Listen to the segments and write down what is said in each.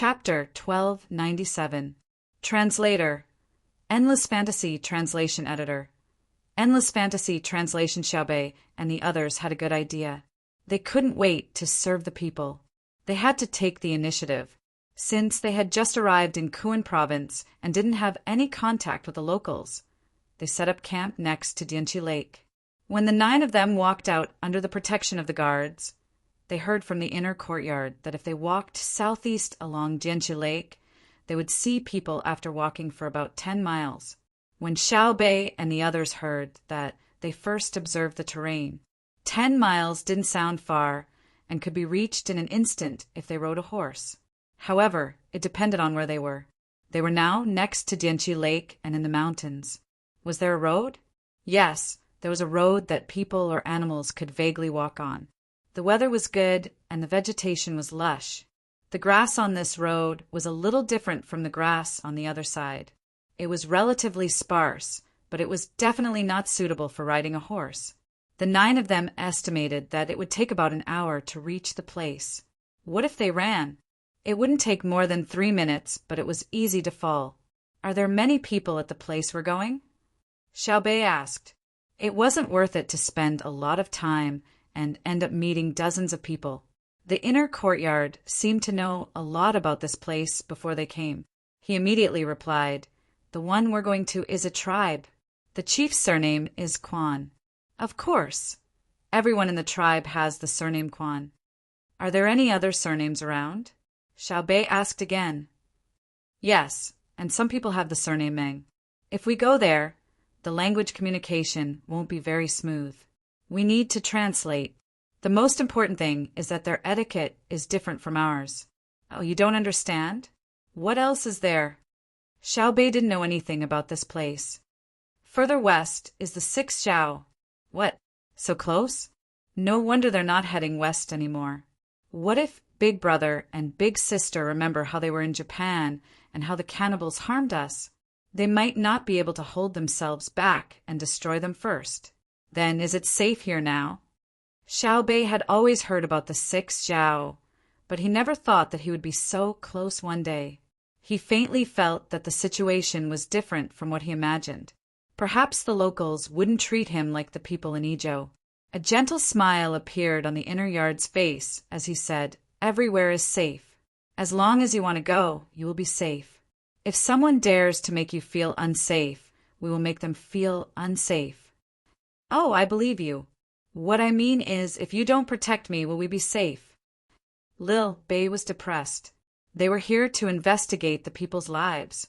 Chapter 1297. Translator. Endless Fantasy Translation Editor. Endless Fantasy Translation Xiaobei and the others had a good idea. They couldn't wait to serve the people. They had to take the initiative. Since they had just arrived in Kuan province and didn't have any contact with the locals, they set up camp next to Dianqi Lake. When the 9 of them walked out under the protection of the guards, they heard from the inner courtyard that if they walked southeast along Dianqi Lake, they would see people after walking for about 10 miles. When Xiaobei and the others heard that, they first observed the terrain. 10 miles didn't sound far and could be reached in an instant if they rode a horse. However, it depended on where they were. They were now next to Dianqi Lake and in the mountains. Was there a road? Yes, there was a road that people or animals could vaguely walk on. The weather was good and the vegetation was lush. The grass on this road was a little different from the grass on the other side. It was relatively sparse, but it was definitely not suitable for riding a horse. The 9 of them estimated that it would take about an hour to reach the place. What if they ran? It wouldn't take more than 3 minutes, but it was easy to fall. Are there many people at the place we're going? Xiaobei asked. It wasn't worth it to spend a lot of time and end up meeting dozens of people. The inner courtyard seemed to know a lot about this place before they came. He immediately replied, "The one we're going to is a tribe. The chief's surname is Quan." Of course. Everyone in the tribe has the surname Quan. Are there any other surnames around? Xiaobei asked again. Yes, and some people have the surname Meng. If we go there, the language communication won't be very smooth. We need to translate. The most important thing is that their etiquette is different from ours. Oh, you don't understand? What else is there? Xiaobei didn't know anything about this place. Further west is the 6th Zhao. What? So close? No wonder they're not heading west anymore. What if Big Brother and Big Sister remember how they were in Japan and how the cannibals harmed us? They might not be able to hold themselves back and destroy them first. Then is it safe here now? Xiaobei had always heard about the 6th Zhao, but he never thought that he would be so close one day. He faintly felt that the situation was different from what he imagined. Perhaps the locals wouldn't treat him like the people in Izhou. A gentle smile appeared on the inner yard's face as he said, "Everywhere is safe. As long as you want to go, you will be safe. If someone dares to make you feel unsafe, we will make them feel unsafe." Oh, I believe you. What I mean is, if you don't protect me, will we be safe? Lil Bei was depressed. They were here to investigate the people's lives,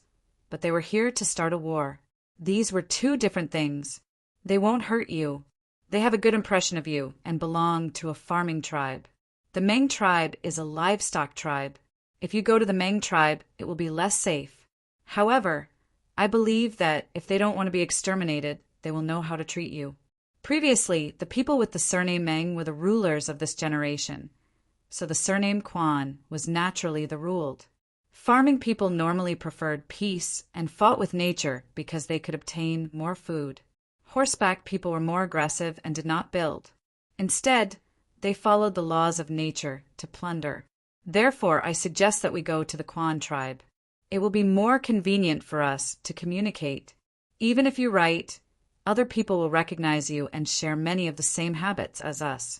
but they were here to start a war. These were 2 different things. They won't hurt you. They have a good impression of you and belong to a farming tribe. The Meng tribe is a livestock tribe. If you go to the Meng tribe, it will be less safe. However, I believe that if they don't want to be exterminated, they will know how to treat you. Previously, the people with the surname Meng were the rulers of this generation, so the surname Quan was naturally the ruled. Farming people normally preferred peace and fought with nature because they could obtain more food. Horseback people were more aggressive and did not build. Instead, they followed the laws of nature to plunder. Therefore, I suggest that we go to the Quan tribe. It will be more convenient for us to communicate. Even if you write, other people will recognize you and share many of the same habits as us.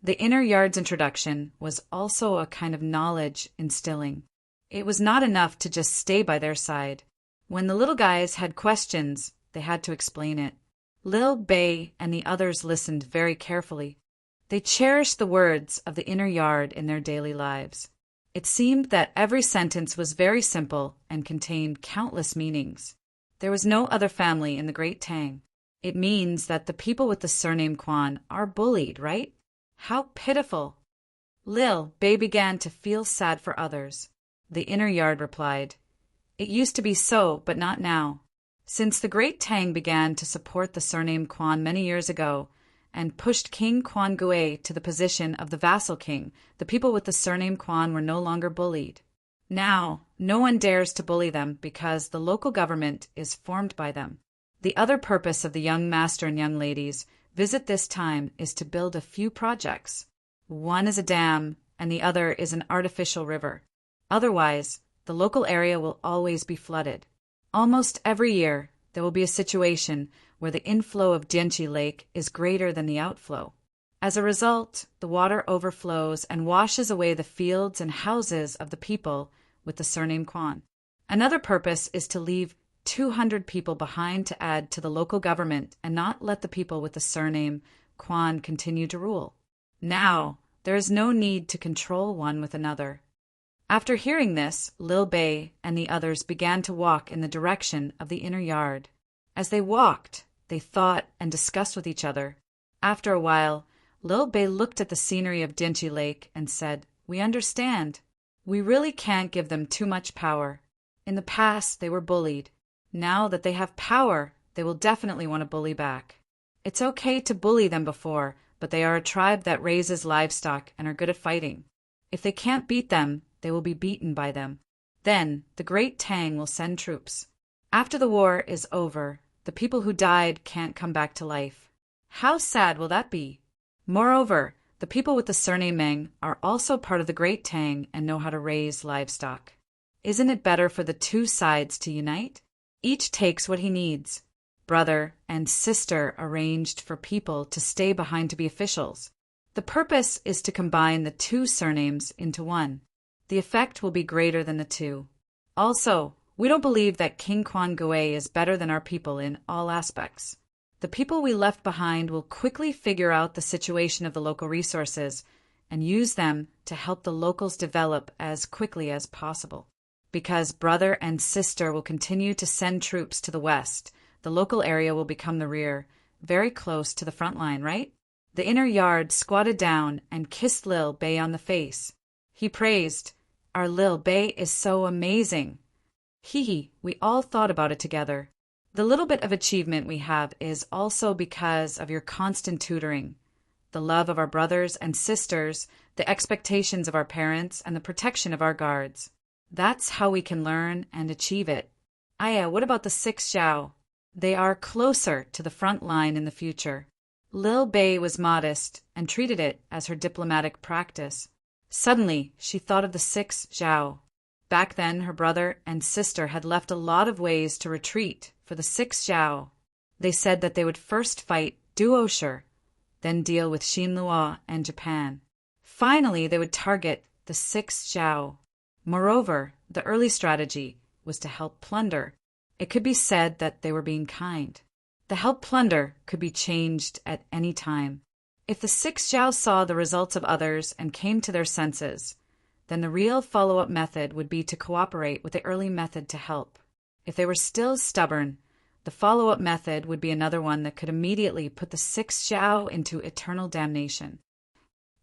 The inner yard's introduction was also a kind of knowledge instilling. It was not enough to just stay by their side. When the little guys had questions, they had to explain it. Lil Bei and the others listened very carefully. They cherished the words of the inner yard in their daily lives. It seemed that every sentence was very simple and contained countless meanings. There was no other family in the Great Tang. It means that the people with the surname Quan are bullied, right? How pitiful. Lil Bei began to feel sad for others. The inner yard replied, "It used to be so, but not now. Since the Great Tang began to support the surname Quan many years ago and pushed King Quan Gui to the position of the vassal king, the people with the surname Quan were no longer bullied. Now, no one dares to bully them because the local government is formed by them. The other purpose of the young master and young ladies' visit this time is to build a few projects. One is a dam, and the other is an artificial river. Otherwise, the local area will always be flooded. Almost every year, there will be a situation where the inflow of Dianchi Lake is greater than the outflow. As a result, the water overflows and washes away the fields and houses of the people with the surname Quan. Another purpose is to leave 200 people behind to add to the local government and not let the people with the surname Quan continue to rule. Now, there is no need to control one with another. After hearing this, Lil Bei and the others began to walk in the direction of the inner yard. As they walked, they thought and discussed with each other. After a while, Lil Bei looked at the scenery of Dianchi Lake and said, "We understand. We really can't give them too much power. In the past, they were bullied. Now that they have power, they will definitely want to bully back. It's okay to bully them before, but they are a tribe that raises livestock and are good at fighting. If they can't beat them, they will be beaten by them. Then, the great Tang will send troops. After the war is over, the people who died can't come back to life. How sad will that be? Moreover, the people with the surname Meng are also part of the Great Tang and know how to raise livestock. Isn't it better for the two sides to unite? Each takes what he needs. Brother and sister arranged for people to stay behind to be officials. The purpose is to combine the two surnames into one. The effect will be greater than the two. Also, we don't believe that King Quan Gui is better than our people in all aspects. The people we left behind will quickly figure out the situation of the local resources and use them to help the locals develop as quickly as possible. Because brother and sister will continue to send troops to the west, the local area will become the rear, very close to the front line, right? The inner yard squatted down and kissed Lil Bei on the face. He praised, "Our Lil Bei is so amazing. Hee, we all thought about it together. The little bit of achievement we have is also because of your constant tutoring, the love of our brothers and sisters, the expectations of our parents, and the protection of our guards. That's how we can learn and achieve it. Aya, what about the 6 Zhao? They are closer to the front line in the future." Lil Bei was modest and treated it as her diplomatic practice. Suddenly, she thought of the 6 Zhao. Back then, her brother and sister had left a lot of ways to retreat for the 6 Zhao. They said that they would first fight Duosher, then deal with Xinluo and Japan. Finally, they would target the 6 Zhao. Moreover, the early strategy was to help plunder. It could be said that they were being kind. The help plunder could be changed at any time. If the 6 Zhao saw the results of others and came to their senses, then the real follow-up method would be to cooperate with the early method to help. If they were still stubborn, the follow-up method would be another one that could immediately put the 6 Zhao into eternal damnation.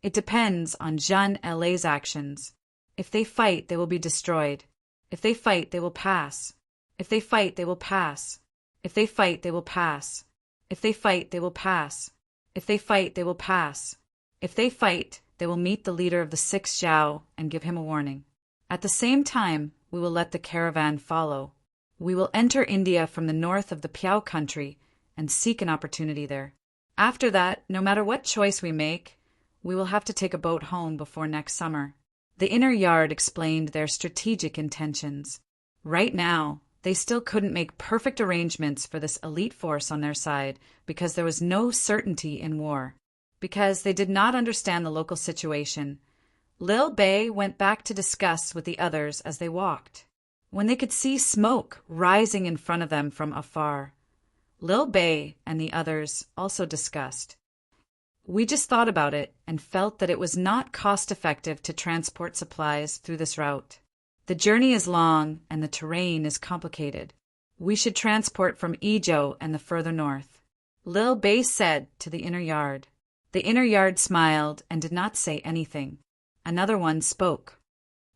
It depends on Zhan La's actions. If they fight, they will be destroyed. If they fight, they will pass. If they fight, they will pass. If they fight, they will pass. If they fight, they will pass. If they fight, they will pass. If they fight, they will meet the leader of the 6 Zhao and give him a warning. At the same time, we will let the caravan follow. We will enter India from the north of the Piao country and seek an opportunity there. After that, no matter what choice we make, we will have to take a boat home before next summer. The inner yard explained their strategic intentions. Right now, they still couldn't make perfect arrangements for this elite force on their side because there was no certainty in war. Because they did not understand the local situation, Lil Bei went back to discuss with the others as they walked. When they could see smoke rising in front of them from afar, Lil Bei and the others also discussed. "We just thought about it and felt that it was not cost-effective to transport supplies through this route. The journey is long and the terrain is complicated. We should transport from Izhou and the further north," Lil Bei said to the inner yard. The inner yard smiled and did not say anything. Another one spoke.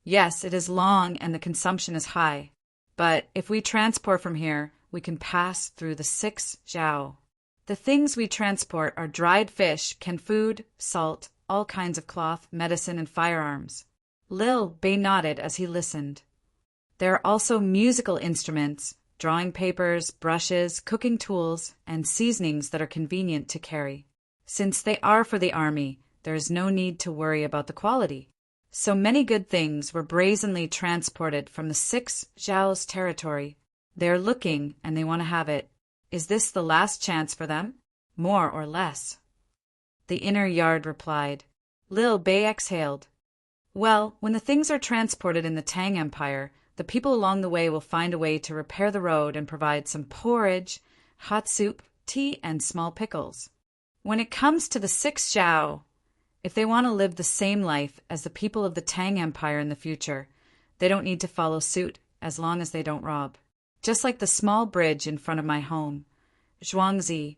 "Yes, it is long and the consumption is high. But if we transport from here, we can pass through the 6 Zhao. The things we transport are dried fish, canned food, salt, all kinds of cloth, medicine, and firearms." Lil Bei nodded as he listened. "There are also musical instruments, drawing papers, brushes, cooking tools, and seasonings that are convenient to carry. Since they are for the army, there is no need to worry about the quality. So many good things were brazenly transported from the 6 Zhao's territory. They are looking, and they want to have it. Is this the last chance for them? More or less? The inner yard replied. Lil Bei exhaled. Well, when the things are transported in the Tang Empire, the people along the way will find a way to repair the road and provide some porridge, hot soup, tea, and small pickles. When it comes to the 6 Zhao, if they want to live the same life as the people of the Tang Empire in the future, they don't need to follow suit as long as they don't rob. Just like the small bridge in front of my home. Zhuangzi,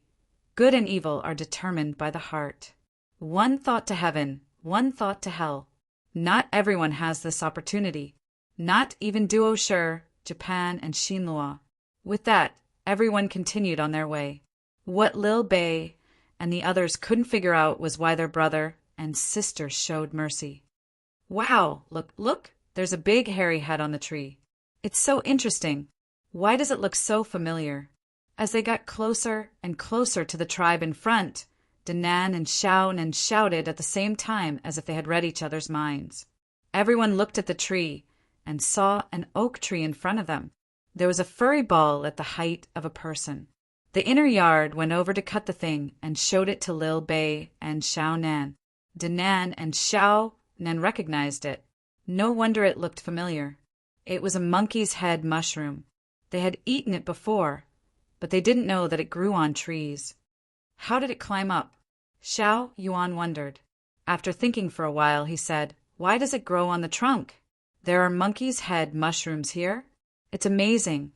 good and evil are determined by the heart. One thought to heaven, one thought to hell. Not everyone has this opportunity. Not even Duo Shi, Japan, and Xinhua. With that, everyone continued on their way. What Lil Bei and the others couldn't figure out was why their brother and sister showed mercy. Wow, look, there's a big hairy head on the tree. It's so interesting. Why does it look so familiar? As they got closer and closer to the tribe in front, Danan and Xiaonan shouted at the same time as if they had read each other's minds. Everyone looked at the tree and saw an oak tree in front of them. There was a furry ball at the height of a person. The inner yard went over to cut the thing and showed it to Lil Bei and Xiaonan. Danan and Xiaonan recognized it. No wonder it looked familiar. It was a monkey's head mushroom. They had eaten it before, but they didn't know that it grew on trees. How did it climb up? Xiao Yuan wondered. After thinking for a while, he said, Why does it grow on the trunk? There are monkey's head mushrooms here? It's amazing.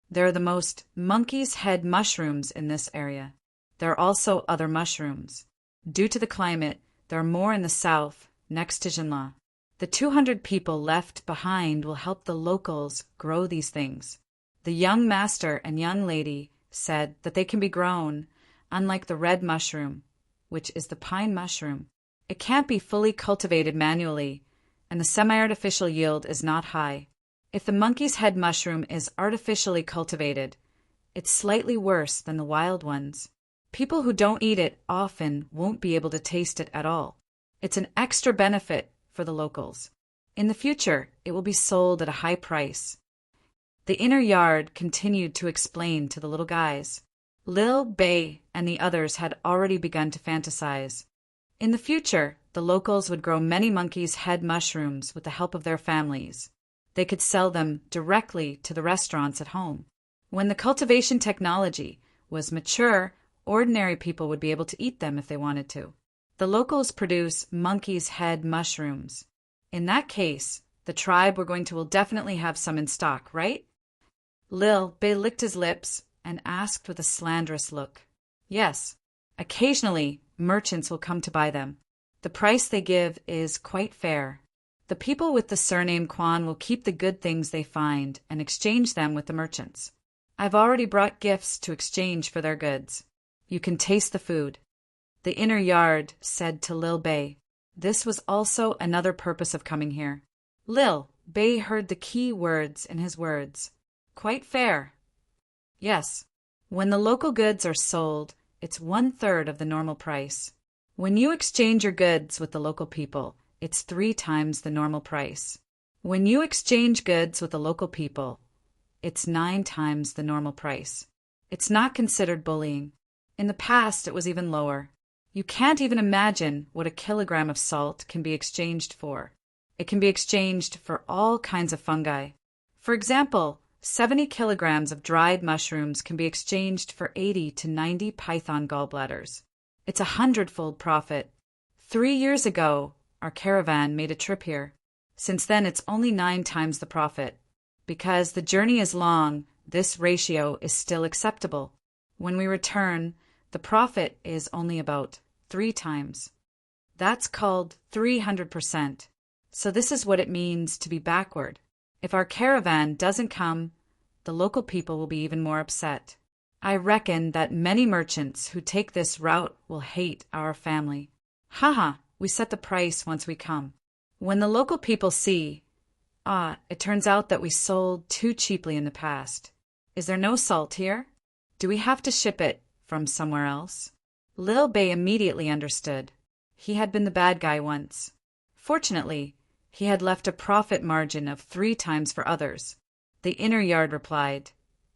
There are the most monkey's head mushrooms in this area. There are also other mushrooms. Due to the climate, there are more in the south, next to Jinla. The 200 people left behind will help the locals grow these things. The young master and young lady said that they can be grown, unlike the red mushroom, which is the pine mushroom. It can't be fully cultivated manually, and the semi-artificial yield is not high. If the monkey's head mushroom is artificially cultivated, it's slightly worse than the wild ones. People who don't eat it often won't be able to taste it at all. It's an extra benefit for the locals. In the future, it will be sold at a high price. The inner yard continued to explain to the little guys. Lil Bei and the others had already begun to fantasize. In the future, the locals would grow many monkeys' head mushrooms with the help of their families. They could sell them directly to the restaurants at home. When the cultivation technology was mature, ordinary people would be able to eat them if they wanted to. The locals produce monkey's head mushrooms. In that case, the tribe will definitely have some in stock, right? Lil Bei licked his lips and asked with a slanderous look. Yes, occasionally merchants will come to buy them. The price they give is quite fair. The people with the surname Quan will keep the good things they find and exchange them with the merchants. I've already brought gifts to exchange for their goods. You can taste the food. The inner yard said to Lil Bei. This was also another purpose of coming here. Lil Bei heard the key words in his words. Quite fair. Yes. When the local goods are sold, it's 1/3 of the normal price. When you exchange your goods with the local people, it's 3 times the normal price. When you exchange goods with the local people, it's 9 times the normal price. It's not considered bullying. In the past, it was even lower. You can't even imagine what a kilogram of salt can be exchanged for. It can be exchanged for all kinds of fungi. For example, 70 kilograms of dried mushrooms can be exchanged for 80 to 90 python gallbladders. It's 100-fold profit. 3 years ago, our caravan made a trip here. Since then, it's only 9 times the profit. Because the journey is long, this ratio is still acceptable. When we return, the profit is only about 3 times. That's called 300%. So this is what it means to be backward. If our caravan doesn't come, the local people will be even more upset. I reckon that many merchants who take this route will hate our family. Haha, we set the price once we come. When the local people see, it turns out that we sold too cheaply in the past. Is there no salt here? Do we have to ship it from somewhere else? Lil Bei immediately understood. He had been the bad guy once. Fortunately, He had left a profit margin of 3 times for others. The inner yard replied,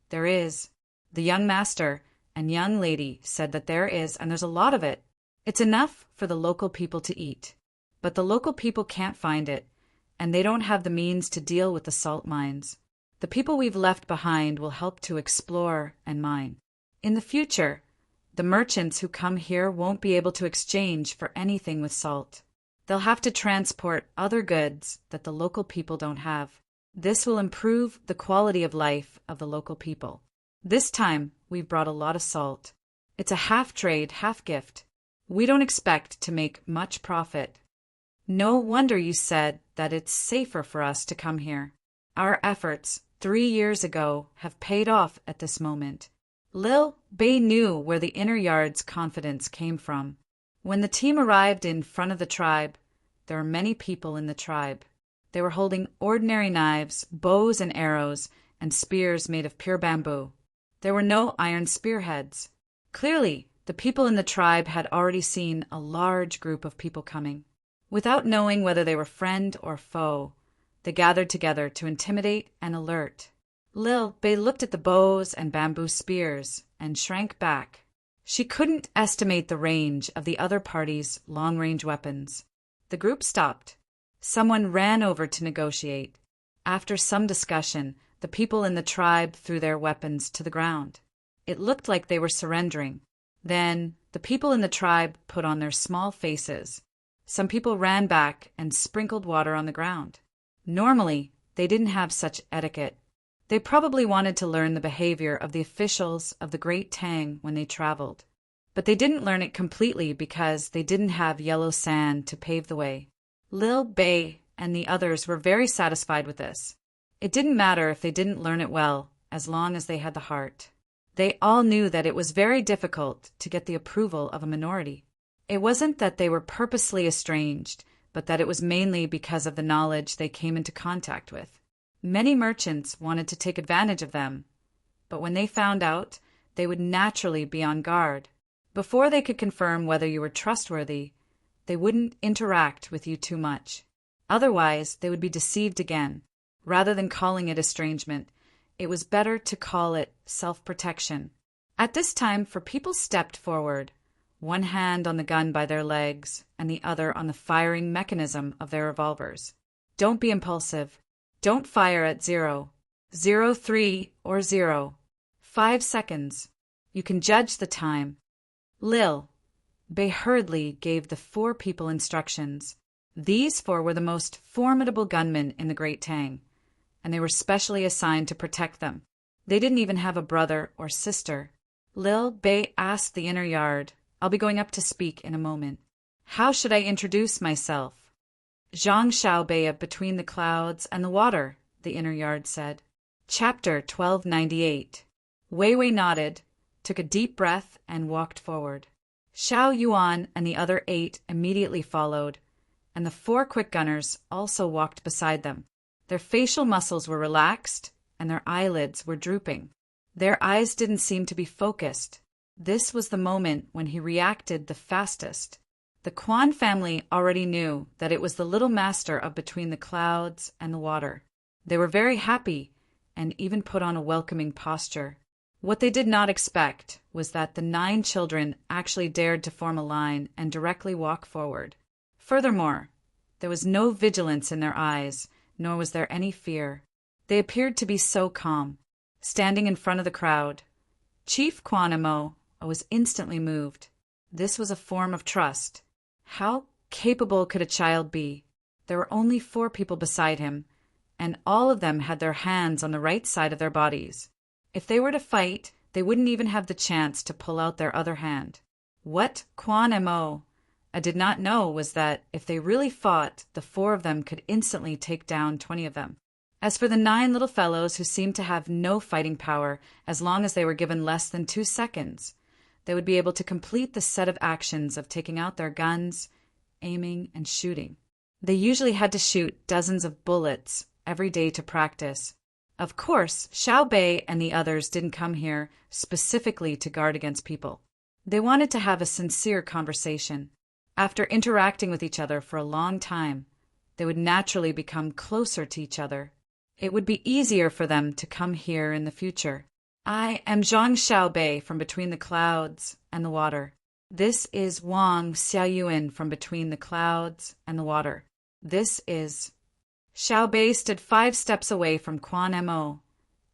"There is. The young master and young lady said that there is, and there's a lot of it. It's enough for the local people to eat. But the local people can't find it, and they don't have the means to deal with the salt mines. The people we've left behind will help to explore and mine. In the future, the merchants who come here won't be able to exchange for anything with salt. They'll have to transport other goods that the local people don't have. This will improve the quality of life of the local people. This time, we've brought a lot of salt. It's a half trade, half gift. We don't expect to make much profit. No wonder you said that it's safer for us to come here. Our efforts 3 years ago have paid off at this moment." Lil Bei knew where the inner yard's confidence came from. When the team arrived in front of the tribe, there were many people in the tribe. They were holding ordinary knives, bows and arrows, and spears made of pure bamboo. There were no iron spearheads. Clearly, the people in the tribe had already seen a large group of people coming. Without knowing whether they were friend or foe, they gathered together to intimidate and alert. Lil Bei looked at the bows and bamboo spears and shrank back. She couldn't estimate the range of the other party's long-range weapons. The group stopped. Someone ran over to negotiate. After some discussion, the people in the tribe threw their weapons to the ground. It looked like they were surrendering. Then, the people in the tribe put on their small faces. Some people ran back and sprinkled water on the ground. Normally, they didn't have such etiquette. They probably wanted to learn the behavior of the officials of the Great Tang when they traveled. But they didn't learn it completely because they didn't have yellow sand to pave the way. Lil Bei and the others were very satisfied with this. It didn't matter if they didn't learn it well, as long as they had the heart. They all knew that it was very difficult to get the approval of a minority. It wasn't that they were purposely estranged, but that it was mainly because of the knowledge they came into contact with. Many merchants wanted to take advantage of them, but when they found out, they would naturally be on guard. Before they could confirm whether you were trustworthy, they wouldn't interact with you too much. Otherwise, they would be deceived again. Rather than calling it estrangement, it was better to call it self-protection. At this time, people stepped forward, one hand on the gun by their legs and the other on the firing mechanism of their revolvers. Don't be impulsive. Don't fire at 0, 0, 3, or 0. 5 seconds. You can judge the time. Lil Bei hurriedly gave the 4 people instructions. These 4 were the most formidable gunmen in the Great Tang, and they were specially assigned to protect them. They didn't even have a brother or sister. Lil Bei asked the inner yard, "I'll be going up to speak in a moment. How should I introduce myself?" "Zhang Xiaobei of Between the Clouds and the Water," the inner yard said. Chapter 1298. Wei Wei nodded, took a deep breath, and walked forward. Xiao Yuan and the other 8 immediately followed, and the 4 quick gunners also walked beside them. Their facial muscles were relaxed, and their eyelids were drooping. Their eyes didn't seem to be focused. This was the moment when he reacted the fastest. The Quan family already knew that it was the little master of Between the Clouds and the Water. They were very happy and even put on a welcoming posture. What they did not expect was that the 9 children actually dared to form a line and directly walk forward. Furthermore, there was no vigilance in their eyes, nor was there any fear. They appeared to be so calm. Standing in front of the crowd, Chief Quan Amo was instantly moved. This was a form of trust. How capable could a child be? There were only 4 people beside him, and all of them had their hands on the right side of their bodies. If they were to fight, they wouldn't even have the chance to pull out their other hand. What Quan Amo did not know was that if they really fought, the 4 of them could instantly take down 20 of them. As for the 9 little fellows who seemed to have no fighting power as long as they were given less than 2 seconds, they would be able to complete the set of actions of taking out their guns, aiming, and shooting. They usually had to shoot dozens of bullets every day to practice. Of course, Xiao Bei and the others didn't come here specifically to guard against people. They wanted to have a sincere conversation. After interacting with each other for a long time, they would naturally become closer to each other. It would be easier for them to come here in the future. I am Zhang Xiaobei from between the clouds and the water. This is Wang Xiaoyuan from between the clouds and the water. This is... Xiaobei stood 5 steps away from Quan Mo,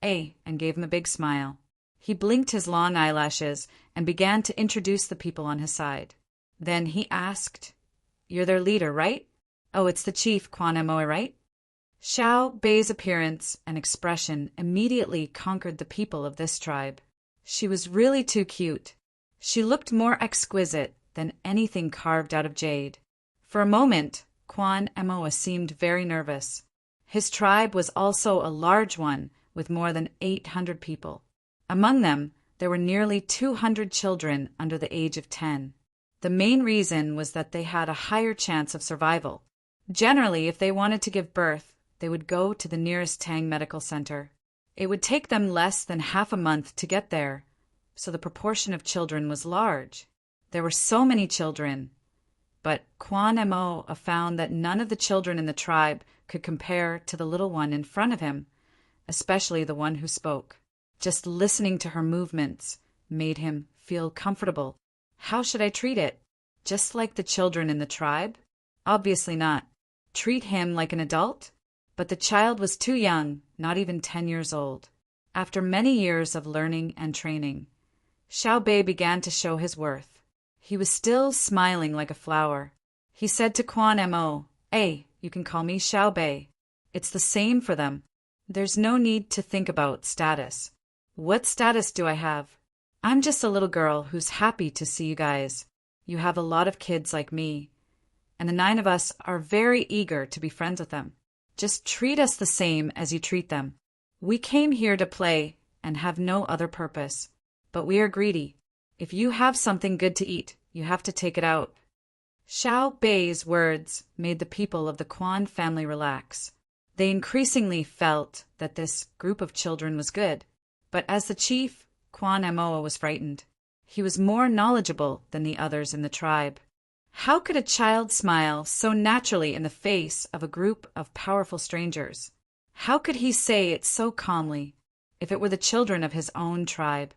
and gave him a big smile. He blinked his long eyelashes and began to introduce the people on his side. Then he asked, "You're their leader, right? Oh, it's the chief, Quan Mo, right?" Xiao Bei's appearance and expression immediately conquered the people of this tribe. She was really too cute. She looked more exquisite than anything carved out of jade. For a moment, Quan Mo seemed very nervous. His tribe was also a large one with more than 800 people. Among them, there were nearly 200 children under the age of 10. The main reason was that they had a higher chance of survival. Generally, if they wanted to give birth, they would go to the nearest Tang medical center. It would take them less than half a month to get there, so the proportion of children was large. There were so many children, but Quan Mo found that none of the children in the tribe could compare to the little one in front of him, especially the one who spoke. Just listening to her movements made him feel comfortable. How should I treat it? Just like the children in the tribe? Obviously not. Treat him like an adult? But the child was too young, not even 10 years old. After many years of learning and training, Xiao Bei began to show his worth. He was still smiling like a flower. He said to Quan Mo, you can call me Xiao Bei. It's the same for them. There's no need to think about status. What status do I have? I'm just a little girl who's happy to see you guys. You have a lot of kids like me, and the 9 of us are very eager to be friends with them. Just treat us the same as you treat them. We came here to play and have no other purpose, but we are greedy. If you have something good to eat, you have to take it out. Xiao Bei's words made the people of the Quan family relax. They increasingly felt that this group of children was good. But as the chief, Quan Mo was frightened. He was more knowledgeable than the others in the tribe. How could a child smile so naturally in the face of a group of powerful strangers? How could he say it so calmly? If it were the children of his own tribe,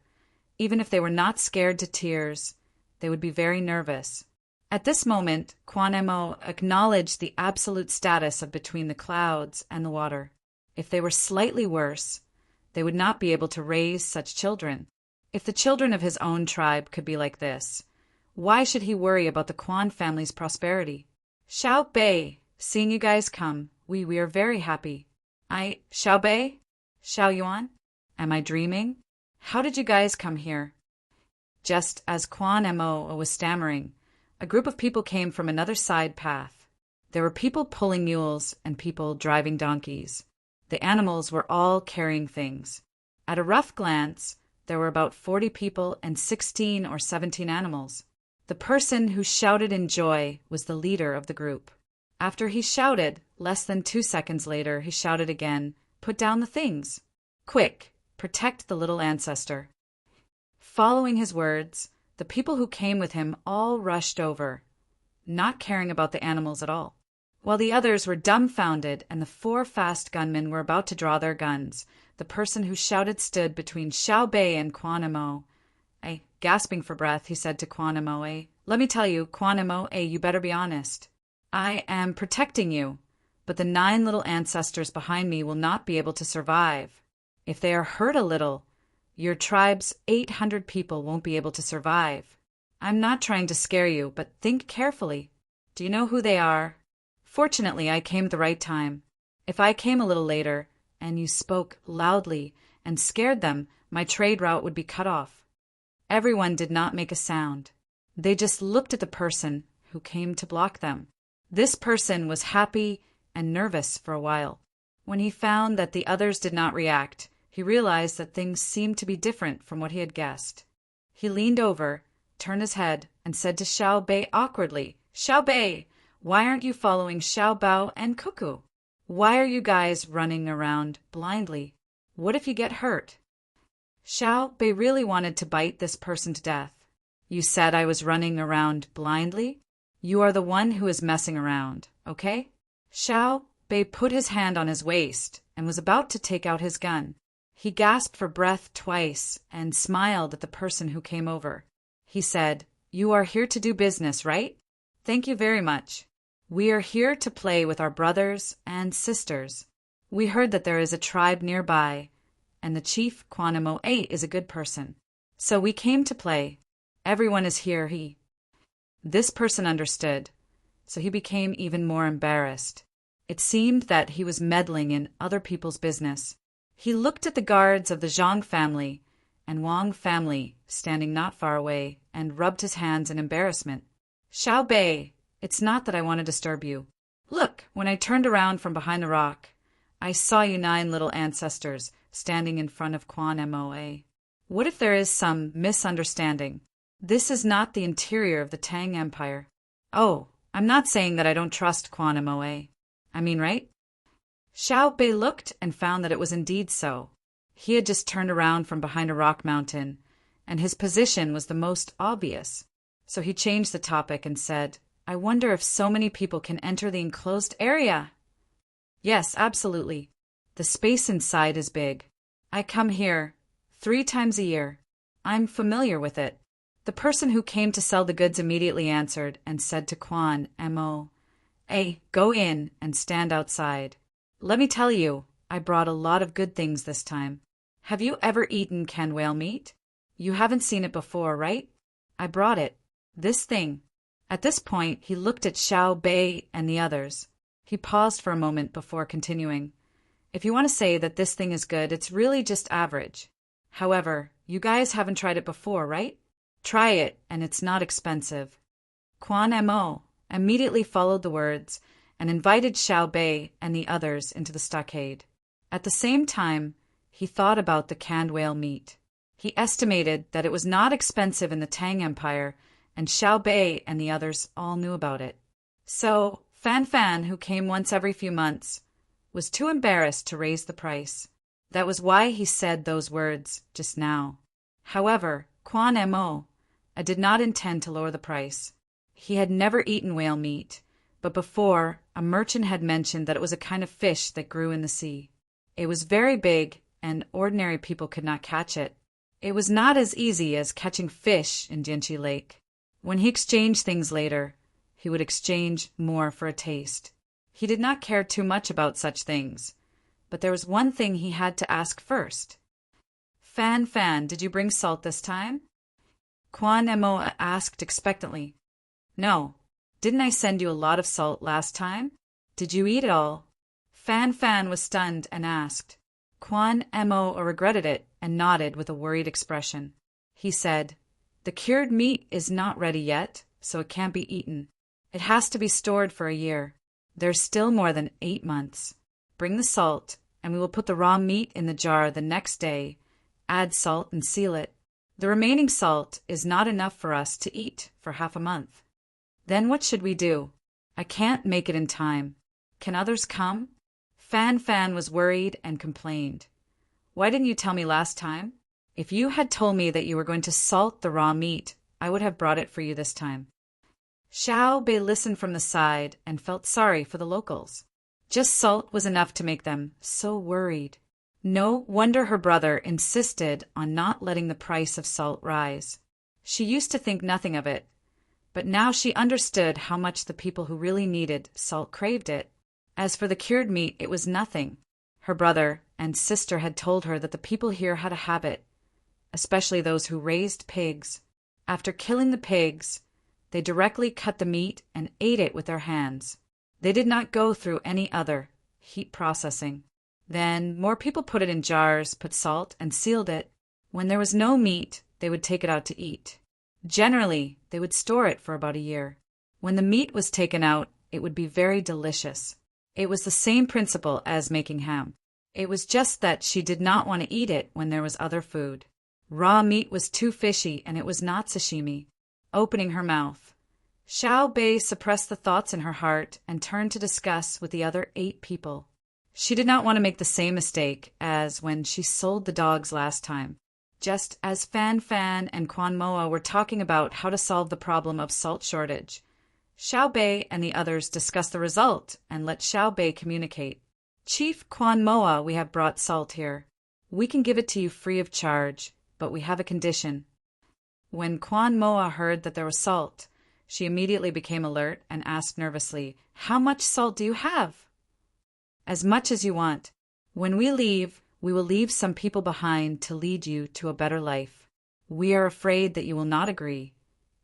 even if they were not scared to tears, they would be very nervous. At this moment, Quan Mo acknowledged the absolute status of between the clouds and the water. If they were slightly worse, they would not be able to raise such children. If the children of his own tribe could be like this, why should he worry about the Quan family's prosperity? Xiao Bei, seeing you guys come, we are very happy. Xiao Bei? Xiao Yuan? Am I dreaming? How did you guys come here? Just as Quan Mo was stammering, a group of people came from another side path. There were people pulling mules and people driving donkeys. The animals were all carrying things. At a rough glance, there were about 40 people and 16 or 17 animals. The person who shouted in joy was the leader of the group. After he shouted, less than 2 seconds later, he shouted again, "Put down the things. Quick, protect the little ancestor." Following his words, the people who came with him all rushed over, not caring about the animals at all. While the others were dumbfounded and the 4 fast gunmen were about to draw their guns, the person who shouted stood between Xiao Bei and Quan Mo. Gasping for breath, he said to Quan Mo, "Let me tell you, Quan Mo, you better be honest. I am protecting you, but the 9 little ancestors behind me will not be able to survive. If they are hurt a little, your tribe's 800 people won't be able to survive. I'm not trying to scare you, but think carefully. Do you know who they are? Fortunately, I came at the right time. If I came a little later, and you spoke loudly and scared them, my trade route would be cut off." Everyone did not make a sound. They just looked at the person who came to block them. This person was happy and nervous for a while. When he found that the others did not react, he realized that things seemed to be different from what he had guessed. He leaned over, turned his head, and said to Xiao Bei awkwardly, "Xiao Bei, why aren't you following Xiao Bao and Cuckoo? Why are you guys running around blindly? What if you get hurt?" Xiao Bei really wanted to bite this person to death. "You said I was running around blindly? You are the one who is messing around, okay? Xiao Bei put his hand on his waist and was about to take out his gun. He gasped for breath twice and smiled at the person who came over. He said, "You are here to do business, right? Thank you very much. We are here to play with our brothers and sisters. We heard that there is a tribe nearby, and the chief Quan Mo is a good person. So we came to play. Everyone is here." This person understood, so he became even more embarrassed. It seemed that he was meddling in other people's business. He looked at the guards of the Zhang family and Wang family standing not far away and rubbed his hands in embarrassment. "Xiao Bei, it's not that I want to disturb you. Look, when I turned around from behind the rock, I saw you 9 little ancestors standing in front of Quan Moa. What if there is some misunderstanding? This is not the interior of the Tang Empire. Oh, I'm not saying that I don't trust Quan Moa. I mean, right?" Xiao Bei looked and found that it was indeed so. He had just turned around from behind a rock mountain, and his position was the most obvious. So he changed the topic and said, "I wonder if so many people can enter the enclosed area." "Yes, absolutely. The space inside is big. I come here 3 times a year. I'm familiar with it." The person who came to sell the goods immediately answered and said to Quan Mo, "Go in and stand outside. Let me tell you, I brought a lot of good things this time. Have you ever eaten canned whale meat? You haven't seen it before, right? I brought it. This thing." At this point, he looked at Xiao Bei and the others. He paused for a moment before continuing. "If you want to say that this thing is good, it's really just average. However, you guys haven't tried it before, right? Try it, and it's not expensive." Quan Mo immediately followed the words and invited Xiao Bei and the others into the stockade. At the same time, he thought about the canned whale meat. He estimated that it was not expensive in the Tang Empire, and Xiao Bei and the others all knew about it. So, Fan, who came once every few months, was too embarrassed to raise the price. That was why he said those words just now. However, Quan Mo did not intend to lower the price. He had never eaten whale meat, but before, a merchant had mentioned that it was a kind of fish that grew in the sea. It was very big, and ordinary people could not catch it. It was not as easy as catching fish in Jianqi Lake. When he exchanged things later, he would exchange more for a taste. He did not care too much about such things, but there was one thing he had to ask first. Fan, did you bring salt this time?" Quan Mo asked expectantly. "No. Didn't I send you a lot of salt last time? Did you eat it all?" Fan was stunned and asked. Quan Mo regretted it and nodded with a worried expression. He said, "The cured meat is not ready yet, so it can't be eaten. It has to be stored for a year. There's still more than 8 months. Bring the salt, and we will put the raw meat in the jar the next day, add salt and seal it. The remaining salt is not enough for us to eat for half a month. Then what should we do? I can't make it in time. Can others come?" Fan was worried and complained. "Why didn't you tell me last time? If you had told me that you were going to salt the raw meat, I would have brought it for you this time." Xiao Bei listened from the side and felt sorry for the locals. Just salt was enough to make them so worried. No wonder her brother insisted on not letting the price of salt rise. She used to think nothing of it, but now she understood how much the people who really needed salt craved it. As for the cured meat, it was nothing. Her brother and sister had told her that the people here had a habit, especially those who raised pigs. After killing the pigs, they directly cut the meat and ate it with their hands. They did not go through any other heat processing. Then more people put it in jars, put salt, and sealed it. When there was no meat, they would take it out to eat. Generally, they would store it for about a year. When the meat was taken out, it would be very delicious. It was the same principle as making ham. It was just that she did not want to eat it when there was other food. Raw meat was too fishy, and it was not sashimi. Opening her mouth, Xiao Bei suppressed the thoughts in her heart and turned to discuss with the other 8 people. She did not want to make the same mistake as when she sold the dogs last time. Just as Fan and Quan Moa were talking about how to solve the problem of salt shortage, Xiao Bei and the others discussed the result and let Xiao Bei communicate. Chief Quan Moa, we have brought salt here. We can give it to you free of charge, but we have a condition. When Quan Moa heard that there was salt, she immediately became alert and asked nervously, "How much salt do you have?" "As much as you want. When we leave, we will leave some people behind to lead you to a better life. We are afraid that you will not agree,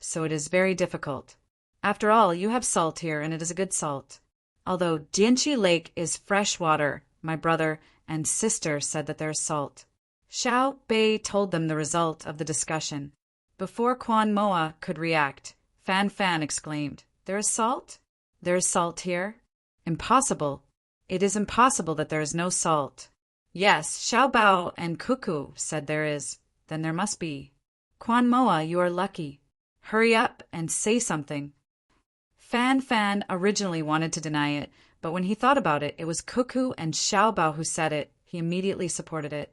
so it is very difficult. After all, you have salt here, and it is a good salt. Although Jianqi Lake is fresh water, my brother and sister said that there is salt." Xiao Bei told them the result of the discussion. Before Quan Moa could react, Fan Fan exclaimed, "There is salt? There is salt here? Impossible. It is impossible that there is no salt." "Yes, Xiao Bao and Cuckoo said there is. Then there must be. Quan Moa, you are lucky. Hurry up and say something." Fan Fan originally wanted to deny it, but when he thought about it, it was Cuckoo and Xiao Bao who said it. He immediately supported it.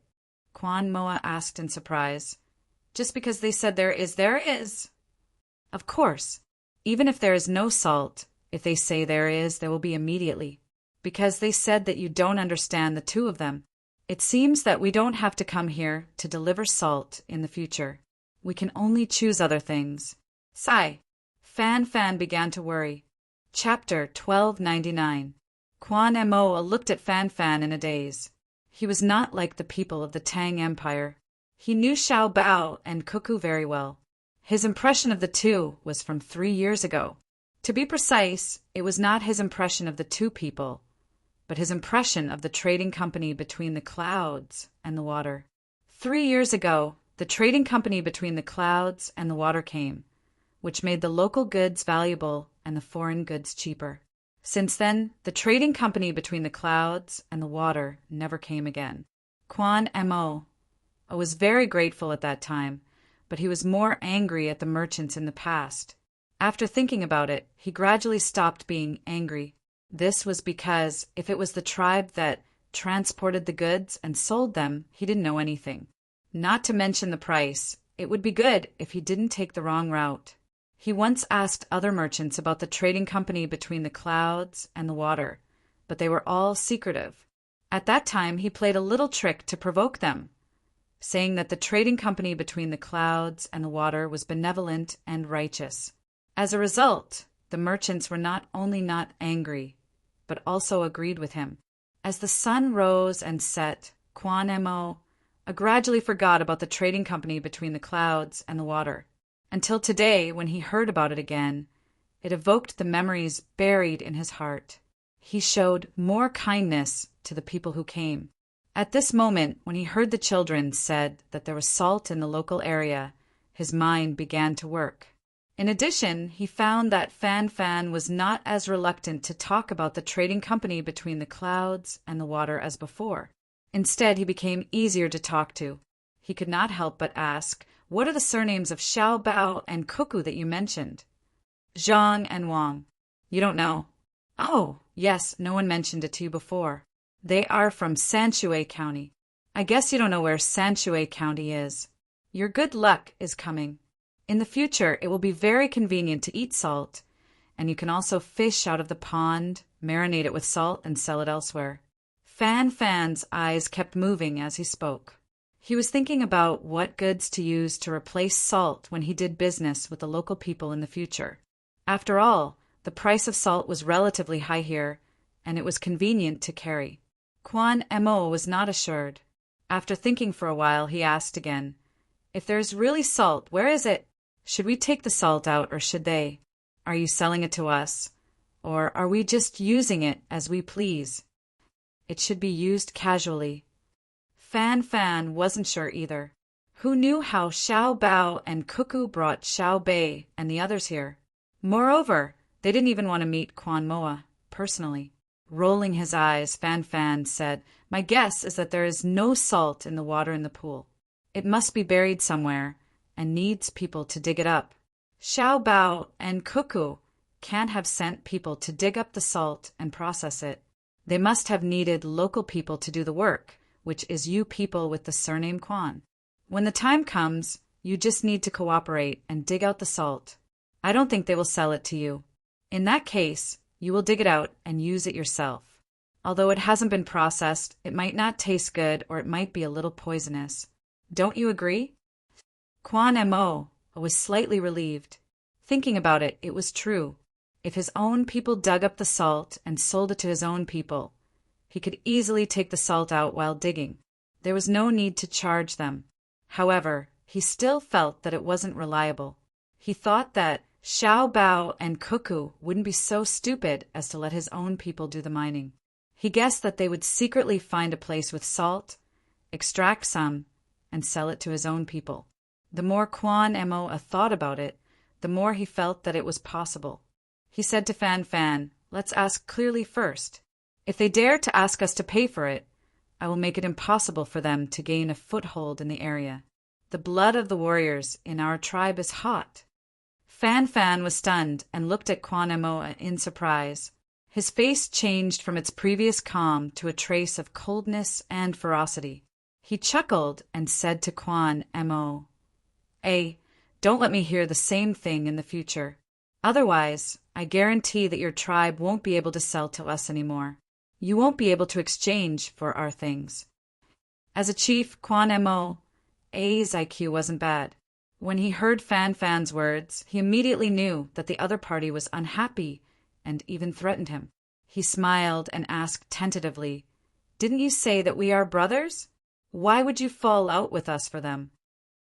Quan Moa asked in surprise, "Just because they said there is, there is?" "Of course. Even if there is no salt, if they say there is, there will be immediately. Because they said that you don't understand the two of them. It seems that we don't have to come here to deliver salt in the future. We can only choose other things." Sigh. Fan Fan began to worry. Chapter 1299. Quan Mo looked at Fan Fan in a daze. He was not like the people of the Tang Empire. He knew Xiao Bao and Cuckoo very well. His impression of the two was from 3 years ago. To be precise, it was not his impression of the two people, but his impression of the trading company between the clouds and the water. 3 years ago, the trading company between the clouds and the water came, which made the local goods valuable and the foreign goods cheaper. Since then, the trading company between the clouds and the water never came again. Quan Mo was very grateful at that time, but he was more angry at the merchants in the past. After thinking about it, he gradually stopped being angry. This was because if it was the tribe that transported the goods and sold them, he didn't know anything. Not to mention the price, it would be good if he didn't take the wrong route. He once asked other merchants about the trading company between the clouds and the water, but they were all secretive. At that time, he played a little trick to provoke them, saying that the trading company between the clouds and the water was benevolent and righteous. As a result, the merchants were not only not angry, but also agreed with him. As the sun rose and set, Quan Mo gradually forgot about the trading company between the clouds and the water. Until today, when he heard about it again, it evoked the memories buried in his heart. He showed more kindness to the people who came. At this moment, when he heard the children said that there was salt in the local area, his mind began to work. In addition, he found that Fan Fan was not as reluctant to talk about the trading company between the clouds and the water as before. Instead, he became easier to talk to. He could not help but ask, "What are the surnames of Xiao Bao and Cuckoo that you mentioned?" "Zhang and Wang." "You don't know?" "Oh, yes, no one mentioned it to you before. They are from Sanshui County." "I guess you don't know where Sanshui County is. Your good luck is coming. In the future, it will be very convenient to eat salt, and you can also fish out of the pond, marinate it with salt, and sell it elsewhere." Fan Fan's eyes kept moving as he spoke. He was thinking about what goods to use to replace salt when he did business with the local people in the future. After all, the price of salt was relatively high here, and it was convenient to carry. Quan Mo was not assured. After thinking for a while, he asked again, "If there is really salt, where is it? Should we take the salt out, or should they? Are you selling it to us, or are we just using it as we please?" "It should be used casually." Fan Fan wasn't sure either. Who knew how Xiao Bao and Cuckoo brought Xiao Bei and the others here? Moreover, they didn't even want to meet Quan Moa personally. Rolling his eyes, Fan Fan said, "My guess is that there is no salt in the water in the pool. It must be buried somewhere and needs people to dig it up. Xiao Bao and Cuckoo can't have sent people to dig up the salt and process it. They must have needed local people to do the work, which is you people with the surname Quan. When the time comes, you just need to cooperate and dig out the salt. I don't think they will sell it to you. In that case, you will dig it out and use it yourself. Although it hasn't been processed, it might not taste good or it might be a little poisonous. Don't you agree? Quan Mo was slightly relieved. Thinking about it, it was true. If his own people dug up the salt and sold it to his own people, he could easily take the salt out while digging. There was no need to charge them. However, he still felt that it wasn't reliable. He thought that Xiao Bao and Cuckoo wouldn't be so stupid as to let his own people do the mining. He guessed that they would secretly find a place with salt, extract some, and sell it to his own people. The more Quan Mo thought about it, the more he felt that it was possible. He said to Fan Fan, "Let's ask clearly first. If they dare to ask us to pay for it, I will make it impossible for them to gain a foothold in the area. The blood of the warriors in our tribe is hot." Fan Fan was stunned and looked at Quan Mo in surprise. His face changed from its previous calm to a trace of coldness and ferocity. He chuckled and said to Quan Mo, "Don't let me hear the same thing in the future. Otherwise, I guarantee that your tribe won't be able to sell to us anymore. You won't be able to exchange for our things." As a chief, Quan Mo's IQ wasn't bad. When he heard Fan Fan's words, he immediately knew that the other party was unhappy and even threatened him. He smiled and asked tentatively, "Didn't you say that we are brothers? Why would you fall out with us for them?"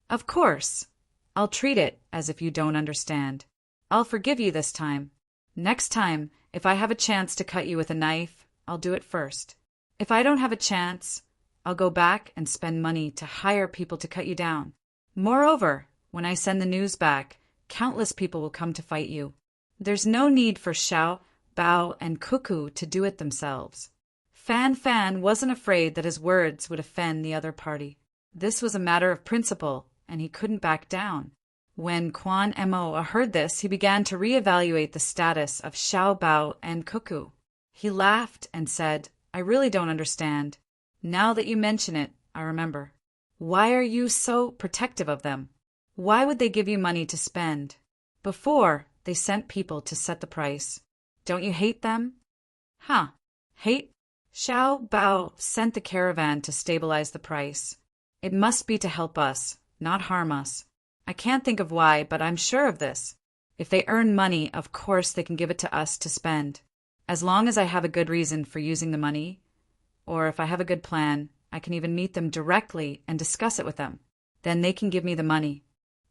"Of course. I'll treat it as if you don't understand. I'll forgive you this time. Next time, if I have a chance to cut you with a knife, I'll do it first. If I don't have a chance, I'll go back and spend money to hire people to cut you down. Moreover, when I send the news back, countless people will come to fight you. There's no need for Xiao, Bao, and Cuckoo to do it themselves." Fan Fan wasn't afraid that his words would offend the other party. This was a matter of principle, and he couldn't back down. When Quan Mo heard this, he began to reevaluate the status of Xiao Bao and Cuckoo. He laughed and said, "I really don't understand. Now that you mention it, I remember. Why are you so protective of them? Why would they give you money to spend? Before, they sent people to set the price. Don't you hate them?" "Huh. Hate?" "Xiao Bao sent the caravan to stabilize the price. It must be to help us, not harm us. I can't think of why, but I'm sure of this. If they earn money, of course they can give it to us to spend. As long as I have a good reason for using the money, or if I have a good plan, I can even meet them directly and discuss it with them. Then they can give me the money.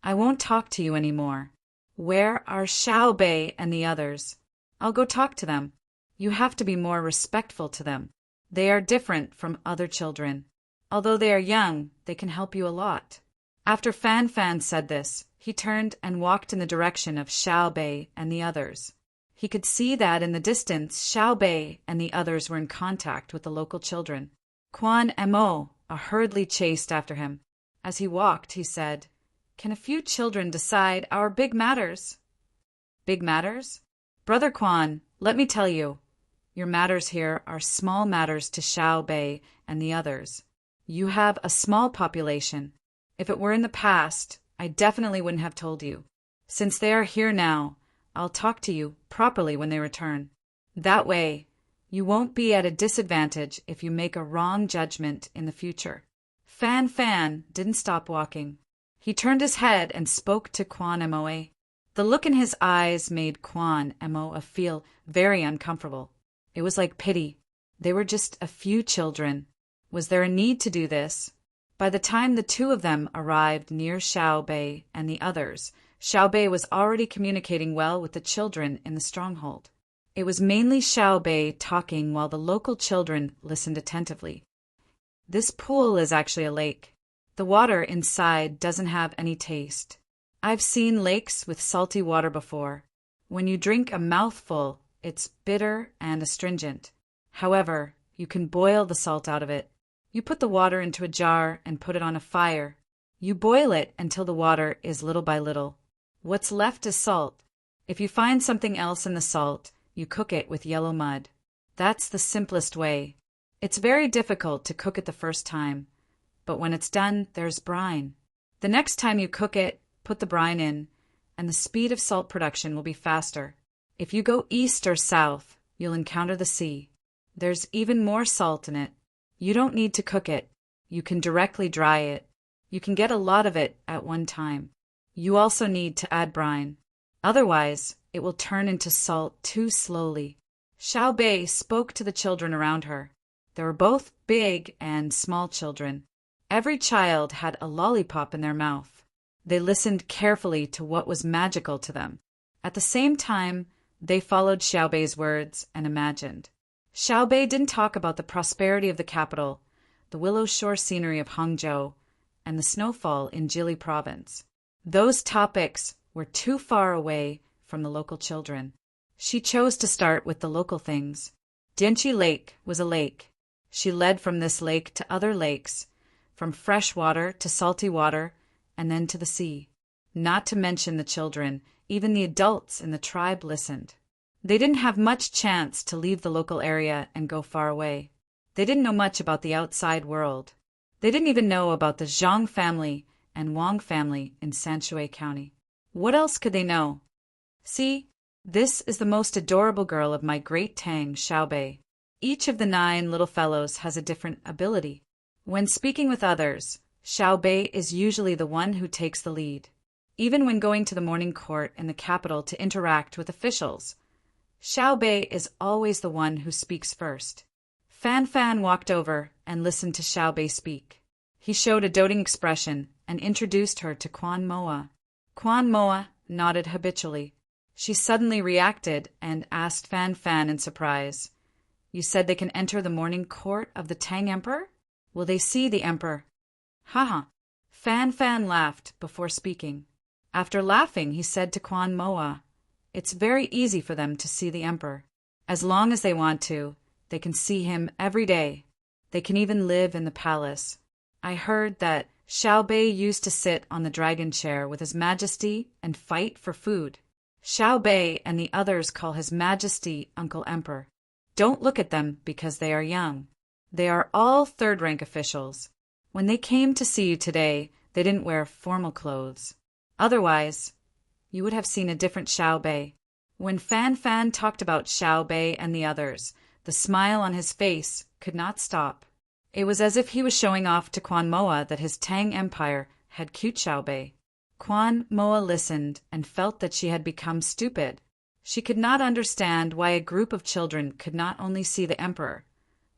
I won't talk to you anymore. Where are Xiao Bei and the others? I'll go talk to them. You have to be more respectful to them. They are different from other children. Although they are young, they can help you a lot." After Fan Fan said this, he turned and walked in the direction of Xiao Bei and the others. He could see that in the distance, Xiao Bei and the others were in contact with the local children. Quan Mo hurriedly chased after him. As he walked, he said, "Can a few children decide our big matters?" "Big matters? Brother Quan, let me tell you, your matters here are small matters to Xiao Bei and the others. You have a small population. If it were in the past, I definitely wouldn't have told you. Since they are here now, I'll talk to you properly when they return. That way, you won't be at a disadvantage if you make a wrong judgment in the future." Fan Fan didn't stop walking. He turned his head and spoke to Quan Mo. The look in his eyes made Quan Mo feel very uncomfortable. It was like pity. They were just a few children. Was there a need to do this? By the time the two of them arrived near Xiao Bei and the others, Xiao Bei was already communicating well with the children in the stronghold. It was mainly Xiao Bei talking while the local children listened attentively. "This pool is actually a lake. The water inside doesn't have any taste. I've seen lakes with salty water before. When you drink a mouthful, it's bitter and astringent. However, you can boil the salt out of it. You put the water into a jar and put it on a fire. You boil it until the water is little by little. What's left is salt. If you find something else in the salt, you cook it with yellow mud. That's the simplest way. It's very difficult to cook it the first time, but when it's done, there's brine. The next time you cook it, put the brine in, and the speed of salt production will be faster. If you go east or south, you'll encounter the sea. There's even more salt in it. You don't need to cook it. You can directly dry it. You can get a lot of it at one time. You also need to add brine. Otherwise, it will turn into salt too slowly. Xiao Bei spoke to the children around her. There were both big and small children. Every child had a lollipop in their mouth. They listened carefully to what was magical to them. At the same time, they followed Xiao Bei's words and imagined. Xiao Bei didn't talk about the prosperity of the capital, the willow shore scenery of Hangzhou, and the snowfall in Jili province. Those topics were too far away from the local children. She chose to start with the local things. Dianqi Lake was a lake. She led from this lake to other lakes, from fresh water to salty water, and then to the sea. Not to mention the children, even the adults in the tribe listened. They didn't have much chance to leave the local area and go far away. They didn't know much about the outside world. They didn't even know about the Zhang family and Wang family in Sanshui County. What else could they know? See, this is the most adorable girl of my great Tang, Xiao Bei. Each of the 9 little fellows has a different ability. When speaking with others, Xiao Bei is usually the one who takes the lead. Even when going to the morning court in the capital to interact with officials, Xiao Bei is always the one who speaks first. Fan Fan walked over and listened to Xiao Bei speak. He showed a doting expression and introduced her to Quan Moa. Quan Moa nodded habitually. She suddenly reacted and asked Fan Fan in surprise, "You said they can enter the morning court of the Tang Emperor? Will they see the Emperor?" "Haha." Fan Fan laughed before speaking. After laughing, he said to Quan Moa, "It's very easy for them to see the Emperor. As long as they want to, they can see him every day. They can even live in the palace. I heard that Xiao Bei used to sit on the dragon chair with His Majesty and fight for food. Xiao Bei and the others call His Majesty Uncle Emperor. Don't look at them because they are young. They are all third-rank officials. When they came to see you today, they didn't wear formal clothes. Otherwise, you would have seen a different Xiao Bei." When Fan Fan talked about Xiao Bei and the others, the smile on his face could not stop. It was as if he was showing off to Quan Moa that his Tang Empire had cute Xiao Bei. Quan Moa listened and felt that she had become stupid. She could not understand why a group of children could not only see the emperor,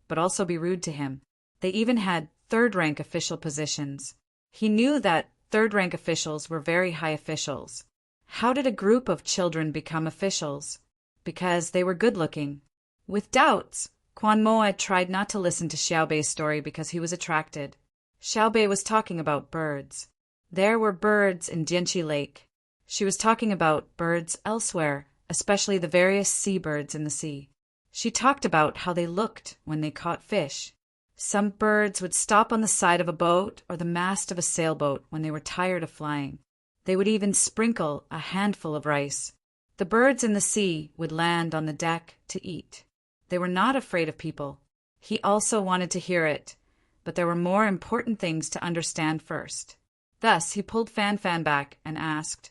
but also be rude to him. They even had third-rank official positions. He knew that third-rank officials were very high officials. How did a group of children become officials? Because they were good-looking. With doubts, Quan Moa tried not to listen to Xiao Bei's story because he was attracted. Xiao Bei was talking about birds. There were birds in Dianqi Lake. She was talking about birds elsewhere, especially the various seabirds in the sea. She talked about how they looked when they caught fish. Some birds would stop on the side of a boat or the mast of a sailboat when they were tired of flying. They would even sprinkle a handful of rice. The birds in the sea would land on the deck to eat. They were not afraid of people. He also wanted to hear it, but there were more important things to understand first. Thus, he pulled Fan Fan back and asked,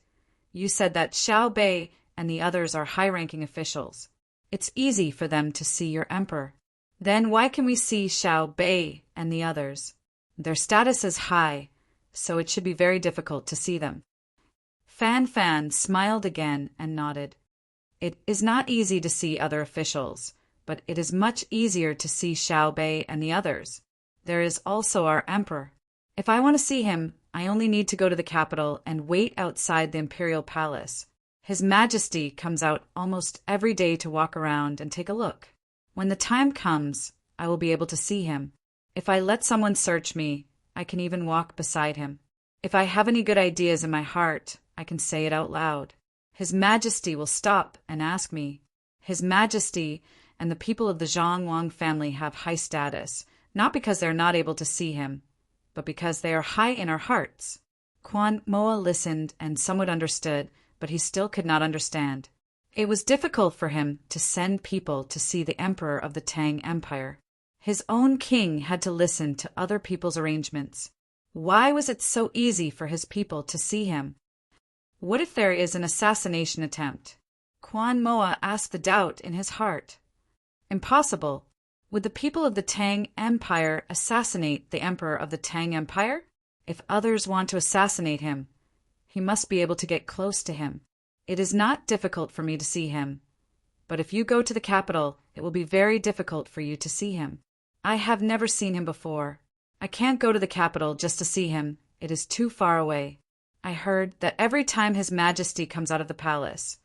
"You said that Xiao Bei and the others are high-ranking officials. It's easy for them to see your emperor. Then why can we see Xiao Bei and the others? Their status is high, so it should be very difficult to see them." Fan Fan smiled again and nodded. "It is not easy to see other officials, but it is much easier to see Xiao Bei and the others. There is also our emperor. If I want to see him, I only need to go to the capital and wait outside the imperial palace. His Majesty comes out almost every day to walk around and take a look. When the time comes, I will be able to see him. If I let someone search me, I can even walk beside him. If I have any good ideas in my heart, I can say it out loud. His Majesty will stop and ask me. His Majesty and the people of the Zhang Wang family have high status, not because they are not able to see him, but because they are high in our hearts." Quan Moa listened and somewhat understood, but he still could not understand. It was difficult for him to send people to see the emperor of the Tang Empire. His own king had to listen to other people's arrangements. Why was it so easy for his people to see him? What if there is an assassination attempt? Quan Moa asked the doubt in his heart. Impossible. Would the people of the Tang Empire assassinate the emperor of the Tang Empire? If others want to assassinate him, he must be able to get close to him. It is not difficult for me to see him. But if you go to the capital, it will be very difficult for you to see him. I have never seen him before. I can't go to the capital just to see him. It is too far away. I heard that every time His Majesty comes out of the palace,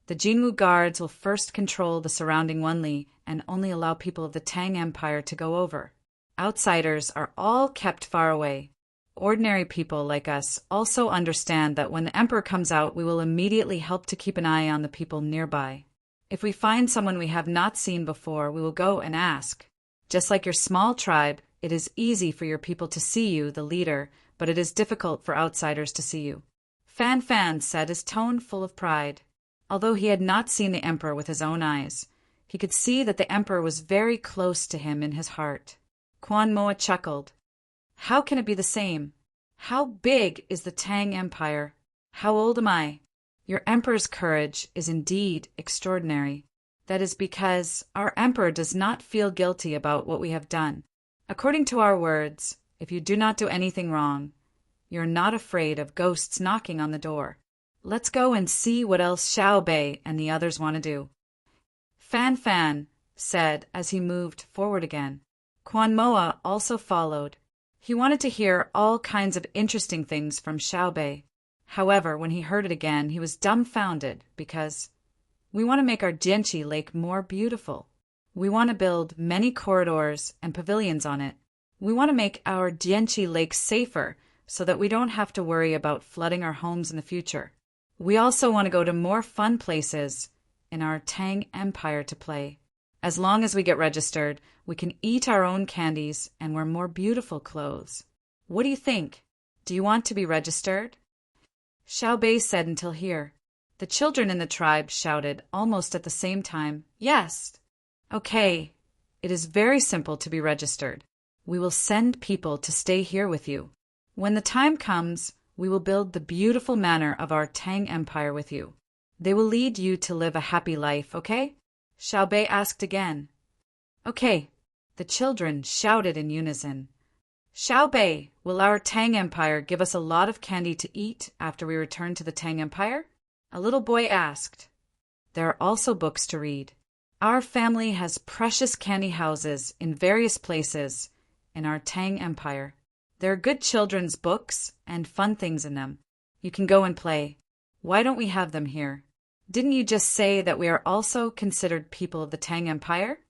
the Jinwu guards will first control the surrounding Wenli and only allow people of the Tang Empire to go over. Outsiders are all kept far away. Ordinary people like us also understand that when the emperor comes out, we will immediately help to keep an eye on the people nearby. If we find someone we have not seen before, we will go and ask. Just like your small tribe, it is easy for your people to see you, the leader, but it is difficult for outsiders to see you. Fan Fan said, his tone full of pride. Although he had not seen the emperor with his own eyes, he could see that the emperor was very close to him in his heart. Quan Moa chuckled. How can it be the same? How big is the Tang Empire? How old am I? Your emperor's courage is indeed extraordinary. That is because our emperor does not feel guilty about what we have done. According to our words, if you do not do anything wrong, you're not afraid of ghosts knocking on the door. Let's go and see what else Xiao Bei and the others want to do. Fan Fan said as he moved forward again. Quan Moa also followed. He wanted to hear all kinds of interesting things from Xiao Bei. However, when he heard it again, he was dumbfounded because we want to make our Jianqi Lake more beautiful. We want to build many corridors and pavilions on it. We want to make our Jianqi Lake safer so that we don't have to worry about flooding our homes in the future. We also want to go to more fun places in our Tang Empire to play. As long as we get registered, we can eat our own candies and wear more beautiful clothes. What do you think? Do you want to be registered? Xiao Bei said until here. The children in the tribe shouted almost at the same time, yes. Okay, it is very simple to be registered. We will send people to stay here with you. When the time comes, we will build the beautiful manor of our Tang Empire with you. They will lead you to live a happy life, okay? Xiao Bei asked again. Okay, the children shouted in unison. Xiao Bei, will our Tang Empire give us a lot of candy to eat after we return to the Tang Empire? A little boy asked. There are also books to read. Our family has precious candy houses in various places in our Tang Empire. There are good children's books and fun things in them. You can go and play. Why don't we have them here? Didn't you just say that we are also considered people of the Tang Empire?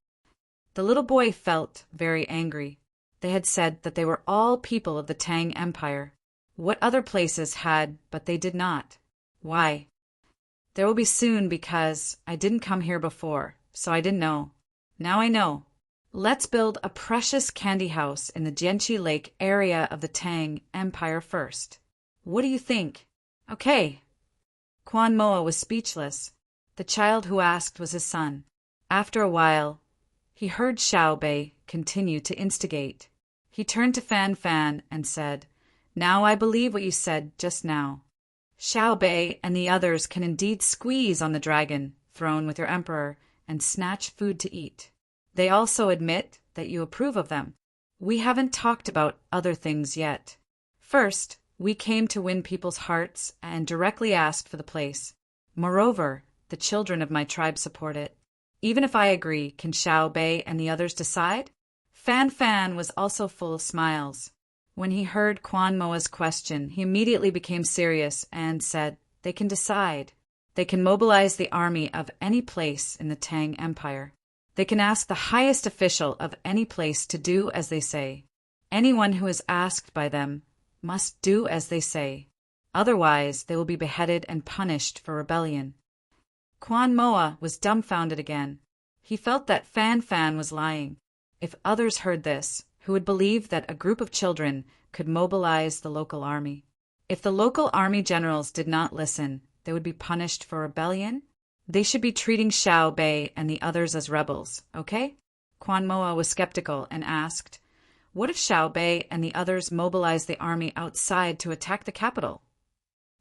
The little boy felt very angry. They had said that they were all people of the Tang Empire. What other places had, but they did not? Why? There will be soon because I didn't come here before, so I didn't know. Now I know. Let's build a precious candy house in the Jianqi Lake area of the Tang Empire first. What do you think? Okay. Quan Moa was speechless. The child who asked was his son. After a while, he heard Xiao Bei continue to instigate. He turned to Fan Fan and said, Now I believe what you said just now. Xiao Bei and the others can indeed squeeze on the dragon throne with your emperor and snatch food to eat. They also admit that you approve of them. We haven't talked about other things yet. First, we came to win people's hearts and directly asked for the place. Moreover, the children of my tribe support it. Even if I agree, can Xiao Bei and the others decide? Fan Fan was also full of smiles. When he heard Quan Moa's question, he immediately became serious and said, They can decide. They can mobilize the army of any place in the Tang Empire. They can ask the highest official of any place to do as they say. Anyone who is asked by them must do as they say. Otherwise, they will be beheaded and punished for rebellion. Quan Moa was dumbfounded again. He felt that Fan Fan was lying. If others heard this, who would believe that a group of children could mobilize the local army? If the local army generals did not listen, they would be punished for rebellion? They should be treating Xiao Bei and the others as rebels, okay? Quan Moa was skeptical and asked, What if Xiao Bei and the others mobilize the army outside to attack the capital?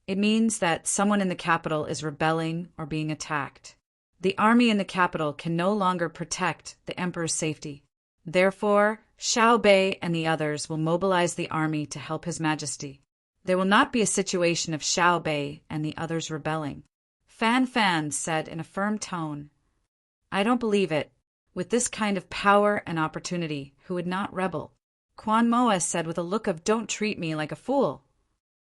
It means that someone in the capital is rebelling or being attacked. The army in the capital can no longer protect the emperor's safety. Therefore, Xiao Bei and the others will mobilize the army to help His Majesty. There will not be a situation of Xiao Bei and the others rebelling. Fan Fan said in a firm tone. I don't believe it. With this kind of power and opportunity, who would not rebel? Quan Moa said with a look of don't treat me like a fool.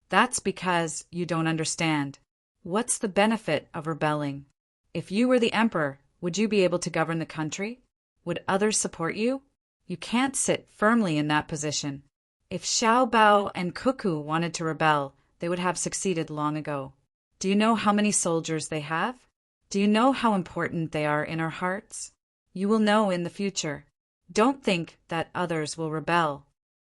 That's because you don't understand. What's the benefit of rebelling? If you were the emperor, would you be able to govern the country? Would others support you? You can't sit firmly in that position. If Xiao Bao and Cuckoo wanted to rebel, they would have succeeded long ago. Do you know how many soldiers they have? Do you know how important they are in our hearts? You will know in the future. Don't think that others will rebel.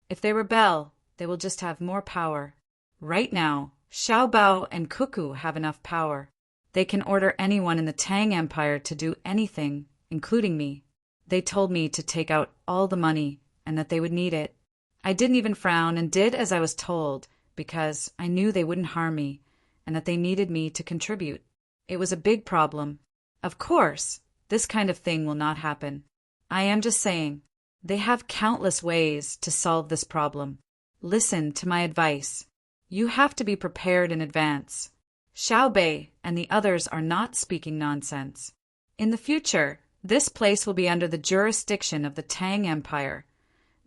If they rebel, they will just have more power. Right now, Xiao Bao and Cuckoo have enough power. They can order anyone in the Tang Empire to do anything, including me. They told me to take out all the money and that they would need it. I didn't even frown and did as I was told because I knew they wouldn't harm me and that they needed me to contribute. It was a big problem. Of course, this kind of thing will not happen. I am just saying, they have countless ways to solve this problem. Listen to my advice. You have to be prepared in advance. Xiao Bei and the others are not speaking nonsense. In the future, this place will be under the jurisdiction of the Tang Empire,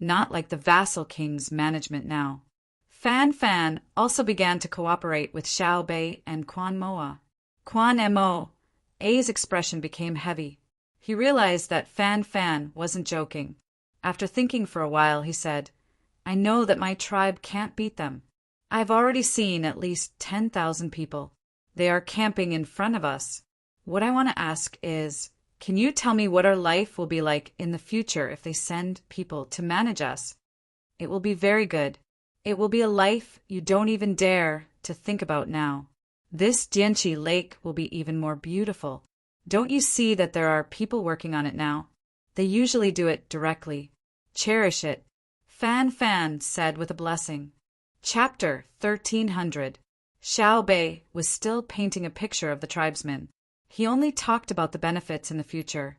not like the vassal king's management now. Fan Fan also began to cooperate with Xiao Bei and Quan Moa. Quan Mo's expression became heavy. He realized that Fan Fan wasn't joking. After thinking for a while, he said, I know that my tribe can't beat them. I've already seen at least 10,000 people. They are camping in front of us. What I want to ask is, can you tell me what our life will be like in the future if they send people to manage us? It will be very good. It will be a life you don't even dare to think about now. This Jianqi Lake will be even more beautiful. Don't you see that there are people working on it now? They usually do it directly. Cherish it. Fan Fan said with a blessing. Chapter 1300. Xiao Bei was still painting a picture of the tribesmen. He only talked about the benefits in the future,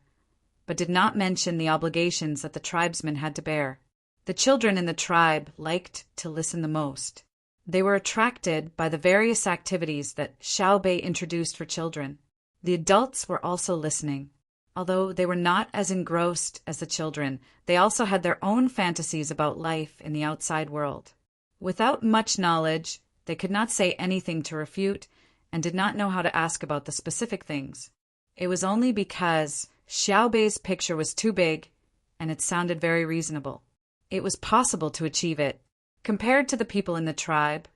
but did not mention the obligations that the tribesmen had to bear. The children in the tribe liked to listen the most. They were attracted by the various activities that Xiao Bei introduced for children. The adults were also listening. Although they were not as engrossed as the children, they also had their own fantasies about life in the outside world. Without much knowledge, they could not say anything to refute and did not know how to ask about the specific things. It was only because Xiao Bei's picture was too big and it sounded very reasonable. It was possible to achieve it. Compared to the people in the tribe,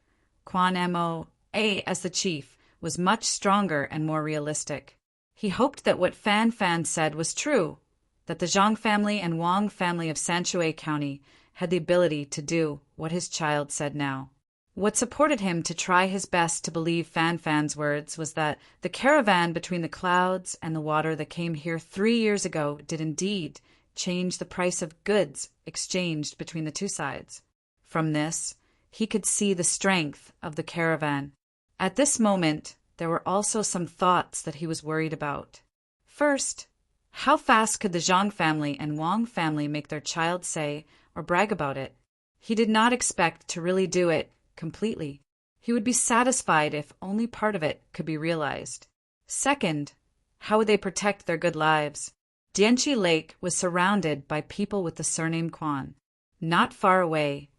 Quan Mo, as the chief, was much stronger and more realistic. He hoped that what Fan Fan said was true, that the Zhang family and Wang family of Sanshui County had the ability to do what his child said now. What supported him to try his best to believe Fan Fan's words was that the caravan between the clouds and the water that came here 3 years ago did indeed change the price of goods exchanged between the two sides. From this, he could see the strength of the caravan. At this moment, there were also some thoughts that he was worried about. First, how fast could the Zhang family and Wang family make their child say or brag about it? He did not expect to really do it completely. He would be satisfied if only part of it could be realized. Second, how would they protect their good lives? Jianqi Lake was surrounded by people with the surname Quan. Not far away,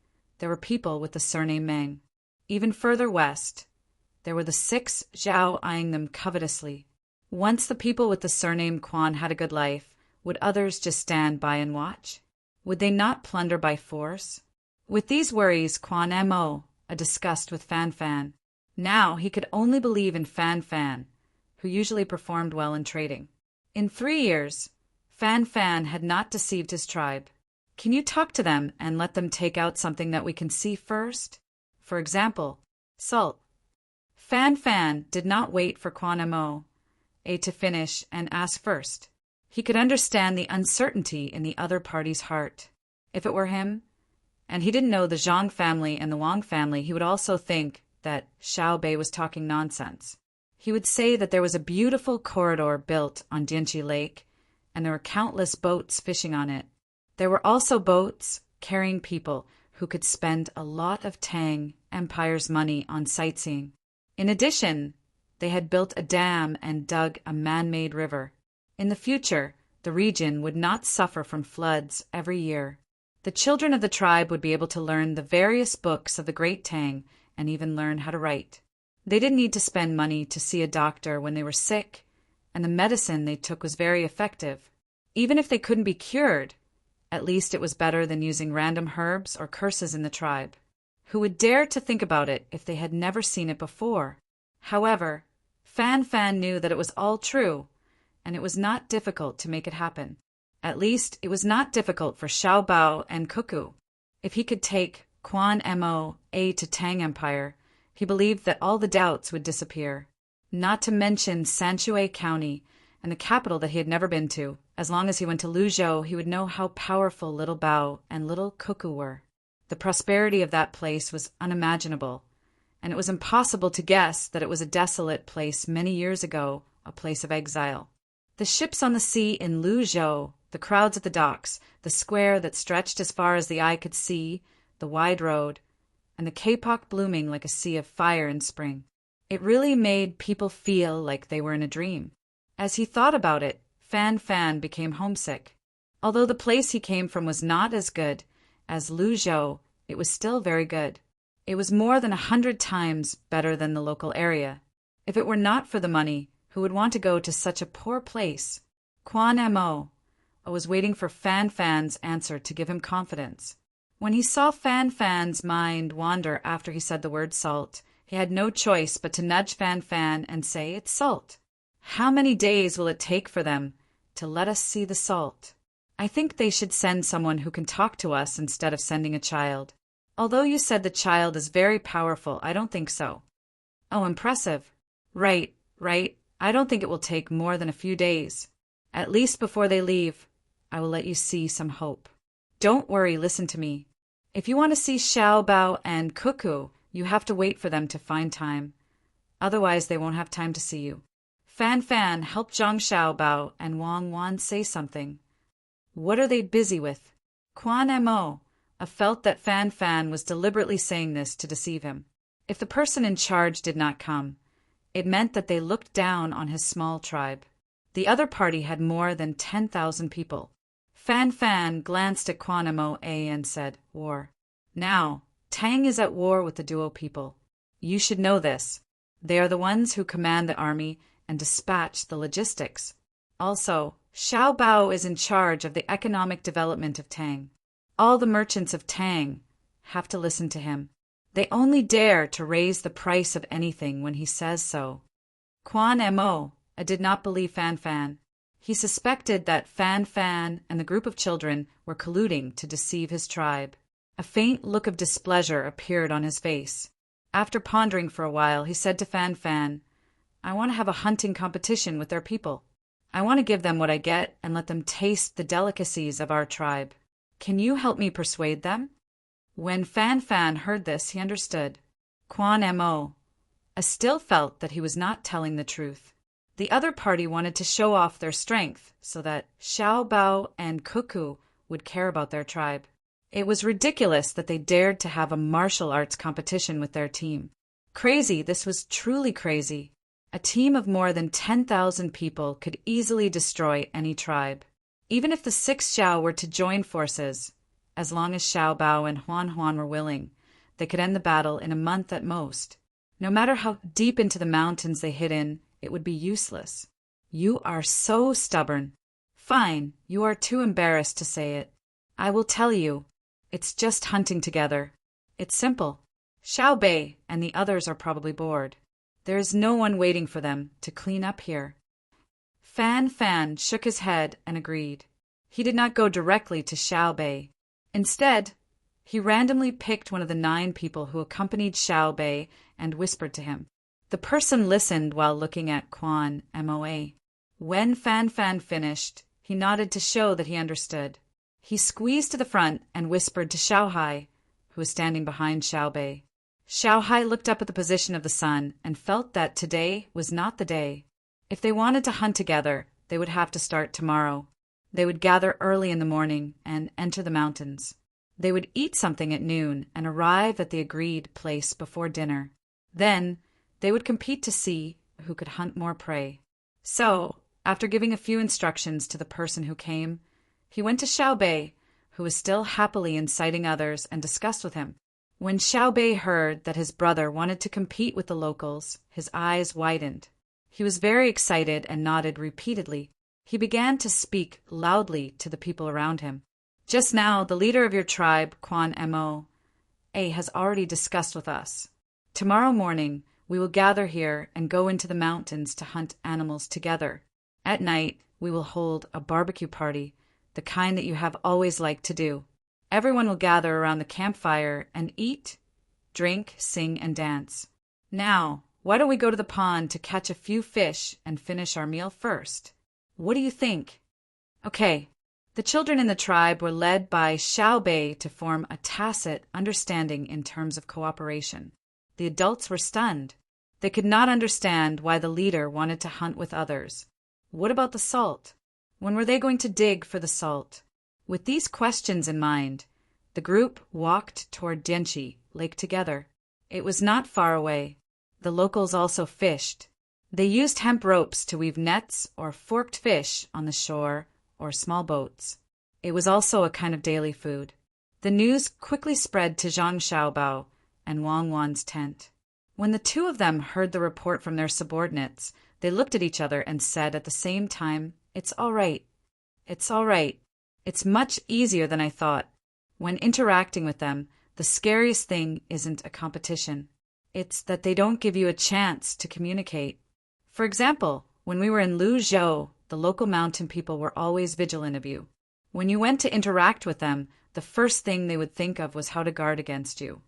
there were people with the surname Meng. Even further west, there were the 6 Zhao eyeing them covetously. Once the people with the surname Quan had a good life, would others just stand by and watch? Would they not plunder by force? With these worries, Quan Mo discussed with Fan Fan. Now he could only believe in Fan Fan, who usually performed well in trading. In 3 years, Fan Fan had not deceived his tribe. Can you talk to them and let them take out something that we can see first? For example, salt. Fan Fan did not wait for Quan Mo to finish and ask first. He could understand the uncertainty in the other party's heart. If it were him, and he didn't know the Zhang family and the Wang family, he would also think that Xiao Bei was talking nonsense. He would say that there was a beautiful corridor built on Dianchi Lake, and there were countless boats fishing on it. There were also boats carrying people who could spend a lot of Tang Empire's money on sightseeing. In addition, they had built a dam and dug a man-made river. In the future, the region would not suffer from floods every year. The children of the tribe would be able to learn the various books of the Great Tang and even learn how to write. They didn't need to spend money to see a doctor when they were sick, and the medicine they took was very effective. Even if they couldn't be cured, at least it was better than using random herbs or curses in the tribe. Who would dare to think about it if they had never seen it before? However, Fan Fan knew that it was all true, and it was not difficult to make it happen. At least, it was not difficult for Xiao Bao and Cuckoo. If he could take Quan Mo A to Tang Empire, he believed that all the doubts would disappear. Not to mention Sanshui County and the capital that he had never been to. As long as he went to Luzhou, he would know how powerful Little Bao and Little Cuckoo were. The prosperity of that place was unimaginable, and it was impossible to guess that it was a desolate place many years ago, a place of exile. The ships on the sea in Luzhou, the crowds at the docks, the square that stretched as far as the eye could see, the wide road, and the kapok blooming like a sea of fire in spring. It really made people feel like they were in a dream. As he thought about it, Fan Fan became homesick. Although the place he came from was not as good as Luzhou, it was still very good. It was more than 100 times better than the local area. If it were not for the money, who would want to go to such a poor place? Quan Mo was waiting for Fan Fan's answer to give him confidence. When he saw Fan Fan's mind wander after he said the word salt, he had no choice but to nudge Fan Fan and say, "It's salt. How many days will it take for them to let us see the salt? I think they should send someone who can talk to us instead of sending a child. Although you said the child is very powerful, I don't think so." "Oh, impressive." Right. I don't think it will take more than a few days. At least before they leave, I will let you see some hope. Don't worry, listen to me. If you want to see Xiao Bao and Cuckoo, you have to wait for them to find time. Otherwise, they won't have time to see you. Fan Fan helped Zhang Xiao Bao and Wang Wan say something. What are they busy with? Quan Mo felt that Fan Fan was deliberately saying this to deceive him. If the person in charge did not come, it meant that they looked down on his small tribe. The other party had more than 10,000 people. Fan Fan glanced at Quan Mo and said, "War. Now, Tang is at war with the Duo people. You should know this. They are the ones who command the army and dispatch the logistics. Also, Xiao Bao is in charge of the economic development of Tang. All the merchants of Tang have to listen to him. They only dare to raise the price of anything when he says so." Quan Mo did not believe Fan Fan. He suspected that Fan Fan and the group of children were colluding to deceive his tribe. A faint look of displeasure appeared on his face. After pondering for a while, he said to Fan Fan, "I want to have a hunting competition with their people. I want to give them what I get and let them taste the delicacies of our tribe. Can you help me persuade them?" When Fan Fan heard this, he understood. Quan Mo still felt that he was not telling the truth. The other party wanted to show off their strength so that Xiao Bao and Cuckoo would care about their tribe. It was ridiculous that they dared to have a martial arts competition with their team. Crazy, this was truly crazy. A team of more than 10,000 people could easily destroy any tribe. Even if the 6 Xiao were to join forces, as long as Xiao Bao and Huan Huan were willing, they could end the battle in a month at most. No matter how deep into the mountains they hid in, it would be useless. You are so stubborn. Fine, you are too embarrassed to say it. I will tell you. It's just hunting together. It's simple. Xiao Bei and the others are probably bored. There is no one waiting for them to clean up here. Fan Fan shook his head and agreed. He did not go directly to Xiao Bei. Instead, he randomly picked one of the 9 people who accompanied Xiao Bei and whispered to him. The person listened while looking at Quan Mo. When Fan Fan finished, he nodded to show that he understood. He squeezed to the front and whispered to Xiao Hai, who was standing behind Xiao Bei. Xiaohai looked up at the position of the sun and felt that today was not the day. If they wanted to hunt together, they would have to start tomorrow. They would gather early in the morning and enter the mountains. They would eat something at noon and arrive at the agreed place before dinner. Then, they would compete to see who could hunt more prey. So, after giving a few instructions to the person who came, he went to Xiaobei, who was still happily inciting others, and discussed with him. When Xiaobei heard that his brother wanted to compete with the locals, his eyes widened. He was very excited and nodded repeatedly. He began to speak loudly to the people around him. Just now, the leader of your tribe, Quan Mo, has already discussed with us. Tomorrow morning, we will gather here and go into the mountains to hunt animals together. At night, we will hold a barbecue party, the kind that you have always liked to do. Everyone will gather around the campfire and eat, drink, sing, and dance. Now, why don't we go to the pond to catch a few fish and finish our meal first? What do you think? Okay. The children in the tribe were led by Xiaobei to form a tacit understanding in terms of cooperation. The adults were stunned. They could not understand why the leader wanted to hunt with others. What about the salt? When were they going to dig for the salt? With these questions in mind, the group walked toward Dianchi Lake together. It was not far away. The locals also fished. They used hemp ropes to weave nets or forked fish on the shore or small boats. It was also a kind of daily food. The news quickly spread to Zhang Xiaobao and Wang Wan's tent. When the two of them heard the report from their subordinates, they looked at each other and said at the same time, "It's all right. It's all right. It's much easier than I thought." When interacting with them, the scariest thing isn't a competition. It's that they don't give you a chance to communicate. For example, when we were in Luzhou, the local mountain people were always vigilant of you. When you went to interact with them, the first thing they would think of was how to guard against you.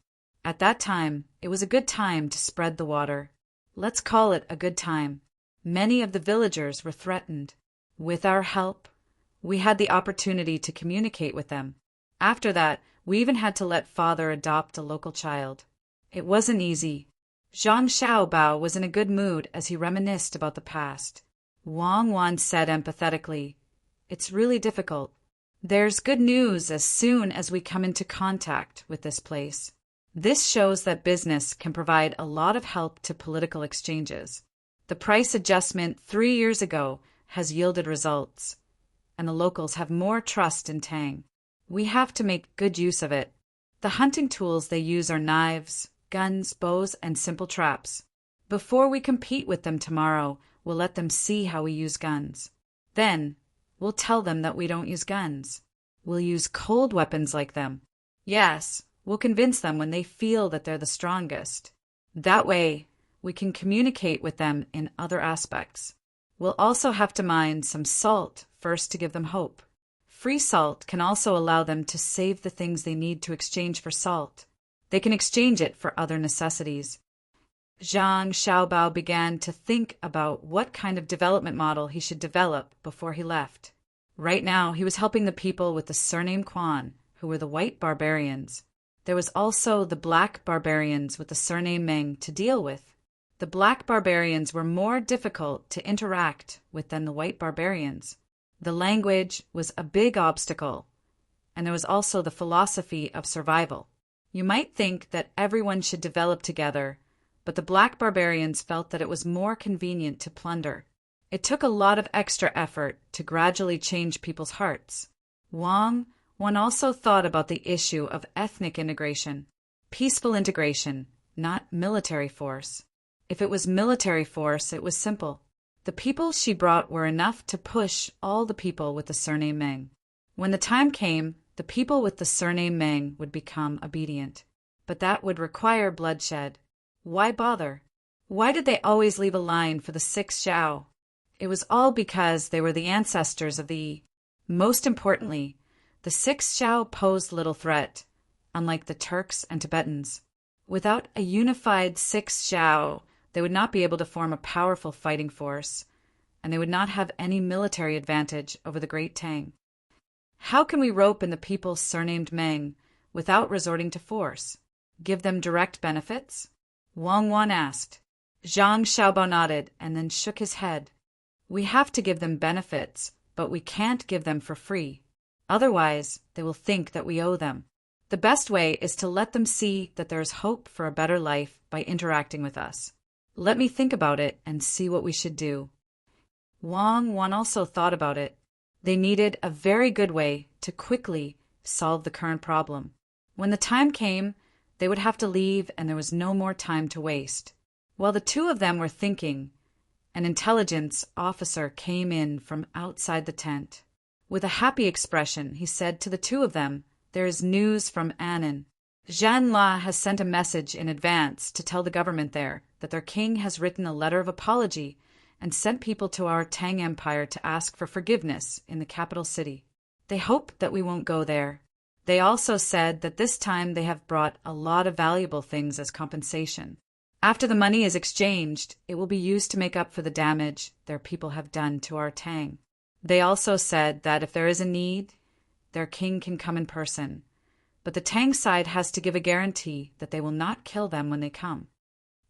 At that time, it was a good time to spread the water. Let's call it a good time. Many of the villagers were threatened. With our help, we had the opportunity to communicate with them. After that, we even had to let father adopt a local child. It wasn't easy. Zhang Xiaobao was in a good mood as he reminisced about the past. Wang Wan said empathetically, "It's really difficult. There's good news as soon as we come into contact with this place. This shows that business can provide a lot of help to political exchanges. The price adjustment 3 years ago has yielded results, and the locals have more trust in Tang. We have to make good use of it. The hunting tools they use are knives, guns, bows, and simple traps. Before we compete with them tomorrow, we'll let them see how we use guns. Then, we'll tell them that we don't use guns. We'll use cold weapons like them. Yes, we'll convince them when they feel that they're the strongest. That way, we can communicate with them in other aspects. We'll also have to mine some salt first to give them hope. Free salt can also allow them to save the things they need to exchange for salt. They can exchange it for other necessities." Zhang Xiaobao began to think about what kind of development model he should develop before he left. Right now, he was helping the people with the surname Quan, who were the white barbarians. There was also the black barbarians with the surname Meng to deal with. The black barbarians were more difficult to interact with than the white barbarians. The language was a big obstacle, and there was also the philosophy of survival. You might think that everyone should develop together, but the black barbarians felt that it was more convenient to plunder. It took a lot of extra effort to gradually change people's hearts. One also thought about the issue of ethnic integration, peaceful integration, not military force. If it was military force, it was simple. The people she brought were enough to push all the people with the surname Meng. When the time came, the people with the surname Meng would become obedient. But that would require bloodshed. Why bother? Why did they always leave a line for the 6 Xiao? It was all because they were the ancestors of the... Most importantly, the 6 Xiao posed little threat, unlike the Turks and Tibetans. Without a unified 6 Xiao, they would not be able to form a powerful fighting force, and they would not have any military advantage over the Great Tang. How can we rope in the people surnamed Meng without resorting to force? Give them direct benefits? Wang Wan asked. Zhang Xiaobao nodded and then shook his head. We have to give them benefits, but we can't give them for free. Otherwise, they will think that we owe them. The best way is to let them see that there is hope for a better life by interacting with us. Let me think about it and see what we should do. Wang Wan also thought about it. They needed a very good way to quickly solve the current problem. When the time came, they would have to leave and there was no more time to waste. While the two of them were thinking, an intelligence officer came in from outside the tent. With a happy expression, he said to the two of them, "There is news from Annan. Zhan La has sent a message in advance to tell the government there that their king has written a letter of apology and sent people to our Tang Empire to ask for forgiveness in the capital city. They hope that we won't go there. They also said that this time they have brought a lot of valuable things as compensation. After the money is exchanged, it will be used to make up for the damage their people have done to our Tang. They also said that if there is a need, their king can come in person, but the Tang side has to give a guarantee that they will not kill them when they come."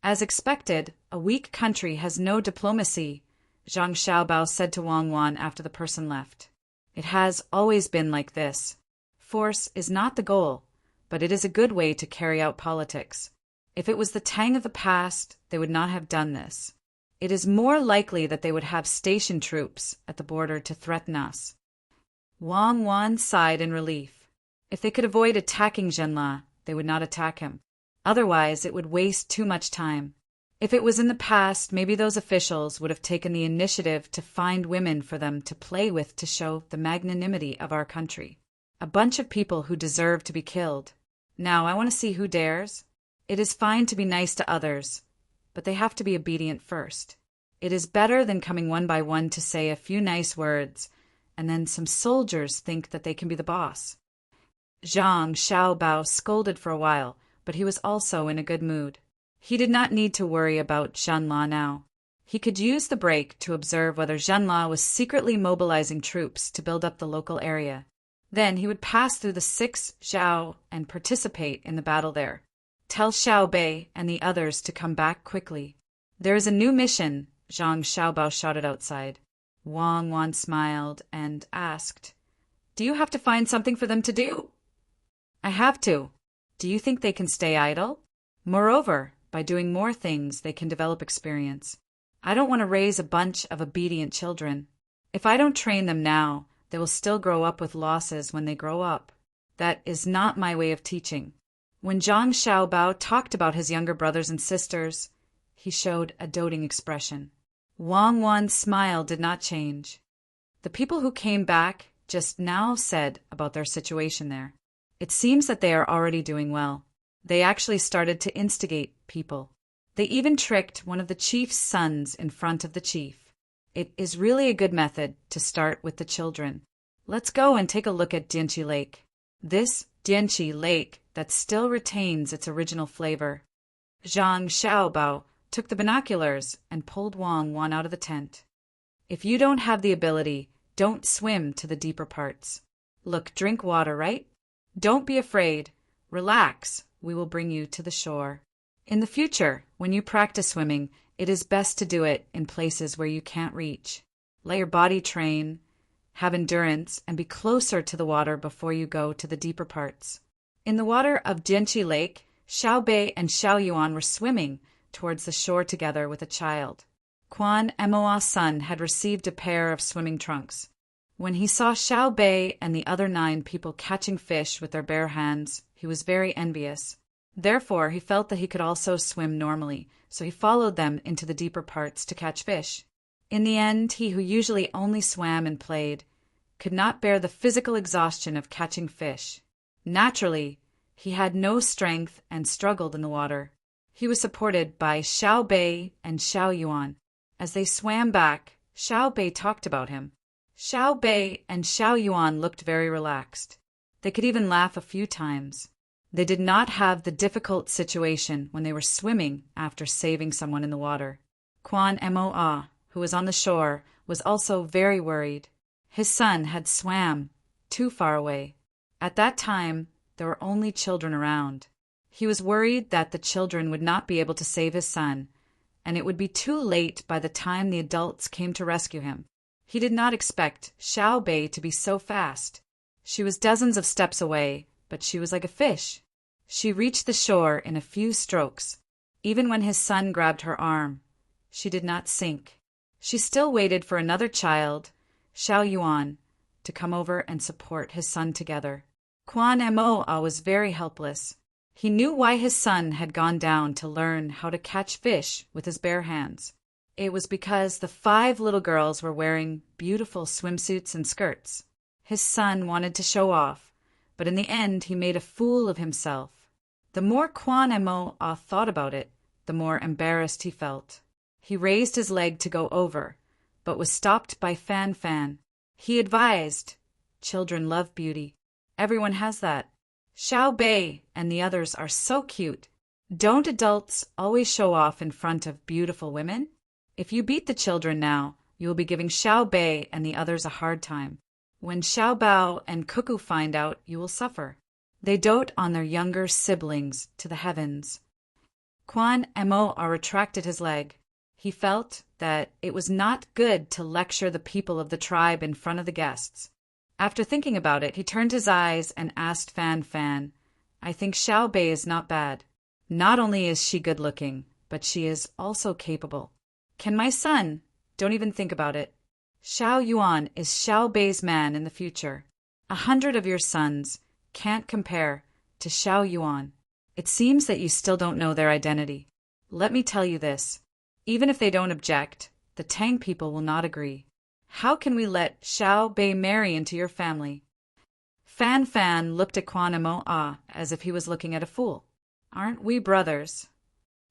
As expected, a weak country has no diplomacy, Zhang Xiaobao said to Wang Wan after the person left. It has always been like this. Force is not the goal, but it is a good way to carry out politics. If it was the Tang of the past, they would not have done this. It is more likely that they would have stationed troops at the border to threaten us. Wang Wan sighed in relief. If they could avoid attacking Zhenla, they would not attack him. Otherwise, it would waste too much time. If it was in the past, maybe those officials would have taken the initiative to find women for them to play with to show the magnanimity of our country. A bunch of people who deserve to be killed. Now, I want to see who dares. It is fine to be nice to others, but they have to be obedient first. It is better than coming one by one to say a few nice words, and then some soldiers think that they can be the boss. Zhang Xiaobao scolded for a while, but he was also in a good mood. He did not need to worry about Zhenla now. He could use the break to observe whether Zhenla was secretly mobilizing troops to build up the local area. Then he would pass through the 6 Zhao and participate in the battle there. Tell Xiao Bei and the others to come back quickly. There is a new mission, Zhang Xiaobao shouted outside. Wang Wan smiled and asked, "Do you have to find something for them to do?" "I have to. Do you think they can stay idle? Moreover, by doing more things, they can develop experience. I don't want to raise a bunch of obedient children. If I don't train them now, they will still grow up with losses when they grow up. That is not my way of teaching." When Zhang Xiaobao talked about his younger brothers and sisters, he showed a doting expression. Wang Wan's smile did not change. The people who came back just now said about their situation there. It seems that they are already doing well. They actually started to instigate people. They even tricked one of the chief's sons in front of the chief. It is really a good method to start with the children. Let's go and take a look at Dianqi Lake. This Dianqi Lake that still retains its original flavor. Zhang Xiaobao took the binoculars and pulled Wang Wan out of the tent. If you don't have the ability, don't swim to the deeper parts. Look, drink water, right? Don't be afraid. Relax. We will bring you to the shore. In the future, when you practice swimming, it is best to do it in places where you can't reach. Let your body train, have endurance, and be closer to the water before you go to the deeper parts. In the water of Dianqi Lake, Xiao Bei and Xiao Yuan were swimming towards the shore together with a child. Quan Moa's son had received a pair of swimming trunks. When he saw Xiao Bei and the other 9 people catching fish with their bare hands, he was very envious. Therefore, he felt that he could also swim normally, so he followed them into the deeper parts to catch fish. In the end, he who usually only swam and played could not bear the physical exhaustion of catching fish. Naturally, he had no strength and struggled in the water. He was supported by Xiao Bei and Xiao Yuan. As they swam back, Xiao Bei talked about him. Xiao Bei and Xiao Yuan looked very relaxed. They could even laugh a few times. They did not have the difficult situation when they were swimming after saving someone in the water. Quan Moa, who was on the shore, was also very worried. His son had swam too far away. At that time, there were only children around. He was worried that the children would not be able to save his son, and it would be too late by the time the adults came to rescue him. He did not expect Xiao Bei to be so fast. She was dozens of steps away, but she was like a fish. She reached the shore in a few strokes. Even when his son grabbed her arm, she did not sink. She still waited for another child, Xiao Yuan, to come over and support his son together. Quan Mo was very helpless. He knew why his son had gone down to learn how to catch fish with his bare hands. It was because the 5 little girls were wearing beautiful swimsuits and skirts. His son wanted to show off, but in the end he made a fool of himself. The more Quan Mo thought about it, the more embarrassed he felt. He raised his leg to go over, but was stopped by Fan Fan. He advised, "Children love beauty. Everyone has that. Xiao Bei and the others are so cute. Don't adults always show off in front of beautiful women? If you beat the children now, you will be giving Xiao Bei and the others a hard time. When Xiao Bao and Cuckoo find out, you will suffer. They dote on their younger siblings to the heavens." Quan Mo retracted his leg. He felt that it was not good to lecture the people of the tribe in front of the guests. After thinking about it, he turned his eyes and asked Fan Fan, "I think Xiao Bei is not bad. Not only is she good-looking, but she is also capable. Can my son? Don't even think about it. Xiao Yuan is Xiao Bei's man in the future. 100 of your sons can't compare to Xiao Yuan. It seems that you still don't know their identity. Let me tell you this. Even if they don't object, the Tang people will not agree. How can we let Xiao Bei marry into your family?" Fan Fan looked at Quan Mo as if he was looking at a fool. "Aren't we brothers?"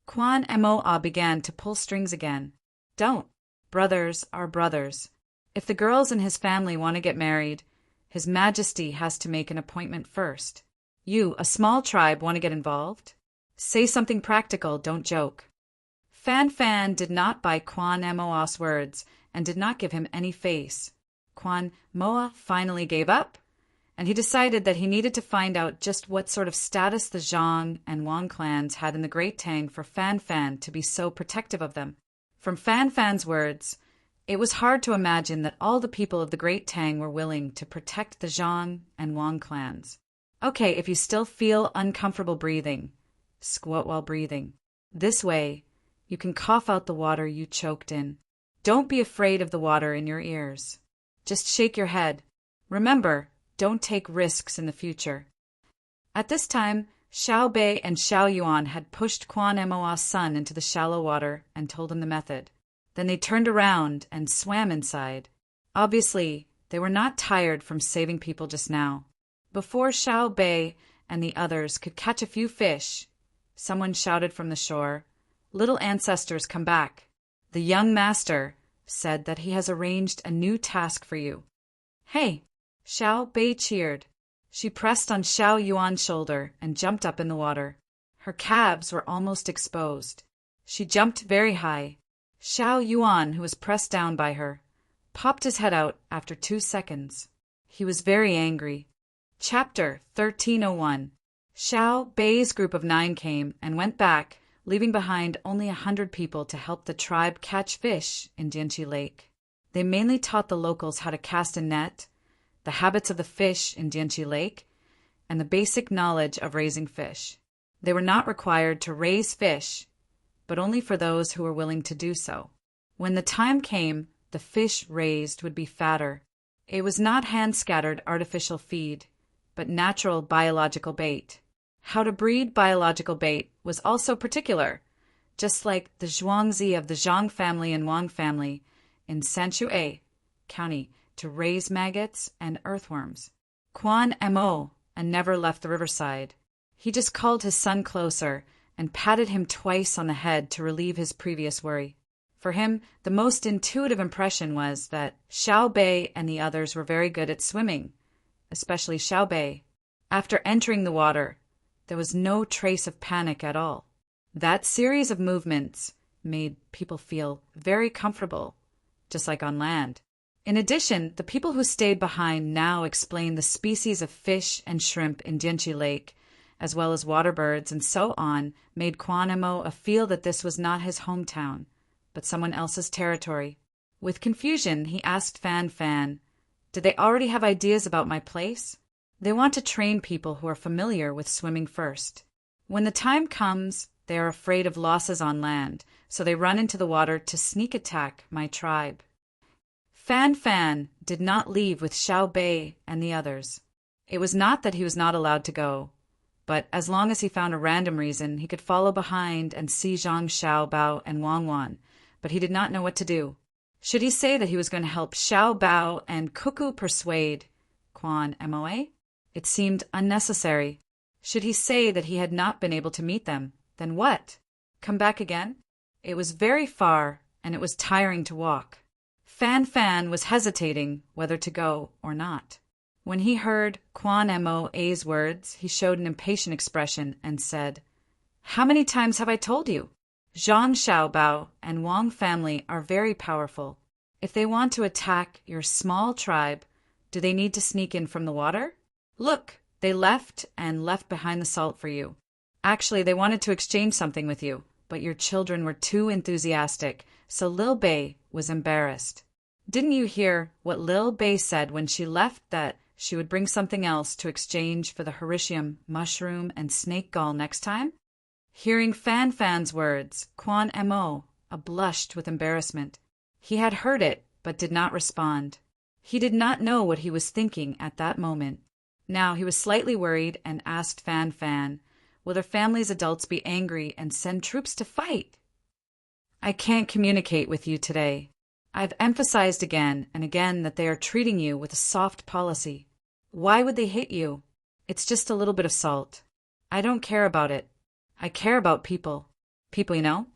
Quan Mo began to pull strings again. "Don't. Brothers are brothers. If the girls in his family want to get married, His Majesty has to make an appointment first. You, a small tribe, want to get involved? Say something practical, don't joke." Fan Fan did not buy Quan Mo's words and did not give him any face. Quan Moa finally gave up, and he decided that he needed to find out just what sort of status the Zhang and Wang clans had in the Great Tang for Fan Fan to be so protective of them. From Fan Fan's words, it was hard to imagine that all the people of the Great Tang were willing to protect the Zhang and Wang clans. Okay, if you still feel uncomfortable breathing, squat while breathing. This way, you can cough out the water you choked in. Don't be afraid of the water in your ears. Just shake your head. Remember, don't take risks in the future. At this time, Xiao Bei and Xiao Yuan had pushed Quan Mo's son into the shallow water and told him the method. Then they turned around and swam inside. Obviously, they were not tired from saving people just now. Before Xiao Bei and the others could catch a few fish, someone shouted from the shore, "Little ancestors, come back. The young master said that he has arranged a new task for you." "Hey!" Xiao Bei cheered. She pressed on Xiao Yuan's shoulder and jumped up in the water. Her calves were almost exposed. She jumped very high. Xiao Yuan, who was pressed down by her, popped his head out after 2 seconds. He was very angry. Chapter 1301. Xiao Bei's group of 9 came and went back, leaving behind only 100 people to help the tribe catch fish in Jianqi Lake. They mainly taught the locals how to cast a net, the habits of the fish in Jianqi Lake, and the basic knowledge of raising fish. They were not required to raise fish, but only for those who were willing to do so. When the time came, the fish raised would be fatter. It was not hand-scattered artificial feed, but natural biological bait. How to breed biological bait was also particular, just like the Zhuangzi of the Zhang family and Wang family in Sanxue County to raise maggots and earthworms. Quan Mo never left the riverside. He just called his son closer and patted him twice on the head to relieve his previous worry. For him, the most intuitive impression was that Xiao Bei and the others were very good at swimming, especially Xiao Bei. After entering the water, there was no trace of panic at all. That series of movements made people feel very comfortable, just like on land. In addition, the people who stayed behind now explained the species of fish and shrimp in Jianqi Lake as well as water birds and so on, made Quan Mo feel that this was not his hometown, but someone else's territory. With confusion, he asked Fan Fan, "Did they already have ideas about my place? They want to train people who are familiar with swimming first. When the time comes, they are afraid of losses on land, so they run into the water to sneak attack my tribe." Fan Fan did not leave with Xiao Bei and the others. It was not that he was not allowed to go, but as long as he found a random reason, he could follow behind and see Zhang Xiao Bao and Wang Wan, but he did not know what to do. Should he say that he was going to help Xiao Bao and Cuckoo persuade Quan Moa? It seemed unnecessary. Should he say that he had not been able to meet them? Then what? Come back again? It was very far, and it was tiring to walk. Fan Fan was hesitating whether to go or not. When he heard Quan Moa's words, he showed an impatient expression and said, "How many times have I told you? Zhang Xiaobao and Wang family are very powerful. If they want to attack your small tribe, do they need to sneak in from the water? Look, they left behind the salt for you. Actually, they wanted to exchange something with you, but your children were too enthusiastic, so Lil Bei was embarrassed. Didn't you hear what Lil Bei said when she left, that she would bring something else to exchange for the Hericium, mushroom, and snake gall next time?" Hearing Fan Fan's words, Quan Mo blushed with embarrassment. He had heard it, but did not respond. He did not know what he was thinking at that moment. Now he was slightly worried and asked Fan Fan, "Will their family's adults be angry and send troops to fight?" "I can't communicate with you today. I've emphasized again and again that they are treating you with a soft policy. Why would they hit you? It's just a little bit of salt. I don't care about it. I care about people. People, you know?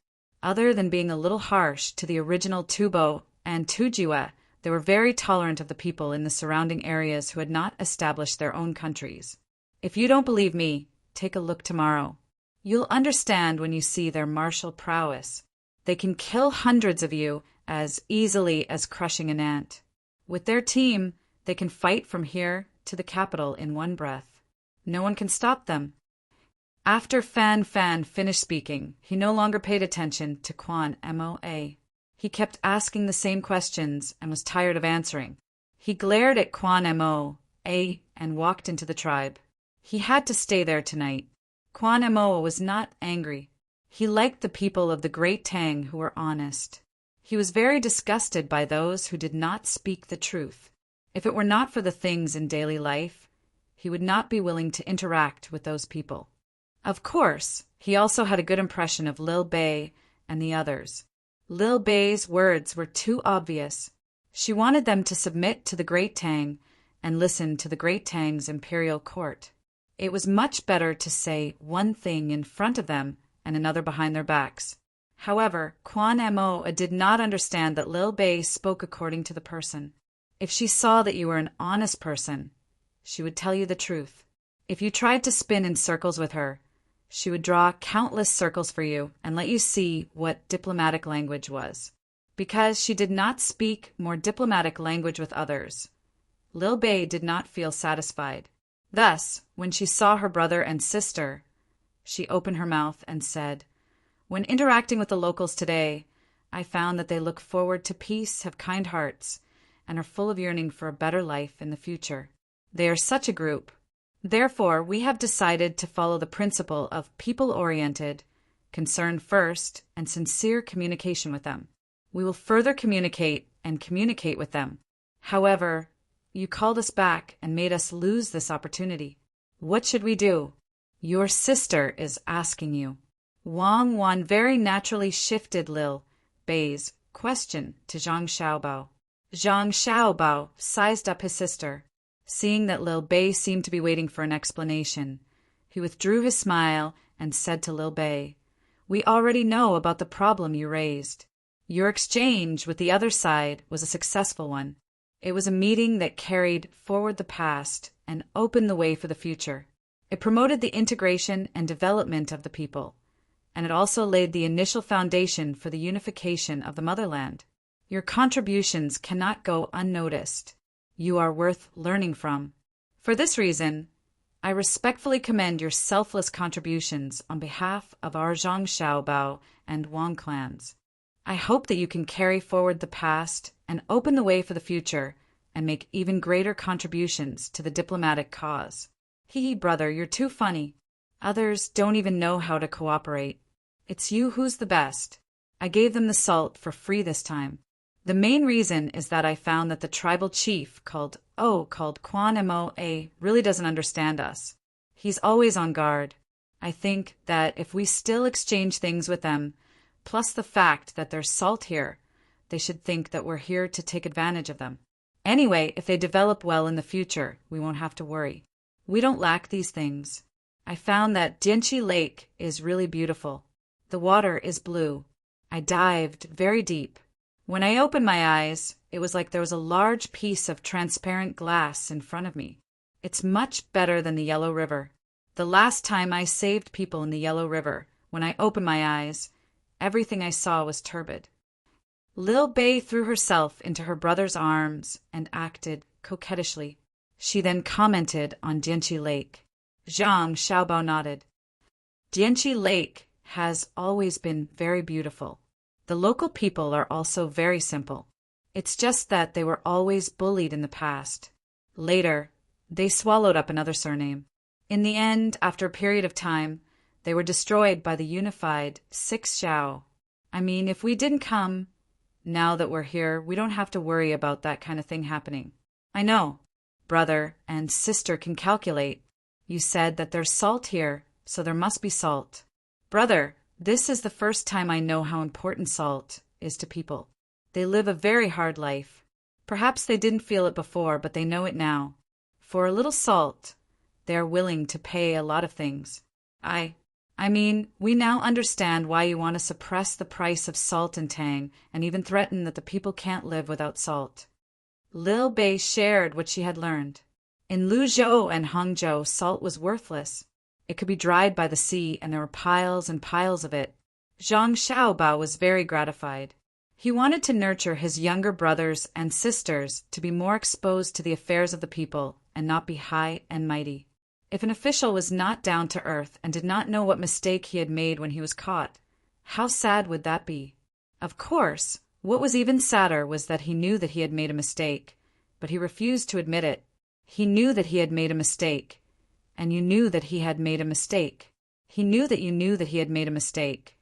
Other than being a little harsh to the original Tubo and Tujiwa, they were very tolerant of the people in the surrounding areas who had not established their own countries. If you don't believe me, take a look tomorrow. You'll understand when you see their martial prowess. They can kill hundreds of you as easily as crushing an ant. With their team, they can fight from here to the capital in one breath. No one can stop them." After Fan Fan finished speaking, he no longer paid attention to Quan Moa. He kept asking the same questions and was tired of answering. He glared at Quan Moa and walked into the tribe. He had to stay there tonight. Quan Moa was not angry. He liked the people of the Great Tang who were honest. He was very disgusted by those who did not speak the truth. If it were not for the things in daily life, he would not be willing to interact with those people. Of course, he also had a good impression of Lil Bei and the others. Lil Bei's words were too obvious. She wanted them to submit to the Great Tang and listen to the Great Tang's imperial court. It was much better to say one thing in front of them and another behind their backs. However, Quan Mo did not understand that Lil Bei spoke according to the person. If she saw that you were an honest person, she would tell you the truth. If you tried to spin in circles with her, she would draw countless circles for you and let you see what diplomatic language was. Because she did not speak more diplomatic language with others, Lil Bei did not feel satisfied. Thus, when she saw her brother and sister, she opened her mouth and said, "When interacting with the locals today, I found that they look forward to peace, have kind hearts, and are full of yearning for a better life in the future. They are such a group. Therefore, we have decided to follow the principle of people-oriented, concern first, and sincere communication with them. We will further communicate with them. However, you called us back and made us lose this opportunity. What should we do? Your sister is asking you." Wang Wan very naturally shifted Lil Bei's question to Zhang Xiaobao. Zhang Xiaobao sized up his sister. Seeing that Lil Bei seemed to be waiting for an explanation, he withdrew his smile and said to Lil Bei, "We already know about the problem you raised. Your exchange with the other side was a successful one. It was a meeting that carried forward the past and opened the way for the future. It promoted the integration and development of the people, and it also laid the initial foundation for the unification of the motherland. Your contributions cannot go unnoticed. You are worth learning from. For this reason, I respectfully commend your selfless contributions on behalf of our Zhang Xiaobao and Wang clans. I hope that you can carry forward the past and open the way for the future and make even greater contributions to the diplomatic cause. Hee hee, brother, you're too funny. Others don't even know how to cooperate. It's you who's the best. I gave them the salt for free this time. The main reason is that I found that the tribal chief called Quan Mo really doesn't understand us. He's always on guard. I think that if we still exchange things with them, plus the fact that there's salt here, they should think that we're here to take advantage of them. Anyway, if they develop well in the future, we won't have to worry. We don't lack these things. I found that Dianqi Lake is really beautiful. The water is blue. I dived very deep. When I opened my eyes, it was like there was a large piece of transparent glass in front of me. It's much better than the Yellow River. The last time I saved people in the Yellow River, when I opened my eyes, everything I saw was turbid. Lil Bei threw herself into her brother's arms and acted coquettishly. She then commented on Dianqi Lake. Zhang Xiaobao nodded. Dianqi Lake has always been very beautiful. The local people are also very simple. It's just that they were always bullied in the past. Later, they swallowed up another surname. In the end, after a period of time, they were destroyed by the unified Six Xiao. I mean, if we didn't come, now that we're here, we don't have to worry about that kind of thing happening. I know. Brother and sister can calculate. You said that there's salt here, so there must be salt. Brother, this is the first time I know how important salt is to people. They live a very hard life. Perhaps they didn't feel it before, but they know it now. For a little salt, they are willing to pay a lot of things. I mean, we now understand why you want to suppress the price of salt in Tang and even threaten that the people can't live without salt. Lil Bei shared what she had learned. In Luzhou and Hangzhou, salt was worthless. It could be dried by the sea, and there were piles and piles of it. Zhang Xiaobao was very gratified. He wanted to nurture his younger brothers and sisters to be more exposed to the affairs of the people and not be high and mighty. If an official was not down to earth and did not know what mistake he had made when he was caught, how sad would that be? Of course, what was even sadder was that he knew that he had made a mistake, but he refused to admit it. He knew that he had made a mistake. And you knew that he had made a mistake. He knew that you knew that he had made a mistake.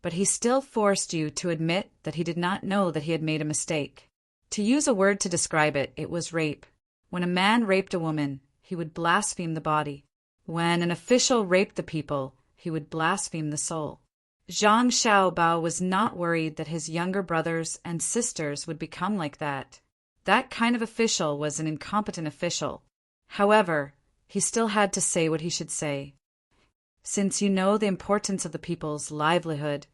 But he still forced you to admit that he did not know that he had made a mistake. To use a word to describe it, it was rape. When a man raped a woman, he would blaspheme the body. When an official raped the people, he would blaspheme the soul. Zhang Xiaobao was not worried that his younger brothers and sisters would become like that. That kind of official was an incompetent official. However, he still had to say what he should say. Since you know the importance of the people's livelihood,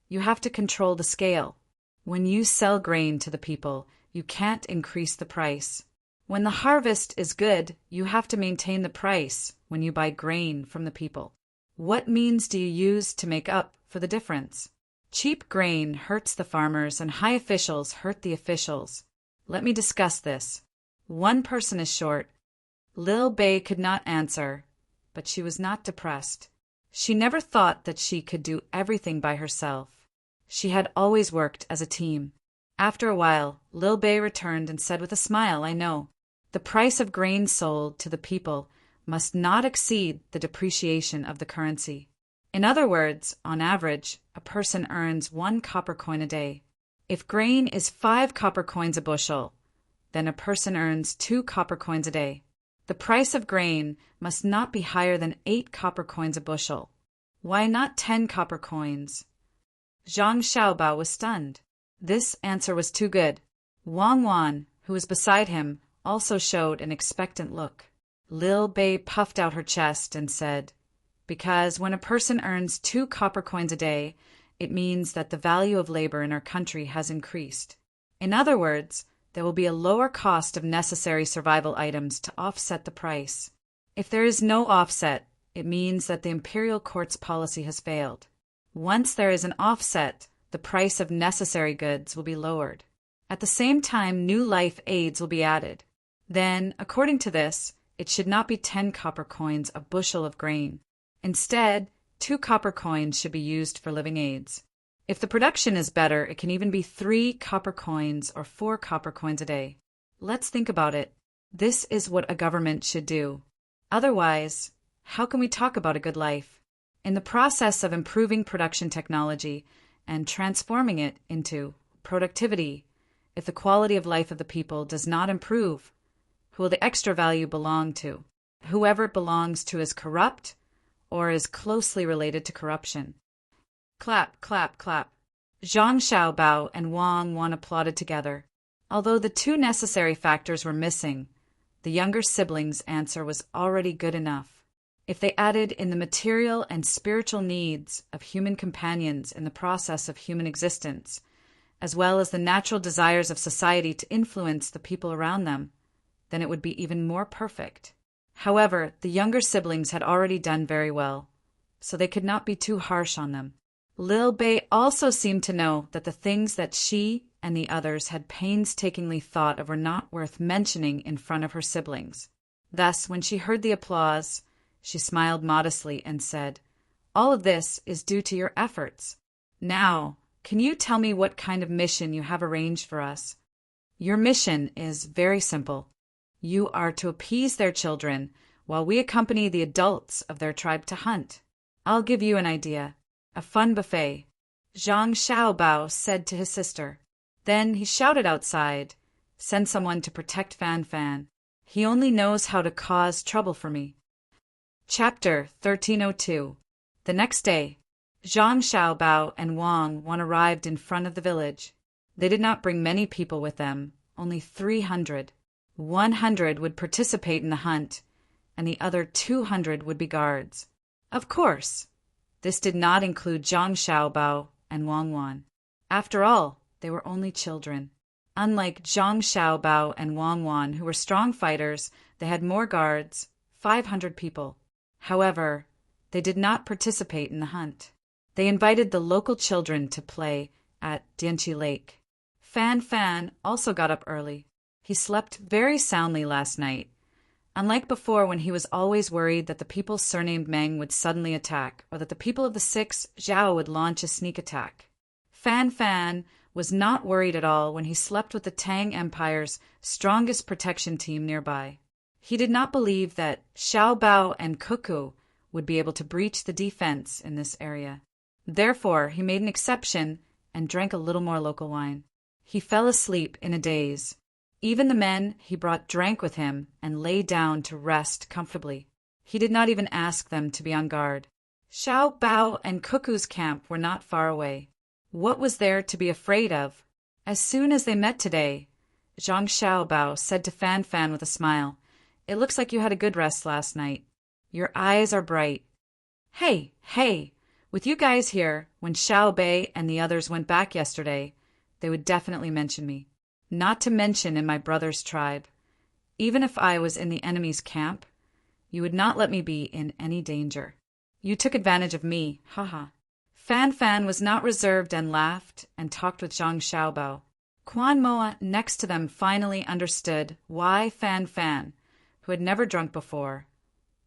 you have to control the scale. When you sell grain to the people, you can't increase the price. When the harvest is good, you have to maintain the price when you buy grain from the people. What means do you use to make up for the difference? Cheap grain hurts the farmers and high officials hurt the officials. Let me discuss this. One person is short. Lil Bei could not answer, but she was not depressed. She never thought that she could do everything by herself. She had always worked as a team. After a while, Lil Bei returned and said with a smile, I know. The price of grain sold to the people must not exceed the depreciation of the currency. In other words, on average, a person earns 1 copper coin a day. If grain is 5 copper coins a bushel, then a person earns 2 copper coins a day. The price of grain must not be higher than 8 copper coins a bushel. Why not 10 copper coins? Zhang Xiaobao was stunned. This answer was too good. Wang Wan, who was beside him, also showed an expectant look. Lil Bei puffed out her chest and said, because when a person earns 2 copper coins a day, it means that the value of labor in our country has increased. In other words, there will be a lower cost of necessary survival items to offset the price. If there is no offset, it means that the imperial court's policy has failed. Once there is an offset, the price of necessary goods will be lowered. At the same time, new life aids will be added. Then, according to this, It should not be 10 copper coins a bushel of grain. Instead, 2 copper coins should be used for living aids. If the production is better, it can even be 3 copper coins or 4 copper coins a day. Let's think about it. This is what a government should do. Otherwise, how can we talk about a good life? In the process of improving production technology and transforming it into productivity, if the quality of life of the people does not improve, who will the extra value belong to? Whoever it belongs to is corrupt or is closely related to corruption. Clap, clap, clap. Zhang Xiaobao and Wang Wan applauded together. Although the 2 necessary factors were missing, the younger siblings' answer was already good enough. If they added in the material and spiritual needs of human companions in the process of human existence, as well as the natural desires of society to influence the people around them, then it would be even more perfect. However, the younger siblings had already done very well, so they could not be too harsh on them. Lil Bei also seemed to know that the things that she and the others had painstakingly thought of were not worth mentioning in front of her siblings. Thus, when she heard the applause, she smiled modestly and said, "All of this is due to your efforts. Now, can you tell me what kind of mission you have arranged for us?" "Your mission is very simple. You are to appease their children while we accompany the adults of their tribe to hunt. I'll give you an idea. A fun buffet," Zhang Xiaobao said to his sister. Then he shouted outside, "Send someone to protect Fan Fan. He only knows how to cause trouble for me." Chapter 1302. The next day, Zhang Xiaobao and Wang Wan arrived in front of the village. They did not bring many people with them, only 300. 100 would participate in the hunt, and the other 200 would be guards. Of course, this did not include Zhang Xiaobao and Wang Wan. After all, they were only children. Unlike Zhang Xiaobao and Wang Wan, who were strong fighters, they had more guards, 500 people. However, they did not participate in the hunt. They invited the local children to play at Dianqi Lake. Fan Fan also got up early. He slept very soundly last night, unlike before when he was always worried that the people surnamed Meng would suddenly attack, or that the people of the 6th Zhao would launch a sneak attack. Fan Fan was not worried at all when he slept with the Tang Empire's strongest protection team nearby. He did not believe that Xiao Bao and Cuckoo would be able to breach the defense in this area. Therefore, he made an exception and drank a little more local wine. He fell asleep in a daze. Even the men he brought drank with him and lay down to rest comfortably. He did not even ask them to be on guard. Xiao Bao and Cuckoo's camp were not far away. What was there to be afraid of? As soon as they met today, Zhang Xiaobao said to Fan Fan with a smile, "It looks like you had a good rest last night. Your eyes are bright. Hey, with you guys here, when Xiao Bei and the others went back yesterday, they would definitely mention me. Not to mention in my brother's tribe. Even if I was in the enemy's camp, you would not let me be in any danger. You took advantage of me, haha." Fan Fan was not reserved and laughed and talked with Zhang Xiaobao. Quan Moa next to them finally understood why Fan Fan, who had never drunk before,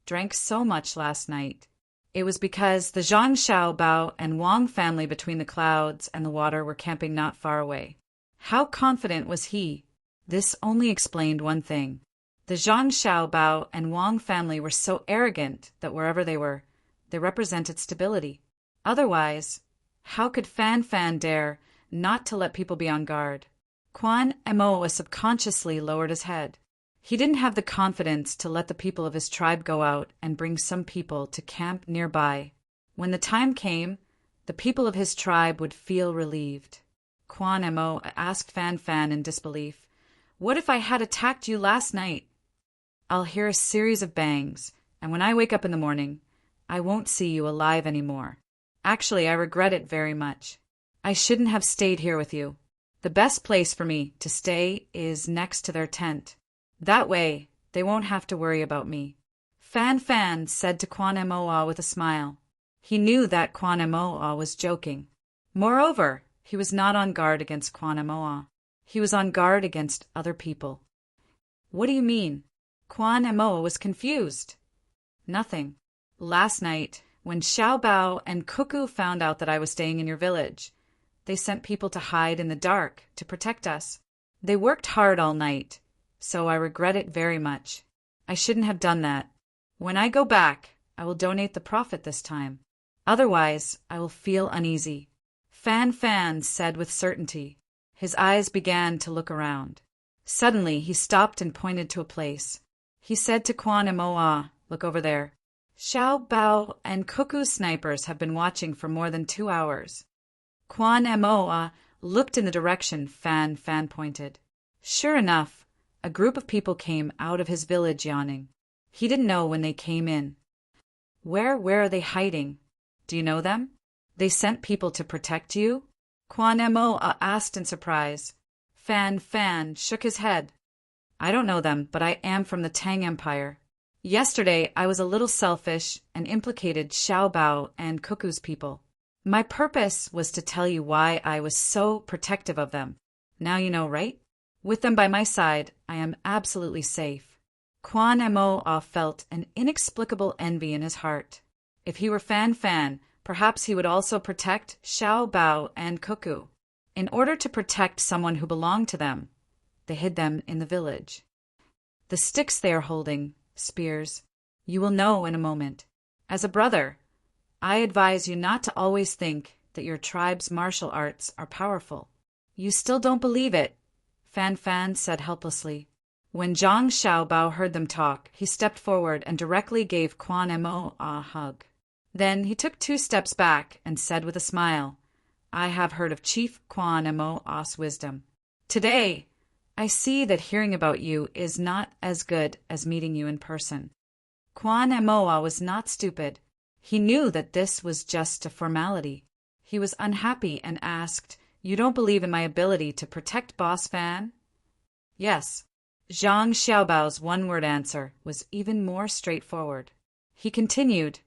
drank so much last night. It was because the Zhang Xiaobao and Wang family between the clouds and the water were camping not far away. How confident was he? This only explained one thing. The Zhang Xiaobao and Wang family were so arrogant that wherever they were, they represented stability. Otherwise, how could Fan Fan dare not to let people be on guard? Quan Mo subconsciously lowered his head. He didn't have the confidence to let the people of his tribe go out and bring some people to camp nearby. When the time came, the people of his tribe would feel relieved. Quan Mo asked Fan Fan in disbelief, "What if I had attacked you last night? I'll hear a series of bangs, and when I wake up in the morning, I won't see you alive anymore. Actually, I regret it very much. I shouldn't have stayed here with you. The best place for me to stay is next to their tent. That way, they won't have to worry about me." Fan Fan said to Quan Moa with a smile. He knew that Quan Moa was joking. Moreover, he was not on guard against Quan Moa. He was on guard against other people. "What do you mean?" Quan Mo was confused. Nothing. Last night, when Xiao Bao and Cuckoo found out that I was staying in your village, they sent people to hide in the dark to protect us. They worked hard all night, so I regret it very much. I shouldn't have done that. When I go back, I will donate the profit this time. Otherwise, I will feel uneasy. Fan Fan said with certainty. His eyes began to look around. Suddenly, he stopped and pointed to a place. He said to Quan Mo, look over there. Xiao Bao and Cuckoo's snipers have been watching for more than 2 hours. Quan Mo looked in the direction Fan Fan pointed. Sure enough, a group of people came out of his village yawning. He didn't know when they came in. Where are they hiding? Do you know them? They sent people to protect you? Quan Mo asked in surprise. Fan Fan shook his head. I don't know them, but I am from the Tang Empire. Yesterday, I was a little selfish and implicated Xiao Bao and Cuckoo's people. My purpose was to tell you why I was so protective of them. Now you know, right? With them by my side, I am absolutely safe. Quan Mo felt an inexplicable envy in his heart. If he were Fan Fan, perhaps he would also protect Xiao Bao and Cuckoo. In order to protect someone who belonged to them, they hid them in the village. The sticks they are holding, spears, you will know in a moment. As a brother, I advise you not to always think that your tribe's martial arts are powerful. You still don't believe it, Fan Fan said helplessly. When Zhang Xiaobao heard them talk, he stepped forward and directly gave Quan Mo a hug. Then he took 2 steps back and said with a smile, I have heard of Chief Quan Mo's wisdom. Today, I see that hearing about you is not as good as meeting you in person. Quan Mo was not stupid. He knew that this was just a formality. He was unhappy and asked, You don't believe in my ability to protect Boss Fan? Yes. Zhang Xiaobao's one-word answer was even more straightforward. He continued,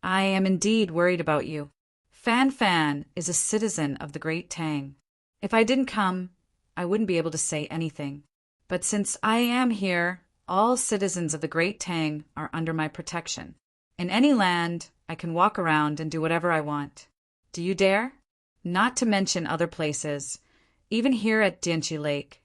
I am indeed worried about you. Fan Fan is a citizen of the Great Tang. If I didn't come, I wouldn't be able to say anything. But since I am here, all citizens of the Great Tang are under my protection. In any land, I can walk around and do whatever I want. Do you dare? Not to mention other places, even here at Dianchi Lake.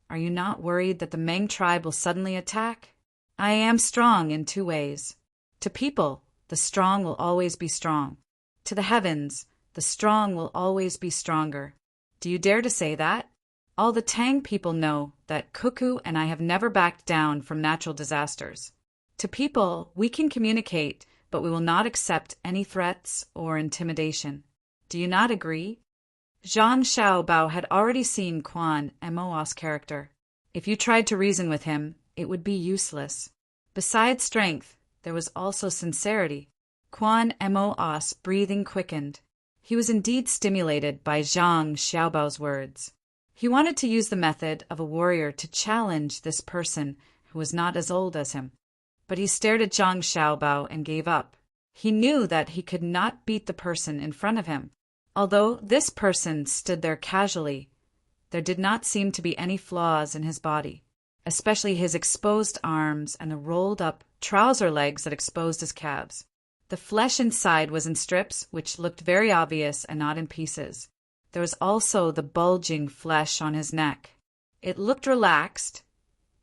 Are you not worried that the Meng tribe will suddenly attack? I am strong in 2 ways. To people, the strong will always be strong. To the heavens, the strong will always be stronger. Do you dare to say that? All the Tang people know that Cuckoo and I have never backed down from natural disasters. To people, we can communicate, but we will not accept any threats or intimidation. Do you not agree? Zhang Xiaobao had already seen Quan Mo's character. If you tried to reason with him, it would be useless. Besides strength, there was also sincerity. Quan Mo's breathing quickened. He was indeed stimulated by Zhang Xiaobao's words. He wanted to use the method of a warrior to challenge this person who was not as old as him. But he stared at Zhang Xiaobao and gave up. He knew that he could not beat the person in front of him. Although this person stood there casually, there did not seem to be any flaws in his body, especially his exposed arms and the rolled-up trouser legs that exposed his calves. The flesh inside was in strips, which looked very obvious and not in pieces. There was also the bulging flesh on his neck. It looked relaxed,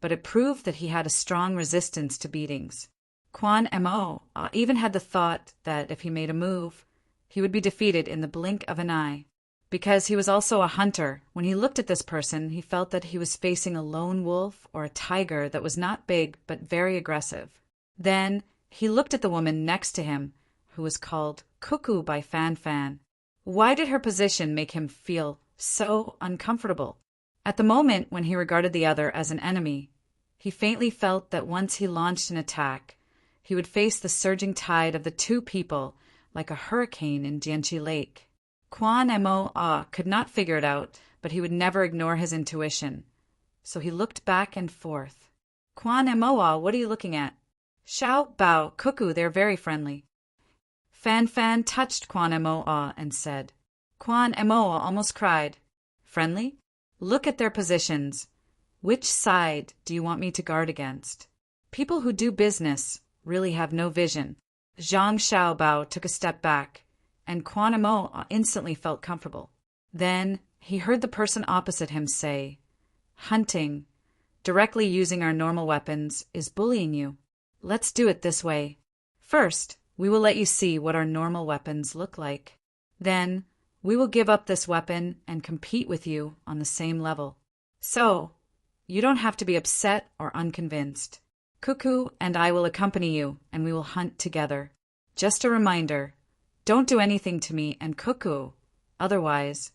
but it proved that he had a strong resistance to beatings. Quan Mo even had the thought that if he made a move, he would be defeated in the blink of an eye. Because he was also a hunter, when he looked at this person, he felt that he was facing a lone wolf or a tiger that was not big but very aggressive. Then he looked at the woman next to him, who was called Cuckoo by Fan Fan. Why did her position make him feel so uncomfortable? At the moment when he regarded the other as an enemy, he faintly felt that once he launched an attack, he would face the surging tide of the 2 people like a hurricane in Dianchi Lake. Quan Mo could not figure it out, but he would never ignore his intuition. So he looked back and forth. Quan Mo, what are you looking at? Xiao Bao, Cuckoo, they're very friendly. Fan Fan touched Quan Mo and said. Quan Mo almost cried. Friendly? Look at their positions. Which side do you want me to guard against? People who do business really have no vision. Zhang Xiaobao took a step back, and Quan Mo instantly felt comfortable. Then he heard the person opposite him say, "Hunting, directly using our normal weapons, is bullying you. Let's do it this way. First, we will let you see what our normal weapons look like. Then, we will give up this weapon and compete with you on the same level. So, you don't have to be upset or unconvinced. Cuckoo and I will accompany you, and we will hunt together. Just a reminder, don't do anything to me and Cuckoo, otherwise."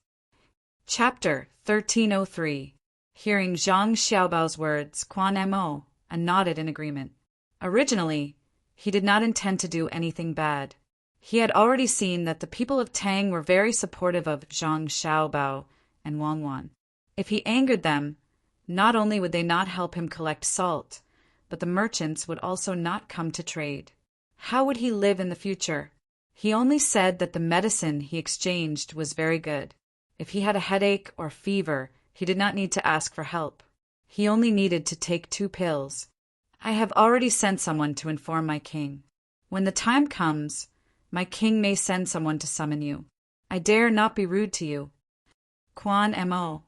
Chapter 1303. Hearing Zhang Xiaobao's words, Quan Mo nodded in agreement. Originally, he did not intend to do anything bad. He had already seen that the people of Tang were very supportive of Zhang Xiaobao and Wang Wan. If he angered them, not only would they not help him collect salt, but the merchants would also not come to trade. How would he live in the future? He only said that the medicine he exchanged was very good. If he had a headache or fever, he did not need to ask for help. He only needed to take 2 pills. "I have already sent someone to inform my king. When the time comes, my king may send someone to summon you. I dare not be rude to you." Quan Mo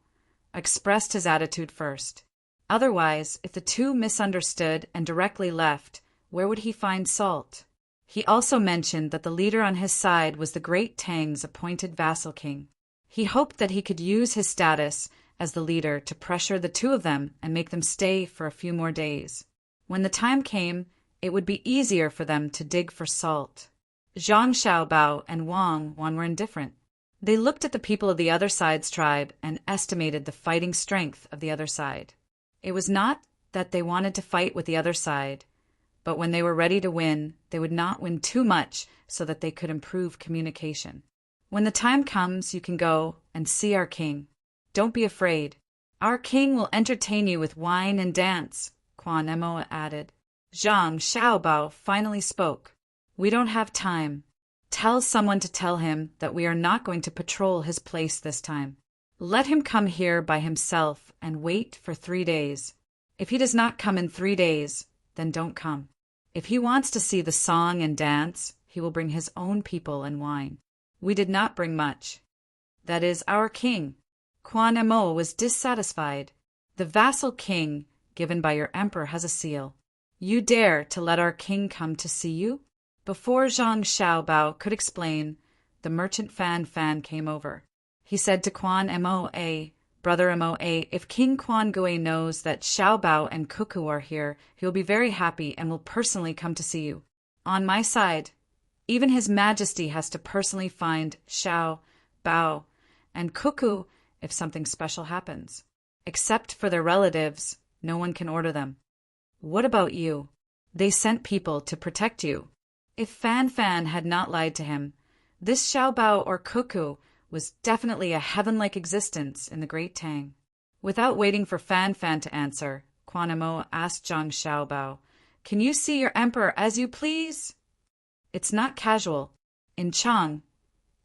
expressed his attitude first. Otherwise, if the two misunderstood and directly left, where would he find salt? He also mentioned that the leader on his side was the great Tang's appointed vassal king. He hoped that he could use his status as the leader to pressure the 2 of them and make them stay for a few more days. When the time came, it would be easier for them to dig for salt. Zhang Xiaobao and Wang Wan were indifferent. They looked at the people of the other side's tribe and estimated the fighting strength of the other side. It was not that they wanted to fight with the other side, but when they were ready to win, they would not win too much so that they could improve communication. "When the time comes, you can go and see our king. Don't be afraid. Our king will entertain you with wine and dance," Quan Mo added. Zhang Xiaobao finally spoke. "We don't have time. Tell someone to tell him that we are not going to patrol his place this time. Let him come here by himself and wait for 3 days. If he does not come in 3 days, then don't come. If he wants to see the song and dance, he will bring his own people and wine. We did not bring much. That is our king." Quan Mo was dissatisfied. "The vassal king given by your emperor has a seal. You dare to let our king come to see you?" Before Zhang Xiaobao could explain, the merchant Fan came over. He said to Quan Mo, "Brother Mo, if King Quan Gui knows that Xiaobao and Cuckoo are here, he will be very happy and will personally come to see you. On my side, even His Majesty has to personally find Xiaobao and Cuckoo if something special happens. Except for their relatives, no one can order them. What about you? They sent people to protect you." If Fan had not lied to him, this Xiaobao or Cuckoo was definitely a heaven-like existence in the Great Tang. Without waiting for Fan to answer, Quan Mo asked Zhang Xiaobao, "Can you see your emperor as you please?" "It's not casual. In Chang,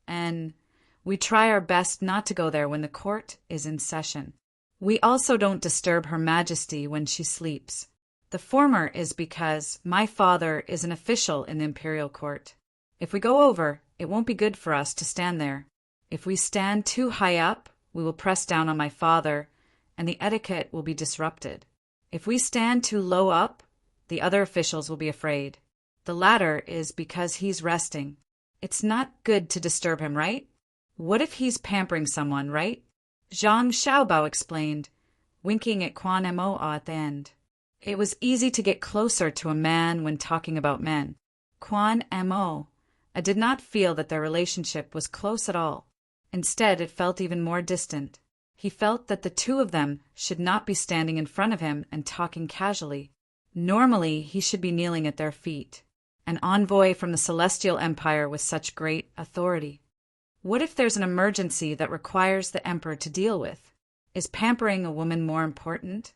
and we try our best not to go there when the court is in session. We also don't disturb Her Majesty when she sleeps. The former is because my father is an official in the imperial court. If we go over, it won't be good for us to stand there. If we stand too high up, we will press down on my father, and the etiquette will be disrupted. If we stand too low up, the other officials will be afraid. The latter is because he's resting. It's not good to disturb him, right? What if he's pampering someone, right?" Zhang Xiaobao explained, winking at Quan Mo at the end. It was easy to get closer to a man when talking about men. Quan Mo did not feel that their relationship was close at all. Instead, it felt even more distant. He felt that the 2 of them should not be standing in front of him and talking casually. Normally, he should be kneeling at their feet, an envoy from the Celestial Empire with such great authority. What if there's an emergency that requires the emperor to deal with? Is pampering a woman more important?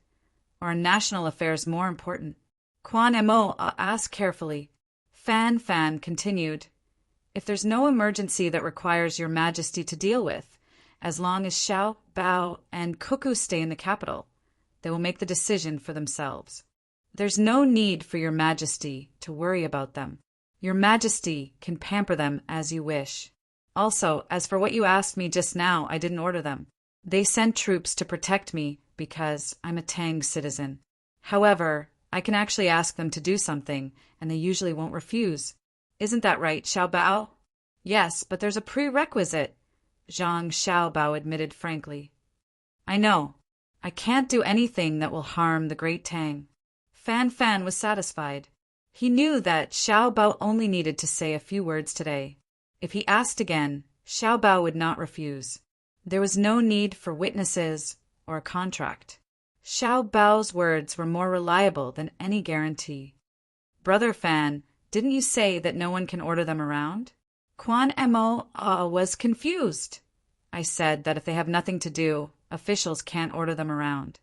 Or are national affairs more important? Quan Mo asked carefully. Fan continued, "If there's no emergency that requires your majesty to deal with, as long as Xiaobao and Cuckoo stay in the capital, they will make the decision for themselves." There's no need for your majesty to worry about them. Your majesty can pamper them as you wish. Also, as for what you asked me just now, I didn't order them. They sent troops to protect me because I'm a Tang citizen. However, I can actually ask them to do something, and they usually won't refuse. Isn't that right, Xiao Bao? Yes, but there's a prerequisite, Zhang Xiaobao admitted frankly. I know. I can't do anything that will harm the great Tang. Fan Fan was satisfied. He knew that Xiao Bao only needed to say a few words today. If he asked again, Xiao Bao would not refuse. There was no need for witnesses or a contract. Xiao Bao's words were more reliable than any guarantee. Brother Fan, didn't you say that no one can order them around? Quan Mo was confused. I said that if they have nothing to do, officials can't order them around.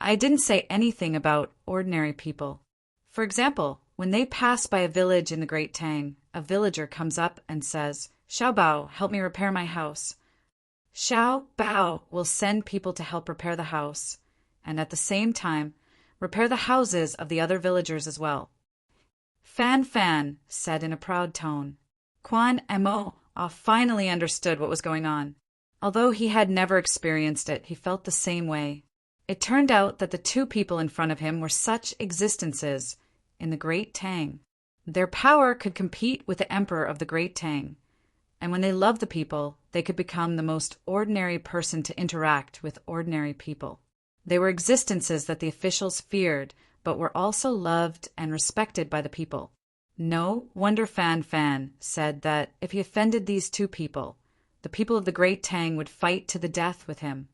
I didn't say anything about ordinary people. For example, when they pass by a village in the Great Tang, a villager comes up and says, Xiao Bao, help me repair my house. Xiao Bao will send people to help repair the house, and at the same time, repair the houses of the other villagers as well. Fan Fan said in a proud tone. Quan Mo finally understood what was going on. Although he had never experienced it, he felt the same way. It turned out that the two people in front of him were such existences in the Great Tang. Their power could compete with the Emperor of the Great Tang, and when they loved the people, they could become the most ordinary person to interact with ordinary people. They were existences that the officials feared, but were also loved and respected by the people. No wonder Fan Fan said that if he offended these two people, the people of the Great Tang would fight to the death with him.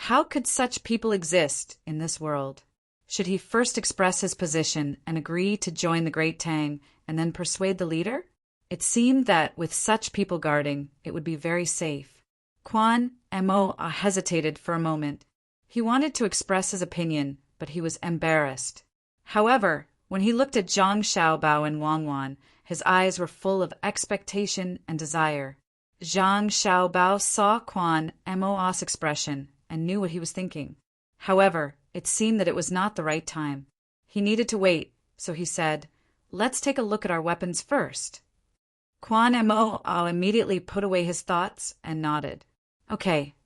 How could such people exist in this world? Should he first express his position and agree to join the Great Tang and then persuade the leader? It seemed that with such people guarding, it would be very safe. Quan Mo hesitated for a moment. He wanted to express his opinion, but he was embarrassed. However, when he looked at Zhang Xiaobao and Wang Wan, his eyes were full of expectation and desire. Zhang Xiaobao saw Quan Mo's expression and knew what he was thinking. However, it seemed that it was not the right time. He needed to wait, so he said, Let's take a look at our weapons first. Quan Mo immediately put away his thoughts and nodded. Okay.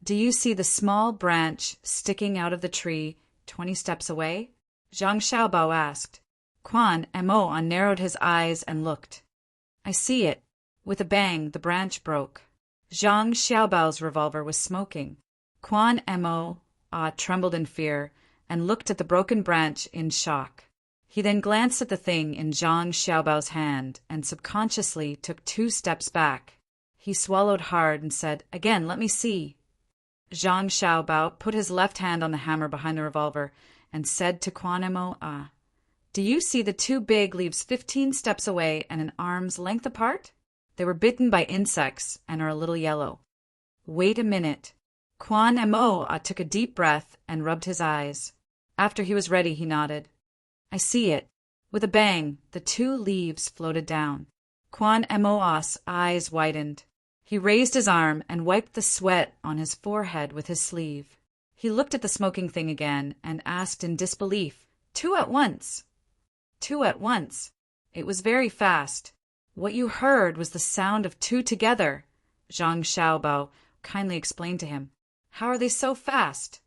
Do you see the small branch sticking out of the tree 20 steps away? Zhang Xiaobao asked. Quan Mo narrowed his eyes and looked. I see it. With a bang, the branch broke. Zhang Xiaobao's revolver was smoking. Quan Mo trembled in fear and looked at the broken branch in shock. He then glanced at the thing in Zhang Xiaobao's hand and subconsciously took 2 steps back. He swallowed hard and said, Again, let me see. Zhang Xiaobao put his left hand on the hammer behind the revolver and said to Quan Mo, Do you see the 2 big leaves 15 steps away and an arm's length apart? They were bitten by insects and are a little yellow. Wait a minute. Quan Mo took a deep breath and rubbed his eyes. After he was ready, he nodded. I see it. With a bang, the 2 leaves floated down. Quan Mo's eyes widened. He raised his arm and wiped the sweat on his forehead with his sleeve. He looked at the smoking thing again and asked in disbelief, 2 at once. 2 at once. It was very fast. What you heard was the sound of 2 together, Zhang Xiaobao kindly explained to him. How are they so fast?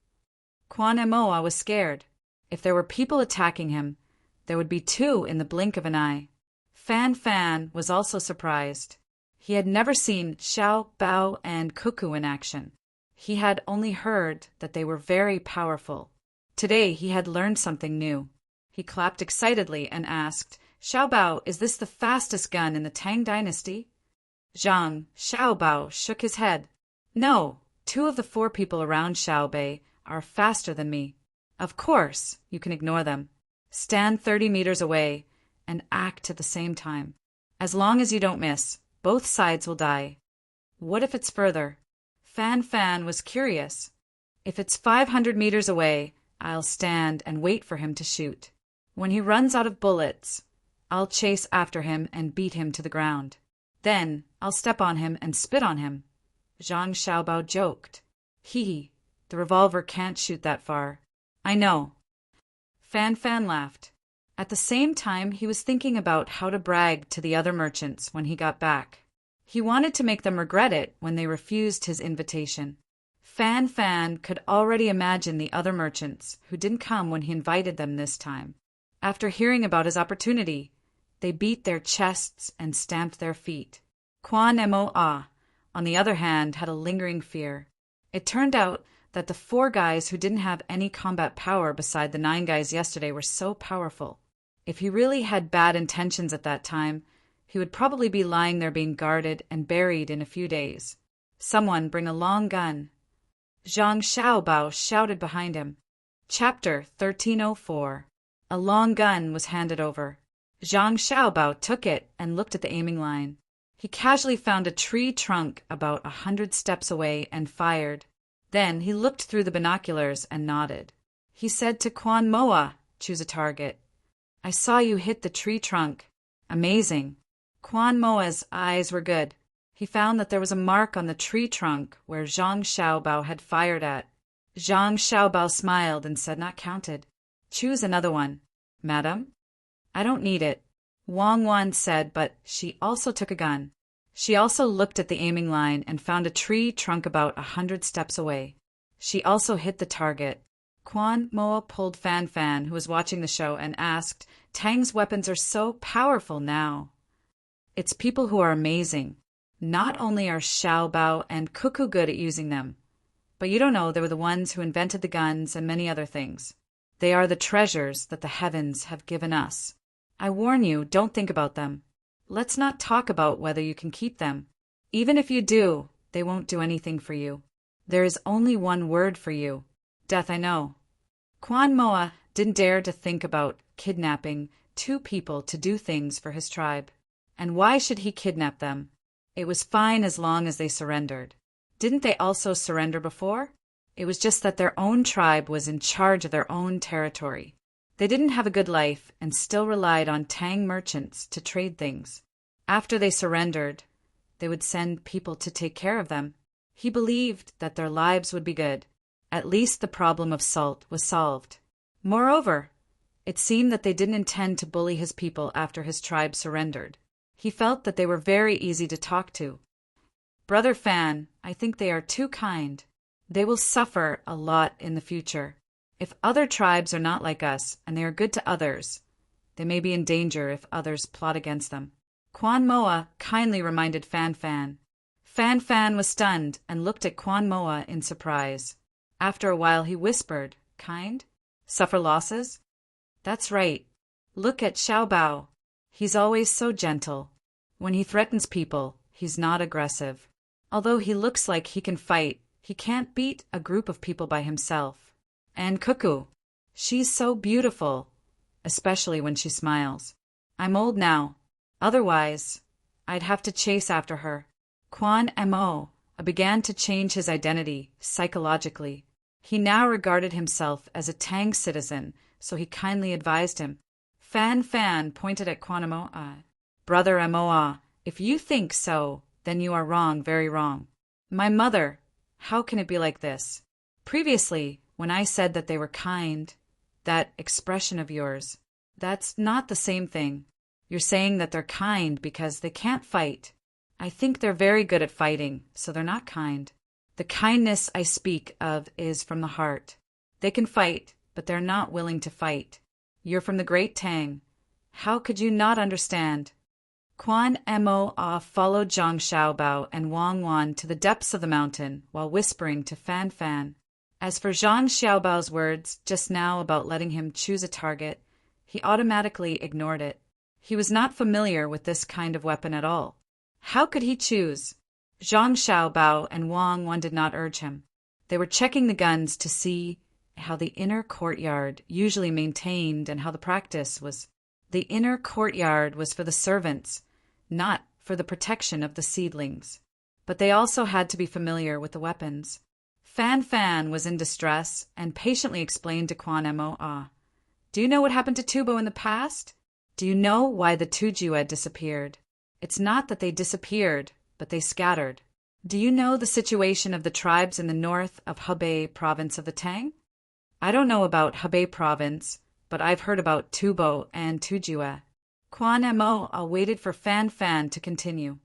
Quan Mo was scared. If there were people attacking him, there would be 2 in the blink of an eye. Fan Fan was also surprised. He had never seen Xiao Bao and Cuckoo in action. He had only heard that they were very powerful. Today he had learned something new. He clapped excitedly and asked, Xiao Bao, is this the fastest gun in the Tang dynasty? Zhang Xiaobao shook his head. No, 2 of the 4 people around Xiaobei are faster than me. Of course, you can ignore them. Stand 30 meters away and act at the same time. As long as you don't miss, both sides will die. What if it's further? Fan Fan was curious. If it's 500 meters away, I'll stand and wait for him to shoot. When he runs out of bullets, I'll chase after him and beat him to the ground. Then I'll step on him and spit on him. Zhang Xiaobao joked. The revolver can't shoot that far. I know. Fan Fan laughed. At the same time, he was thinking about how to brag to the other merchants when he got back. He wanted to make them regret it when they refused his invitation. Fan Fan could already imagine the other merchants who didn't come when he invited them this time. After hearing about his opportunity, they beat their chests and stamped their feet. Quan Moa, on the other hand, had a lingering fear. It turned out that the 4 guys who didn't have any combat power beside the 9 guys yesterday were so powerful. If he really had bad intentions at that time, he would probably be lying there being guarded and buried in a few days. Someone bring a long gun. Zhang Xiaobao shouted behind him. Chapter 1304. A long gun was handed over. Zhang Xiaobao took it and looked at the aiming line. He casually found a tree trunk about 100 steps away and fired. Then he looked through the binoculars and nodded. He said to Quan Moa, "Choose a target." "I saw you hit the tree trunk." "Amazing." Quan Moa's eyes were good. He found that there was a mark on the tree trunk where Zhang Xiaobao had fired at. Zhang Xiaobao smiled and said, "Not counted." "Choose another one." "Madam?" "I don't need it," Wang Wan said, but she also took a gun. She also looked at the aiming line and found a tree trunk about 100 steps away. She also hit the target. Quan Moa pulled Fan Fan, who was watching the show, and asked, "Tang's weapons are so powerful now." "It's people who are amazing. Not only are Xiaobao and Cuckoo good at using them, but you don't know they were the ones who invented the guns and many other things. They are the treasures that the heavens have given us. I warn you, don't think about them. Let's not talk about whether you can keep them. Even if you do, they won't do anything for you. There is only one word for you. Death, I know." Quan Moa didn't dare to think about kidnapping 2 people to do things for his tribe. And why should he kidnap them? It was fine as long as they surrendered. Didn't they also surrender before? It was just that their own tribe was in charge of their own territory. They didn't have a good life and still relied on Tang merchants to trade things. After they surrendered, they would send people to take care of them. He believed that their lives would be good. At least the problem of salt was solved. Moreover, it seemed that they didn't intend to bully his people after his tribe surrendered. He felt that they were very easy to talk to. "Brother Fan, I think they are too kind. They will suffer a lot in the future. If other tribes are not like us and they are good to others, they may be in danger if others plot against them." Quan Moa kindly reminded Fan Fan. Fan Fan was stunned and looked at Quan Moa in surprise. After a while he whispered, "Kind? Suffer losses?" "That's right. Look at Xiaobao. He's always so gentle. When he threatens people, he's not aggressive. Although he looks like he can fight, he can't beat a group of people by himself. And Cuckoo, she's so beautiful, especially when she smiles. I'm old now. Otherwise, I'd have to chase after her." Quan Mo began to change his identity psychologically. He now regarded himself as a Tang citizen, so he kindly advised him. Fan Fan pointed at Quan Moa. "Brother Moa, if you think so, then you are wrong, very wrong. My mother, how can it be like this? Previously, when I said that they were kind, that expression of yours, that's not the same thing. You're saying that they're kind because they can't fight. I think they're very good at fighting, so they're not kind. The kindness I speak of is from the heart. They can fight, but they're not willing to fight. You're from the great Tang. How could you not understand?" Quan Mo followed Zhang Xiaobao and Wang Wan to the depths of the mountain while whispering to Fan Fan. As for Zhang Xiaobao's words just now about letting him choose a target, he automatically ignored it. He was not familiar with this kind of weapon at all. How could he choose? Zhang Xiaobao and Wang Wan did not urge him. They were checking the guns to see how the inner courtyard usually maintained and how the practice was. The inner courtyard was for the servants, not for the protection of the seedlings. But they also had to be familiar with the weapons. Fan Fan was in distress and patiently explained to Quan Mo. "Do you know what happened to Tubo in the past? Do you know why the Tuju had disappeared? It's not that they disappeared, but they scattered. Do you know the situation of the tribes in the north of Hebei province of the Tang?" "I don't know about Hebei province, but I've heard about Tubo and Tujue. Quan Mo waited for Fan Fan to continue.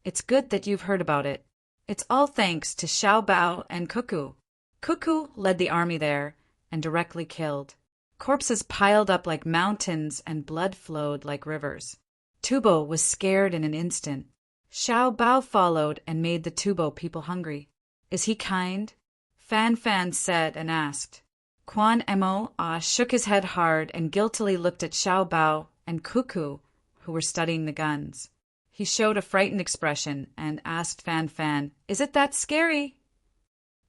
It's good that you've heard about it. It's all thanks to Xiao Bao and Cuckoo. Cuckoo led the army there and directly killed. Corpses piled up like mountains and blood flowed like rivers. Tubo was scared in an instant. Xiao Bao followed and made the Tubo people hungry. Is he kind? Fan Fan said and asked. Quan Mo shook his head hard and guiltily looked at Xiao Bao and Cuckoo, who were studying the guns. He showed a frightened expression and asked Fan Fan, Is it that scary?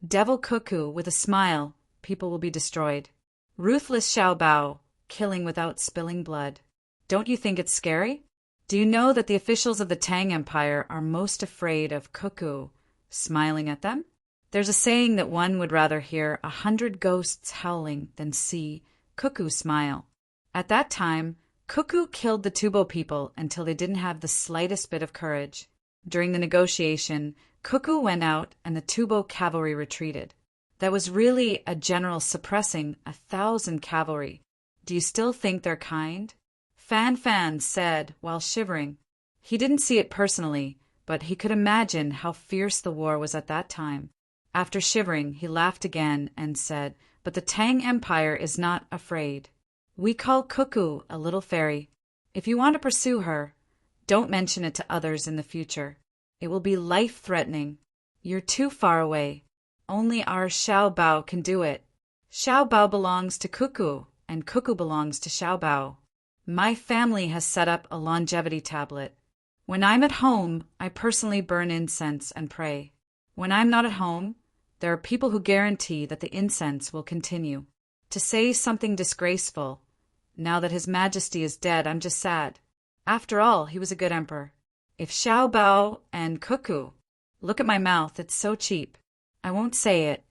Devil Cuckoo, with a smile, people will be destroyed. Ruthless Xiao Bao, killing without spilling blood. Don't you think it's scary? Do you know that the officials of the Tang Empire are most afraid of Cuckoo smiling at them? There's a saying that one would rather hear 100 ghosts howling than see Cuckoo smile. At that time, Cuckoo killed the Tubo people until they didn't have the slightest bit of courage. During the negotiation, Cuckoo went out and the Tubo cavalry retreated. That was really a general suppressing 1,000 cavalry. Do you still think they're kind? Fan Fan said while shivering. He didn't see it personally, but he could imagine how fierce the war was at that time. After shivering, he laughed again and said, But the Tang Empire is not afraid. We call Cuckoo a little fairy. If you want to pursue her, don't mention it to others in the future. It will be life-threatening. You're too far away. Only our Xiao Bao can do it. Xiao Bao belongs to Cuckoo, and Cuckoo belongs to Xiao Bao. My family has set up a longevity tablet. When I'm at home, I personally burn incense and pray. When I'm not at home, there are people who guarantee that the incense will continue. To say something disgraceful, now that His Majesty is dead, I'm just sad. After all, he was a good emperor. If Xiao Bao and Cuckoo, look at my mouth, it's so cheap. I won't say it.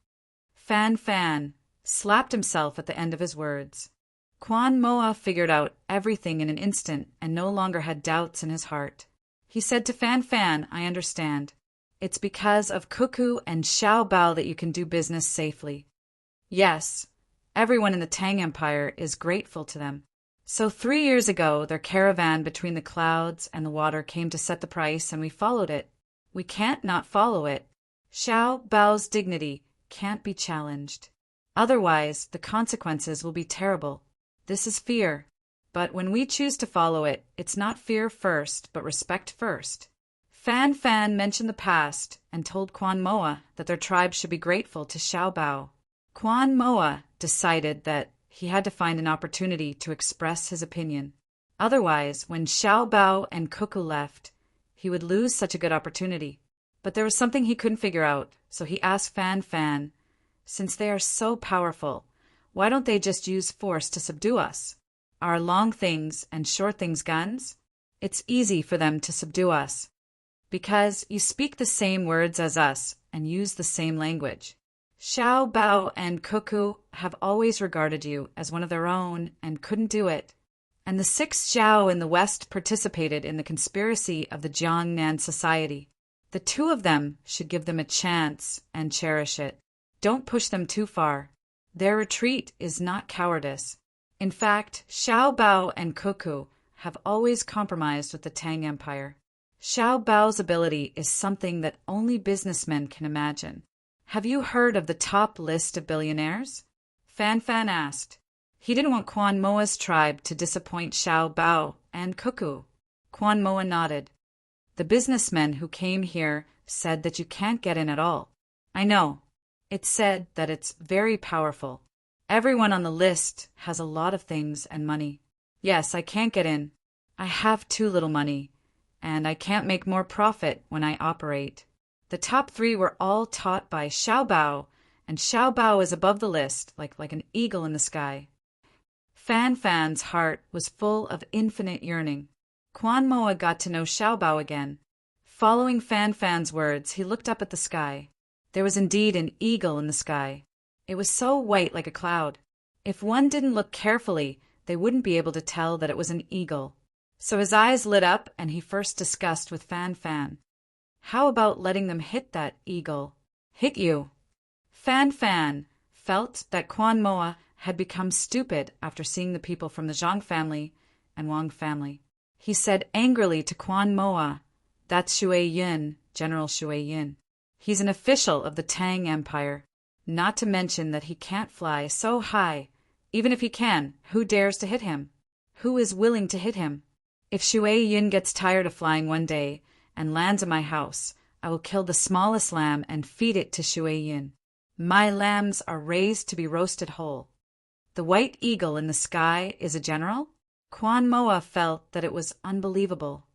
Fan Fan slapped himself at the end of his words. Quan Moa figured out everything in an instant and no longer had doubts in his heart. He said to Fan Fan, I understand. It's because of Cuckoo and Xiao Bao that you can do business safely. Yes, everyone in the Tang Empire is grateful to them. So 3 years ago, their caravan between the clouds and the water came to set the price, and we followed it. We can't not follow it. Xiao Bao's dignity can't be challenged. Otherwise, the consequences will be terrible. This is fear. But when we choose to follow it, it's not fear first, but respect first. Fan Fan mentioned the past and told Quan Moa that their tribe should be grateful to Xiao Bao. Quan Moa decided that he had to find an opportunity to express his opinion. Otherwise, when Xiao Bao and Cuckoo left, he would lose such a good opportunity. But there was something he couldn't figure out, so he asked Fan Fan, Since they are so powerful, why don't they just use force to subdue us? Our long things and short things guns? It's easy for them to subdue us. Because you speak the same words as us and use the same language. Xiao Bao and Cuckoo have always regarded you as one of their own and couldn't do it. And the 6 Zhao in the West participated in the conspiracy of the Jiangnan Society. The 2 of them should give them a chance and cherish it. Don't push them too far. Their retreat is not cowardice. In fact, Xiao Bao and Cuckoo have always compromised with the Tang Empire. Xiao Bao's ability is something that only businessmen can imagine. Have you heard of the top list of billionaires? Fan Fan asked. He didn't want Quan Moa's tribe to disappoint Xiao Bao and Cuckoo. Quan Moa nodded. The businessmen who came here said that you can't get in at all. I know. It said that it's very powerful. Everyone on the list has a lot of things and money. Yes, I can't get in. I have too little money, and I can't make more profit when I operate. The top 3 were all taught by Xiao Bao, and Xiao Bao is above the list, like an eagle in the sky. Fan Fan's heart was full of infinite yearning. Quan Moa got to know Xiao Bao again. Following Fan Fan's words, he looked up at the sky. There was indeed an eagle in the sky. It was so white like a cloud. If one didn't look carefully, they wouldn't be able to tell that it was an eagle. So his eyes lit up, and he first discussed with Fan Fan. How about letting them hit that eagle? Hit you. Fan Fan felt that Quan Moa had become stupid after seeing the people from the Zhang family and Wang family. He said angrily to Quan Moa, "That's Shui Yun, General Shui Yun. He's an official of the Tang Empire. Not to mention that he can't fly so high. Even if he can, who dares to hit him? Who is willing to hit him? If Shui Yun gets tired of flying one day and lands in my house, I will kill the smallest lamb and feed it to Shui Yun. My lambs are raised to be roasted whole." The white eagle in the sky is a general? Quan Moa felt that it was unbelievable.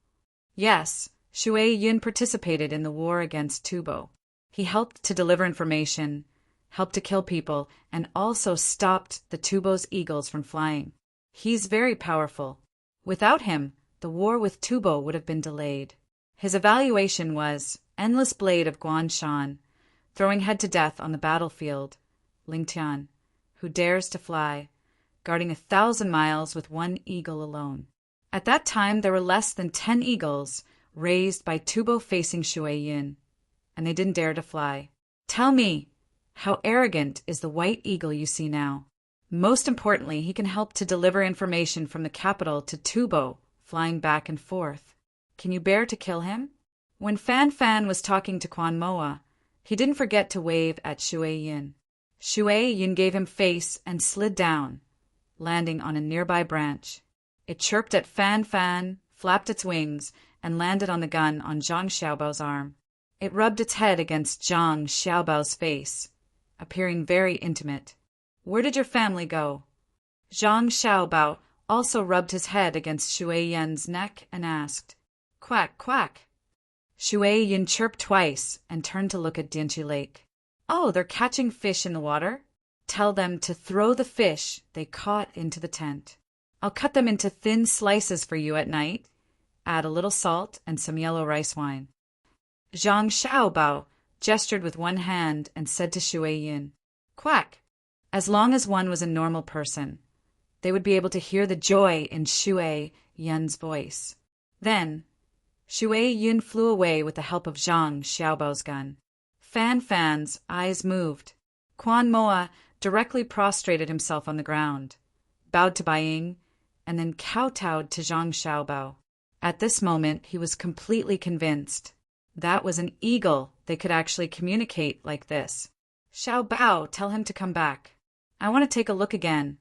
Yes, Shui Yun participated in the war against Tubo. He helped to deliver information, helped to kill people, and also stopped the Tubo's eagles from flying. He's very powerful. Without him, the war with Tubo would have been delayed. His evaluation was Endless Blade of Guanshan, throwing head to death on the battlefield, Lingtian, who dares to fly, guarding 1,000 miles with one eagle alone. At that time, there were less than 10 eagles raised by Tubo facing Shui Yun, and they didn't dare to fly. Tell me, how arrogant is the white eagle you see now? Most importantly, he can help to deliver information from the capital to Tubo, flying back and forth. Can you bear to kill him? When Fan Fan was talking to Quan Moa, he didn't forget to wave at Shui Yun. Shui Yun gave him face and slid down, landing on a nearby branch. It chirped at Fan Fan, flapped its wings, and landed on the gun on Zhang Xiaobao's arm. It rubbed its head against Zhang Xiaobao's face, appearing very intimate. "Where did your family go?" Zhang Xiaobao also rubbed his head against Shui Yun's neck and asked, "Quack, quack." Shui Yun chirped twice and turned to look at Dianchi Lake. "Oh, they're catching fish in the water? Tell them to throw the fish they caught into the tent. I'll cut them into thin slices for you at night. Add a little salt and some yellow rice wine." Zhang Xiaobao gestured with one hand and said to Shui Yun, "Quack." As long as one was a normal person, they would be able to hear the joy in Shui Yun's voice. Then, Shui Yun flew away with the help of Zhang Xiaobao's gun. Fan Fan's eyes moved. Quan Moa directly prostrated himself on the ground, bowed to Bai Ying, and then kowtowed to Zhang Xiaobao. At this moment, he was completely convinced. That was an eagle. They could actually communicate like this. "Xiaobao, tell him to come back. I want to take a look again."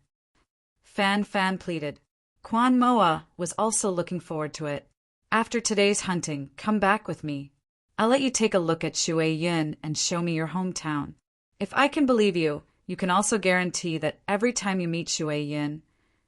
Fan Fan pleaded. Quan Moa was also looking forward to it. "After today's hunting, come back with me. I'll let you take a look at Shui Yun and show me your hometown. If I can believe you, you can also guarantee that every time you meet Shui Yun,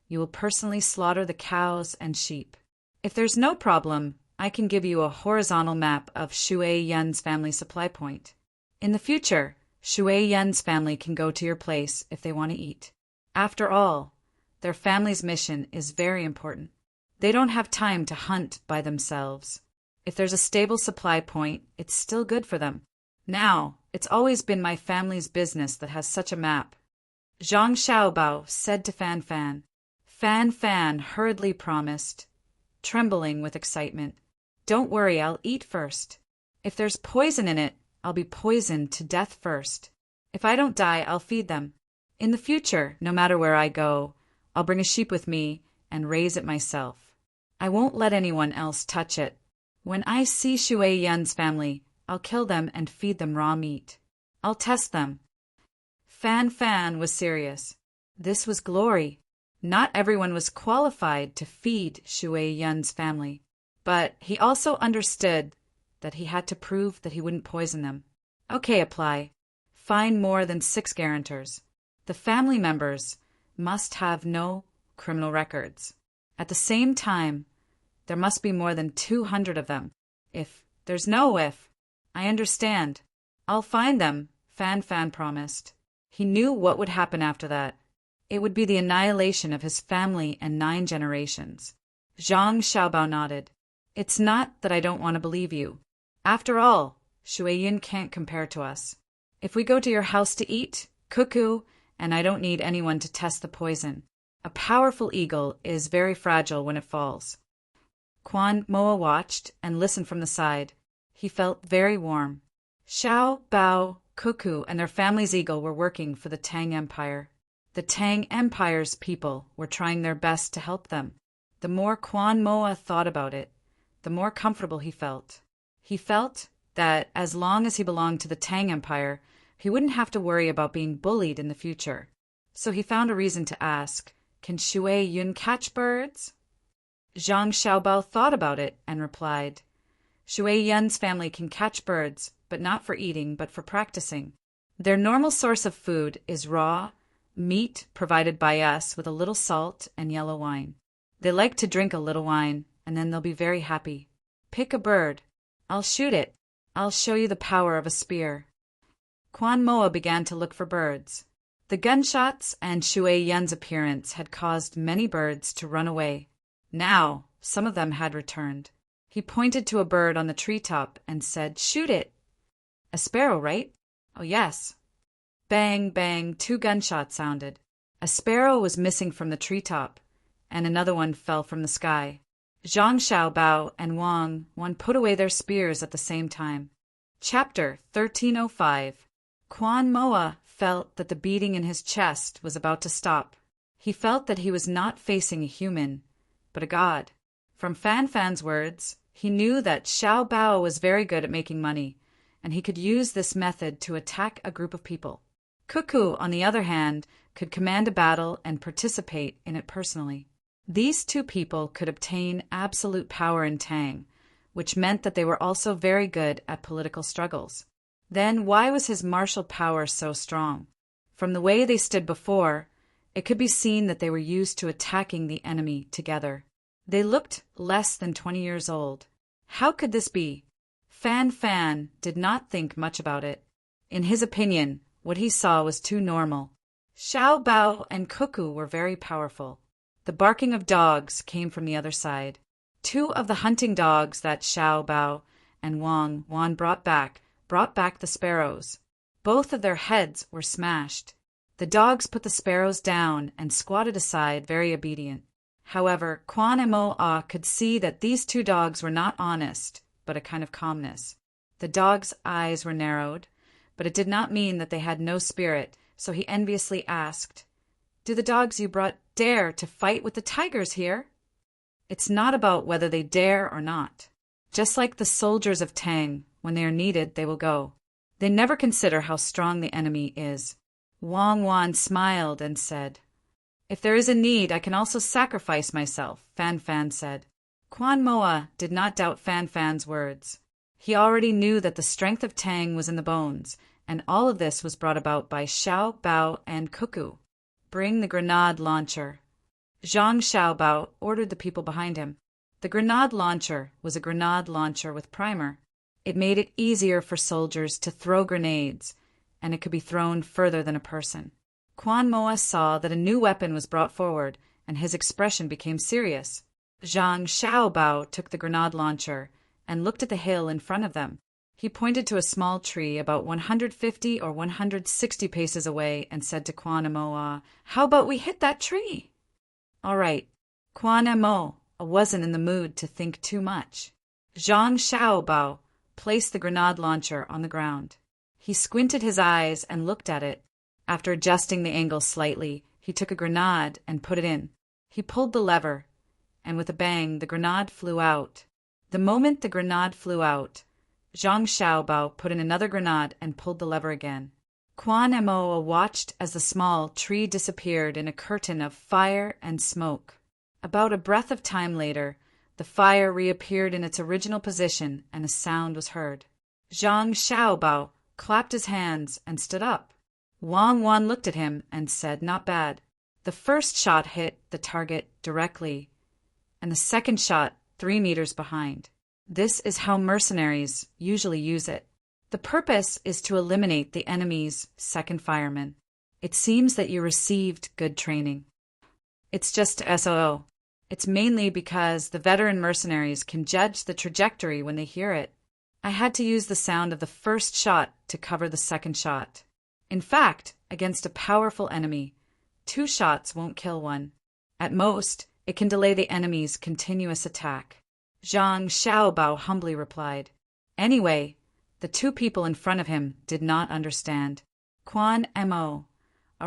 you will personally slaughter the cows and sheep. If there's no problem, I can give you a horizontal map of Shui Yun's family supply point. In the future, Shui Yun's family can go to your place if they want to eat. After all, their family's mission is very important. They don't have time to hunt by themselves. If there's a stable supply point, it's still good for them. Now, it's always been my family's business that has such a map." Zhang Xiaobao said to Fan Fan. Fan Fan hurriedly promised, trembling with excitement, "Don't worry, I'll eat first. If there's poison in it, I'll be poisoned to death first. If I don't die, I'll feed them. In the future, no matter where I go, I'll bring a sheep with me and raise it myself. I won't let anyone else touch it. When I see Shui Yun's family, I'll kill them and feed them raw meat. I'll test them." Fan Fan was serious. This was glory. Not everyone was qualified to feed Shui Yun's family, but he also understood that he had to prove that he wouldn't poison them. "Okay, apply. Find more than 6 guarantors. The family members must have no criminal records. At the same time, there must be more than 200 of them. If there's no if, I understand. I'll find them," Fan Fan promised. He knew what would happen after that. It would be the annihilation of his family and 9 generations. Zhang Xiaobao nodded. "It's not that I don't want to believe you. After all, Shui Yun can't compare to us. If we go to your house to eat, cuckoo, and I don't need anyone to test the poison. A powerful eagle is very fragile when it falls." Quan Moa watched and listened from the side. He felt very warm. Xiao, Bao, Cuckoo, and their family's eagle were working for the Tang Empire. The Tang Empire's people were trying their best to help them. The more Quan Moa thought about it, the more comfortable he felt. He felt that as long as he belonged to the Tang Empire, he wouldn't have to worry about being bullied in the future. So he found a reason to ask, "Can Shui Yun catch birds?" Zhang Xiaobao thought about it and replied, "Shui Yun's family can catch birds, but not for eating, but for practicing. Their normal source of food is raw meat provided by us with a little salt and yellow wine. They like to drink a little wine, and then they'll be very happy. Pick a bird. I'll shoot it. I'll show you the power of a spear." Quan Moa began to look for birds. The gunshots and Shui Yun's appearance had caused many birds to run away. Now, some of them had returned. He pointed to a bird on the treetop and said, "Shoot it." "A sparrow, right?" "Oh, yes." Bang, bang, 2 gunshots sounded. A sparrow was missing from the treetop, and another one fell from the sky. Zhang Xiaobao and Wang Wan put away their spears at the same time. Chapter 1305. Quan Moa felt that the beating in his chest was about to stop. He felt that he was not facing a human, but a god. From Fan Fan's words, he knew that Xiao Bao was very good at making money, and he could use this method to attack a group of people. Cuckoo, on the other hand, could command a battle and participate in it personally. These 2 people could obtain absolute power in Tang, which meant that they were also very good at political struggles. Then why was his martial power so strong? From the way they stood before, it could be seen that they were used to attacking the enemy together. They looked less than 20 years old. How could this be? Fan Fan did not think much about it. In his opinion, what he saw was too normal. Xiao Bao and Cuckoo were very powerful. The barking of dogs came from the other side. 2 of the hunting dogs that Xiao Bao and Wang Wan brought back the sparrows. Both of their heads were smashed. The dogs put the sparrows down and squatted aside, very obedient. However, Quan Moa could see that these 2 dogs were not honest, but a kind of calmness. The dogs' eyes were narrowed, but it did not mean that they had no spirit, so he enviously asked, "Do the dogs you brought dare to fight with the tigers here?" It's not about whether they dare or not. Just like the soldiers of Tang, when they are needed, they will go. They never consider how strong the enemy is. Wang Wan smiled and said, "If there is a need, I can also sacrifice myself," Fan Fan said. Quan Moa did not doubt Fan Fan's words. He already knew that the strength of Tang was in the bones, and all of this was brought about by Xiao Bao and Cuckoo. "Bring the grenade launcher." Zhang Xiaobao ordered the people behind him. The grenade launcher was a grenade launcher with primer. It made it easier for soldiers to throw grenades, and it could be thrown further than a person. Quan Moa saw that a new weapon was brought forward, and his expression became serious. Zhang Xiaobao took the grenade launcher and looked at the hill in front of them. He pointed to a small tree about 150 or 160 paces away and said to Quan Moa, "How about we hit that tree?" "All right." Quan Moa wasn't in the mood to think too much. Zhang Xiaobao placed the grenade launcher on the ground. He squinted his eyes and looked at it. After adjusting the angle slightly, he took a grenade and put it in. He pulled the lever, and with a bang, the grenade flew out. The moment the grenade flew out, Zhang Xiaobao put in another grenade and pulled the lever again. Quan Moa watched as the small tree disappeared in a curtain of fire and smoke. About a breath of time later, the fire reappeared in its original position and a sound was heard. Zhang Xiaobao clapped his hands and stood up. Wang Wan looked at him and said, "Not bad." The first shot hit the target directly, and the second shot 3 meters behind. This is how mercenaries usually use it. The purpose is to eliminate the enemy's second fireman. It seems that you received good training. It's just SOO. It's mainly because the veteran mercenaries can judge the trajectory when they hear it. I had to use the sound of the first shot to cover the second shot. In fact, against a powerful enemy, 2 shots won't kill one. At most, it can delay the enemy's continuous attack. Zhang Xiaobao humbly replied. Anyway, the 2 people in front of him did not understand. "Quan Mo,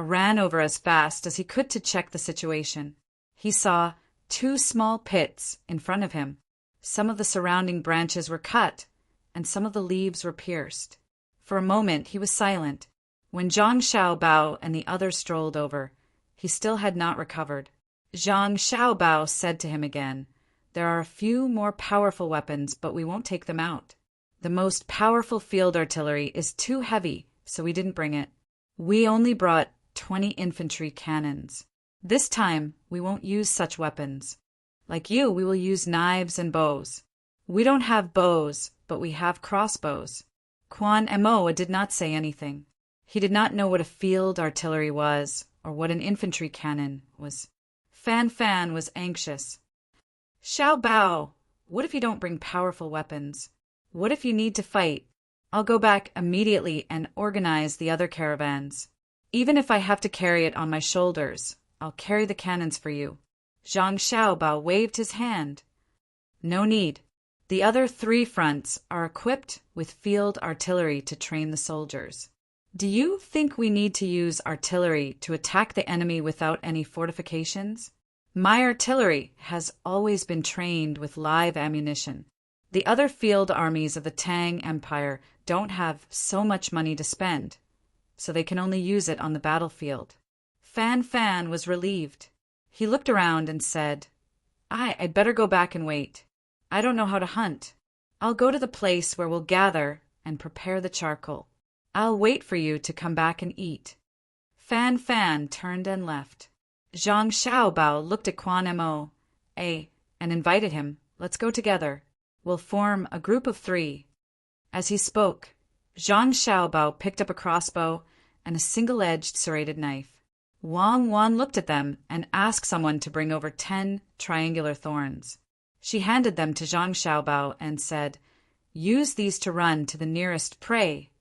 ran over as fast as he could to check the situation. He saw 2 small pits in front of him. Some of the surrounding branches were cut, and some of the leaves were pierced. For a moment he was silent. When Zhang Xiaobao and the others strolled over, he still had not recovered. Zhang Xiaobao said to him again, "There are a few more powerful weapons, but we won't take them out. The most powerful field artillery is too heavy, so we didn't bring it. We only brought 20 infantry cannons. This time, we won't use such weapons. Like you, we will use knives and bows. We don't have bows, but we have crossbows." Quan Mo did not say anything. He did not know what a field artillery was, or what an infantry cannon was. Fan Fan was anxious. "Xiao Bao, what if you don't bring powerful weapons? What if you need to fight? I'll go back immediately and organize the other caravans. Even if I have to carry it on my shoulders, I'll carry the cannons for you." Zhang Xiaobao waved his hand. "No need. The other 3 fronts are equipped with field artillery to train the soldiers. Do you think we need to use artillery to attack the enemy without any fortifications? My artillery has always been trained with live ammunition. The other field armies of the Tang Empire don't have so much money to spend, so they can only use it on the battlefield." Fan Fan was relieved. He looked around and said, I'd better go back and wait. I don't know how to hunt. I'll go to the place where we'll gather and prepare the charcoal. I'll wait for you to come back and eat." Fan Fan turned and left. Zhang Xiaobao looked at Quan Mo and invited him. "Let's go together. We'll form a group of 3. As he spoke, Zhang Xiaobao picked up a crossbow and a single-edged serrated knife. Wang Wan looked at them and asked someone to bring over 10 triangular thorns. She handed them to Zhang Xiaobao and said, "Use these to run to the nearest prey.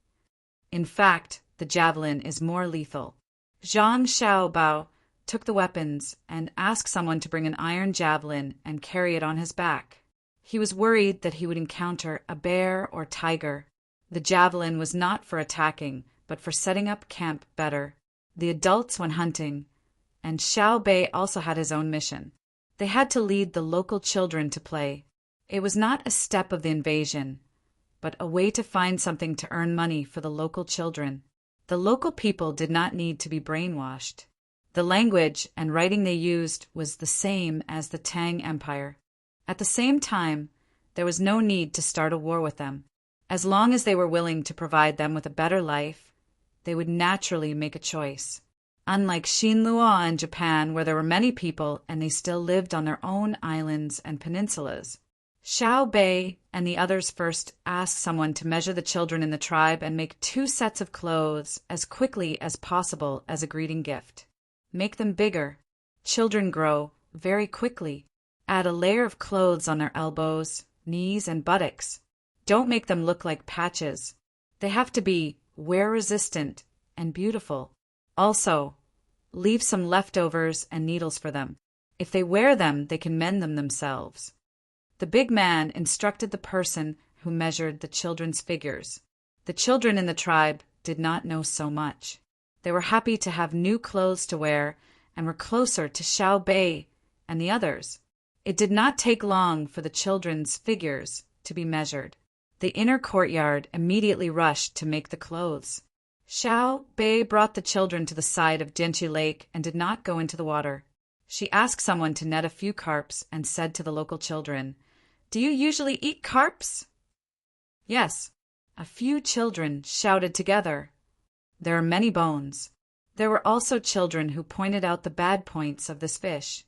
In fact, the javelin is more lethal." Zhang Xiaobao took the weapons and asked someone to bring an iron javelin and carry it on his back. He was worried that he would encounter a bear or tiger. The javelin was not for attacking, but for setting up camp better. The adults went hunting, and Xiao Bei also had his own mission. They had to lead the local children to play. It was not a step of the invasion, but a way to find something to earn money for the local children. The local people did not need to be brainwashed. The language and writing they used was the same as the Tang Empire. At the same time, there was no need to start a war with them. As long as they were willing to provide them with a better life, they would naturally make a choice. Unlike Xinlua in Japan, where there were many people and they still lived on their own islands and peninsulas, Xiao Bei and the others first asked someone to measure the children in the tribe and make 2 sets of clothes as quickly as possible as a greeting gift. Make them bigger. Children grow very quickly. Add a layer of clothes on their elbows, knees, and buttocks. Don't make them look like patches. They have to be wear-resistant and beautiful. Also, leave some leftovers and needles for them. If they wear them, they can mend them themselves. The big man instructed the person who measured the children's figures. The children in the tribe did not know so much. They were happy to have new clothes to wear and were closer to Xiao Bei and the others. It did not take long for the children's figures to be measured. The inner courtyard immediately rushed to make the clothes. Xiao Bei brought the children to the side of Jinchi Lake and did not go into the water. She asked someone to net a few carps and said to the local children, "Do you usually eat carps?" "Yes." A few children shouted together. "There are many bones." There were also children who pointed out the bad points of this fish.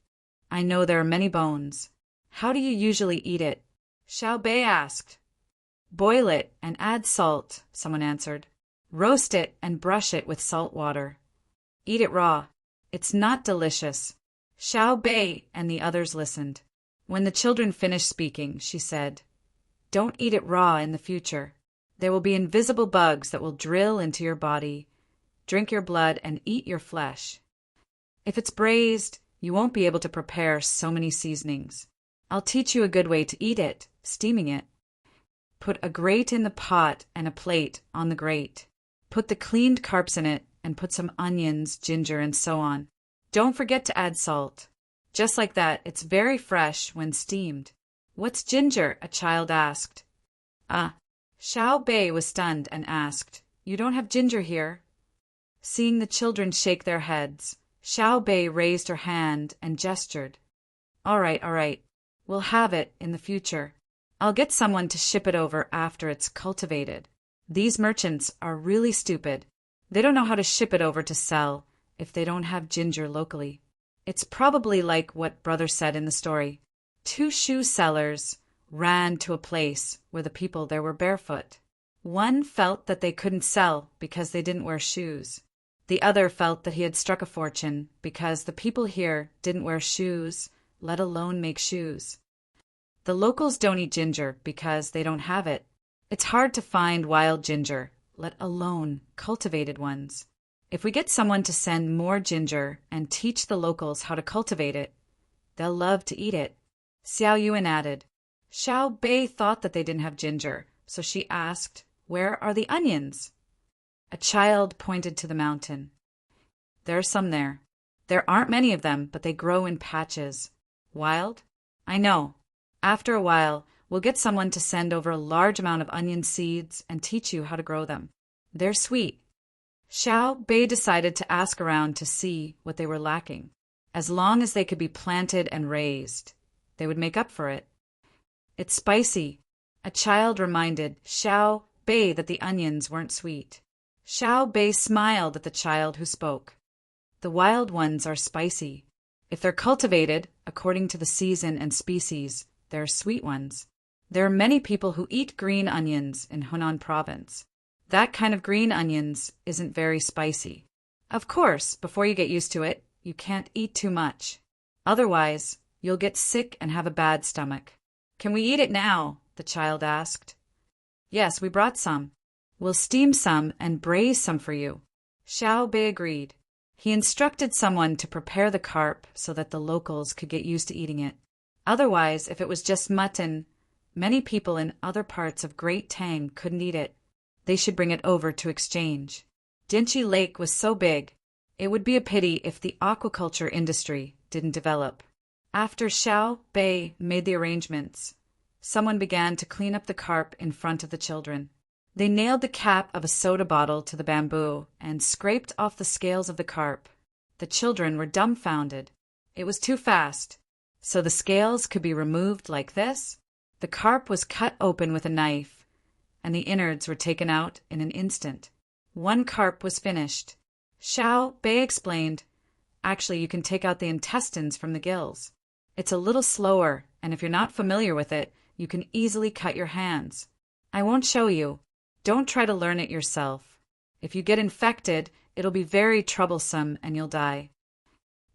"I know there are many bones. How do you usually eat it?" Xiao Bei asked. "Boil it and add salt," someone answered. "Roast it and brush it with salt water. Eat it raw. It's not delicious." Xiao Bei and the others listened. When the children finished speaking, she said, "Don't eat it raw in the future. There will be invisible bugs that will drill into your body, drink your blood, and eat your flesh. If it's braised, you won't be able to prepare so many seasonings. I'll teach you a good way to eat it, steaming it. Put a grate in the pot and a plate on the grate. Put the cleaned carps in it and put some onions, ginger, and so on. Don't forget to add salt. Just like that, it's very fresh when steamed. What's ginger? A child asked. Xiao Bei was stunned and asked, You don't have ginger here? Seeing the children shake their heads, Xiao Bei raised her hand and gestured. All right. We'll have it in the future. I'll get someone to ship it over after it's cultivated. These merchants are really stupid. They don't know how to ship it over to sell if they don't have ginger locally. It's probably like what Brother said in the story. 2 shoe sellers ran to a place where the people there were barefoot. One felt that they couldn't sell because they didn't wear shoes. The other felt that he had struck a fortune because the people here didn't wear shoes, let alone make shoes. The locals don't eat ginger because they don't have it. It's hard to find wild ginger, let alone cultivated ones. If we get someone to send more ginger and teach the locals how to cultivate it, they'll love to eat it. Xiao Yuan added. Xiao Bei thought that they didn't have ginger, so she asked, Where are the onions? A child pointed to the mountain. There are some there. There aren't many of them, but they grow in patches. Wild? I know. After a while, we'll get someone to send over a large amount of onion seeds and teach you how to grow them. They're sweet. Xiao Bei decided to ask around to see what they were lacking. As long as they could be planted and raised, they would make up for it. It's spicy. A child reminded Xiao Bei that the onions weren't sweet. Xiao Bei smiled at the child who spoke. The wild ones are spicy. If they're cultivated, according to the season and species, they're sweet ones. There are many people who eat green onions in Hunan province. That kind of green onions isn't very spicy. Of course, before you get used to it, you can't eat too much. Otherwise, you'll get sick and have a bad stomach. Can we eat it now? The child asked. Yes, we brought some. We'll steam some and braise some for you. Xiao Bei agreed. He instructed someone to prepare the carp so that the locals could get used to eating it. Otherwise, if it was just mutton, many people in other parts of Great Tang couldn't eat it. They should bring it over to exchange. Dinchi Lake was so big, it would be a pity if the aquaculture industry didn't develop. After Xiao Bei made the arrangements, someone began to clean up the carp in front of the children. They nailed the cap of a soda bottle to the bamboo and scraped off the scales of the carp. The children were dumbfounded. It was too fast. So the scales could be removed like this. The carp was cut open with a knife, and the innards were taken out in an instant. One carp was finished. Xiao Bei explained, Actually, you can take out the intestines from the gills. It's a little slower, and if you're not familiar with it, you can easily cut your hands. I won't show you. Don't try to learn it yourself. If you get infected, it'll be very troublesome and you'll die.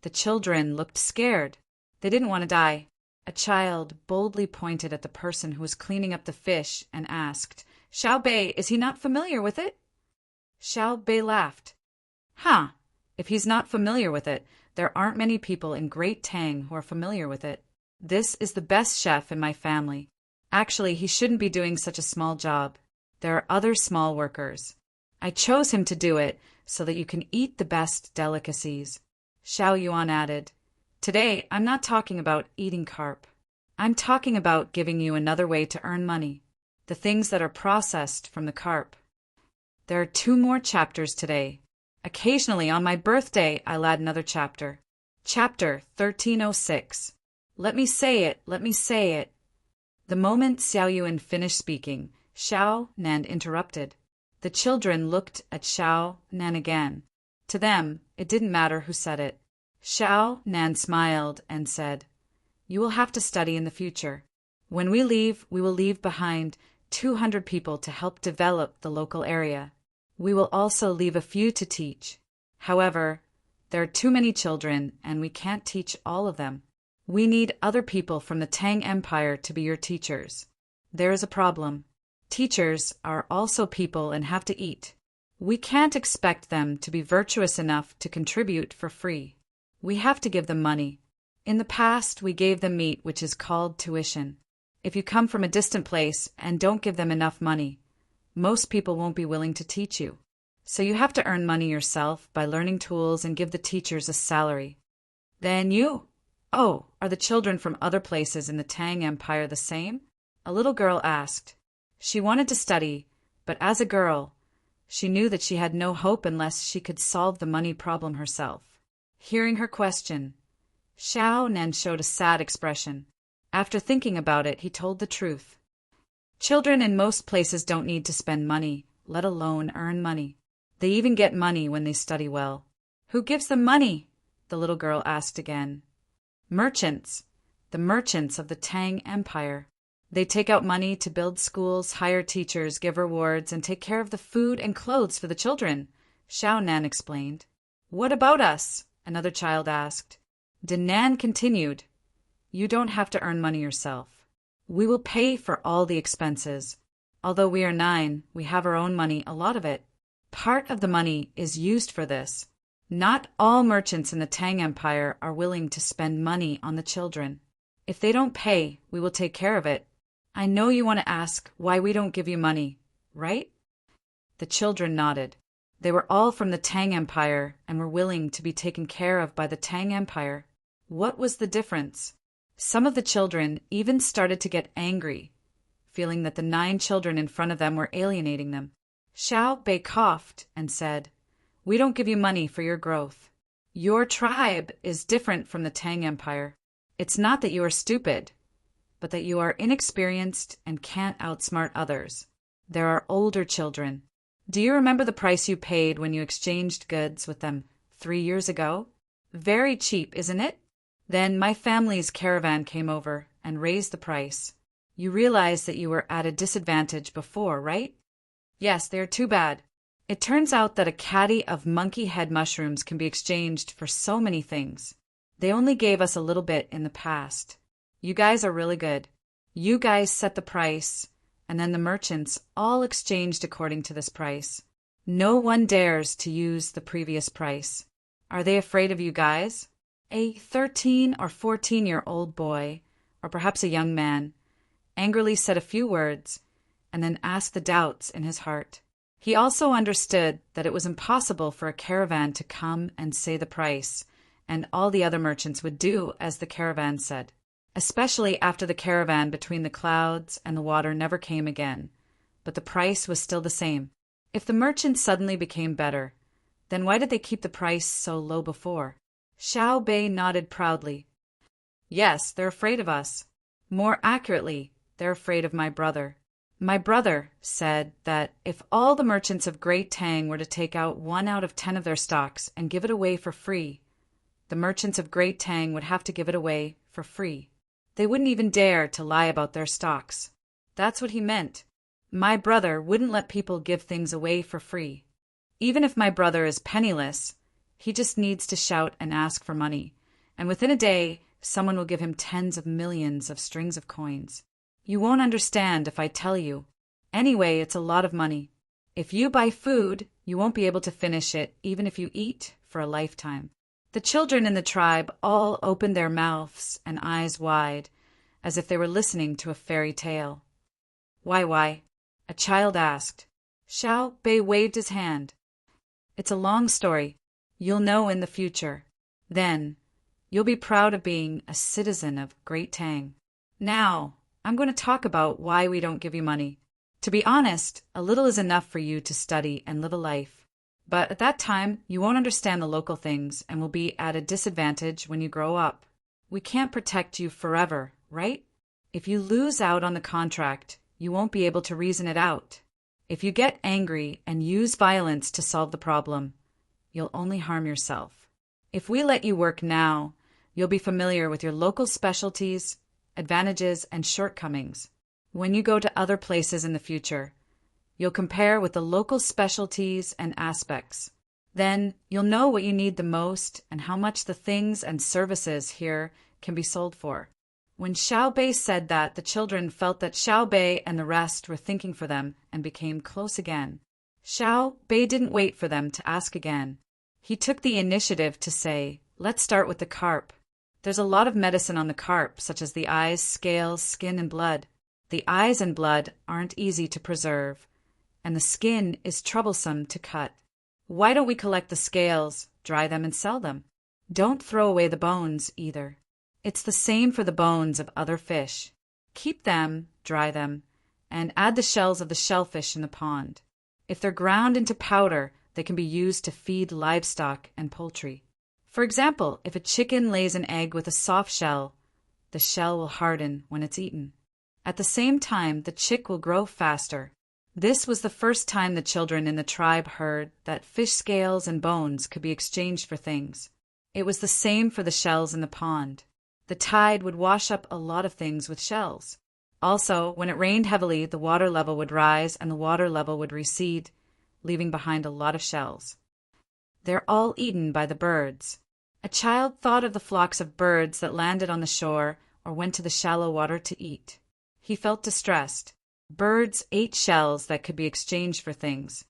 The children looked scared. They didn't want to die. A child boldly pointed at the person who was cleaning up the fish and asked, Xiao Bei, is he not familiar with it? Xiao Bei laughed. If he's not familiar with it, there aren't many people in Great Tang who are familiar with it. This is the best chef in my family. Actually, he shouldn't be doing such a small job. There are other small workers. I chose him to do it so that you can eat the best delicacies. Xiao Yuan added, Today, I'm not talking about eating carp. I'm talking about giving you another way to earn money, the things that are processed from the carp. There are 2 more chapters today. Occasionally, on my birthday, I'll add another chapter. Chapter 1306. Let me say it, let me say it. The moment Xiao Yuan finished speaking, Xiao Nan interrupted. The children looked at Xiao Nan again. To them, it didn't matter who said it. Xiao Nan smiled and said, You will have to study in the future. When we leave, we will leave behind 200 people to help develop the local area. We will also leave a few to teach. However, there are too many children and we can't teach all of them. We need other people from the Tang Empire to be your teachers. There is a problem. Teachers are also people and have to eat. We can't expect them to be virtuous enough to contribute for free. We have to give them money. In the past, we gave them meat, which is called tuition. If you come from a distant place and don't give them enough money, most people won't be willing to teach you. So you have to earn money yourself by learning tools and give the teachers a salary. Then you. Oh, are the children from other places in the Tang Empire the same? A little girl asked. She wanted to study, but as a girl, she knew that she had no hope unless she could solve the money problem herself. Hearing her question, Xiao Nan showed a sad expression. After thinking about it, he told the truth. Children in most places don't need to spend money, let alone earn money. They even get money when they study well. Who gives them money? The little girl asked again. Merchants. The merchants of the Tang Empire. They take out money to build schools, hire teachers, give rewards, and take care of the food and clothes for the children, Xiao Nan explained. What about us? Another child asked. Nan continued. You don't have to earn money yourself. We will pay for all the expenses. Although we are 9, we have our own money, a lot of it. Part of the money is used for this. Not all merchants in the Tang Empire are willing to spend money on the children. If they don't pay, we will take care of it. I know you want to ask why we don't give you money, right? The children nodded. They were all from the Tang Empire and were willing to be taken care of by the Tang Empire. What was the difference? Some of the children even started to get angry, feeling that the 9 children in front of them were alienating them. Xiao Bei coughed and said, We don't give you money for your growth. Your tribe is different from the Tang Empire. It's not that you are stupid, but that you are inexperienced and can't outsmart others. There are older children. Do you remember the price you paid when you exchanged goods with them 3 years ago? Very cheap, isn't it? Then my family's caravan came over and raised the price. You realize that you were at a disadvantage before, right? Yes, they are too bad. It turns out that a caddy of monkey head mushrooms can be exchanged for so many things. They only gave us a little bit in the past. You guys are really good. You guys set the price, and then the merchants all exchanged according to this price. No one dares to use the previous price. Are they afraid of you guys? A 13 or 14-year-old boy, or perhaps a young man, angrily said a few words, and then asked the doubts in his heart. He also understood that it was impossible for a caravan to come and say the price, and all the other merchants would do as the caravan said, especially after the caravan between the clouds and the water never came again. But the price was still the same. If the merchants suddenly became better, then why did they keep the price so low before? Xiao Bei nodded proudly. Yes, they're afraid of us. More accurately, they're afraid of my brother. My brother said that if all the merchants of Great Tang were to take out 1 out of 10 of their stocks and give it away for free, the merchants of Great Tang would have to give it away for free. They wouldn't even dare to lie about their stocks. That's what he meant. My brother wouldn't let people give things away for free. Even if my brother is penniless, he just needs to shout and ask for money, and within a day, someone will give him tens of millions of strings of coins. You won't understand if I tell you. Anyway, it's a lot of money. If you buy food, you won't be able to finish it even if you eat for a lifetime. The children in the tribe all opened their mouths and eyes wide, as if they were listening to a fairy tale. Why? A child asked. Xiao Bei waved his hand. It's a long story. You'll know in the future. Then, you'll be proud of being a citizen of Great Tang. Now, I'm going to talk about why we don't give you money. To be honest, a little is enough for you to study and live a life. But at that time, you won't understand the local things and will be at a disadvantage when you grow up. We can't protect you forever, right? If you lose out on the contract, you won't be able to reason it out. If you get angry and use violence to solve the problem, you'll only harm yourself. If we let you work now, you'll be familiar with your local specialties, advantages, and shortcomings. When you go to other places in the future, you'll compare with the local specialties and aspects. Then you'll know what you need the most and how much the things and services here can be sold for. When Xiao Bei said that, the children felt that Xiao Bei and the rest were thinking for them and became close again. Xiao Bei didn't wait for them to ask again. He took the initiative to say, let's start with the carp. There's a lot of medicine on the carp, such as the eyes, scales, skin, and blood. The eyes and blood aren't easy to preserve, and the skin is troublesome to cut. Why don't we collect the scales, dry them, and sell them? Don't throw away the bones, either. It's the same for the bones of other fish. Keep them, dry them, and add the shells of the shellfish in the pond. If they're ground into powder, they can be used to feed livestock and poultry. For example, if a chicken lays an egg with a soft shell, the shell will harden when it's eaten. At the same time, the chick will grow faster. This was the first time the children in the tribe heard that fish scales and bones could be exchanged for things. It was the same for the shells in the pond. The tide would wash up a lot of things with shells. Also, when it rained heavily, the water level would rise and the water level would recede, leaving behind a lot of shells. They're all eaten by the birds. A child thought of the flocks of birds that landed on the shore or went to the shallow water to eat. He felt distressed. Birds ate shells that could be exchanged for things.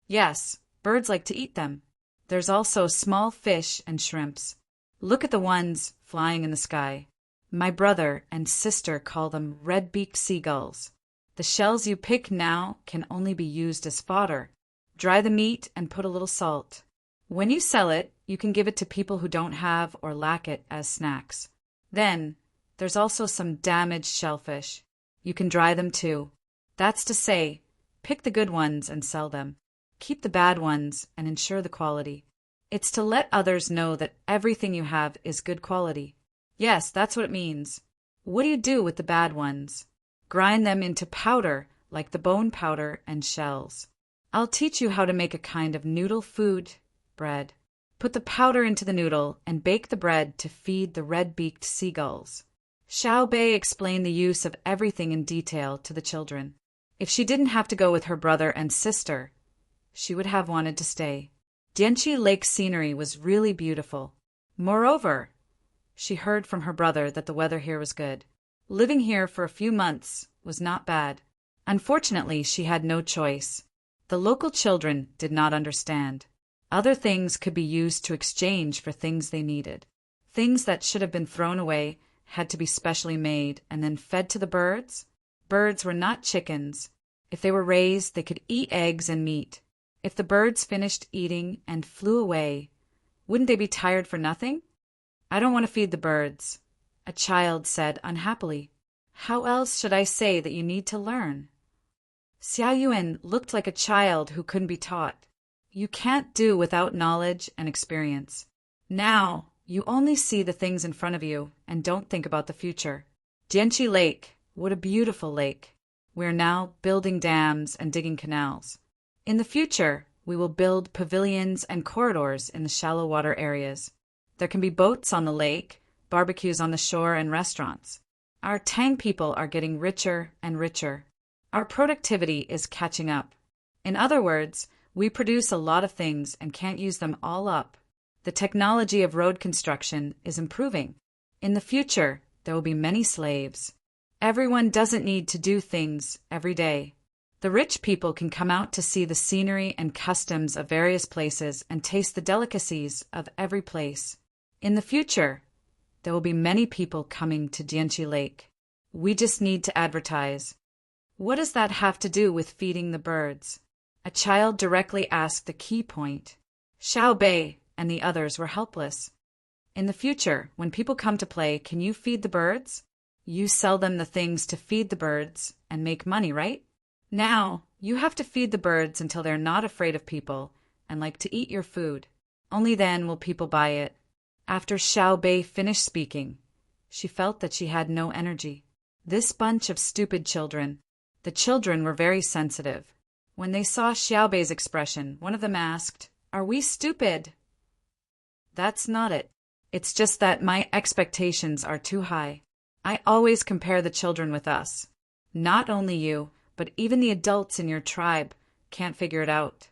Yes, birds like to eat them. There's also small fish and shrimps. Look at the ones flying in the sky. My brother and sister call them red-beaked seagulls. The shells you pick now can only be used as fodder. Dry the meat and put a little salt. When you sell it, you can give it to people who don't have or lack it as snacks. Then, there's also some damaged shellfish. You can dry them too. That's to say, pick the good ones and sell them. Keep the bad ones and ensure the quality. It's to let others know that everything you have is good quality. Yes, that's what it means. What do you do with the bad ones? Grind them into powder, like the bone powder and shells. I'll teach you how to make a kind of noodle food, bread. Put the powder into the noodle and bake the bread to feed the red-beaked seagulls. Xiao Bei explained the use of everything in detail to the children. If she didn't have to go with her brother and sister, she would have wanted to stay. Dianqi Lake scenery was really beautiful. Moreover, she heard from her brother that the weather here was good. Living here for a few months was not bad. Unfortunately, she had no choice. The local children did not understand. Other things could be used to exchange for things they needed. Things that should have been thrown away had to be specially made and then fed to the birds. Birds were not chickens. If they were raised, they could eat eggs and meat. If the birds finished eating and flew away, wouldn't they be tired for nothing? I don't want to feed the birds, a child said unhappily. How else should I say that you need to learn? Xia Yuan looked like a child who couldn't be taught. You can't do without knowledge and experience. Now, you only see the things in front of you and don't think about the future. Dianqi Lake, what a beautiful lake. We are now building dams and digging canals. In the future, we will build pavilions and corridors in the shallow water areas. There can be boats on the lake, barbecues on the shore, and restaurants. Our Tang people are getting richer and richer. Our productivity is catching up. In other words, we produce a lot of things and can't use them all up. The technology of road construction is improving. In the future, there will be many slaves. Everyone doesn't need to do things every day. The rich people can come out to see the scenery and customs of various places and taste the delicacies of every place. In the future, there will be many people coming to Dianqi Lake. We just need to advertise. What does that have to do with feeding the birds? A child directly asked the key point. Xiao Bei and the others were helpless. In the future, when people come to play, can you feed the birds? You sell them the things to feed the birds and make money, right? Now, you have to feed the birds until they're not afraid of people and like to eat your food. Only then will people buy it. After Xiao Bei finished speaking, she felt that she had no energy. This bunch of stupid children. The children were very sensitive. When they saw Xiao Bei's expression, one of them asked, "Are we stupid?" That's not it. It's just that my expectations are too high. I always compare the children with us. Not only you, but even the adults in your tribe can't figure it out.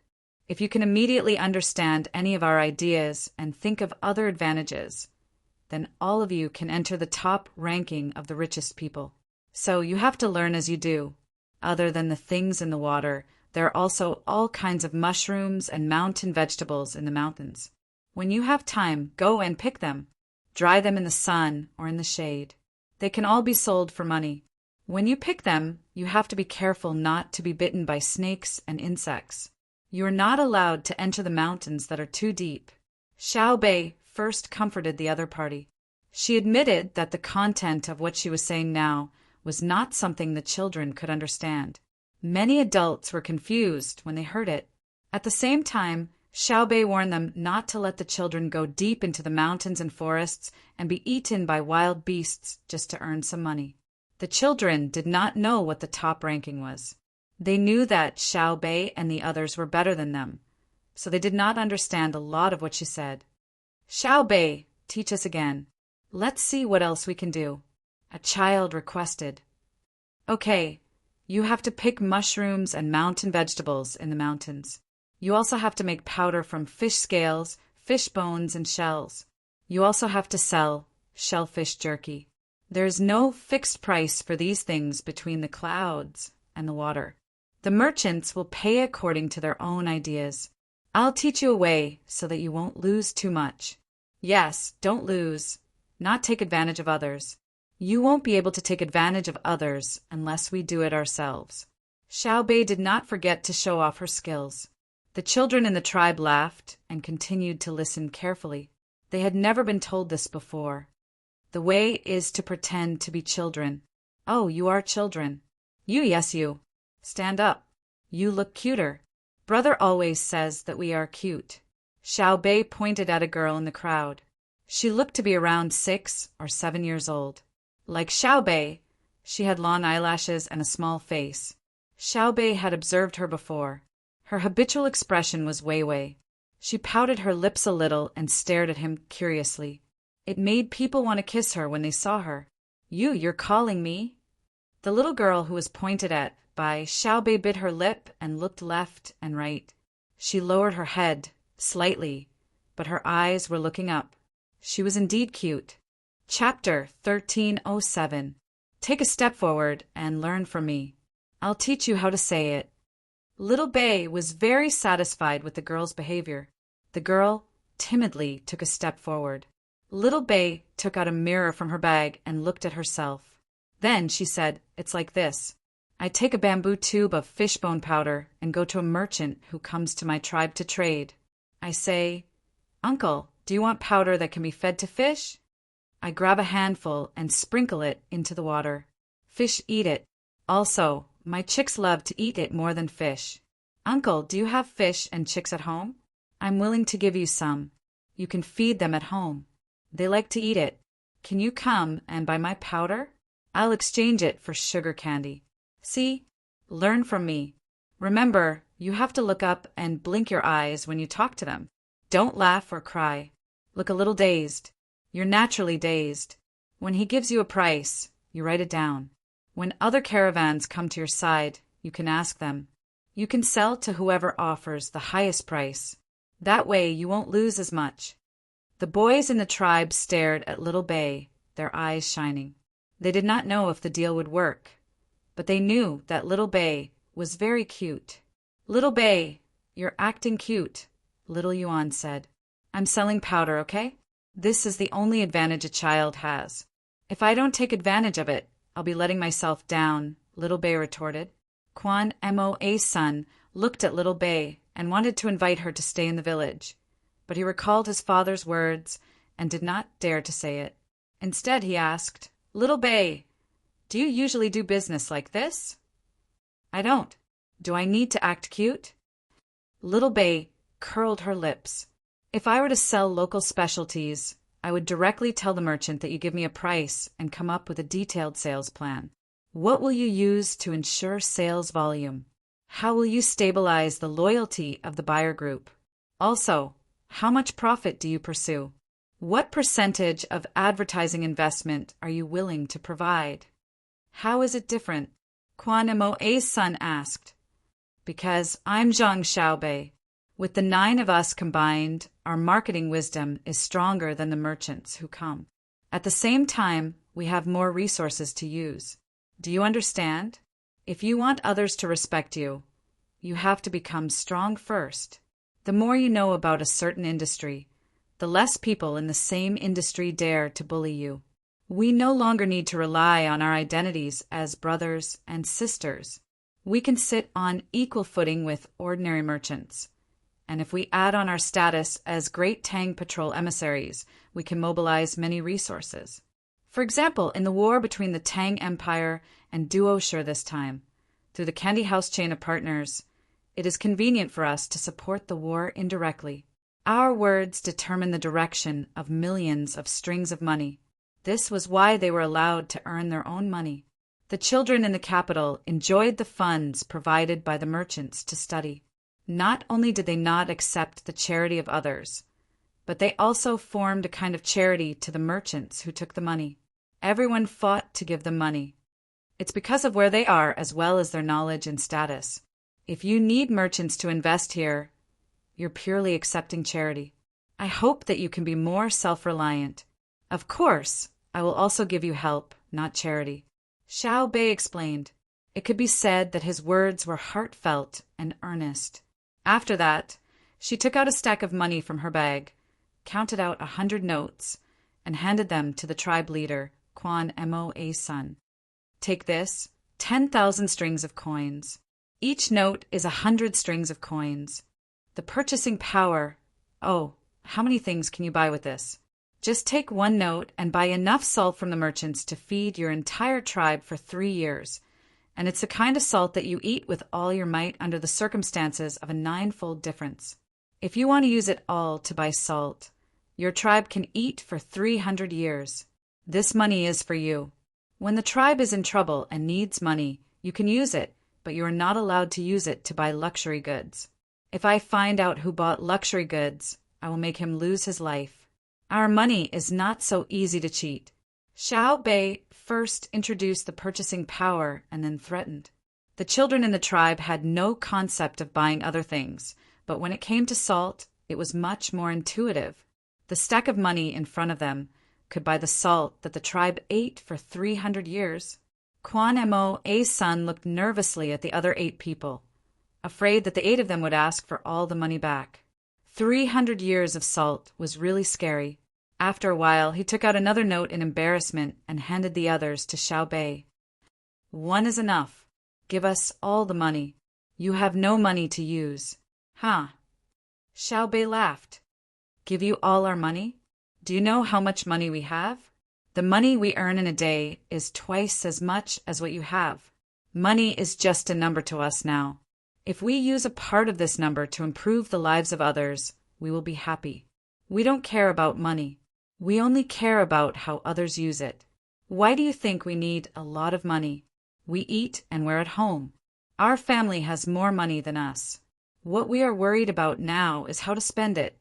If you can immediately understand any of our ideas and think of other advantages, then all of you can enter the top ranking of the richest people. So you have to learn as you do. Other than the things in the water, there are also all kinds of mushrooms and mountain vegetables in the mountains. When you have time, go and pick them. Dry them in the sun or in the shade. They can all be sold for money. When you pick them, you have to be careful not to be bitten by snakes and insects. You are not allowed to enter the mountains that are too deep. Xiao Bei first comforted the other party. She admitted that the content of what she was saying now was not something the children could understand. Many adults were confused when they heard it. At the same time, Xiao Bei warned them not to let the children go deep into the mountains and forests and be eaten by wild beasts just to earn some money. The children did not know what the top ranking was. They knew that Xiao Bei and the others were better than them, so they did not understand a lot of what she said. Xiao Bei, teach us again. Let's see what else we can do, a child requested. Okay, you have to pick mushrooms and mountain vegetables in the mountains. You also have to make powder from fish scales, fish bones, and shells. You also have to sell shellfish jerky. There is no fixed price for these things between the clouds and the water. The merchants will pay according to their own ideas. I'll teach you a way so that you won't lose too much. Yes, don't lose. Not take advantage of others. You won't be able to take advantage of others unless we do it ourselves. Xiao Bei did not forget to show off her skills. The children in the tribe laughed and continued to listen carefully. They had never been told this before. The way is to pretend to be children. Oh, you are children. Yes, you. Stand up. You look cuter. Brother always says that we are cute. Xiao Bei pointed at a girl in the crowd. She looked to be around 6 or 7 years old. Like Xiao Bei, she had long eyelashes and a small face. Xiao Bei had observed her before. Her habitual expression was Wei. She pouted her lips a little and stared at him curiously. It made people want to kiss her when they saw her. You're calling me? The little girl who was pointed at by Xiao Bei bit her lip and looked left and right. She lowered her head slightly, but her eyes were looking up. She was indeed cute. Chapter 1307. Take a step forward and learn from me. I'll teach you how to say it. Little Bei was very satisfied with the girl's behavior. The girl timidly took a step forward. Little Bei took out a mirror from her bag and looked at herself. Then she said, "It's like this. I take a bamboo tube of fishbone powder and go to a merchant who comes to my tribe to trade. I say, 'Uncle, do you want powder that can be fed to fish?' I grab a handful and sprinkle it into the water. Fish eat it. Also, my chicks love to eat it more than fish. Uncle, do you have fish and chicks at home? I'm willing to give you some. You can feed them at home. They like to eat it. Can you come and buy my powder? I'll exchange it for sugar candy. See? Learn from me. Remember, you have to look up and blink your eyes when you talk to them. Don't laugh or cry. Look a little dazed. You're naturally dazed. When he gives you a price, you write it down. When other caravans come to your side, you can ask them. You can sell to whoever offers the highest price. That way you won't lose as much." The boys in the tribe stared at Little Bei, their eyes shining. They did not know if the deal would work, but they knew that Little Bei was very cute. "Little Bei, you're acting cute," Little Yuan said. "I'm selling powder, okay? This is the only advantage a child has. If I don't take advantage of it, I'll be letting myself down," Little Bei retorted. Quan Mo's son looked at Little Bei and wanted to invite her to stay in the village, but he recalled his father's words and did not dare to say it. Instead, he asked, "Little Bei, do you usually do business like this?" "I don't. Do I need to act cute?" Little Bei curled her lips. "If I were to sell local specialties, I would directly tell the merchant that you give me a price and come up with a detailed sales plan. What will you use to ensure sales volume? How will you stabilize the loyalty of the buyer group? Also, how much profit do you pursue? What percentage of advertising investment are you willing to provide?" "How is it different?" Quan Mo's son asked. "Because I'm Zhang Xiaobei. With the 9 of us combined, our marketing wisdom is stronger than the merchants who come. At the same time, we have more resources to use. Do you understand? If you want others to respect you, you have to become strong first. The more you know about a certain industry, the less people in the same industry dare to bully you. We no longer need to rely on our identities as brothers and sisters. We can sit on equal footing with ordinary merchants. And if we add on our status as great Tang patrol emissaries, we can mobilize many resources. For example, in the war between the Tang Empire and Duoshire this time, through the Candy House chain of partners, it is convenient for us to support the war indirectly. Our words determine the direction of millions of strings of money. This was why they were allowed to earn their own money. The children in the capital enjoyed the funds provided by the merchants to study. Not only did they not accept the charity of others, but they also formed a kind of charity to the merchants who took the money. Everyone fought to give them money. It's because of where they are as well as their knowledge and status. If you need merchants to invest here, you're purely accepting charity. I hope that you can be more self-reliant. Of course, I will also give you help, not charity. Xiao Bei explained. It could be said that his words were heartfelt and earnest. After that, she took out a stack of money from her bag, counted out 100 notes, and handed them to the tribe leader, Quan Mo's son. Take this, 10,000 strings of coins. Each note is 100 strings of coins. The purchasing power. Oh, how many things can you buy with this? Just take one note and buy enough salt from the merchants to feed your entire tribe for 3 years. And it's the kind of salt that you eat with all your might under the circumstances of a 9-fold difference. If you want to use it all to buy salt, your tribe can eat for 300 years. This money is for you. When the tribe is in trouble and needs money, you can use it, but you are not allowed to use it to buy luxury goods. If I find out who bought luxury goods, I will make him lose his life. Our money is not so easy to cheat. Xiao Bei first introduced the purchasing power and then threatened. The children in the tribe had no concept of buying other things, but when it came to salt, it was much more intuitive. The stack of money in front of them could buy the salt that the tribe ate for 300 years. Quan Mo's son looked nervously at the other 8 people, afraid that the 8 of them would ask for all the money back. 300 years of salt was really scary. After a while, he took out another note in embarrassment and handed the others to Xiao Bei. 1 is enough. Give us all the money. You have no money to use. Huh? Xiao Bei laughed. Give you all our money? Do you know how much money we have? The money we earn in a day is twice as much as what you have. Money is just a number to us now. If we use a part of this number to improve the lives of others, we will be happy. We don't care about money. We only care about how others use it. Why do you think we need a lot of money? We eat and we're at home. Our family has more money than us. What we are worried about now is how to spend it,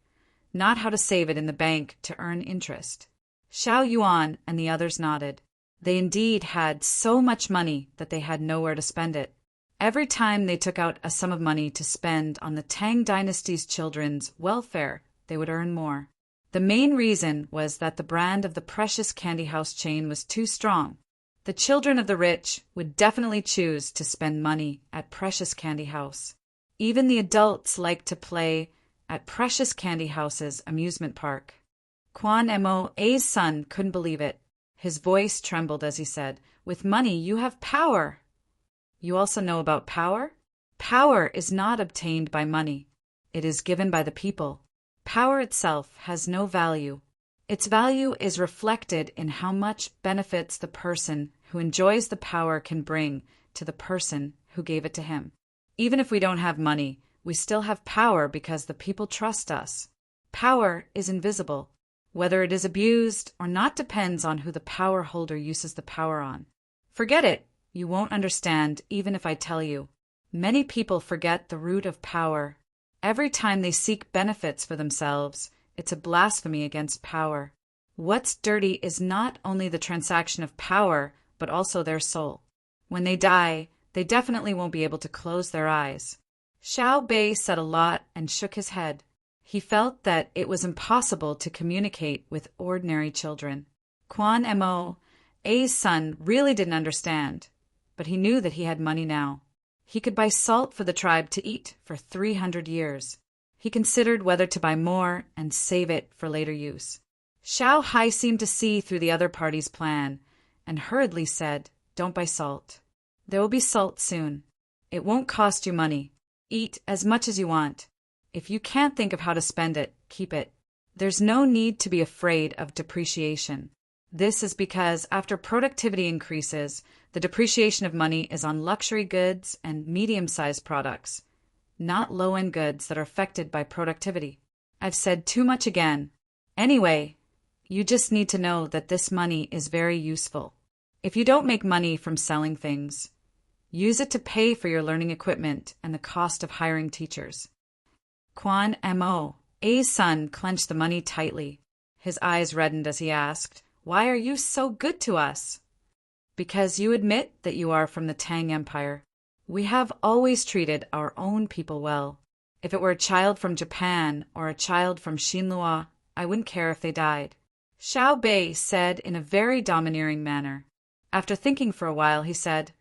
not how to save it in the bank to earn interest. Xiao Yuan and the others nodded. They indeed had so much money that they had nowhere to spend it. Every time they took out a sum of money to spend on the Tang dynasty's children's welfare, they would earn more. The main reason was that the brand of the Precious Candy House chain was too strong. The children of the rich would definitely choose to spend money at Precious Candy House. Even the adults liked to play at Precious Candy House's amusement park. Quan Mo's son couldn't believe it. His voice trembled as he said, "With money you have power." You also know about power? Power is not obtained by money. It is given by the people. Power itself has no value. Its value is reflected in how much benefits the person who enjoys the power can bring to the person who gave it to him. Even if we don't have money, we still have power because the people trust us. Power is invisible. Whether it is abused or not depends on who the power holder uses the power on. Forget it. You won't understand even if I tell you. Many people forget the root of power. Every time they seek benefits for themselves, it's a blasphemy against power. What's dirty is not only the transaction of power, but also their soul. When they die, they definitely won't be able to close their eyes. Xiao Bei said a lot and shook his head. He felt that it was impossible to communicate with ordinary children. Quan Mo's son really didn't understand, but he knew that he had money now. He could buy salt for the tribe to eat for 300 years. He considered whether to buy more and save it for later use. Xiao Hai seemed to see through the other party's plan and hurriedly said, "Don't buy salt. There will be salt soon. It won't cost you money. Eat as much as you want. If you can't think of how to spend it, keep it. There's no need to be afraid of depreciation. This is because after productivity increases, the depreciation of money is on luxury goods and medium-sized products, not low-end goods that are affected by productivity. I've said too much again. Anyway, you just need to know that this money is very useful. If you don't make money from selling things, use it to pay for your learning equipment and the cost of hiring teachers. Kwan Mo's son clenched the money tightly. His eyes reddened as he asked, "Why are you so good to us?" "Because you admit that you are from the Tang Empire. We have always treated our own people well. If it were a child from Japan or a child from Shinlua, I wouldn't care if they died," Xiao Bei said in a very domineering manner. After thinking for a while, he said,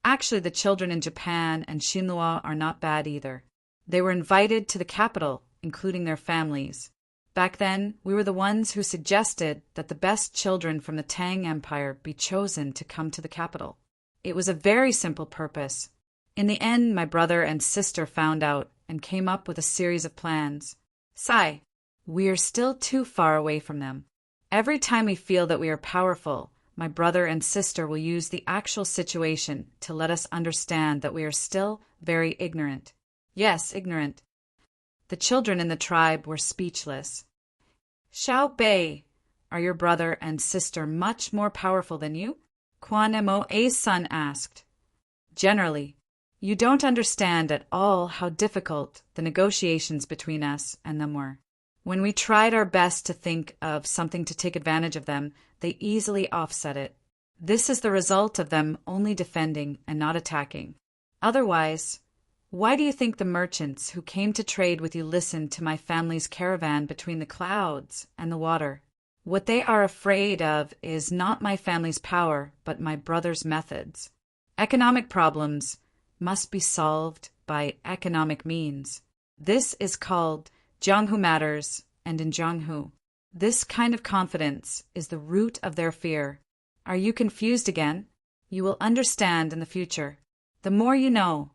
"Actually, the children in Japan and Shinlua are not bad either. They were invited to the capital, including their families. Back then, we were the ones who suggested that the best children from the Tang Empire be chosen to come to the capital. It was a very simple purpose. In the end, my brother and sister found out and came up with a series of plans. Sai, we are still too far away from them. Every time we feel that we are powerful, my brother and sister will use the actual situation to let us understand that we are still very ignorant. Yes, ignorant." The children in the tribe were speechless. "Xiao Bei, are your brother and sister much more powerful than you?" Kwan Mo's son asked. "Generally. You don't understand at all how difficult the negotiations between us and them were. When we tried our best to think of something to take advantage of them, they easily offset it. This is the result of them only defending and not attacking. Otherwise, why do you think the merchants who came to trade with you listened to my family's caravan between the clouds and the water? What they are afraid of is not my family's power, but my brother's methods. Economic problems must be solved by economic means. This is called Jianghu matters, and in Jianghu. This kind of confidence is the root of their fear. Are you confused again? You will understand in the future. The more you know,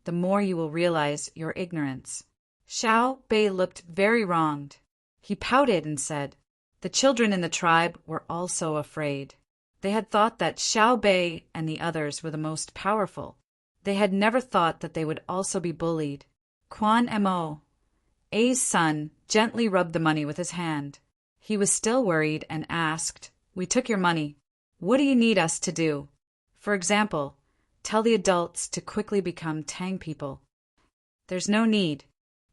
the more you will realize your ignorance." Xiao Bei looked very wronged. He pouted and said, the children in the tribe were also afraid. They had thought that Xiao Bei and the others were the most powerful. They had never thought that they would also be bullied. Kwan Mo's son gently rubbed the money with his hand. He was still worried and asked, "We took your money. What do you need us to do? For example, tell the adults to quickly become Tang people." "There's no need,"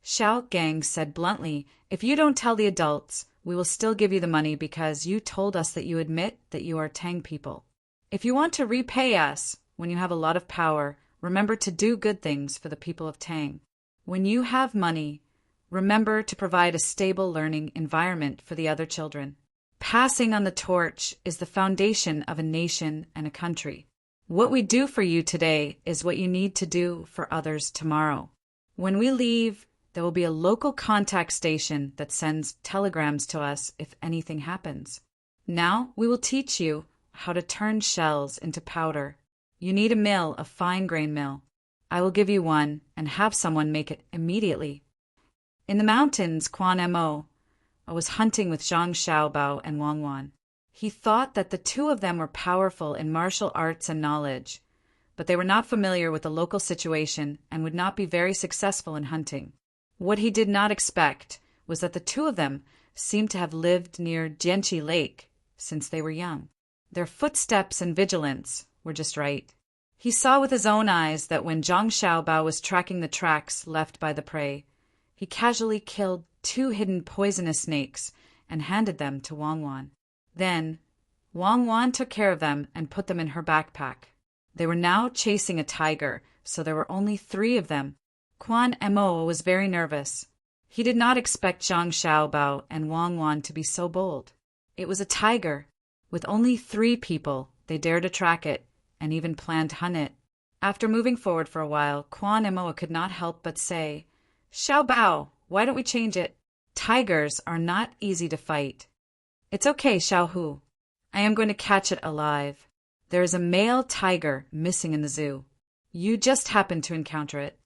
Xiao Gang said bluntly. "If you don't tell the adults, we will still give you the money because you told us that you admit that you are Tang people. If you want to repay us when you have a lot of power, remember to do good things for the people of Tang. When you have money, remember to provide a stable learning environment for the other children. Passing on the torch is the foundation of a nation and a country. What we do for you today is what you need to do for others tomorrow. When we leave, there will be a local contact station that sends telegrams to us if anything happens. Now we will teach you how to turn shells into powder. You need a mill, a fine grain mill. I will give you one and have someone make it immediately." In the mountains, Kwan Mo was hunting with Zhang Xiaobao and Wang Wan. He thought that the two of them were powerful in martial arts and knowledge, but they were not familiar with the local situation and would not be very successful in hunting. What he did not expect was that the two of them seemed to have lived near Jianqi Lake since they were young. Their footsteps and vigilance were just right. He saw with his own eyes that when Zhang Xiaobao was tracking the tracks left by the prey, he casually killed 2 hidden poisonous snakes and handed them to Wang Wan. Then, Wang Wan took care of them and put them in her backpack. They were now chasing a tiger, so there were only 3 of them. Kwan Mo was very nervous. He did not expect Zhang Xiaobao and Wang Wan to be so bold. It was a tiger. With only 3 people, they dared to track it and even planned to hunt it. After moving forward for a while, Kwan Mo could not help but say, "Xiaobao, why don't we change it? Tigers are not easy to fight." "It's okay, Xiaohu. I am going to catch it alive. There is a male tiger missing in the zoo. You just happened to encounter it.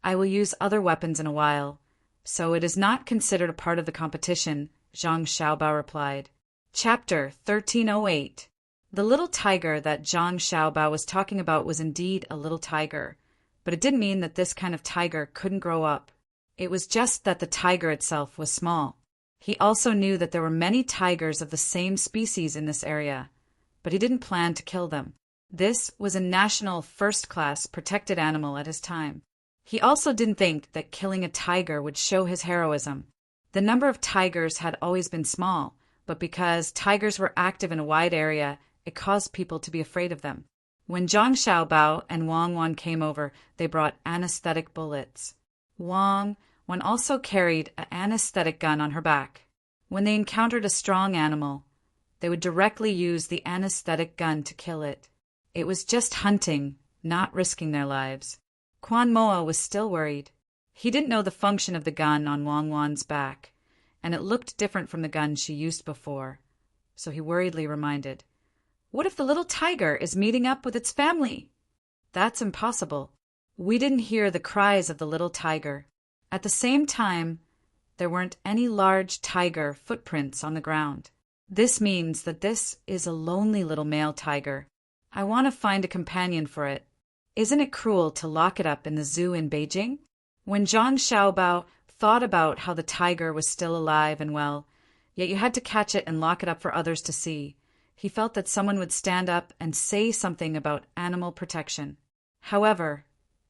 I will use other weapons in a while, so it is not considered a part of the competition, Zhang Xiaobao replied. Chapter 1308. The little tiger that Zhang Xiaobao was talking about was indeed a little tiger, but it didn't mean that this kind of tiger couldn't grow up. It was just that the tiger itself was small. He also knew that there were many tigers of the same species in this area, but he didn't plan to kill them. This was a national first-class protected animal at his time. He also didn't think that killing a tiger would show his heroism. The number of tigers had always been small, but because tigers were active in a wide area, it caused people to be afraid of them. When Zhang Xiaobao and Wang Wan came over, they brought anesthetic bullets. Wang also carried an anesthetic gun on her back. When they encountered a strong animal, they would directly use the anesthetic gun to kill it. It was just hunting, not risking their lives. Quan Moa was still worried. He didn't know the function of the gun on Wang Wan's back, and it looked different from the gun she used before, so he worriedly reminded, "What if the little tiger is meeting up with its family?" "That's impossible. We didn't hear the cries of the little tiger." At the same time, there weren't any large tiger footprints on the ground. This means that this is a lonely little male tiger. I want to find a companion for it. Isn't it cruel to lock it up in the zoo in Beijing? When Zhang Xiaobao thought about how the tiger was still alive and well, yet you had to catch it and lock it up for others to see, he felt that someone would stand up and say something about animal protection. However,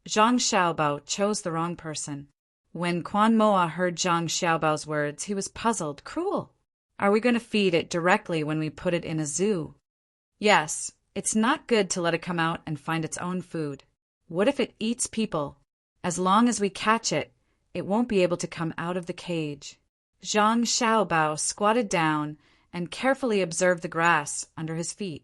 Zhang Xiaobao chose the wrong person. When Quan Moa heard Zhang Xiaobao's words, he was puzzled. Cruel. Are we going to feed it directly when we put it in a zoo? Yes, it's not good to let it come out and find its own food. What if it eats people? As long as we catch it, it won't be able to come out of the cage. Zhang Xiaobao squatted down and carefully observed the grass under his feet.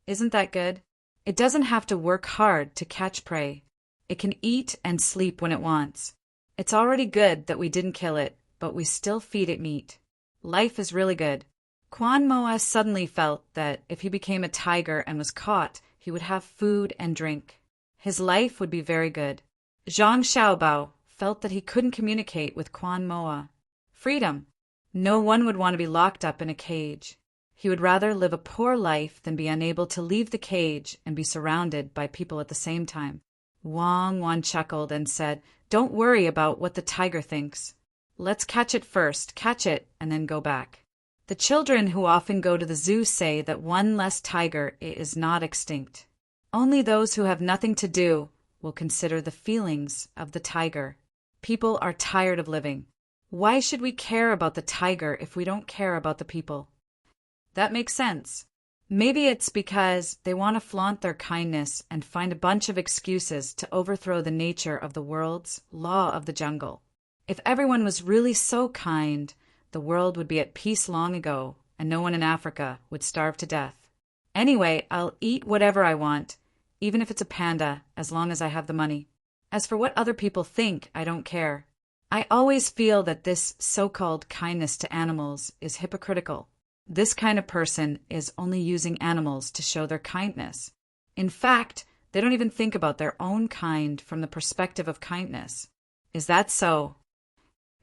Isn't that good? It doesn't have to work hard to catch prey. It can eat and sleep when it wants. It's already good that we didn't kill it, but we still feed it meat. Life is really good. Quan Moa suddenly felt that if he became a tiger and was caught, he would have food and drink. His life would be very good. Zhang Xiaobao felt that he couldn't communicate with Quan Moa. Freedom. No one would want to be locked up in a cage. He would rather live a poor life than be unable to leave the cage and be surrounded by people at the same time. Wang Wan chuckled and said, "Don't worry about what the tiger thinks. Let's catch it first, catch it, and then go back." The children who often go to the zoo say that one less tiger is not extinct. Only those who have nothing to do will consider the feelings of the tiger. People are tired of living. Why should we care about the tiger if we don't care about the people? That makes sense. Maybe it's because they want to flaunt their kindness and find a bunch of excuses to overthrow the nature of the world's law of the jungle. If everyone was really so kind, the world would be at peace long ago, and no one in Africa would starve to death. Anyway, I'll eat whatever I want, even if it's a panda, as long as I have the money. As for what other people think, I don't care. I always feel that this so-called kindness to animals is hypocritical. This kind of person is only using animals to show their kindness. In fact, they don't even think about their own kind from the perspective of kindness. Is that so?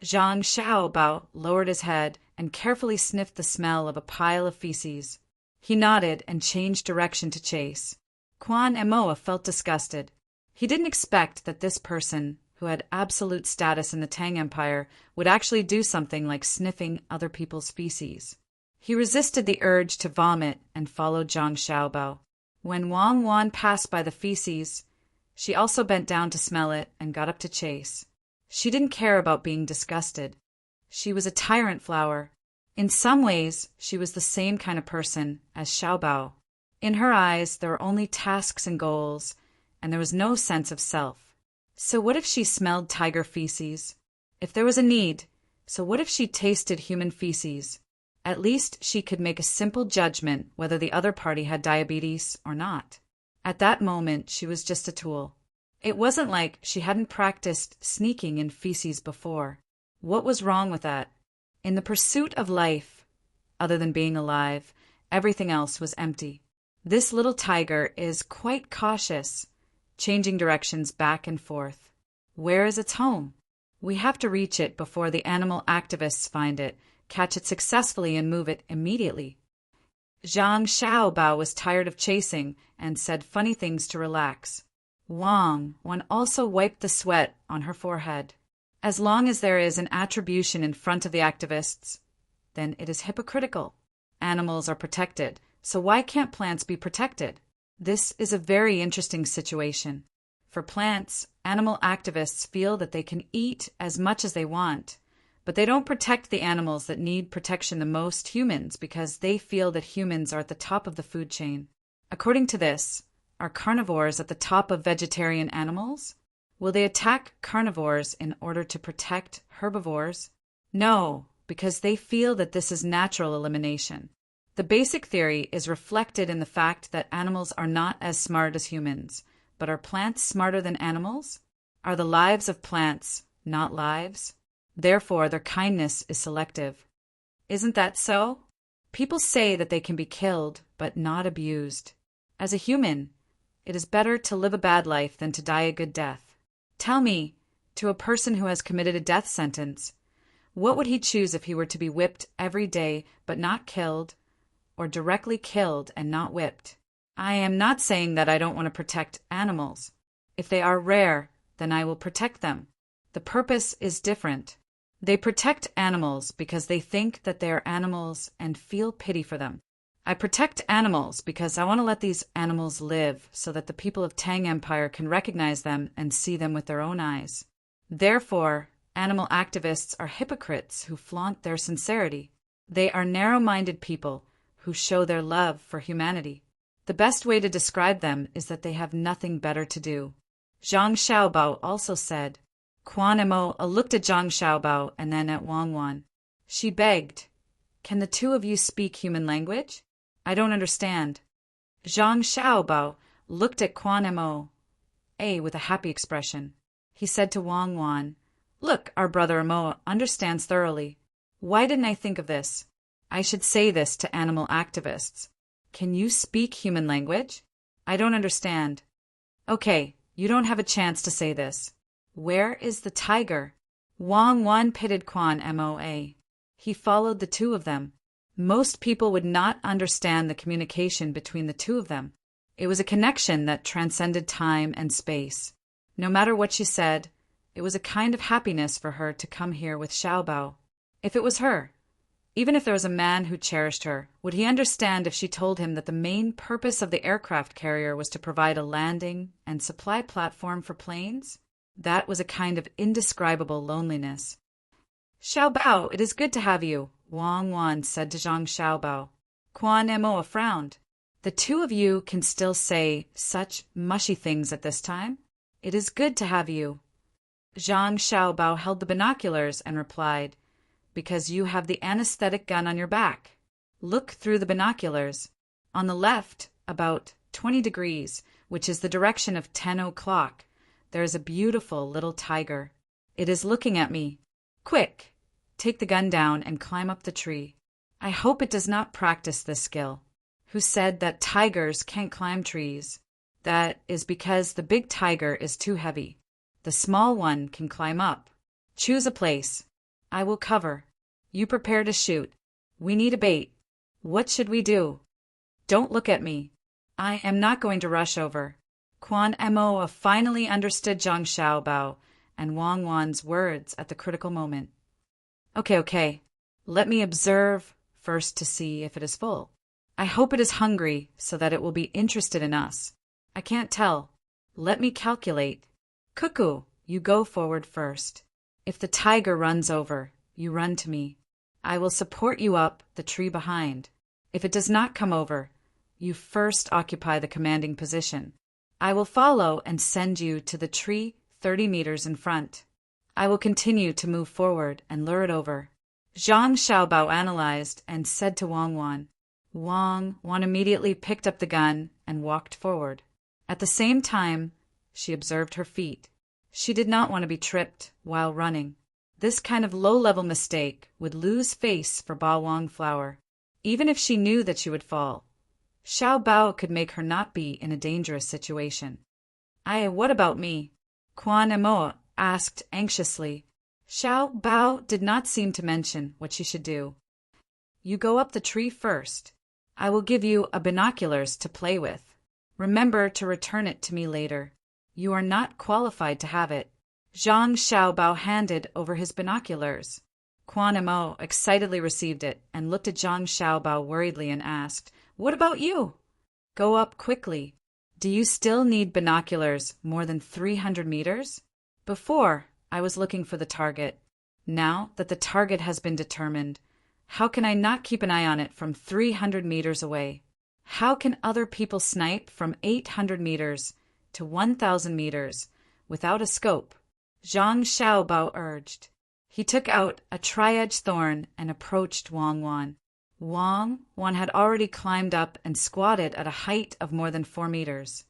Zhang Xiaobao lowered his head and carefully sniffed the smell of a pile of feces. He nodded and changed direction to chase. Quan Moa felt disgusted. He didn't expect that this person, who had absolute status in the Tang Empire, would actually do something like sniffing other people's feces. He resisted the urge to vomit and followed Zhang Xiaobao. When Wang Wan passed by the feces, she also bent down to smell it and got up to chase. She didn't care about being disgusted. She was a tyrant flower. In some ways, she was the same kind of person as Xiaobao. In her eyes, there were only tasks and goals, and there was no sense of self. So what if she smelled tiger feces? If there was a need, so what if she tasted human feces? At least she could make a simple judgment whether the other party had diabetes or not. At that moment, she was just a tool. It wasn't like she hadn't practiced sneaking in feces before. What was wrong with that? In the pursuit of life, other than being alive, everything else was empty. This little tiger is quite cautious, changing directions back and forth. Where is its home? We have to reach it before the animal activists find it, catch it successfully, and move it immediately. Zhang Xiaobao was tired of chasing and said funny things to relax. Wang Wan also wiped the sweat on her forehead. As long as there is an attribution in front of the activists, then it is hypocritical. Animals are protected, so why can't plants be protected? This is a very interesting situation. For plants, animal activists feel that they can eat as much as they want, but they don't protect the animals that need protection the most, humans, because they feel that humans are at the top of the food chain. According to this, are carnivores at the top of vegetarian animals? Will they attack carnivores in order to protect herbivores? No, because they feel that this is natural elimination. The basic theory is reflected in the fact that animals are not as smart as humans. But are plants smarter than animals? Are the lives of plants not lives? Therefore, their kindness is selective. Isn't that so? People say that they can be killed, but not abused. As a human, it is better to live a bad life than to die a good death. Tell me, to a person who has committed a death sentence, what would he choose if he were to be whipped every day but not killed, or directly killed and not whipped? I am not saying that I don't want to protect animals. If they are rare, then I will protect them. The purpose is different. They protect animals because they think that they are animals and feel pity for them. I protect animals because I want to let these animals live so that the people of Tang Empire can recognize them and see them with their own eyes. Therefore, animal activists are hypocrites who flaunt their sincerity. They are narrow-minded people who show their love for humanity. The best way to describe them is that they have nothing better to do. Zhang Xiaobao also said. Quan Mo looked at Zhang Xiaobao and then at Wang Wan. She begged, "Can the two of you speak human language? I don't understand." Zhang Xiaobao looked at Quan Mo with a happy expression. He said to Wang Wan, "Look, our brother Mo understands thoroughly. Why didn't I think of this? I should say this to animal activists. Can you speak human language? I don't understand." Okay, you don't have a chance to say this. Where is the tiger? Wang Wan pitted Quan Moa. He followed the two of them. Most people would not understand the communication between the two of them. It was a connection that transcended time and space. No matter what she said, it was a kind of happiness for her to come here with Xiaobao. If it was her, even if there was a man who cherished her, would he understand if she told him that the main purpose of the aircraft carrier was to provide a landing and supply platform for planes? That was a kind of indescribable loneliness. "Xiaobao, it is good to have you," Wang Wan said to Zhang Xiaobao. Quan Mo frowned. "The two of you can still say such mushy things at this time? It is good to have you." Zhang Xiaobao held the binoculars and replied, "Because you have the anesthetic gun on your back. Look through the binoculars. On the left, about 20 degrees, which is the direction of 10 o'clock, there is a beautiful little tiger. It is looking at me. Quick, take the gun down and climb up the tree. I hope it does not practice this skill." Who said that tigers can't climb trees? That is because the big tiger is too heavy. The small one can climb up. Choose a place. I will cover. You prepare to shoot. We need a bait. What should we do? Don't look at me. I am not going to rush over. Quan Mo finally understood Zhang Xiaobao and Wang Wan's words at the critical moment. Okay. Let me observe first to see if it is full. I hope it is hungry so that it will be interested in us. I can't tell. Let me calculate. Cuckoo, you go forward first. If the tiger runs over, you run to me. I will support you up the tree behind. If it does not come over, you first occupy the commanding position. I will follow and send you to the tree 30 meters in front. I will continue to move forward and lure it over. Zhang Xiaobao analyzed and said to Wang Wan. Wang Wan immediately picked up the gun and walked forward. At the same time, she observed her feet. She did not want to be tripped while running. This kind of low-level mistake would lose face for Ba Wang Flower. Even if she knew that she would fall, Xiao Bao could make her not be in a dangerous situation. What about me?" Quan Mo asked anxiously. Xiao Bao did not seem to mention what she should do. "You go up the tree first. I will give you a binoculars to play with. Remember to return it to me later. You are not qualified to have it." Zhang Xiaobao handed over his binoculars. Quan Mo excitedly received it and looked at Zhang Xiaobao worriedly and asked, "What about you?" "Go up quickly. Do you still need binoculars more than 300 meters? Before, I was looking for the target. Now that the target has been determined, how can I not keep an eye on it from 300 meters away? How can other people snipe from 800 meters to 1,000 meters without a scope?" Zhang Xiaobao urged. He took out a tri-edged thorn and approached Wang Wan. Wang Wan had already climbed up and squatted at a height of more than 4 meters.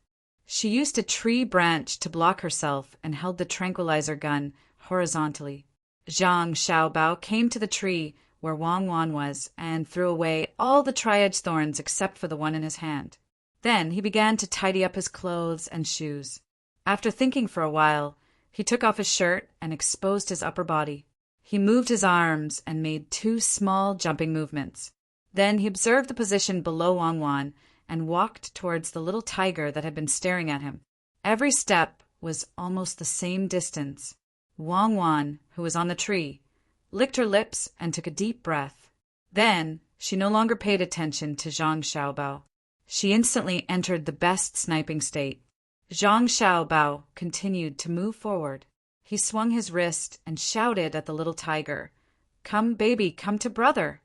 She used a tree branch to block herself and held the tranquilizer gun horizontally. Zhang Xiaobao came to the tree where Wang Wan was and threw away all the tri-edged thorns except for the one in his hand. Then he began to tidy up his clothes and shoes. After thinking for a while, he took off his shirt and exposed his upper body. He moved his arms and made 2 small jumping movements. Then he observed the position below Wang Wan and walked towards the little tiger that had been staring at him. Every step was almost the same distance. Wang Wan, who was on the tree, licked her lips and took a deep breath. Then she no longer paid attention to Zhang Xiaobao. She instantly entered the best sniping state. Zhang Xiaobao continued to move forward. He swung his wrist and shouted at the little tiger, "Come, baby, come to brother."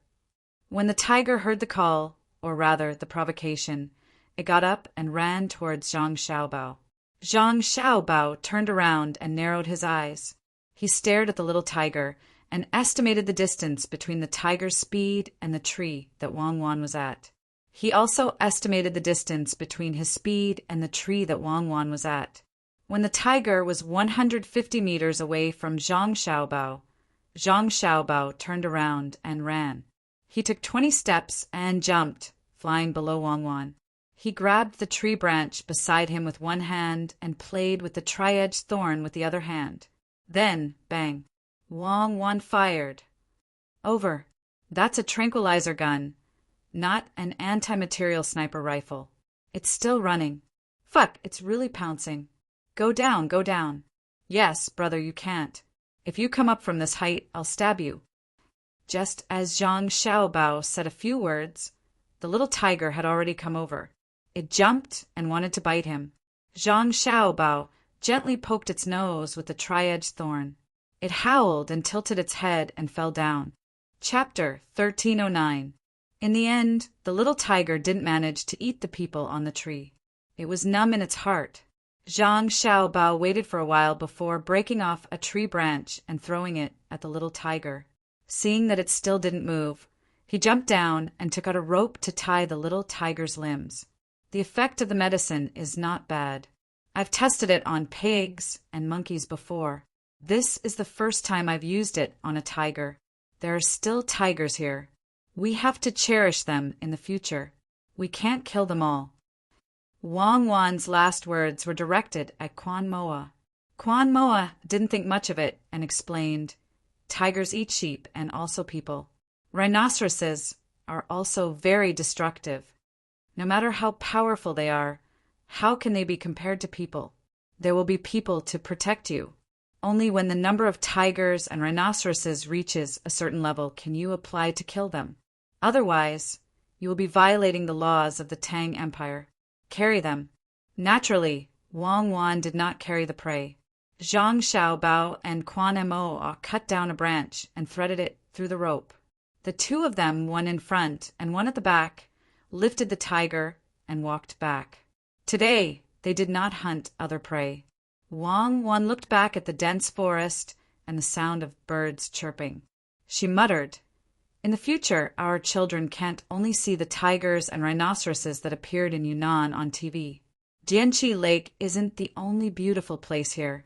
When the tiger heard the call, or rather the provocation, it got up and ran towards Zhang Xiaobao. Zhang Xiaobao turned around and narrowed his eyes. He stared at the little tiger and estimated the distance between the tiger's speed and the tree that Wang Wan was at. He also estimated the distance between his speed and the tree that Wang Wan was at. When the tiger was 150 meters away from Zhang Xiaobao turned around and ran. He took 20 steps and jumped, flying below Wang Wan. He grabbed the tree branch beside him with one hand and played with the tri-edged thorn with the other hand. Then, bang, Wang Wan fired. Over. That's a tranquilizer gun, not an anti-material sniper rifle. It's still running. Fuck, it's really pouncing. Go down, go down. Yes, brother, you can't. If you come up from this height, I'll stab you. Just as Zhang Xiaobao said a few words, the little tiger had already come over. It jumped and wanted to bite him. Zhang Xiaobao gently poked its nose with the tri-edged thorn. It howled and tilted its head and fell down. Chapter 1309. In the end, the little tiger didn't manage to eat the people on the tree. It was numb in its heart. Zhang Xiaobao waited for a while before breaking off a tree branch and throwing it at the little tiger. Seeing that it still didn't move, he jumped down and took out a rope to tie the little tiger's limbs. The effect of the medicine is not bad. I've tested it on pigs and monkeys before. This is the first time I've used it on a tiger. There are still tigers here. We have to cherish them in the future. We can't kill them all. Wang Wan's last words were directed at Quan Moa. Quan Moa didn't think much of it and explained, "Tigers eat sheep and also people. Rhinoceroses are also very destructive. No matter how powerful they are, how can they be compared to people? There will be people to protect you. Only when the number of tigers and rhinoceroses reaches a certain level can you apply to kill them. Otherwise, you will be violating the laws of the Tang Empire. Carry them." Naturally, Wang Wan did not carry the prey. Zhang Xiaobao and Quan Mo cut down a branch and threaded it through the rope. The two of them, one in front and one at the back, lifted the tiger and walked back. Today, they did not hunt other prey. Wang Wan looked back at the dense forest and the sound of birds chirping. She muttered, "In the future, our children can't only see the tigers and rhinoceroses that appeared in Yunnan on TV. Jianqi Lake isn't the only beautiful place here.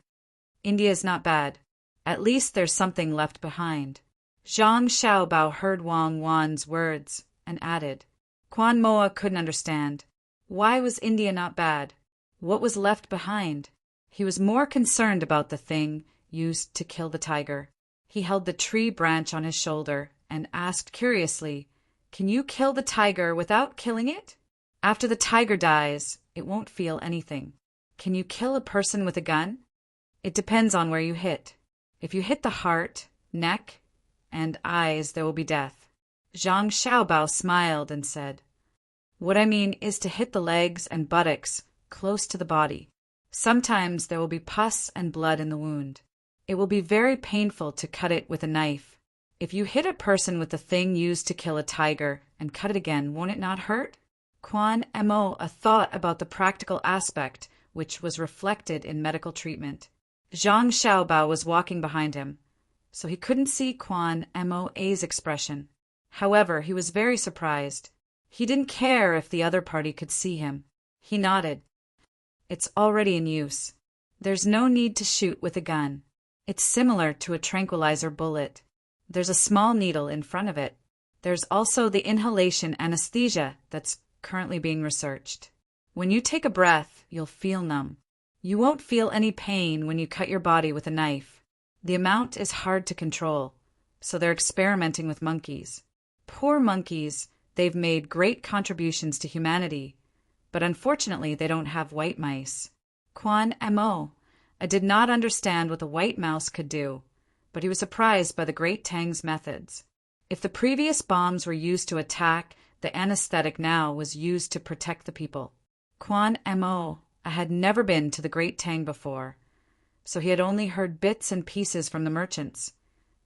India is not bad. At least there's something left behind." Zhang Xiaobao heard Wang Wan's words and added. Quan Moa couldn't understand. Why was India not bad? What was left behind? He was more concerned about the thing used to kill the tiger. He held the tree branch on his shoulder and asked curiously, "Can you kill the tiger without killing it? After the tiger dies, it won't feel anything. Can you kill a person with a gun? It depends on where you hit. If you hit the heart, neck, and eyes, there will be death." Zhang Xiaobao smiled and said, "What I mean is to hit the legs and buttocks close to the body. Sometimes there will be pus and blood in the wound. It will be very painful to cut it with a knife. If you hit a person with the thing used to kill a tiger and cut it again, won't it not hurt?" Quan Mo a thought about the practical aspect, which was reflected in medical treatment. Zhang Xiaobao was walking behind him, so he couldn't see Quan Mo's expression. However, he was very surprised. He didn't care if the other party could see him. He nodded. "It's already in use. There's no need to shoot with a gun. It's similar to a tranquilizer bullet. There's a small needle in front of it. There's also the inhalation anesthesia that's currently being researched. When you take a breath, you'll feel numb. You won't feel any pain when you cut your body with a knife. The amount is hard to control, so they're experimenting with monkeys. Poor monkeys, they've made great contributions to humanity, but unfortunately they don't have white mice." Quan Mo did not understand what the white mouse could do, but he was surprised by the great Tang's methods. If the previous bombs were used to attack, the anesthetic now was used to protect the people. Quan Mo had never been to the great Tang before, so he had only heard bits and pieces from the merchants,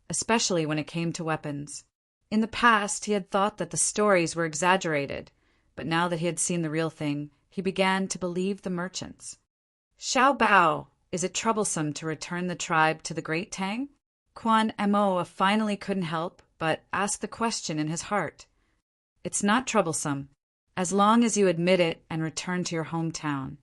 especially when it came to weapons. In the past, he had thought that the stories were exaggerated, but now that he had seen the real thing, he began to believe the merchants. "Xiao Bao, is it troublesome to return the tribe to the great Tang?" Quan Mo finally couldn't help but ask the question in his heart. "It's not troublesome. As long as you admit it and return to your hometown,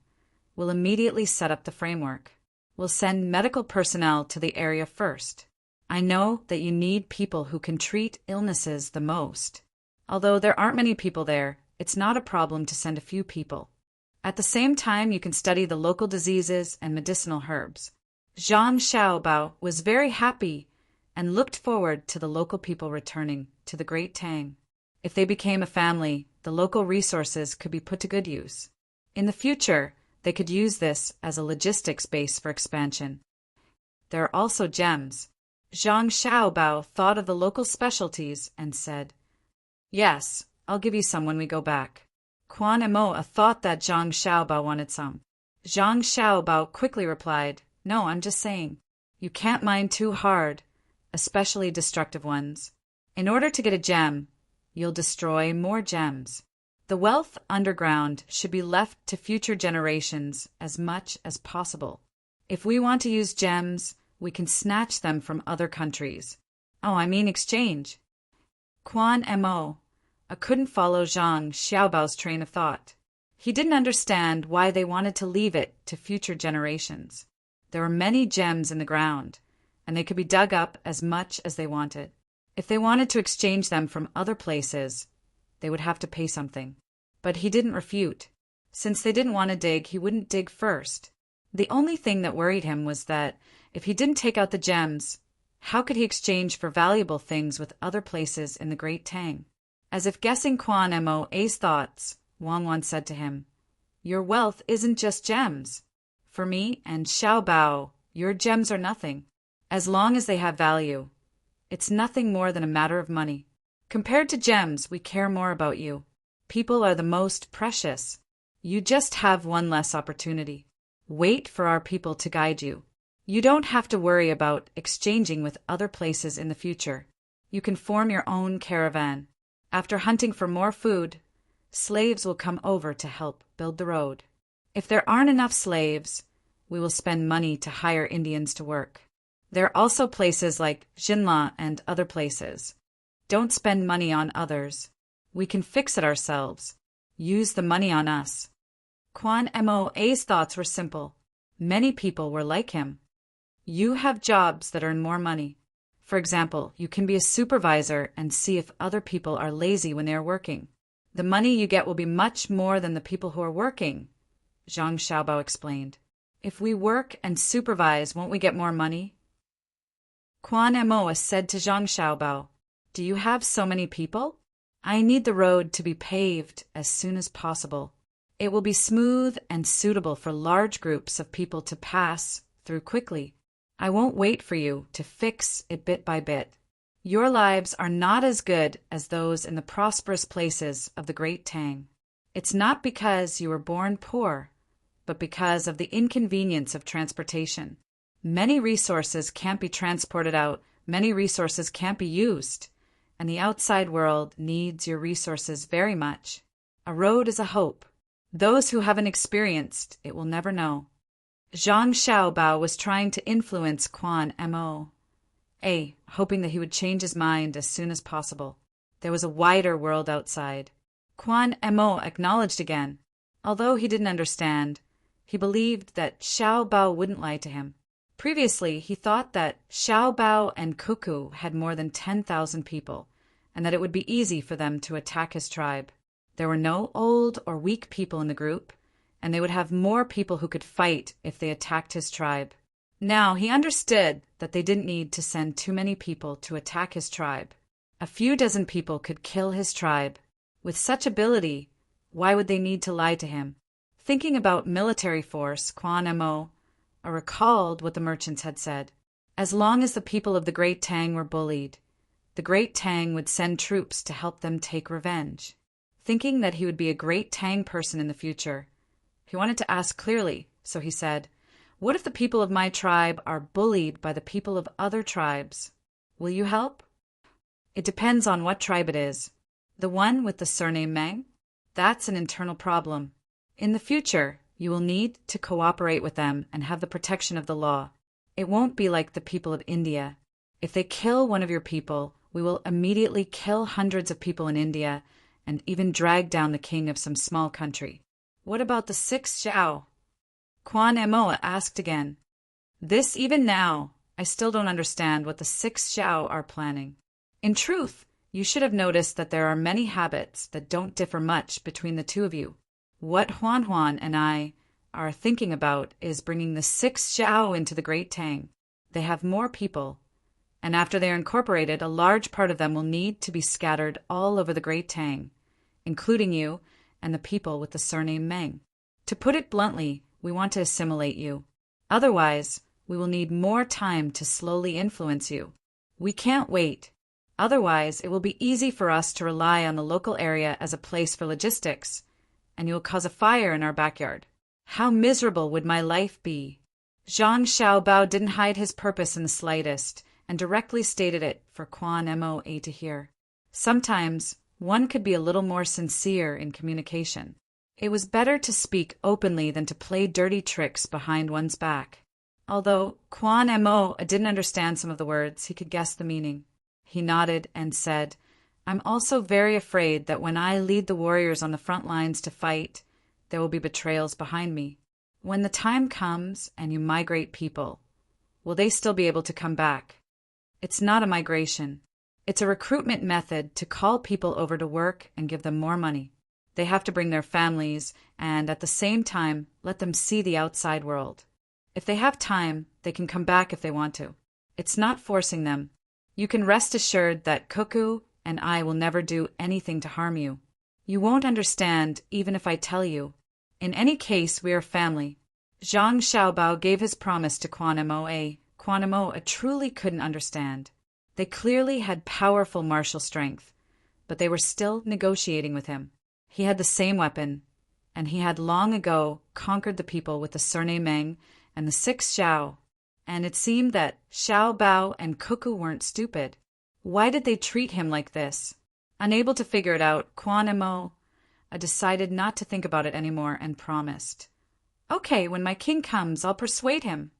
we'll immediately set up the framework. We'll send medical personnel to the area first. I know that you need people who can treat illnesses the most. Although there aren't many people there, it's not a problem to send a few people. At the same time, you can study the local diseases and medicinal herbs." Zhang Xiaobao was very happy and looked forward to the local people returning to the great Tang. If they became a family, the local resources could be put to good use. In the future, they could use this as a logistics base for expansion. There are also gems. Zhang Xiaobao thought of the local specialties and said, "Yes, I'll give you some when we go back." Quan Mo thought that Zhang Xiaobao wanted some. Zhang Xiaobao quickly replied, "No, I'm just saying. You can't mine too hard, especially destructive ones. In order to get a gem, you'll destroy more gems. The wealth underground should be left to future generations as much as possible. If we want to use gems, we can snatch them from other countries. Oh, I mean exchange." Quan Mo couldn't follow Zhang Xiaobao's train of thought. He didn't understand why they wanted to leave it to future generations. There were many gems in the ground, and they could be dug up as much as they wanted. If they wanted to exchange them from other places, they would have to pay something. But he didn't refute. Since they didn't want to dig, he wouldn't dig first. The only thing that worried him was that if he didn't take out the gems, how could he exchange for valuable things with other places in the Great Tang? As if guessing Quan Mo's thoughts, Wang Wan said to him, "Your wealth isn't just gems. For me and Xiao Bao, your gems are nothing. As long as they have value, it's nothing more than a matter of money. Compared to gems, we care more about you. People are the most precious. You just have one less opportunity. Wait for our people to guide you. You don't have to worry about exchanging with other places in the future. You can form your own caravan. After hunting for more food, slaves will come over to help build the road. If there aren't enough slaves, we will spend money to hire Indians to work. There are also places like Jinla and other places. Don't spend money on others. We can fix it ourselves. Use the money on us." Quan Mo's thoughts were simple. Many people were like him. You have jobs that earn more money. For example, you can be a supervisor and see if other people are lazy when they are working. The money you get will be much more than the people who are working, Zhang Xiaobao explained. If we work and supervise, won't we get more money? Quan Mo said to Zhang Xiaobao, "Do you have so many people? I need the road to be paved as soon as possible. It will be smooth and suitable for large groups of people to pass through quickly. I won't wait for you to fix it bit by bit. Your lives are not as good as those in the prosperous places of the great Tang. It's not because you were born poor, but because of the inconvenience of transportation. Many resources can't be transported out, many resources can't be used, and the outside world needs your resources very much. A road is a hope. Those who haven't experienced it will never know." Zhang Xiaobao was trying to influence Quan Mo, hoping that he would change his mind as soon as possible. There was a wider world outside. Quan Mo acknowledged again. Although he didn't understand, he believed that Xiaobao wouldn't lie to him. Previously, he thought that Xiaobao and Cuckoo had more than 10,000 people, and that it would be easy for them to attack his tribe. There were no old or weak people in the group, and they would have more people who could fight if they attacked his tribe. Now he understood that they didn't need to send too many people to attack his tribe. A few dozen people could kill his tribe. With such ability, why would they need to lie to him? Thinking about military force, Quan Mo recalled what the merchants had said. As long as the people of the Great Tang were bullied, the Great Tang would send troops to help them take revenge. Thinking that he would be a great Tang person in the future, he wanted to ask clearly, so he said, "What if the people of my tribe are bullied by the people of other tribes? Will you help?" "It depends on what tribe it is. The one with the surname Meng? That's an internal problem. In the future, you will need to cooperate with them and have the protection of the law. It won't be like the people of India. If they kill one of your people, we will immediately kill hundreds of people in India and even drag down the king of some small country." "What about the 6 Xiao?" Quan Mo asked again. "This even now, I still don't understand what the 6 Xiao are planning. In truth, you should have noticed that there are many habits that don't differ much between the two of you. What Huan Huan and I are thinking about is bringing the 6 Xiao into the Great Tang. They have more people, and after they are incorporated, a large part of them will need to be scattered all over the Great Tang, including you and the people with the surname Meng. To put it bluntly, we want to assimilate you. Otherwise, we will need more time to slowly influence you. We can't wait. Otherwise, it will be easy for us to rely on the local area as a place for logistics, and you will cause a fire in our backyard. How miserable would my life be?" Zhang Xiaobao didn't hide his purpose in the slightest, and directly stated it for Quan Mo to hear. Sometimes, one could be a little more sincere in communication. It was better to speak openly than to play dirty tricks behind one's back. Although Quan Mo didn't understand some of the words, he could guess the meaning. He nodded and said, "I'm also very afraid that when I lead the warriors on the front lines to fight, there will be betrayals behind me. When the time comes and you migrate people, will they still be able to come back? It's not a migration. It's a recruitment method to call people over to work and give them more money. They have to bring their families and, at the same time, let them see the outside world. If they have time, they can come back if they want to. It's not forcing them. You can rest assured that Cuckoo and I will never do anything to harm you. You won't understand even if I tell you. In any case, we are family." Zhang Xiaobao gave his promise to Quan Mo. Quan Mo truly couldn't understand. They clearly had powerful martial strength, but they were still negotiating with him. He had the same weapon, and he had long ago conquered the people with the surname Meng and the 6 Xiao. And it seemed that Xiaobao and Cuckoo weren't stupid. Why did they treat him like this? Unable to figure it out, Quan Mo decided not to think about it anymore and promised. "Okay, when my king comes, I'll persuade him."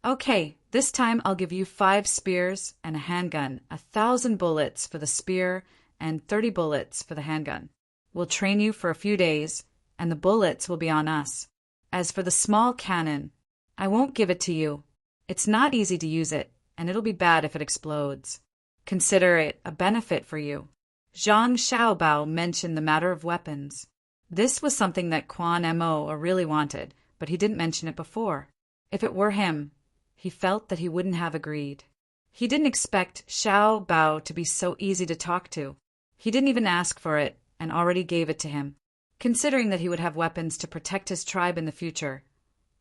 "Okay, this time I'll give you 5 spears and a handgun, 1,000 bullets for the spear and 30 bullets for the handgun. We'll train you for a few days, and the bullets will be on us. As for the small cannon, I won't give it to you. It's not easy to use it, and it'll be bad if it explodes. Consider it a benefit for you." Zhang Xiaobao mentioned the matter of weapons. This was something that Quan Mo really wanted, but he didn't mention it before. If it were him, he felt that he wouldn't have agreed. He didn't expect Xiao Bao to be so easy to talk to. He didn't even ask for it and already gave it to him, considering that he would have weapons to protect his tribe in the future.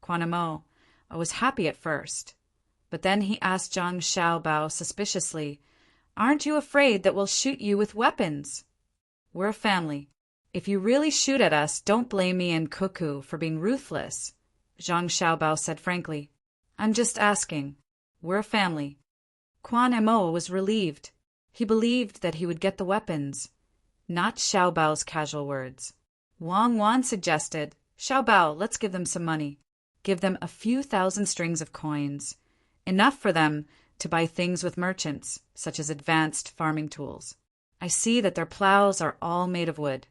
Quan Mo was happy at first, but then he asked Zhang Xiaobao suspiciously, "Aren't you afraid that we'll shoot you with weapons?" "We're a family. If you really shoot at us, don't blame me and Cuckoo for being ruthless," Zhang Xiaobao said frankly. "I'm just asking. We're a family." Quan Mo was relieved. He believed that he would get the weapons, not Xiaobao's casual words. Wang Wan suggested, "Xiaobao, let's give them some money. Give them a few thousand strings of coins, enough for them to buy things with merchants, such as advanced farming tools. I see that their plows are all made of wood."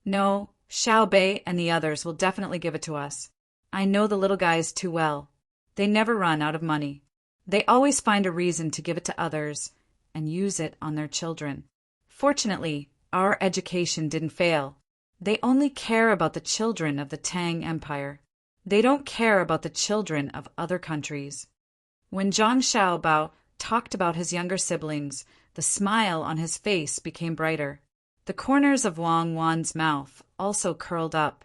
"No, Xiao Bei and the others will definitely give it to us. I know the little guys too well. They never run out of money. They always find a reason to give it to others and use it on their children. Fortunately, our education didn't fail. They only care about the children of the Tang Empire. They don't care about the children of other countries." When Zhang Xiaobao talked about his younger siblings, the smile on his face became brighter. The corners of Wang Wan's mouth also curled up.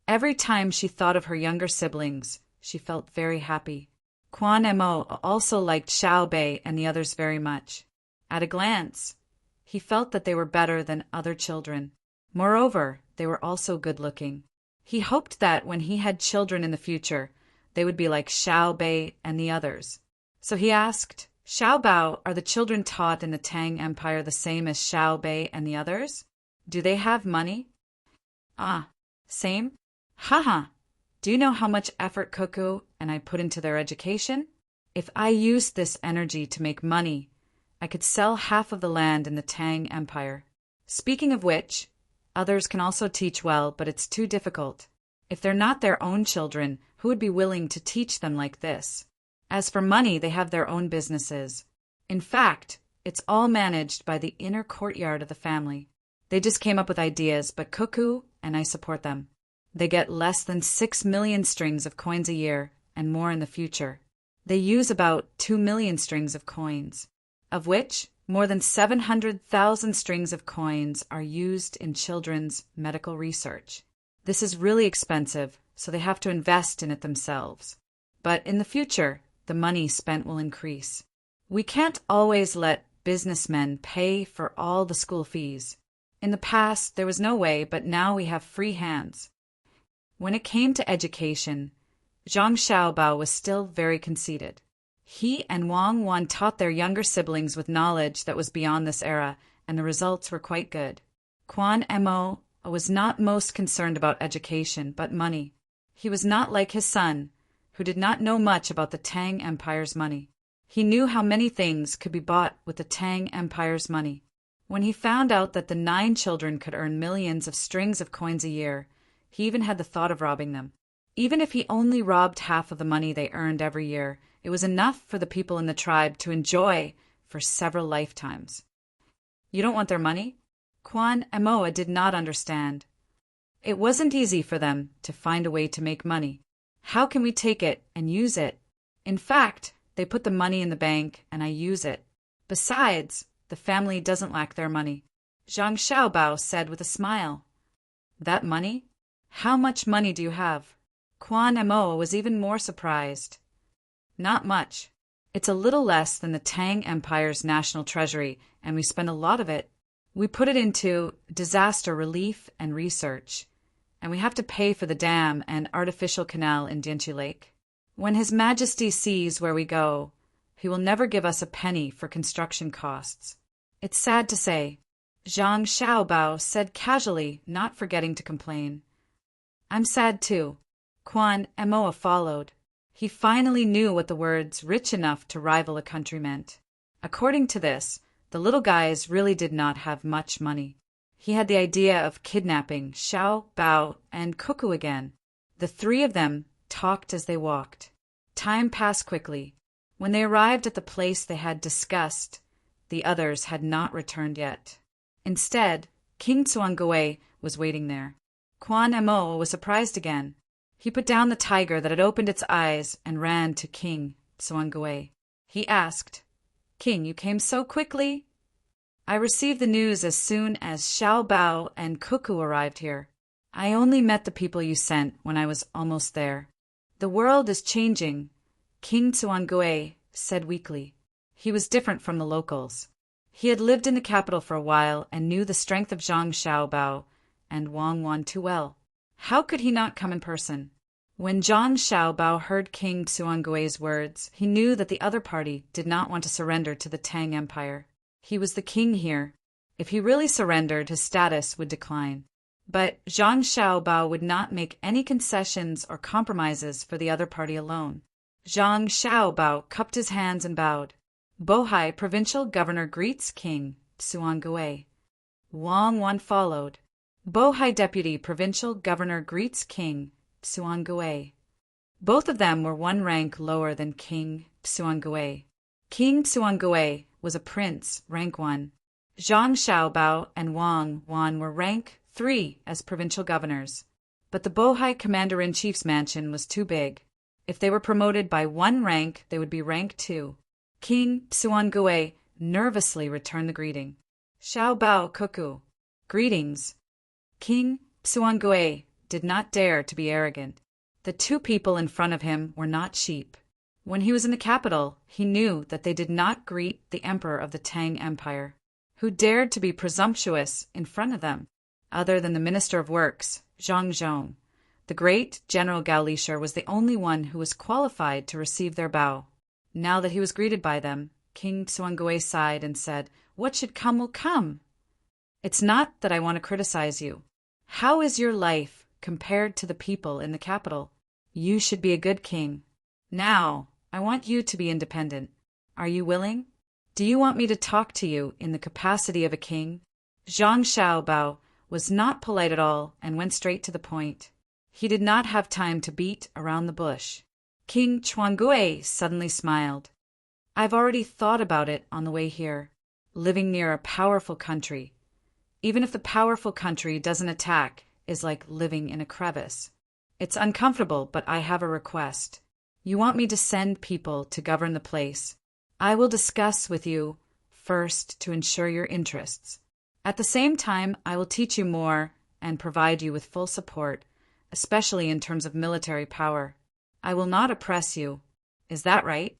Every time she thought of her younger siblings, she felt very happy. Quan Mo also liked Xiao Bei and the others very much. At a glance, he felt that they were better than other children. Moreover, they were also good-looking. He hoped that when he had children in the future, they would be like Xiao Bei and the others. So he asked, "Xiao Bao, are the children taught in the Tang Empire the same as Xiao Bei and the others? Do they have money?" "Ah, same? Haha. Do you know how much effort Cuckoo and I put into their education? If I used this energy to make money, I could sell half of the land in the Tang Empire. Speaking of which, others can also teach well, but it's too difficult. If they're not their own children, who would be willing to teach them like this? As for money, they have their own businesses. In fact, it's all managed by the inner courtyard of the family. They just came up with ideas, but Cuckoo and I support them. They get less than 6 million strings of coins a year, and more in the future. They use about 2 million strings of coins, of which more than 700,000 strings of coins are used in children's medical research. This is really expensive, so they have to invest in it themselves. But in the future, the money spent will increase. We can't always let businessmen pay for all the school fees. In the past, there was no way, but now we have free hands." When it came to education, Zhang Xiaobao was still very conceited. He and Wang Wan taught their younger siblings with knowledge that was beyond this era, and the results were quite good. Quan Mo was not most concerned about education, but money. He was not like his son, who did not know much about the Tang Empire's money. He knew how many things could be bought with the Tang Empire's money. When he found out that the 9 children could earn millions of strings of coins a year, he even had the thought of robbing them. Even if he only robbed half of the money they earned every year, it was enough for the people in the tribe to enjoy for several lifetimes. "You don't want their money?" Quan Moa did not understand. It wasn't easy for them to find a way to make money. How can we take it and use it? In fact, they put the money in the bank and I use it. Besides, the family doesn't lack their money. Zhang Xiaobao said with a smile. "That money? How much money do you have?" Quan Mo was even more surprised. "Not much. It's a little less than the Tang Empire's national treasury, and we spend a lot of it. We put it into disaster relief and research, and we have to pay for the dam and artificial canal in Dianchi Lake. When His Majesty sees where we go, he will never give us a penny for construction costs. It's sad to say," Zhang Xiaobao said casually, not forgetting to complain. "I'm sad too." Quan Moa followed. He finally knew what the words "rich enough to rival a country" meant. According to this, the little guys really did not have much money. He had the idea of kidnapping Xiao Bao and Cuckoo again. The 3 of them talked as they walked. Time passed quickly. When they arrived at the place they had discussed, the others had not returned yet. Instead, King Tsuangue was waiting there. Quan Mo was surprised again. He put down the tiger that had opened its eyes and ran to King Tsuangue. He asked, "King, you came so quickly?" "I received the news as soon as Xiao Bao and Cuckoo arrived here. I only met the people you sent when I was almost there." "The world is changing," King Tsuangue said weakly. He was different from the locals. He had lived in the capital for a while and knew the strength of Zhang Xiaobao and Wang Wan too well. How could he not come in person? When Zhang Xiaobao heard King Tsuangue's words, he knew that the other party did not want to surrender to the Tang Empire. He was the king here. If he really surrendered, his status would decline. But Zhang Xiaobao would not make any concessions or compromises for the other party alone. Zhang Xiaobao cupped his hands and bowed. "Bohai Provincial Governor greets King Tsuangue." Wang Wan followed. "Bohai Deputy Provincial Governor greets King Tsuangue." Both of them were one rank lower than King Tsuangue. King Tsuangue was a prince, rank 1. Zhang Xiaobao and Wang Wan were rank 3 as provincial governors. But the Bohai Commander-in-Chief's mansion was too big. If they were promoted by 1 rank, they would be rank 2. King Tsuangue nervously returned the greeting. "Xiaobao Cuckoo." "Greetings." King Tsuangue did not dare to be arrogant. The 2 people in front of him were not sheep. When he was in the capital, he knew that they did not greet the emperor of the Tang Empire. Who dared to be presumptuous in front of them? Other than the Minister of Works, Zhang Zhong. The great General Gao Lisher was the only one who was qualified to receive their bow. Now that he was greeted by them, King Tsuangue sighed and said, "What should come will come. It's not that I want to criticize you. How is your life compared to the people in the capital? You should be a good king. Now, I want you to be independent. Are you willing? Do you want me to talk to you in the capacity of a king?" Zhang Xiaobao was not polite at all and went straight to the point. He did not have time to beat around the bush. King Tsuangue suddenly smiled. "I've already thought about it on the way here. Living near a powerful country, even if the powerful country doesn't attack, is like living in a crevice. It's uncomfortable, but I have a request. You want me to send people to govern the place. I will discuss with you first to ensure your interests. At the same time, I will teach you more and provide you with full support, especially in terms of military power. I will not oppress you. Is that right?"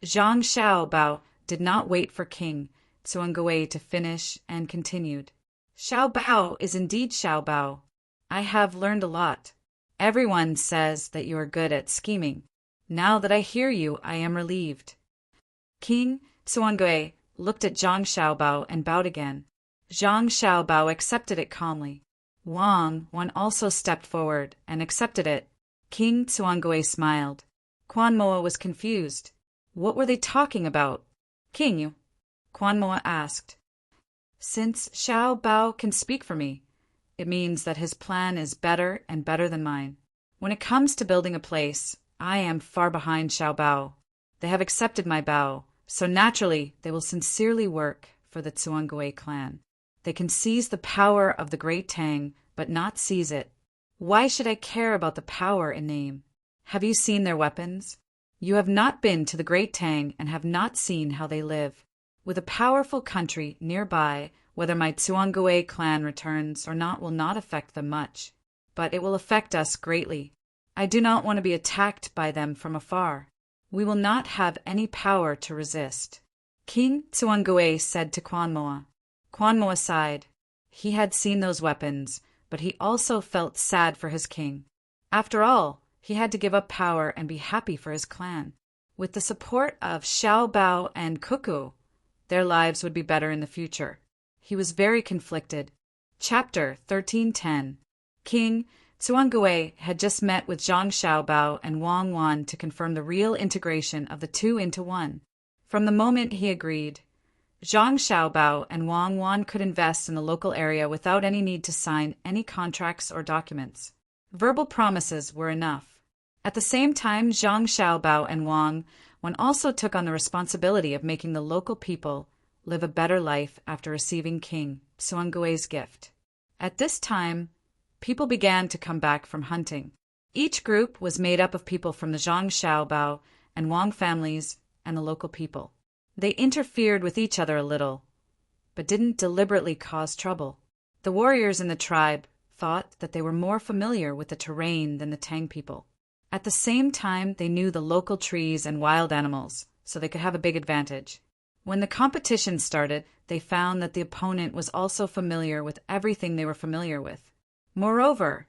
Zhang Xiaobao did not wait for King Tsuangue to finish and continued. "Xiao Bao is indeed Xiao Bao. I have learned a lot. Everyone says that you are good at scheming. Now that I hear you, I am relieved." King Tsuangue looked at Zhang Xiaobao and bowed again. Zhang Xiaobao accepted it calmly. Wang Wan also stepped forward and accepted it. King Tsuangue smiled. Quan Moa was confused. What were they talking about? "King," Quan Moa asked. "Since Xiao Bao can speak for me, it means that his plan is better and better than mine. When it comes to building a place, I am far behind Xiao Bao. They have accepted my bow, so naturally they will sincerely work for the Tsuangue clan. They can seize the power of the great Tang, but not seize it. Why should I care about the power in name? Have you seen their weapons? You have not been to the great Tang and have not seen how they live. With a powerful country nearby, whether my Tsuangue clan returns or not will not affect them much, but it will affect us greatly. I do not want to be attacked by them from afar. We will not have any power to resist." King Tsuangue said to Quan Moa. Quan Moa sighed. He had seen those weapons, but he also felt sad for his king. After all, he had to give up power and be happy for his clan. With the support of Xiao Bao and Cuckoo, their lives would be better in the future. He was very conflicted. Chapter 1310. King Tsuangue had just met with Zhang Xiaobao and Wang Wan to confirm the real integration of the 2 into 1. From the moment he agreed, Zhang Xiaobao and Wang Wan could invest in the local area without any need to sign any contracts or documents. Verbal promises were enough. At the same time, Zhang Xiaobao and Wang Wan also took on the responsibility of making the local people live a better life after receiving King Tsuangue's gift. At this time, people began to come back from hunting. Each group was made up of people from the Zhang Xiaobao and Wang families and the local people. They interfered with each other a little, but didn't deliberately cause trouble. The warriors in the tribe thought that they were more familiar with the terrain than the Tang people. At the same time, they knew the local trees and wild animals, so they could have a big advantage. When the competition started, they found that the opponent was also familiar with everything they were familiar with. Moreover,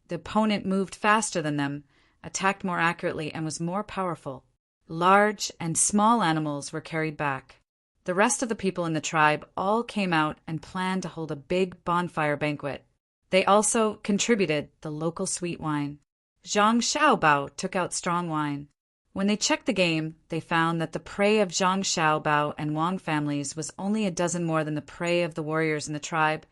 the opponent moved faster than them, attacked more accurately, and was more powerful. Large and small animals were carried back. The rest of the people in the tribe all came out and planned to hold a big bonfire banquet. They also contributed the local sweet wine. Zhang Xiaobao took out strong wine. When they checked the game, they found that the prey of Zhang Xiaobao and Wang families was only a dozen more than the prey of the warriors in the tribe,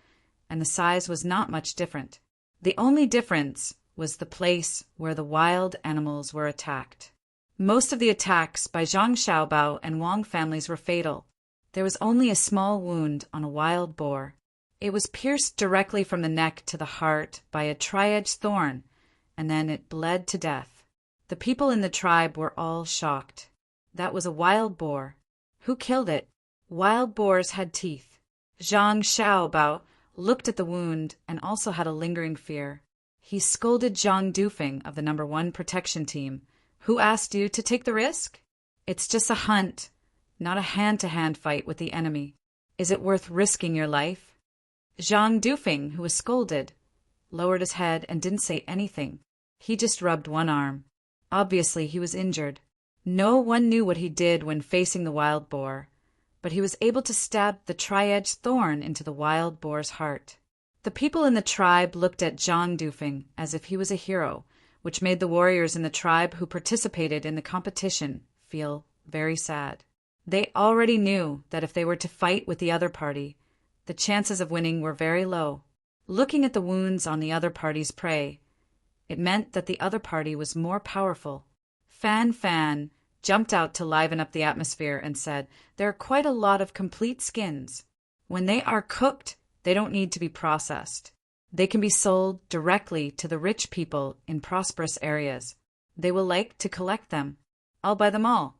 and the size was not much different. The only difference was the place where the wild animals were attacked. Most of the attacks by Zhang Xiaobao and Wang families were fatal. There was only a small wound on a wild boar. It was pierced directly from the neck to the heart by a tri-edged thorn, and then it bled to death. The people in the tribe were all shocked. That was a wild boar. Who killed it? Wild boars had teeth. Zhang Xiaobao looked at the wound and also had a lingering fear. He scolded Zhang Dufeng of the No. 1 protection team. Who asked you to take the risk? It's just a hunt, not a hand-to-hand fight with the enemy. Is it worth risking your life? Zhang Dufeng, who was scolded, lowered his head and didn't say anything. He just rubbed one arm. Obviously, he was injured. No one knew what he did when facing the wild boar, but he was able to stab the tri-edged thorn into the wild boar's heart. The people in the tribe looked at Zhang Dufeng as if he was a hero, which made the warriors in the tribe who participated in the competition feel very sad. They already knew that if they were to fight with the other party, the chances of winning were very low. Looking at the wounds on the other party's prey, it meant that the other party was more powerful. Fan jumped out to liven up the atmosphere and said, "There are quite a lot of complete skins. When they are cooked, they don't need to be processed. They can be sold directly to the rich people in prosperous areas. They will like to collect them. I'll buy them all."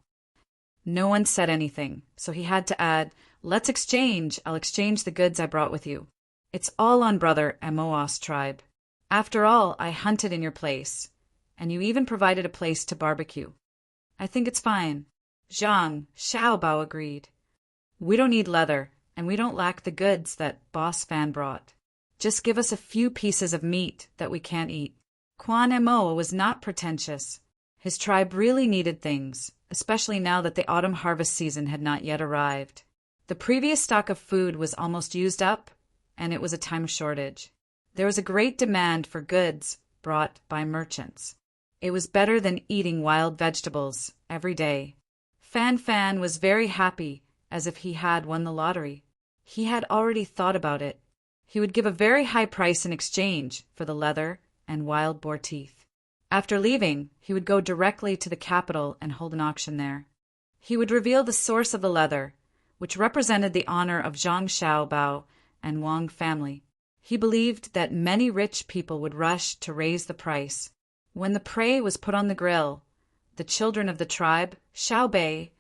No one said anything, so he had to add, "Let's exchange. I'll exchange the goods I brought with you. It's all on Brother Moas tribe. After all, I hunted in your place, and you even provided a place to barbecue. I think it's fine." Zhang Xiaobao agreed. "We don't need leather, and we don't lack the goods that Boss Fan brought. Just give us a few pieces of meat that we can't eat." Quan Mo was not pretentious. His tribe really needed things, especially now that the autumn harvest season had not yet arrived. The previous stock of food was almost used up, and it was a time shortage. There was a great demand for goods brought by merchants. It was better than eating wild vegetables every day. Fan was very happy, as if he had won the lottery. He had already thought about it. He would give a very high price in exchange for the leather and wild boar teeth. After leaving, he would go directly to the capital and hold an auction there. He would reveal the source of the leather, which represented the honor of Zhang Xiaobao and Wang family. He believed that many rich people would rush to raise the price. When the prey was put on the grill, the children of the tribe, Xiaobei,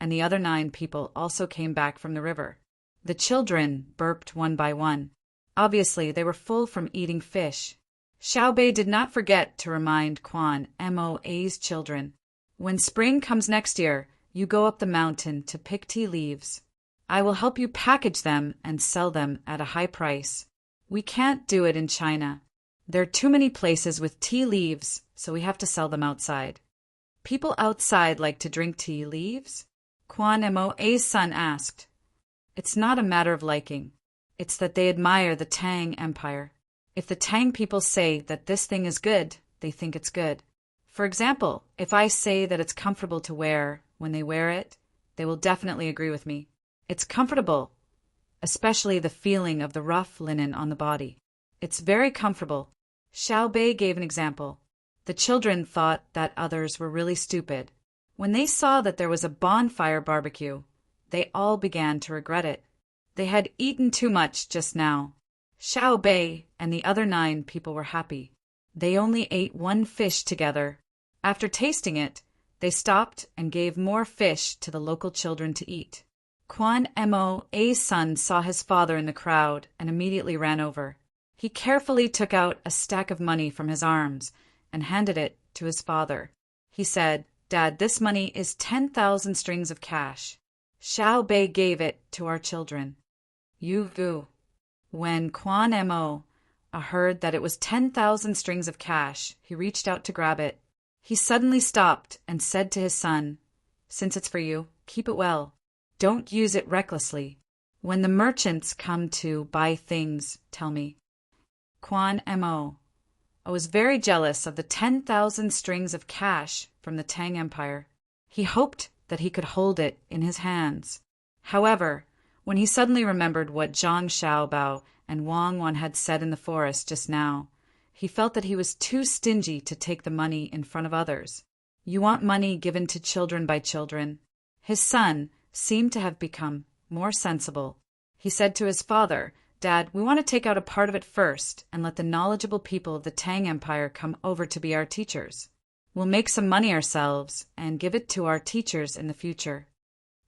and the other 9 people also came back from the river. The children burped one by one. Obviously, they were full from eating fish. Xiaobei did not forget to remind Quan Mo's children, "When spring comes next year, you go up the mountain to pick tea leaves. I will help you package them and sell them at a high price. We can't do it in China. There are too many places with tea leaves, so we have to sell them outside." "People outside like to drink tea leaves?" Quan Mo's son asked. "It's not a matter of liking. It's that they admire the Tang Empire. If the Tang people say that this thing is good, they think it's good. For example, if I say that it's comfortable to wear when they wear it, they will definitely agree with me. It's comfortable, especially the feeling of the rough linen on the body. It's very comfortable." Xiaobei gave an example. The children thought that others were really stupid. When they saw that there was a bonfire barbecue, they all began to regret it. They had eaten too much just now. Xiaobei and the other 9 people were happy. They only ate one fish together. After tasting it, they stopped and gave more fish to the local children to eat. Kwan Mo's son saw his father in the crowd and immediately ran over. He carefully took out a stack of money from his arms and handed it to his father. He said, "Dad, this money is 10,000 strings of cash. Xiao Bei gave it to our children." Yu Vu. When Kwan Mo heard that it was 10,000 strings of cash, he reached out to grab it. He suddenly stopped and said to his son, "Since it's for you, keep it well. Don't use it recklessly. When the merchants come to buy things, tell me." Kwan Mo was very jealous of the 10,000 strings of cash from the Tang Empire. He hoped that he could hold it in his hands. However, when he suddenly remembered what Zhang Xiaobao and Wang Wan had said in the forest just now, he felt that he was too stingy to take the money in front of others. You want money given to children by children. His son seemed to have become more sensible. He said to his father, "Dad, we want to take out a part of it first and let the knowledgeable people of the Tang Empire come over to be our teachers. We'll make some money ourselves and give it to our teachers in the future."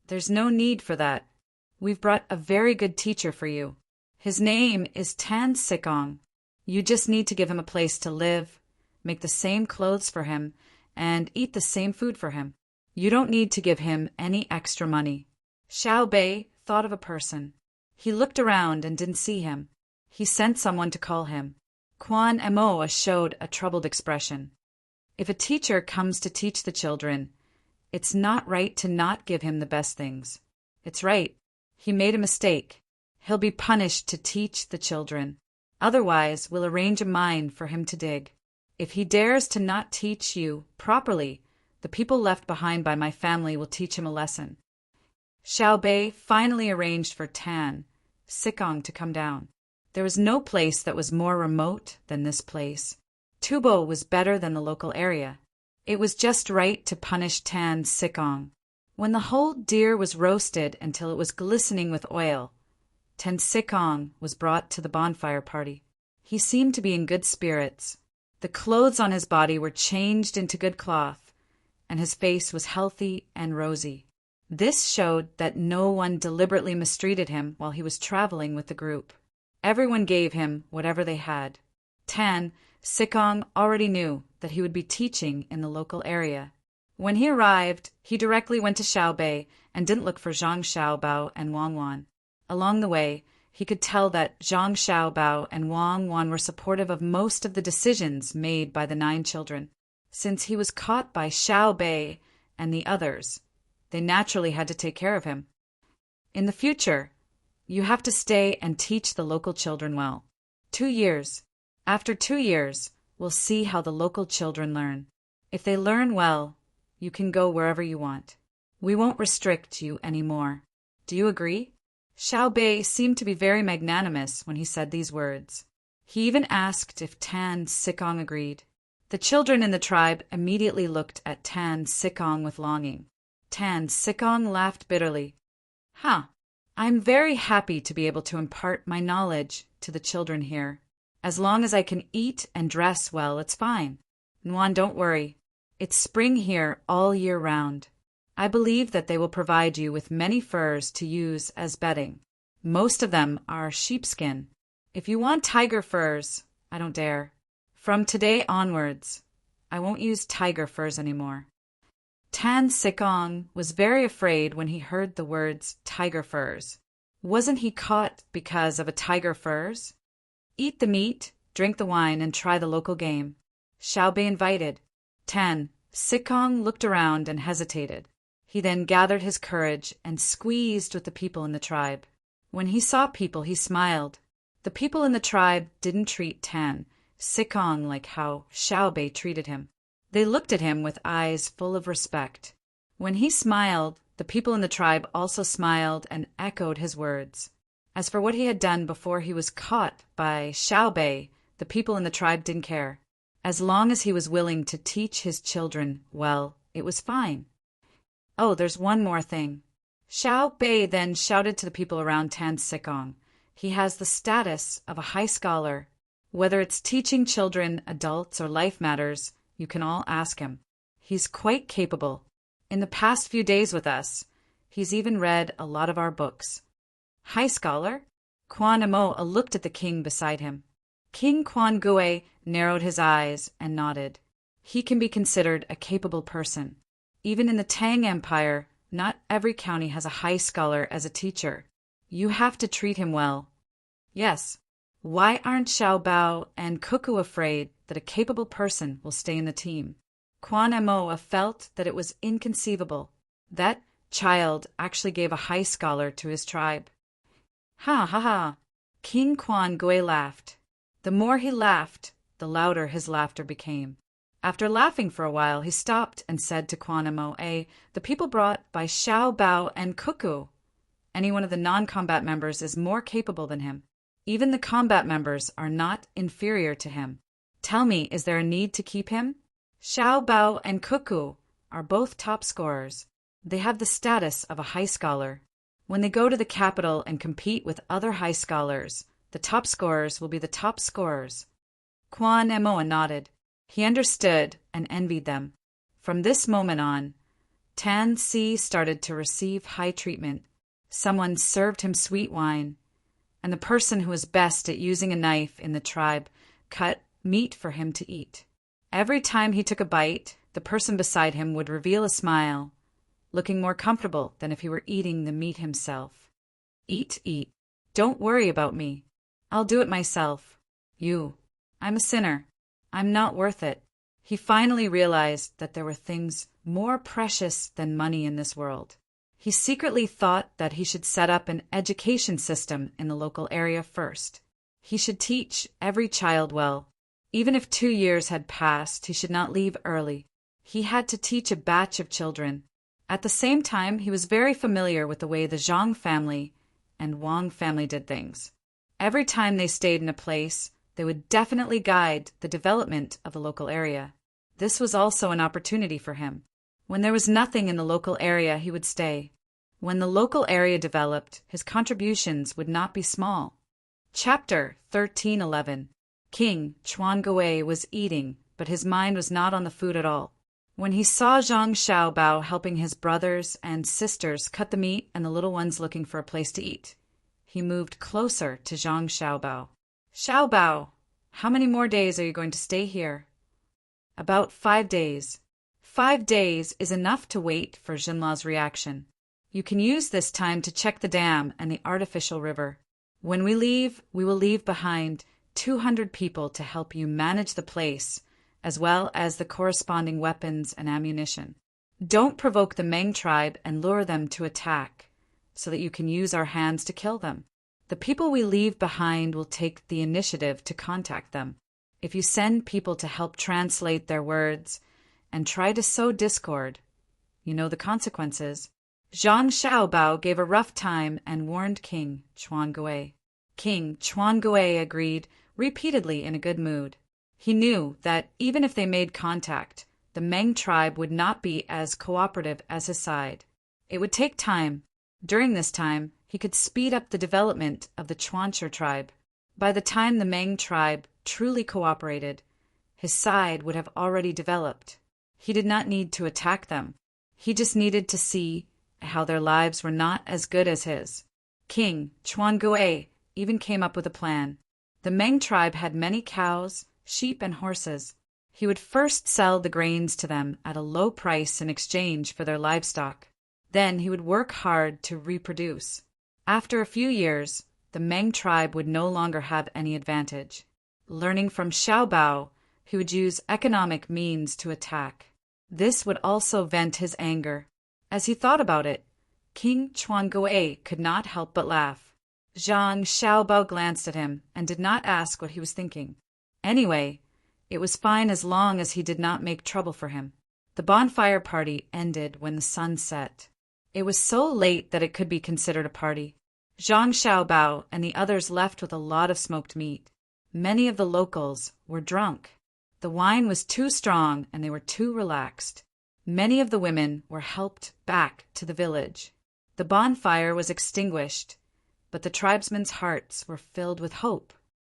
"There's no need for that. We've brought a very good teacher for you. His name is Tan Sikong. You just need to give him a place to live, make the same clothes for him, and eat the same food for him. You don't need to give him any extra money." Xiao Bei thought of a person. He looked around and didn't see him. He sent someone to call him. Kwan Mo showed a troubled expression. If a teacher comes to teach the children, it's not right to not give him the best things. It's right. He made a mistake. He'll be punished to teach the children. Otherwise, we'll arrange a mine for him to dig. If he dares to not teach you properly, the people left behind by my family will teach him a lesson. Xiao Bei finally arranged for Tan Sikong to come down. There was no place that was more remote than this place. Tubo was better than the local area. It was just right to punish Tan Sikong. When the whole deer was roasted until it was glistening with oil, Tan Sikong was brought to the bonfire party. He seemed to be in good spirits. The clothes on his body were changed into good cloth, and his face was healthy and rosy. This showed that no one deliberately mistreated him while he was traveling with the group. Everyone gave him whatever they had. Tan Sikong already knew that he would be teaching in the local area. When he arrived, he directly went to Xiao Bei and didn't look for Zhang Xiaobao and Wang Wan. Along the way, he could tell that Zhang Xiaobao and Wang Wan were supportive of most of the decisions made by the 9 children. Since he was caught by Xiao Bei and the others, they naturally had to take care of him. In the future, you have to stay and teach the local children well. 2 years. After 2 years, we'll see how the local children learn. If they learn well, you can go wherever you want. We won't restrict you anymore. Do you agree? Xiao Bei seemed to be very magnanimous when he said these words. He even asked if Tan Sikong agreed. The children in the tribe immediately looked at Tan Sikong with longing. Tan Sikong laughed bitterly. I'm very happy to be able to impart my knowledge to the children here. As long as I can eat and dress well, it's fine. Nguyen, don't worry. It's spring here all year round. I believe that they will provide you with many furs to use as bedding. Most of them are sheepskin. If you want tiger furs, I don't dare. From today onwards, I won't use tiger furs anymore. Tan Sikong was very afraid when he heard the words tiger furs. Wasn't he caught because of a tiger furs? Eat the meat, drink the wine, and try the local game. Xiao Bei invited. Tan Sikong looked around and hesitated. He then gathered his courage and squeezed with the people in the tribe. When he saw people, he smiled. The people in the tribe didn't treat Tan Sikong like how Xiao Bei treated him. They looked at him with eyes full of respect. When he smiled, the people in the tribe also smiled and echoed his words. As for what he had done before he was caught by Xiao Bei, the people in the tribe didn't care. As long as he was willing to teach his children well, it was fine. Oh, there's one more thing. Xiao Bei then shouted to the people around Tan Sikong. He has the status of a high scholar. Whether it's teaching children, adults, or life matters, you can all ask him. He's quite capable. In the past few days with us, he's even read a lot of our books. High scholar? Kwan Amoa looked at the king beside him. King Kwan Gue narrowed his eyes and nodded. He can be considered a capable person. Even in the Tang Empire, not every county has a high scholar as a teacher. You have to treat him well. Yes. Why aren't Xiao Bao and Cuckoo afraid that a capable person will stay in the team? Kwan Amoa felt that it was inconceivable. That child actually gave a high scholar to his tribe. Ha ha ha! King Kwan Gui laughed. The more he laughed, the louder his laughter became. After laughing for a while, he stopped and said to Kwan Amoa, "The people brought by Xiao Bao and Cuckoo. Any one of the non-combat members is more capable than him. Even the combat members are not inferior to him. Tell me, is there a need to keep him? Xiao Bao and Cuckoo are both top scorers. They have the status of a high scholar. When they go to the capital and compete with other high scholars, the top scorers will be the top scorers." Kwan Amoa nodded. He understood and envied them. From this moment on, Tan Si started to receive high treatment. Someone served him sweet wine, and the person who was best at using a knife in the tribe cut meat for him to eat. Every time he took a bite, the person beside him would reveal a smile, looking more comfortable than if he were eating the meat himself. "Eat, eat. Don't worry about me. I'll do it myself. I'm a sinner. I'm not worth it." He finally realized that there were things more precious than money in this world. He secretly thought that he should set up an education system in the local area first. He should teach every child well. Even if 2 years had passed, he should not leave early. He had to teach a batch of children. At the same time, he was very familiar with the way the Zhang family and Wang family did things. Every time they stayed in a place, they would definitely guide the development of the local area. This was also an opportunity for him. When there was nothing in the local area, he would stay. When the local area developed, his contributions would not be small. Chapter 1311. King Chuangue was eating, but his mind was not on the food at all. When he saw Zhang Xiaobao helping his brothers and sisters cut the meat and the little ones looking for a place to eat, he moved closer to Zhang Xiaobao. "Xiaobao, how many more days are you going to stay here?" "About 5 days. 5 days is enough to wait for Jinla's reaction. You can use this time to check the dam and the artificial river. When we leave, we will leave behind 200 people to help you manage the place, as well as the corresponding weapons and ammunition. Don't provoke the Meng tribe and lure them to attack, so that you can use our hands to kill them. The people we leave behind will take the initiative to contact them. If you send people to help translate their words and try to sow discord, you know the consequences." Zhang Xiaobao gave a rough time and warned King Chuangue. King Chuangue agreed repeatedly in a good mood. He knew that even if they made contact, the Meng tribe would not be as cooperative as his side. It would take time. During this time, he could speed up the development of the Chuancher tribe. By the time the Meng tribe truly cooperated, his side would have already developed. He did not need to attack them. He just needed to see how their lives were not as good as his. King Chuangue even came up with a plan. The Meng tribe had many cows, sheep, and horses. He would first sell the grains to them at a low price in exchange for their livestock. Then he would work hard to reproduce. After a few years, the Meng tribe would no longer have any advantage. Learning from Xiaobao, he would use economic means to attack. This would also vent his anger. As he thought about it, King Chuangue could not help but laugh. Zhang Xiaobao glanced at him and did not ask what he was thinking. Anyway, it was fine as long as he did not make trouble for him. The bonfire party ended when the sun set. It was so late that it could be considered a party. Zhang Xiaobao and the others left with a lot of smoked meat. Many of the locals were drunk. The wine was too strong and they were too relaxed. Many of the women were helped back to the village. The bonfire was extinguished, but the tribesmen's hearts were filled with hope.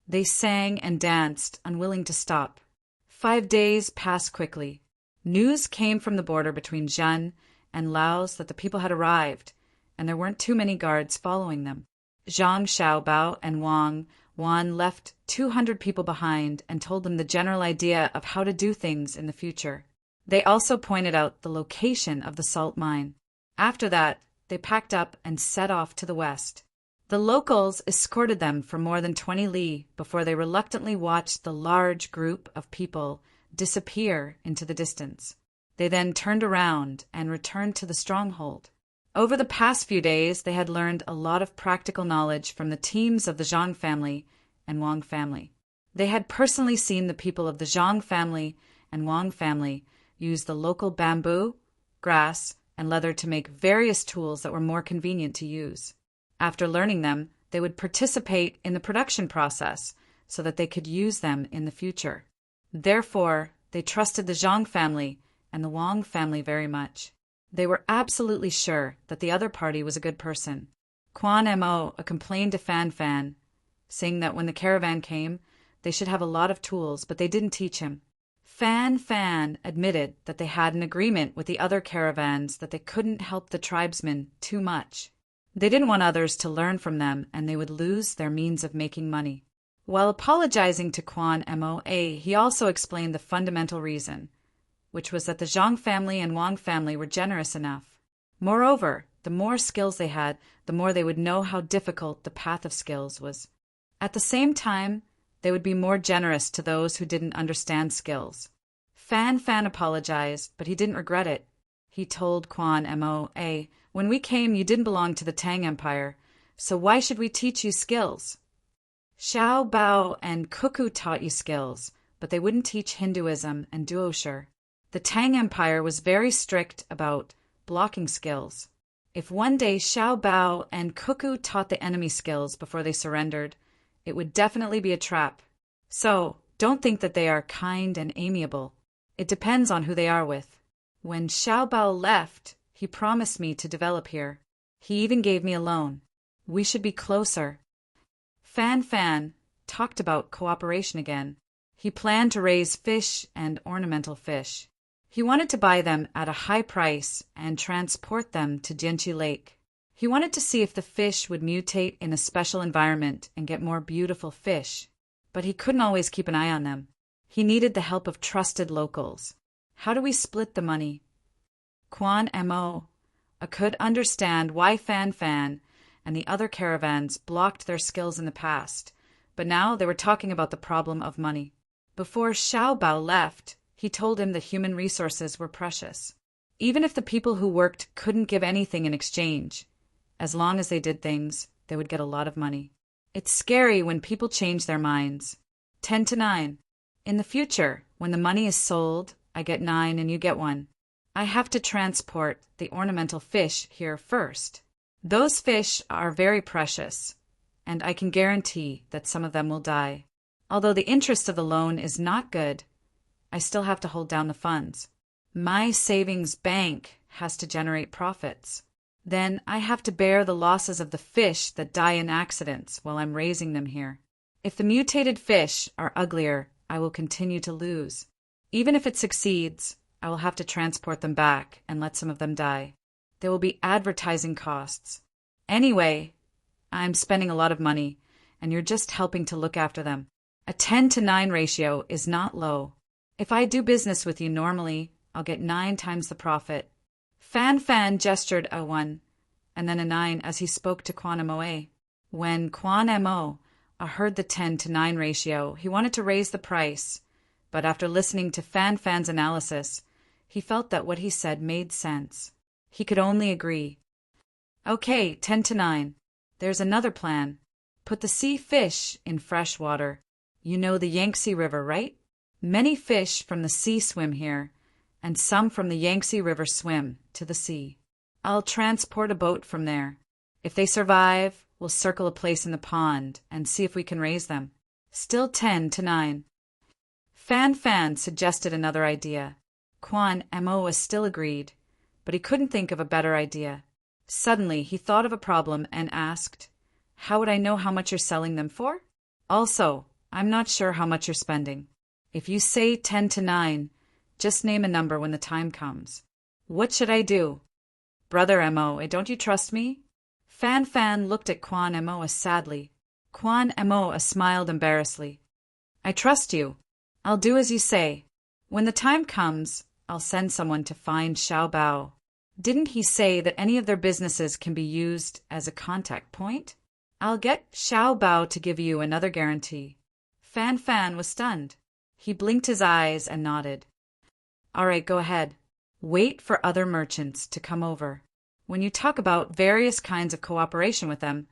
They sang and danced, unwilling to stop. 5 days passed quickly. News came from the border between Zhan and Laos that the people had arrived, and there weren't too many guards following them. Zhang Xiaobao and Wang Wan left 200 people behind and told them the general idea of how to do things in the future. They also pointed out the location of the salt mine. After that, they packed up and set off to the west. The locals escorted them for more than 20 li before they reluctantly watched the large group of people disappear into the distance. They then turned around and returned to the stronghold. Over the past few days, they had learned a lot of practical knowledge from the teams of the Zhang family and Wang family. They had personally seen the people of the Zhang family and Wang family use the local bamboo, grass, and leather to make various tools that were more convenient to use. After learning them, they would participate in the production process so that they could use them in the future. Therefore, they trusted the Zhang family and the Wang family very much. They were absolutely sure that the other party was a good person. Quan Mo complained to Fan Fan, saying that when the caravan came, they should have a lot of tools, but they didn't teach him. Fan Fan admitted that they had an agreement with the other caravans that they couldn't help the tribesmen too much. They didn't want others to learn from them, and they would lose their means of making money. While apologizing to Quan Mo, he also explained the fundamental reason, which was that the Zhang family and Wang family were generous enough. Moreover, the more skills they had, the more they would know how difficult the path of skills was. At the same time, they would be more generous to those who didn't understand skills. Fan Fan apologized, but he didn't regret it. He told Quan Mo, when we came, you didn't belong to the Tang Empire, so why should we teach you skills? Xiao Bao and Cuckoo taught you skills, but they wouldn't teach Hinduism and Duoshur. The Tang Empire was very strict about blocking skills. If one day Xiao Bao and Cuckoo taught the enemy skills before they surrendered, it would definitely be a trap. So, don't think that they are kind and amiable. It depends on who they are with. When Xiao Bao left, he promised me to develop here. He even gave me a loan. We should be closer. Fan Fan talked about cooperation again. He planned to raise fish and ornamental fish. He wanted to buy them at a high price and transport them to Jianqi Lake. He wanted to see if the fish would mutate in a special environment and get more beautiful fish, but he couldn't always keep an eye on them. He needed the help of trusted locals. How do we split the money? Quan Mo could understand why Fan Fan and the other caravans blocked their skills in the past, but now they were talking about the problem of money. Before Xiao Bao left, he told him that human resources were precious. Even if the people who worked couldn't give anything in exchange, as long as they did things, they would get a lot of money. It's scary when people change their minds. 10-9. In the future, when the money is sold, I get 9 and you get 1. I have to transport the ornamental fish here first. Those fish are very precious, and I can guarantee that some of them will die. Although the interest of the loan is not good, I still have to hold down the funds. My savings bank has to generate profits. Then I have to bear the losses of the fish that die in accidents while I'm raising them here. If the mutated fish are uglier, I will continue to lose. Even if it succeeds, I will have to transport them back and let some of them die. There will be advertising costs. Anyway, I'm spending a lot of money, and you're just helping to look after them. A 10-9 ratio is not low. If I do business with you normally, I'll get 9 times the profit. Fan Fan gestured a 1 and then a 9 as he spoke to Quan Mo. When Quan Mo heard the 10-9 ratio, he wanted to raise the price, but after listening to Fan Fan's analysis, he felt that what he said made sense. He could only agree. Okay, 10-9. There's another plan. Put the sea fish in fresh water. You know the Yangtze River, right? Many fish from the sea swim here, and some from the Yangtze River swim to the sea. I'll transport a boat from there. If they survive, we'll circle a place in the pond and see if we can raise them. Still 10-9. Fan Fan suggested another idea. Quan Mo still agreed, but he couldn't think of a better idea. Suddenly, he thought of a problem and asked, "How would I know how much you're selling them for? Also, I'm not sure how much you're spending. If you say 10 to 9, just name a number when the time comes. What should I do? Brother Mo, don't you trust me? Fan Fan looked at Kwan Mo sadly. Kwan Mo smiled embarrassedly. I trust you. I'll do as you say. When the time comes, I'll send someone to find Xiao Bao. Didn't he say that any of their businesses can be used as a contact point? I'll get Xiao Bao to give you another guarantee. Fan Fan was stunned. He blinked his eyes and nodded. All right, go ahead. Wait for other merchants to come over. When you talk about various kinds of cooperation with them,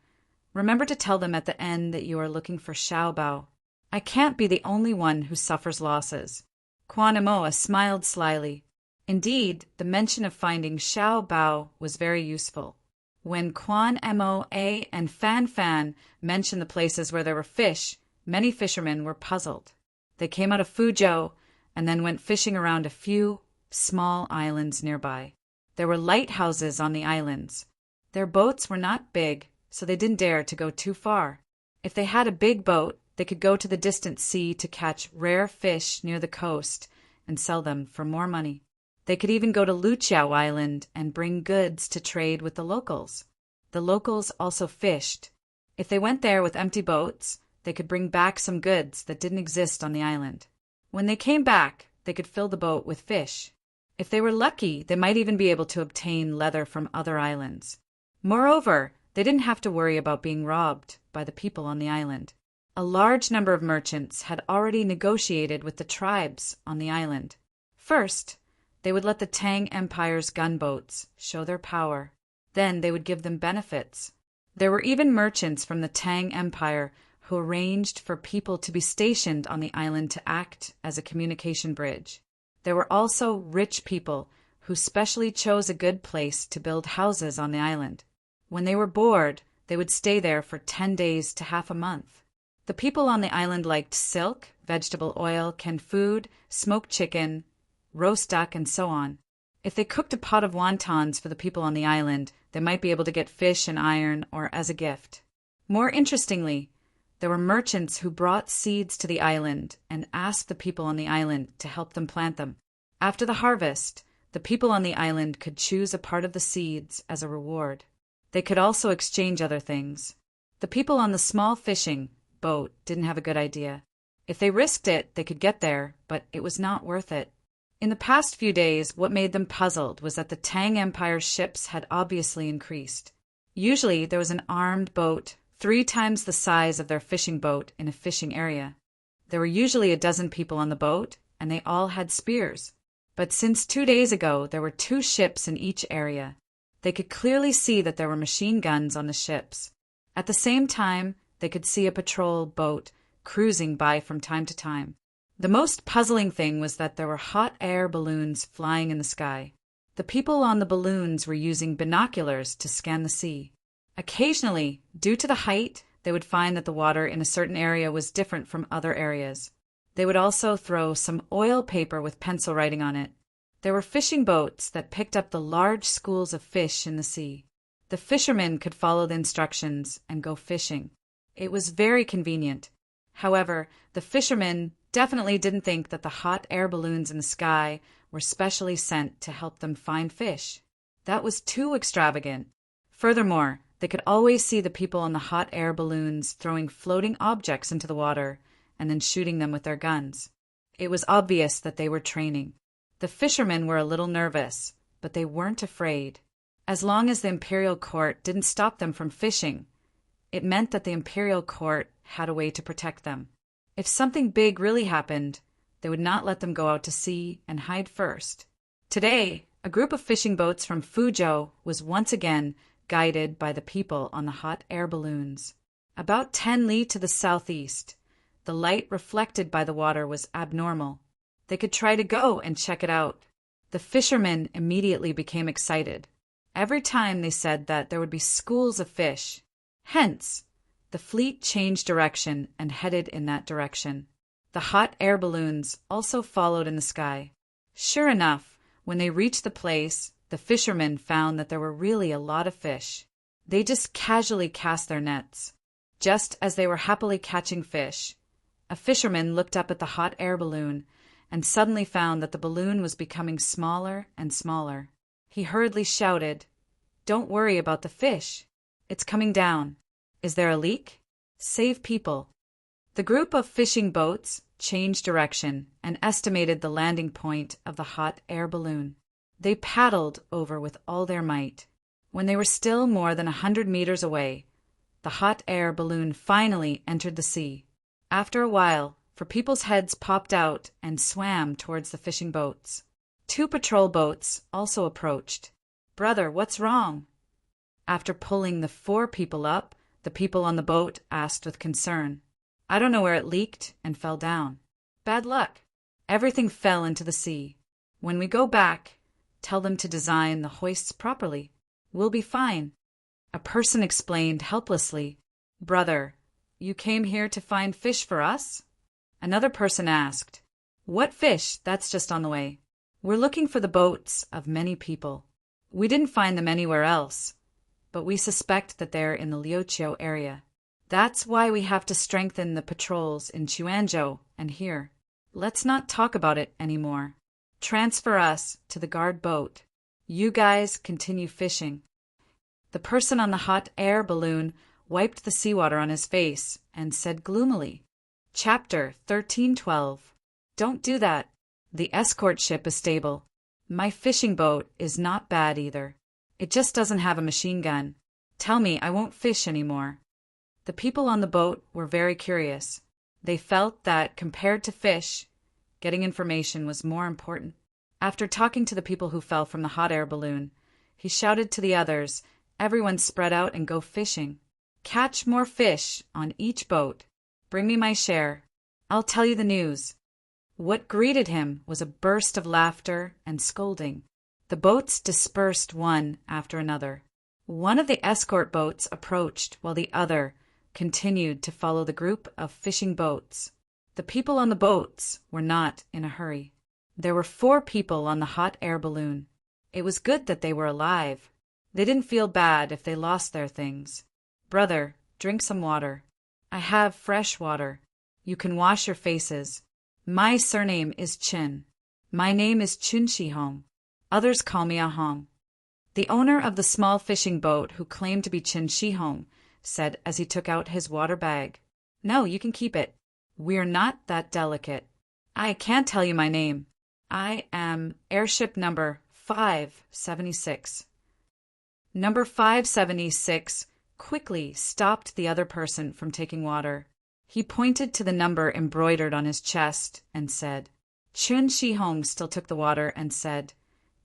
remember to tell them at the end that you are looking for Xiao Bao. I can't be the only one who suffers losses. Kwan Mo smiled slyly. Indeed, the mention of finding Xiao Bao was very useful. When Kwan Mo and Fan Fan mentioned the places where there were fish, many fishermen were puzzled. They came out of Fuzhou and then went fishing around a few small islands nearby. There were lighthouses on the islands. Their boats were not big, so they didn't dare to go too far. If they had a big boat, they could go to the distant sea to catch rare fish near the coast and sell them for more money. They could even go to Luqiao Island and bring goods to trade with the locals. The locals also fished. If they went there with empty boats, they could bring back some goods that didn't exist on the island. When they came back, they could fill the boat with fish. If they were lucky, they might even be able to obtain leather from other islands. Moreover, they didn't have to worry about being robbed by the people on the island. A large number of merchants had already negotiated with the tribes on the island. First, they would let the Tang Empire's gunboats show their power. Then they would give them benefits. There were even merchants from the Tang Empire who arranged for people to be stationed on the island to act as a communication bridge. There were also rich people who specially chose a good place to build houses on the island. When they were bored, they would stay there for 10 days to half a month. The people on the island liked silk, vegetable oil, canned food, smoked chicken, roast duck, and so on. If they cooked a pot of wontons for the people on the island, they might be able to get fish and iron or as a gift. More interestingly, there were merchants who brought seeds to the island and asked the people on the island to help them plant them. After the harvest, the people on the island could choose a part of the seeds as a reward. They could also exchange other things. The people on the small fishing boat didn't have a good idea. If they risked it, they could get there, but it was not worth it. In the past few days, what made them puzzled was that the Tang Empire's ships had obviously increased. Usually, there was an armed boat 3 times the size of their fishing boat in a fishing area. There were usually a dozen people on the boat, and they all had spears. But since 2 days ago, there were 2 ships in each area. They could clearly see that there were machine guns on the ships. At the same time, they could see a patrol boat cruising by from time to time. The most puzzling thing was that there were hot air balloons flying in the sky. The people on the balloons were using binoculars to scan the sea. Occasionally, due to the height, they would find that the water in a certain area was different from other areas. They would also throw some oil paper with pencil writing on it. There were fishing boats that picked up the large schools of fish in the sea. The fishermen could follow the instructions and go fishing. It was very convenient. However, the fishermen definitely didn't think that the hot air balloons in the sky were specially sent to help them find fish. That was too extravagant. Furthermore, they could always see the people on the hot air balloons throwing floating objects into the water and then shooting them with their guns. It was obvious that they were training. The fishermen were a little nervous, but they weren't afraid. As long as the imperial court didn't stop them from fishing, it meant that the imperial court had a way to protect them. If something big really happened, they would not let them go out to sea and hide first. Today, a group of fishing boats from Fuzhou was once again guided by the people on the hot air balloons. About 10 li to the southeast, the light reflected by the water was abnormal. They could try to go and check it out. The fishermen immediately became excited. Every time they said that there would be schools of fish. Hence, the fleet changed direction and headed in that direction. The hot air balloons also followed in the sky. Sure enough, when they reached the place, the fishermen found that there were really a lot of fish. They just casually cast their nets. Just as they were happily catching fish, A fisherman looked up at the hot air balloon and suddenly found that the balloon was becoming smaller and smaller. He hurriedly shouted, "Don't worry about the fish. It's coming down. Is there a leak? Save people." The group of fishing boats changed direction and estimated the landing point of the hot air balloon. They paddled over with all their might. When they were still more than 100 meters away, the hot air balloon finally entered the sea. After a while, for people's heads popped out and swam towards the fishing boats. 2 patrol boats also approached. "Brother, what's wrong?" After pulling the 4 people up, the people on the boat asked with concern. "I don't know where it leaked and fell down." "Bad luck. Everything fell into the sea. When we go back, tell them to design the hoists properly. We'll be fine." A person explained helplessly, "Brother, you came here to find fish for us?" Another person asked, "What fish? That's just on the way. We're looking for the boats of many people. We didn't find them anywhere else, but we suspect that they're in the Liuqiu area. That's why we have to strengthen the patrols in Chuanzhou and here. Let's not talk about it anymore. Transfer us to the guard boat. You guys continue fishing." The person on the hot air balloon wiped the seawater on his face and said gloomily, Chapter 1312. Don't do that. The escort ship is stable. My fishing boat is not bad either. It just doesn't have a machine gun. Tell me I won't fish anymore. The people on the boat were very curious. They felt that, compared to fish, getting information was more important. After talking to the people who fell from the hot air balloon, he shouted to the others, "Everyone spread out and go fishing. Catch more fish on each boat. Bring me my share. I'll tell you the news." What greeted him was a burst of laughter and scolding. The boats dispersed one after another. One of the escort boats approached while the other continued to follow the group of fishing boats. The people on the boats were not in a hurry. There were 4 people on the hot air balloon. It was good that they were alive. They didn't feel bad if they lost their things. "Brother, drink some water. I have fresh water. You can wash your faces. My surname is Chin. My name is Chun Shihong. Others call me Ahong." The owner of the small fishing boat, who claimed to be Chin Shihong, said as he took out his water bag, "No, you can keep it. We're not that delicate. I can't tell you my name. I am airship number 576. Number 576 quickly stopped the other person from taking water. He pointed to the number embroidered on his chest and said, Chun Shihong still took the water and said,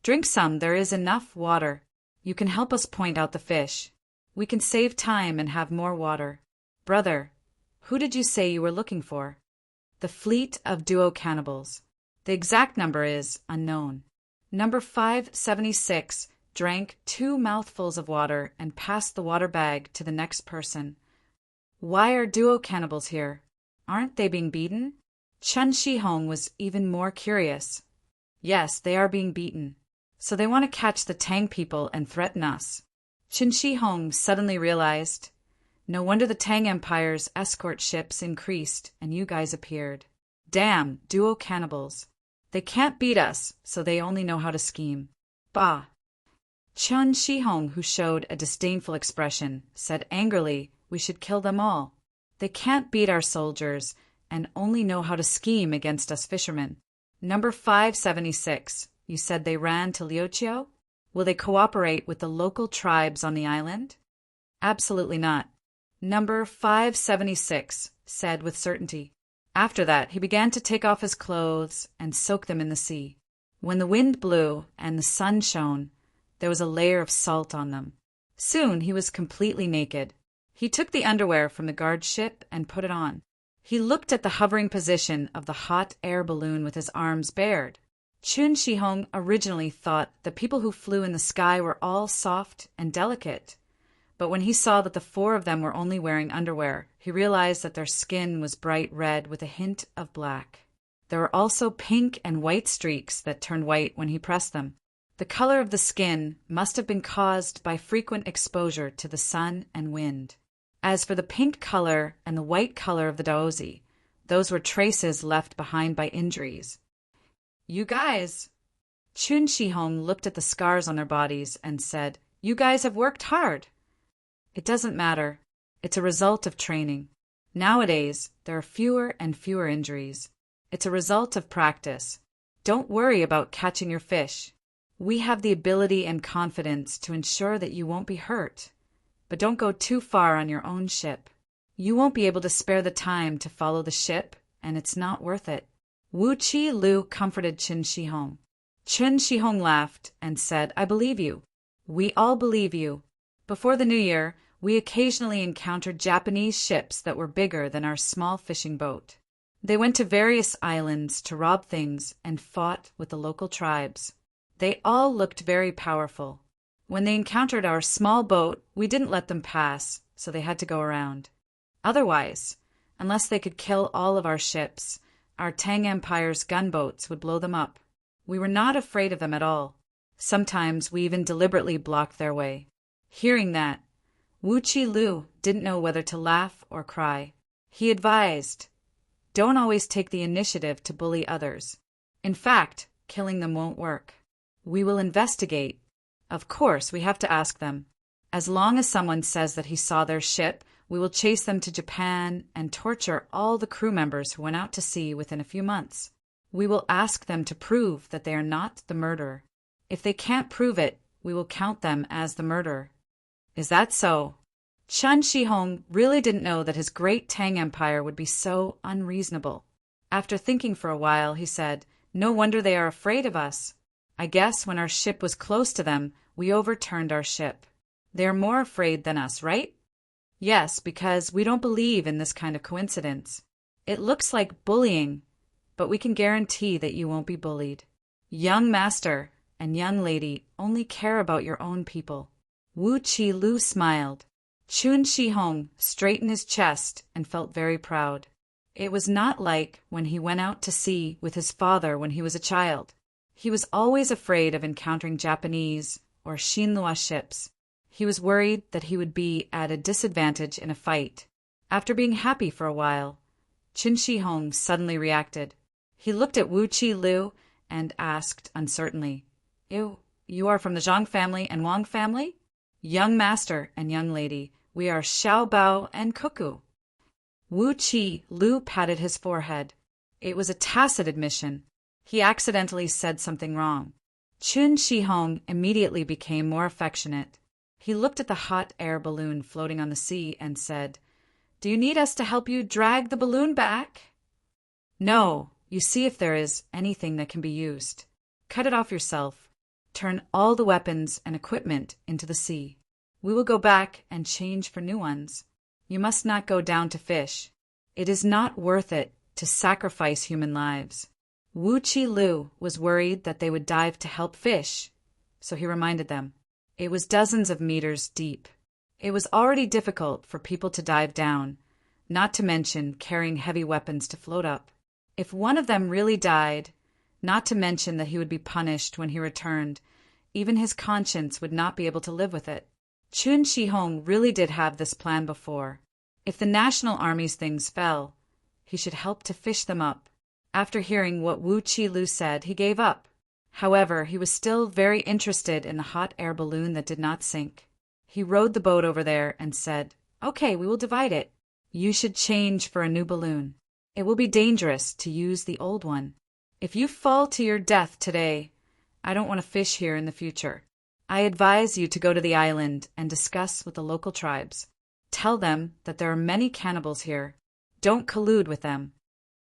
"Drink some, there is enough water. You can help us point out the fish. We can save time and have more water. Brother, who did you say you were looking for?" "The fleet of duo cannibals. The exact number is unknown." Number 576 drank 2 mouthfuls of water and passed the water bag to the next person. "Why are duo cannibals here? Aren't they being beaten?" Chun Shihong was even more curious. "Yes, they are being beaten. So they want to catch the Tang people and threaten us." Chun Shihong suddenly realized, no wonder the Tang Empire's escort ships increased and you guys appeared. Damn, duo cannibals. They can't beat us, so they only know how to scheme. Bah! Chun Shihong, who showed a disdainful expression, said angrily, "We should kill them all. They can't beat our soldiers and only know how to scheme against us fishermen." Number 576, you said they ran to Liuqiu? Will they cooperate with the local tribes on the island? Absolutely not. Number 576 said with certainty. After that, he began to take off his clothes and soak them in the sea. When the wind blew and the sun shone, there was a layer of salt on them. Soon he was completely naked. He took the underwear from the guard ship and put it on. He looked at the hovering position of the hot air balloon with his arms bared. Chun Shihong originally thought the people who flew in the sky were all soft and delicate. But when he saw that the 4 of them were only wearing underwear, he realized that their skin was bright red with a hint of black. There were also pink and white streaks that turned white when he pressed them. The color of the skin must have been caused by frequent exposure to the sun and wind. As for the pink color and the white color of the daozi, Those were traces left behind by injuries. "You guys." Chun Shi-hong looked at the scars on their bodies and said, "You guys have worked hard." "It doesn't matter. It's a result of training. Nowadays, there are fewer and fewer injuries. It's a result of practice. Don't worry about catching your fish. We have the ability and confidence to ensure that you won't be hurt. But don't go too far on your own ship. You won't be able to spare the time to follow the ship, and it's not worth it." Wu Chi Lu comforted Chun Shi-hong. Chun Shi-hong laughed and said, "I believe you. We all believe you. Before the new year, we occasionally encountered Japanese ships that were bigger than our small fishing boat. They went to various islands to rob things and fought with the local tribes. They all looked very powerful. When they encountered our small boat, we didn't let them pass, so they had to go around. Otherwise, unless they could kill all of our ships, our Tang Empire's gunboats would blow them up. We were not afraid of them at all. Sometimes we even deliberately blocked their way." Hearing that, Wu Chi Lu didn't know whether to laugh or cry. He advised, "Don't always take the initiative to bully others. In fact, killing them won't work. We will investigate. Of course, we have to ask them. As long as someone says that he saw their ship, we will chase them to Japan and torture all the crew members who went out to sea within a few months. We will ask them to prove that they are not the murderer. If they can't prove it, we will count them as the murderer." "Is that so?" Chun Shi-hong really didn't know that his great Tang Empire would be so unreasonable. After thinking for a while, he said, "No wonder they are afraid of us. I guess when our ship was close to them, we overturned our ship. They are more afraid than us, right?" "Yes, because we don't believe in this kind of coincidence. It looks like bullying, but we can guarantee that you won't be bullied. Young master and young lady only care about your own people." Wu Chi Lu smiled. Chun Shi-hong straightened his chest and felt very proud. It was not like when he went out to sea with his father when he was a child. He was always afraid of encountering Japanese or Shinlua ships. He was worried that he would be at a disadvantage in a fight. After being happy for a while, Chun Shi-hong suddenly reacted. He looked at Wu Chi Lu and asked uncertainly, You are from the Zhang family and Wang family?" "Young master and young lady, we are Xiao Bao and Cuckoo." Wu Chi Lu patted his forehead. It was a tacit admission. He accidentally said something wrong. Chun Shi-hong immediately became more affectionate. He looked at the hot air balloon floating on the sea and said, "Do you need us to help you drag the balloon back?" "No, you see if there is anything that can be used. Cut it off yourself. Turn all the weapons and equipment into the sea. We will go back and change for new ones. You must not go down to fish. It is not worth it to sacrifice human lives." Wu Chi Lu was worried that they would dive to help fish, so he reminded them. It was dozens of meters deep. It was already difficult for people to dive down, not to mention carrying heavy weapons to float up. If one of them really died, not to mention that he would be punished when he returned, even his conscience would not be able to live with it. Chun Shi-hong really did have this plan before. If the National Army's things fell, he should help to fish them up. After hearing what Wu Chi Lu said, he gave up. However, he was still very interested in the hot air balloon that did not sink. He rowed the boat over there and said, "Okay, we will divide it. You should change for a new balloon. It will be dangerous to use the old one. If you fall to your death today, I don't want to fish here in the future. I advise you to go to the island and discuss with the local tribes. Tell them that there are many cannibals here. Don't collude with them."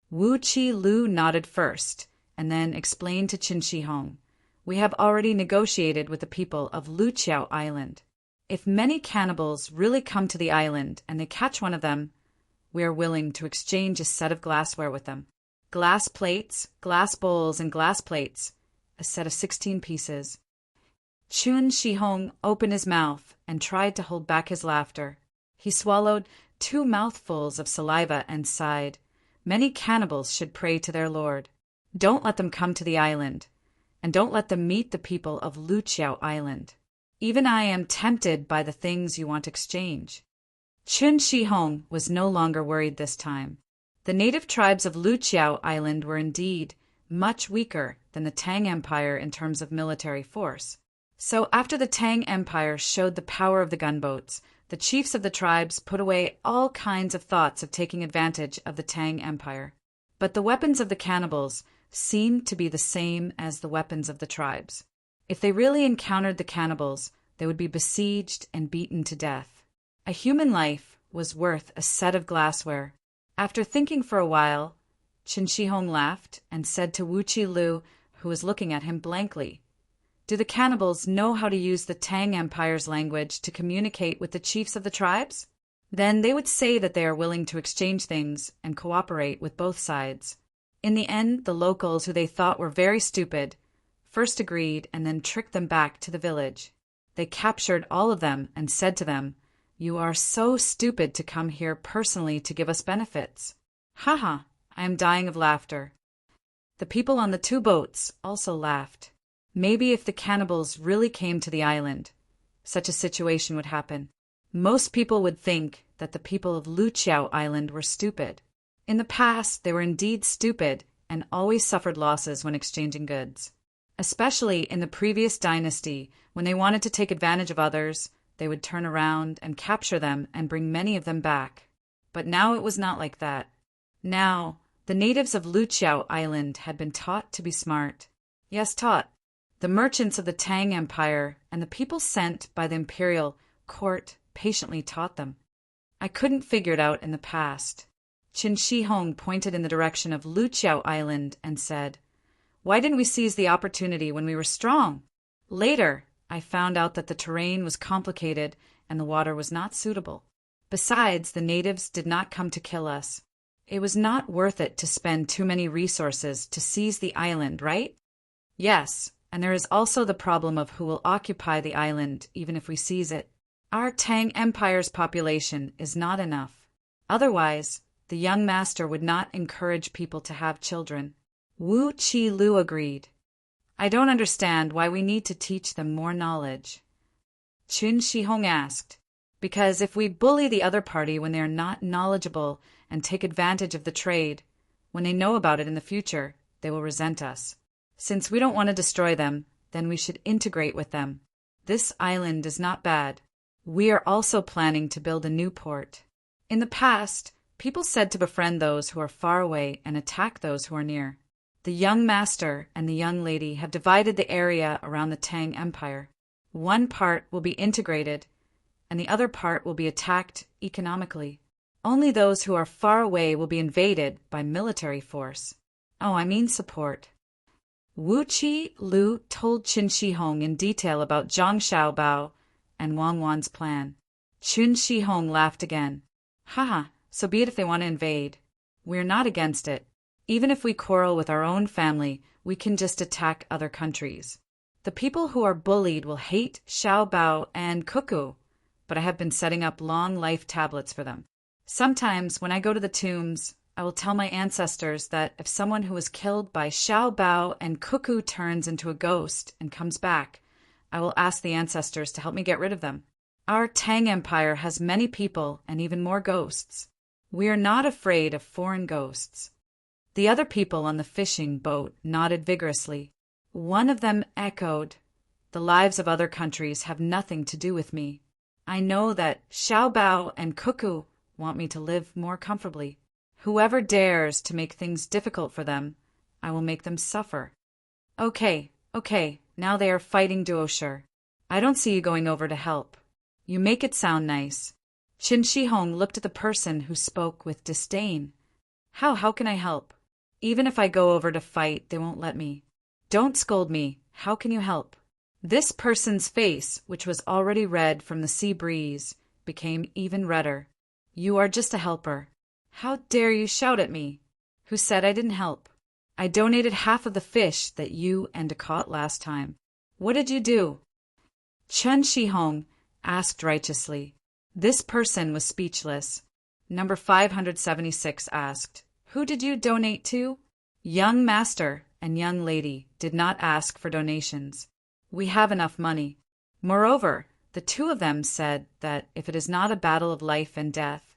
Wu Chi Lu nodded first, and then explained to Chun Shi-hong, "We have already negotiated with the people of Luqiao Island. If many cannibals really come to the island and they catch one of them, we are willing to exchange a set of glassware with them. Glass plates, glass bowls, and glass plates, a set of 16 pieces." Chun Shi-hong opened his mouth and tried to hold back his laughter. He swallowed 2 mouthfuls of saliva and sighed. Many cannibals should pray to their lord. Don't let them come to the island, and don't let them meet the people of Luqiao Island. Even I am tempted by the things you want to exchange. Chun Shi-hong was no longer worried this time. The native tribes of Luqiao Island were indeed much weaker than the Tang Empire in terms of military force. So after the Tang Empire showed the power of the gunboats, the chiefs of the tribes put away all kinds of thoughts of taking advantage of the Tang Empire. But the weapons of the cannibals seemed to be the same as the weapons of the tribes. If they really encountered the cannibals, they would be besieged and beaten to death. A human life was worth a set of glassware. After thinking for a while, Qin Shi Huang laughed and said to Wu Qi Lu, who was looking at him blankly, "Do the cannibals know how to use the Tang Empire's language to communicate with the chiefs of the tribes? Then they would say that they are willing to exchange things and cooperate with both sides." In the end, the locals, who they thought were very stupid, first agreed and then tricked them back to the village. They captured all of them and said to them, "You are so stupid to come here personally to give us benefits." Haha, I am dying of laughter. The people on the two boats also laughed. Maybe if the cannibals really came to the island, such a situation would happen. Most people would think that the people of Luqiao Island were stupid. In the past, they were indeed stupid and always suffered losses when exchanging goods. Especially in the previous dynasty, when they wanted to take advantage of others, they would turn around and capture them and bring many of them back. But now it was not like that. Now, the natives of Luqiao Island had been taught to be smart. Yes, taught. The merchants of the Tang Empire and the people sent by the imperial court patiently taught them. I couldn't figure it out in the past. Qin Shi Huang pointed in the direction of Luqiao Island and said, "Why didn't we seize the opportunity when we were strong?" Later, I found out that the terrain was complicated and the water was not suitable. Besides, the natives did not come to kill us. It was not worth it to spend too many resources to seize the island, right? Yes, and there is also the problem of who will occupy the island even if we seize it. Our Tang Empire's population is not enough. Otherwise, the young master would not encourage people to have children. Wu Qi Lu agreed. I don't understand why we need to teach them more knowledge. Qin Shi Huang asked, because if we bully the other party when they are not knowledgeable and take advantage of the trade, when they know about it in the future, they will resent us. Since we don't want to destroy them, then we should integrate with them. This island is not bad. We are also planning to build a new port. In the past, people said to befriend those who are far away and attack those who are near. The young master and the young lady have divided the area around the Tang Empire. One part will be integrated, and the other part will be attacked economically. Only those who are far away will be invaded by military force. Oh, I mean support. Wu Qi Lu told Qin Shi Huang in detail about Zhang Xiaobao and Wang Wan's plan. Qin Shi Huang laughed again. Haha, so be it if they want to invade. We're not against it. Even if we quarrel with our own family, we can just attack other countries. The people who are bullied will hate Xiaobao and Cuckoo, but I have been setting up long life tablets for them. Sometimes when I go to the tombs, I will tell my ancestors that if someone who was killed by Xiaobao and Cuckoo turns into a ghost and comes back, I will ask the ancestors to help me get rid of them. Our Tang Empire has many people and even more ghosts. We are not afraid of foreign ghosts. The other people on the fishing boat nodded vigorously. One of them echoed, "The lives of other countries have nothing to do with me. I know that Xiaobao and Cuckoo want me to live more comfortably. Whoever dares to make things difficult for them, I will make them suffer." Okay, now they are fighting Duoshi. I don't see you going over to help. You make it sound nice. Qin Shi Huang looked at the person who spoke with disdain. How can I help? Even if I go over to fight, they won't let me. Don't scold me. How can you help? This person's face, which was already red from the sea breeze, became even redder. You are just a helper. How dare you shout at me? Who said I didn't help? I donated half of the fish that you and caught last time. What did you do? Qin Shi Huang asked righteously. This person was speechless. Number 576 asked, "Who did you donate to?" Young master and young lady did not ask for donations. We have enough money. Moreover, the two of them said that if it is not a battle of life and death,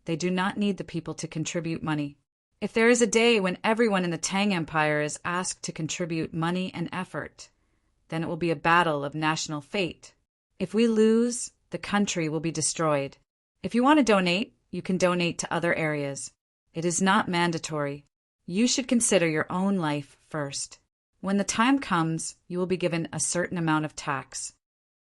they do not need the people to contribute money. If there is a day when everyone in the Tang Empire is asked to contribute money and effort, then it will be a battle of national fate. If we lose, the country will be destroyed. If you want to donate, you can donate to other areas. It is not mandatory. You should consider your own life first. When the time comes, you will be given a certain amount of tax.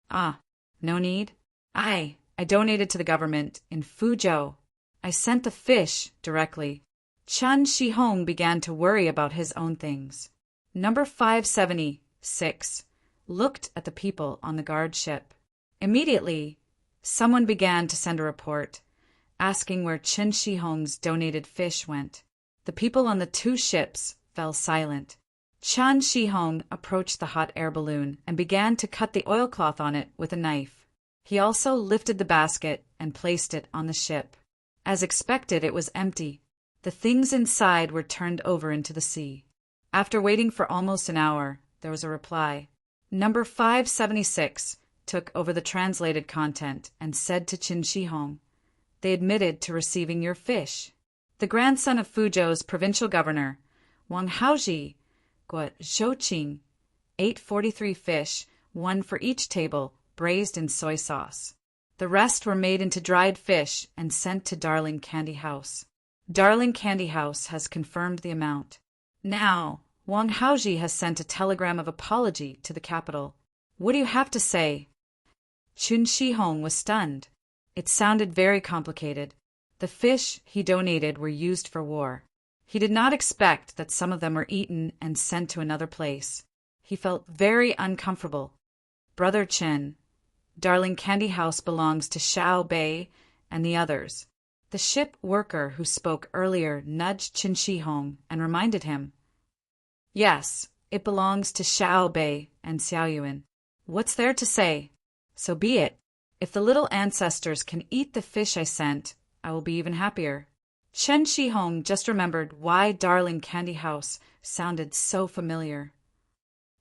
Ah, no need? I donated to the government in Fuzhou. I sent the fish directly. Chen Shihong began to worry about his own things. Number 576 looked at the people on the guard ship. Immediately, someone began to send a report, asking where Chen Shihong's donated fish went. The people on the two ships fell silent. Chen Shihong approached the hot air balloon and began to cut the oilcloth on it with a knife. He also lifted the basket and placed it on the ship. As expected, it was empty. The things inside were turned over into the sea. After waiting for almost an hour, there was a reply. Number 576 took over the translated content and said to Chen Shihong, "They admitted to receiving your fish." The grandson of Fuzhou's provincial governor, Wang Haoji, got Shouqing, ate 43 fish, one for each table, braised in soy sauce. The rest were made into dried fish and sent to Darling Candy House. Darling Candy House has confirmed the amount. Now, Wang Haoji has sent a telegram of apology to the capital. What do you have to say? Chen Shihong was stunned. It sounded very complicated. The fish he donated were used for war. He did not expect that some of them were eaten and sent to another place. He felt very uncomfortable. Brother Chen, Darling Candy House belongs to Xiao Bei and the others. The ship worker who spoke earlier nudged Chen Shihong and reminded him. Yes, it belongs to Xiao Bei and Xiao Yuan. What's there to say? So be it. If the little ancestors can eat the fish I sent, I will be even happier. Chen Shihong just remembered why Darling Candy House sounded so familiar.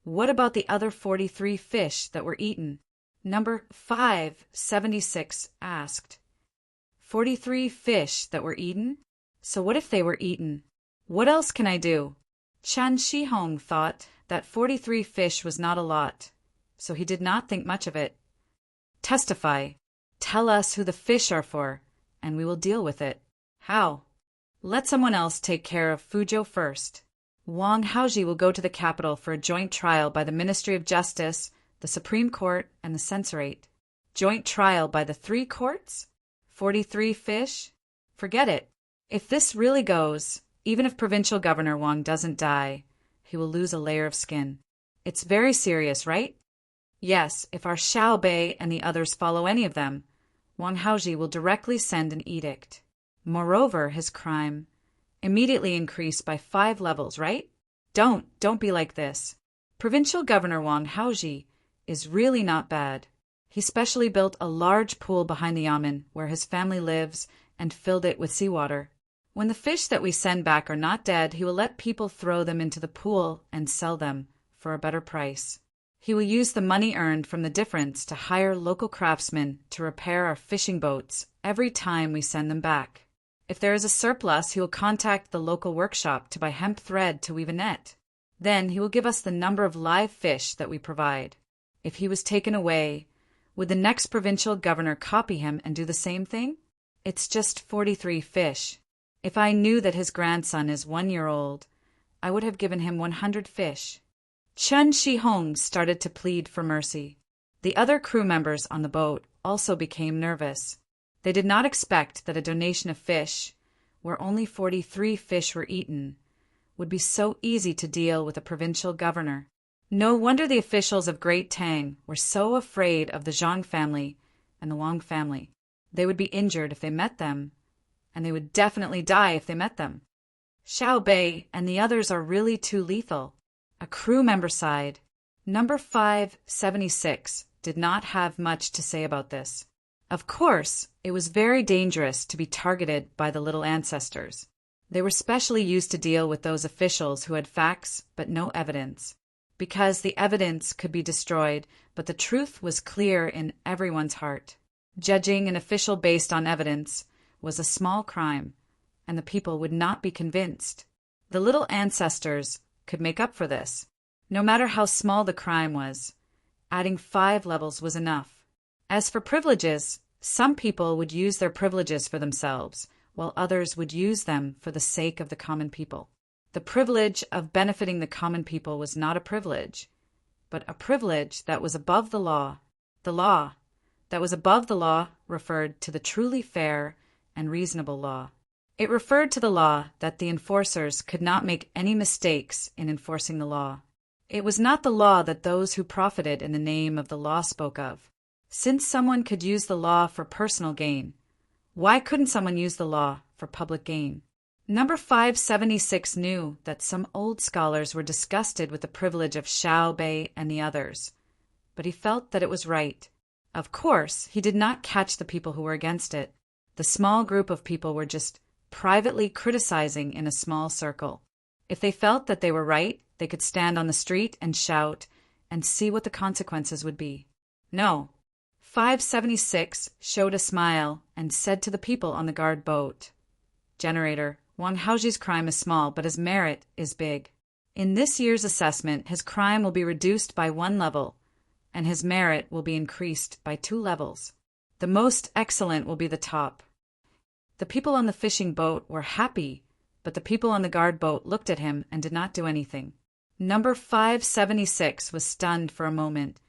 What about the other 43 fish that were eaten? Number 576 asked. 43 fish that were eaten? So what if they were eaten? What else can I do? Chen Shihong thought that 43 fish was not a lot, so he did not think much of it. Testify. Tell us who the fish are for, and we will deal with it. How? Let someone else take care of Fuzhou first. Wang Haoji will go to the capital for a joint trial by the Ministry of Justice, the Supreme Court, and the Censorate. Joint trial by the 3 courts? 43 fish? Forget it. If this really goes, even if Provincial Governor Wang doesn't die, he will lose a layer of skin. It's very serious, right? Yes, if our Xiao Bei and the others follow any of them, Wang Haoji will directly send an edict. Moreover, his crime immediately increased by 5 levels, right? Don't be like this. Provincial Governor Wang Haoji is really not bad. He specially built a large pool behind the yamen where his family lives and filled it with seawater. When the fish that we send back are not dead, he will let people throw them into the pool and sell them for a better price. He will use the money earned from the difference to hire local craftsmen to repair our fishing boats every time we send them back. If there is a surplus, he will contact the local workshop to buy hemp thread to weave a net. Then he will give us the number of live fish that we provide. If he was taken away, would the next provincial governor copy him and do the same thing? It's just 43 fish. If I knew that his grandson is 1 year old, I would have given him 100 fish. Chen Shihong started to plead for mercy. The other crew members on the boat also became nervous. They did not expect that a donation of fish, where only 43 fish were eaten, would be so easy to deal with a provincial governor. No wonder the officials of Great Tang were so afraid of the Zhang family and the Wang family. They would be injured if they met them, and they would definitely die if they met them. Xiao Bei and the others are really too lethal. A crew member sighed. Number 576 did not have much to say about this. Of course, it was very dangerous to be targeted by the little ancestors. They were specially used to deal with those officials who had facts but no evidence. Because the evidence could be destroyed, but the truth was clear in everyone's heart. Judging an official based on evidence was a small crime, and the people would not be convinced. The little ancestors could make up for this. No matter how small the crime was, adding 5 levels was enough. As for privileges, some people would use their privileges for themselves, while others would use them for the sake of the common people. The privilege of benefiting the common people was not a privilege, but a privilege that was above the law. The law that was above the law referred to the truly fair and reasonable law. It referred to the law that the enforcers could not make any mistakes in enforcing the law. It was not the law that those who profited in the name of the law spoke of. Since someone could use the law for personal gain, why couldn't someone use the law for public gain? Number 576 knew that some old scholars were disgusted with the privilege of Xiao Bei and the others, but he felt that it was right. Of course, he did not catch the people who were against it. The small group of people were just privately criticizing in a small circle. If they felt that they were right, they could stand on the street and shout and see what the consequences would be. No. 576 showed a smile and said to the people on the guard boat, "Generator, Wang Haoji's crime is small, but his merit is big. In this year's assessment, his crime will be reduced by 1 level, and his merit will be increased by 2 levels. The most excellent will be the top." The people on the fishing boat were happy, but the people on the guard boat looked at him and did not do anything. Number 576 was stunned for a moment,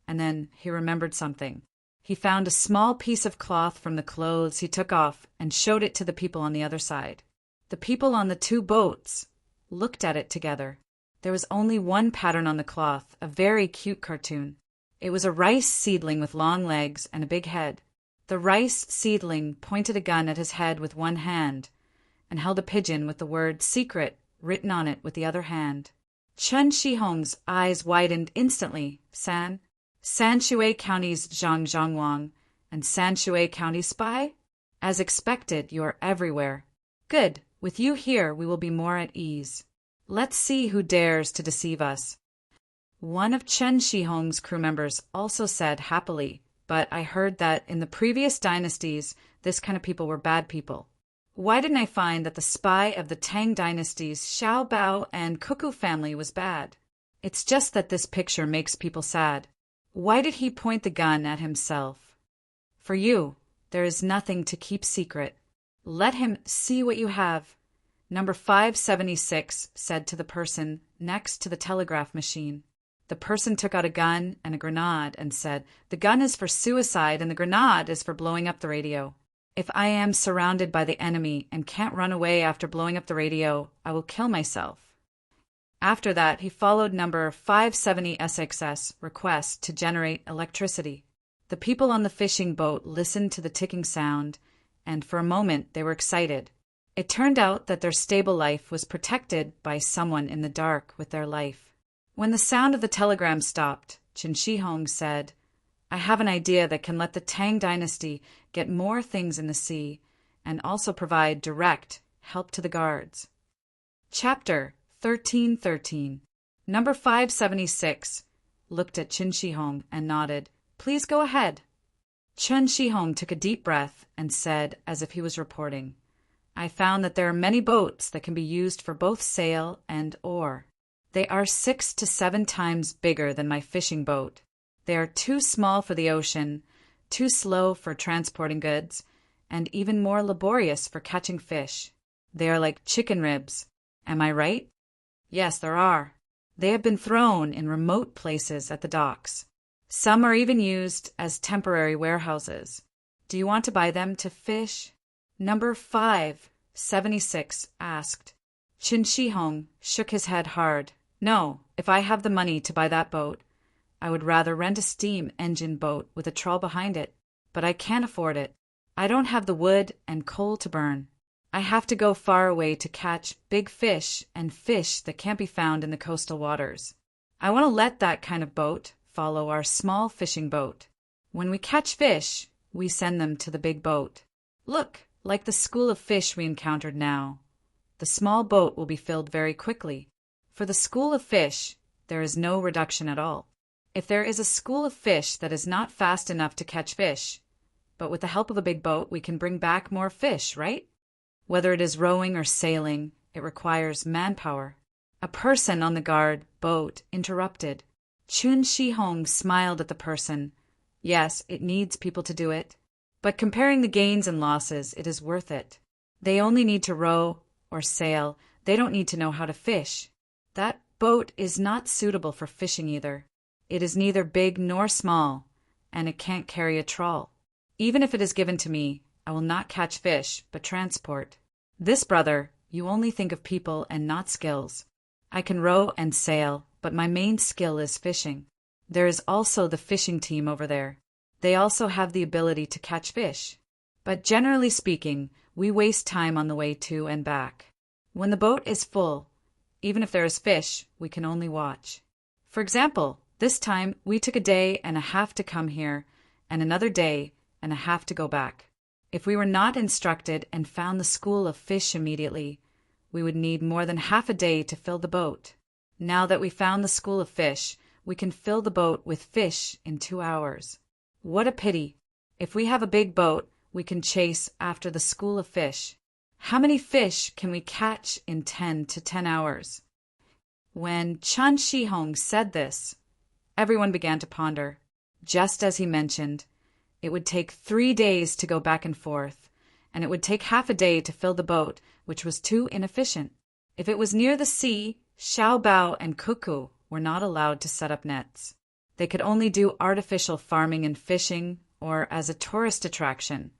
and then he remembered something. He found a small piece of cloth from the clothes he took off and showed it to the people on the other side. The people on the 2 boats looked at it together. There was only one pattern on the cloth, a very cute cartoon. It was a rice seedling with long legs and a big head. The rice seedling pointed a gun at his head with one hand and held a pigeon with the word "secret" written on it with the other hand. Chen Shihong's eyes widened instantly. San Shui County's Zhang Zhangwang and San Shui County spy? As expected, you are everywhere. Good. With you here, we will be more at ease. Let's see who dares to deceive us. One of Chen Shihong's crew members also said happily, but I heard that in the previous dynasties, this kind of people were bad people. Why didn't I find that the spy of the Tang dynasties, Xiao Bao and Cuckoo family, was bad? It's just that this picture makes people sad. Why did he point the gun at himself? For you, there is nothing to keep secret. Let him see what you have. Number 576 said to the person next to the telegraph machine. The person took out a gun and a grenade and said, "The gun is for suicide and the grenade is for blowing up the radio. If I am surrounded by the enemy and can't run away after blowing up the radio, I will kill myself." After that, he followed number 570 SXS request to generate electricity. The people on the fishing boat listened to the ticking sound, and for a moment they were excited. It turned out that their stable life was protected by someone in the dark with their life. When the sound of the telegram stopped, Chen Shihong said, "I have an idea that can let the Tang dynasty get more things in the sea and also provide direct help to the guards." Chapter 1313. Number 576 looked at Chen Shihong and nodded. "Please go ahead." Chen Shihong took a deep breath and said, as if he was reporting, "I found that there are many boats that can be used for both sail and oar. They are 6 to 7 times bigger than my fishing boat. They are too small for the ocean, too slow for transporting goods, and even more laborious for catching fish. They are like chicken ribs. Am I right?" "Yes, there are. They have been thrown in remote places at the docks. Some are even used as temporary warehouses. Do you want to buy them to fish?" Number 576 asked. Chen Shihong shook his head hard. "No, if I have the money to buy that boat, I would rather rent a steam engine boat with a trawl behind it, but I can't afford it. I don't have the wood and coal to burn. I have to go far away to catch big fish and fish that can't be found in the coastal waters. I want to let that kind of boat follow our small fishing boat. When we catch fish, we send them to the big boat. Look, like the school of fish we encountered now. The small boat will be filled very quickly. For the school of fish, there is no reduction at all. If there is a school of fish that is not fast enough to catch fish, but with the help of a big boat we can bring back more fish, right?" Whether it is rowing or sailing, it requires manpower. A person on the guard boat interrupted. Chun Shi-hong smiled at the person. Yes, it needs people to do it. But comparing the gains and losses, it is worth it. They only need to row or sail. They don't need to know how to fish. That boat is not suitable for fishing either. It is neither big nor small, and it can't carry a trawl. Even if it is given to me, I will not catch fish, but transport. This brother, you only think of people and not skills. I can row and sail, but my main skill is fishing. There is also the fishing team over there. They also have the ability to catch fish. But generally speaking, we waste time on the way to and back. When the boat is full, even if there is fish, we can only watch. For example, this time we took a day and a half to come here, and another day and a half to go back. If we were not instructed and found the school of fish immediately, we would need more than half a day to fill the boat. Now that we found the school of fish, we can fill the boat with fish in 2 hours. What a pity! If we have a big boat, we can chase after the school of fish. How many fish can we catch in 10 to 10 hours? When Chun Shi-hong said this, everyone began to ponder. Just as he mentioned, it would take 3 days to go back and forth, and it would take half a day to fill the boat, which was too inefficient. If it was near the sea, Xiao Bao and Cuckoo were not allowed to set up nets. They could only do artificial farming and fishing, or as a tourist attraction,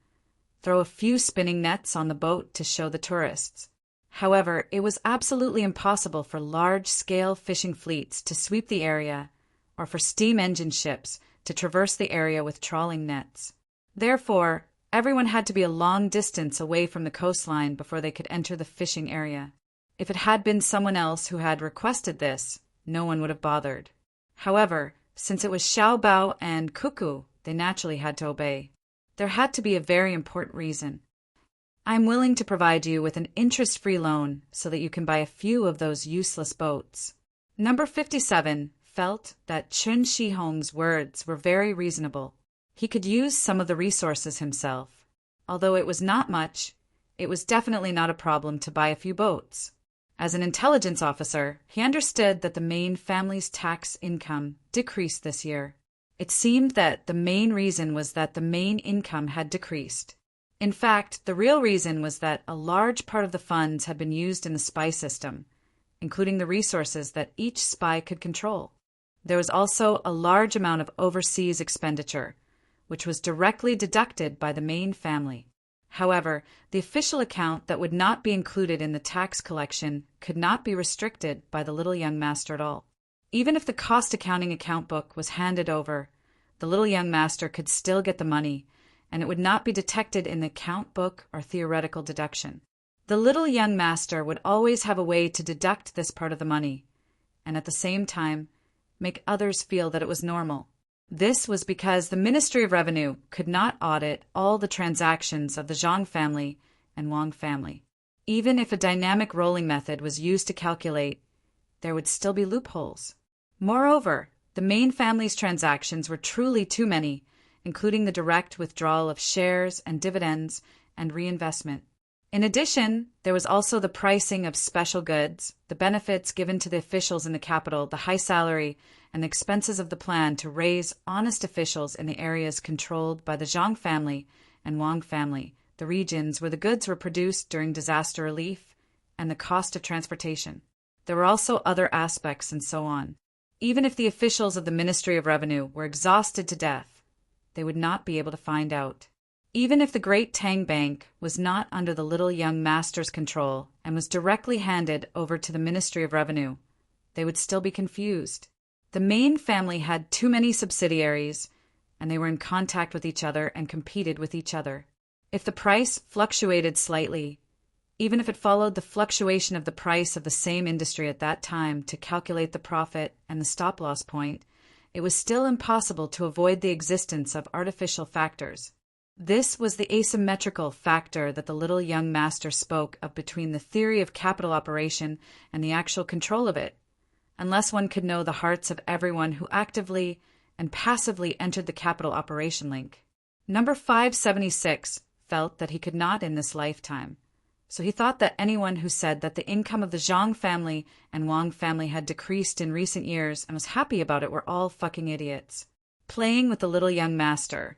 throw a few spinning nets on the boat to show the tourists. However, it was absolutely impossible for large-scale fishing fleets to sweep the area, or for steam engine ships to traverse the area with trawling nets. Therefore, everyone had to be a long distance away from the coastline before they could enter the fishing area. If it had been someone else who had requested this, no one would have bothered. However, since it was Xiao Bao and Cuckoo, they naturally had to obey. There had to be a very important reason. I am willing to provide you with an interest-free loan so that you can buy a few of those useless boats. Number 57 felt that Chun Shi-hong's words were very reasonable. He could use some of the resources himself. Although it was not much, it was definitely not a problem to buy a few boats. As an intelligence officer, he understood that the Main family's tax income decreased this year. It seemed that the main reason was that the main income had decreased. In fact, the real reason was that a large part of the funds had been used in the spy system, including the resources that each spy could control. There was also a large amount of overseas expenditure, which was directly deducted by the Main family. However, the official account that would not be included in the tax collection could not be restricted by the little young master at all. Even if the cost accounting account book was handed over, the little young master could still get the money, and it would not be detected in the account book or theoretical deduction. The little young master would always have a way to deduct this part of the money, and at the same time, make others feel that it was normal. This was because the Ministry of Revenue could not audit all the transactions of the Zhang family and Wang family. Even if a dynamic rolling method was used to calculate, there would still be loopholes. Moreover, the Main family's transactions were truly too many, including the direct withdrawal of shares and dividends and reinvestment. In addition, there was also the pricing of special goods, the benefits given to the officials in the capital, the high salary, and the expenses of the plan to raise honest officials in the areas controlled by the Zhang family and Wang family, the regions where the goods were produced during disaster relief, and the cost of transportation. There were also other aspects and so on. Even if the officials of the Ministry of Revenue were exhausted to death, they would not be able to find out. Even if the great Tang Bank was not under the little young master's control and was directly handed over to the Ministry of Revenue, they would still be confused. The Main family had too many subsidiaries, and they were in contact with each other and competed with each other. If the price fluctuated slightly, even if it followed the fluctuation of the price of the same industry at that time to calculate the profit and the stop-loss point, it was still impossible to avoid the existence of artificial factors. This was the asymmetrical factor that the little young master spoke of between the theory of capital operation and the actual control of it, unless one could know the hearts of everyone who actively and passively entered the capital operation link. Number 576 felt that he could not in this lifetime, So he thought that anyone who said that the income of the Zhang family and Wang family had decreased in recent years and was happy about it were all fucking idiots. Playing with the little young master.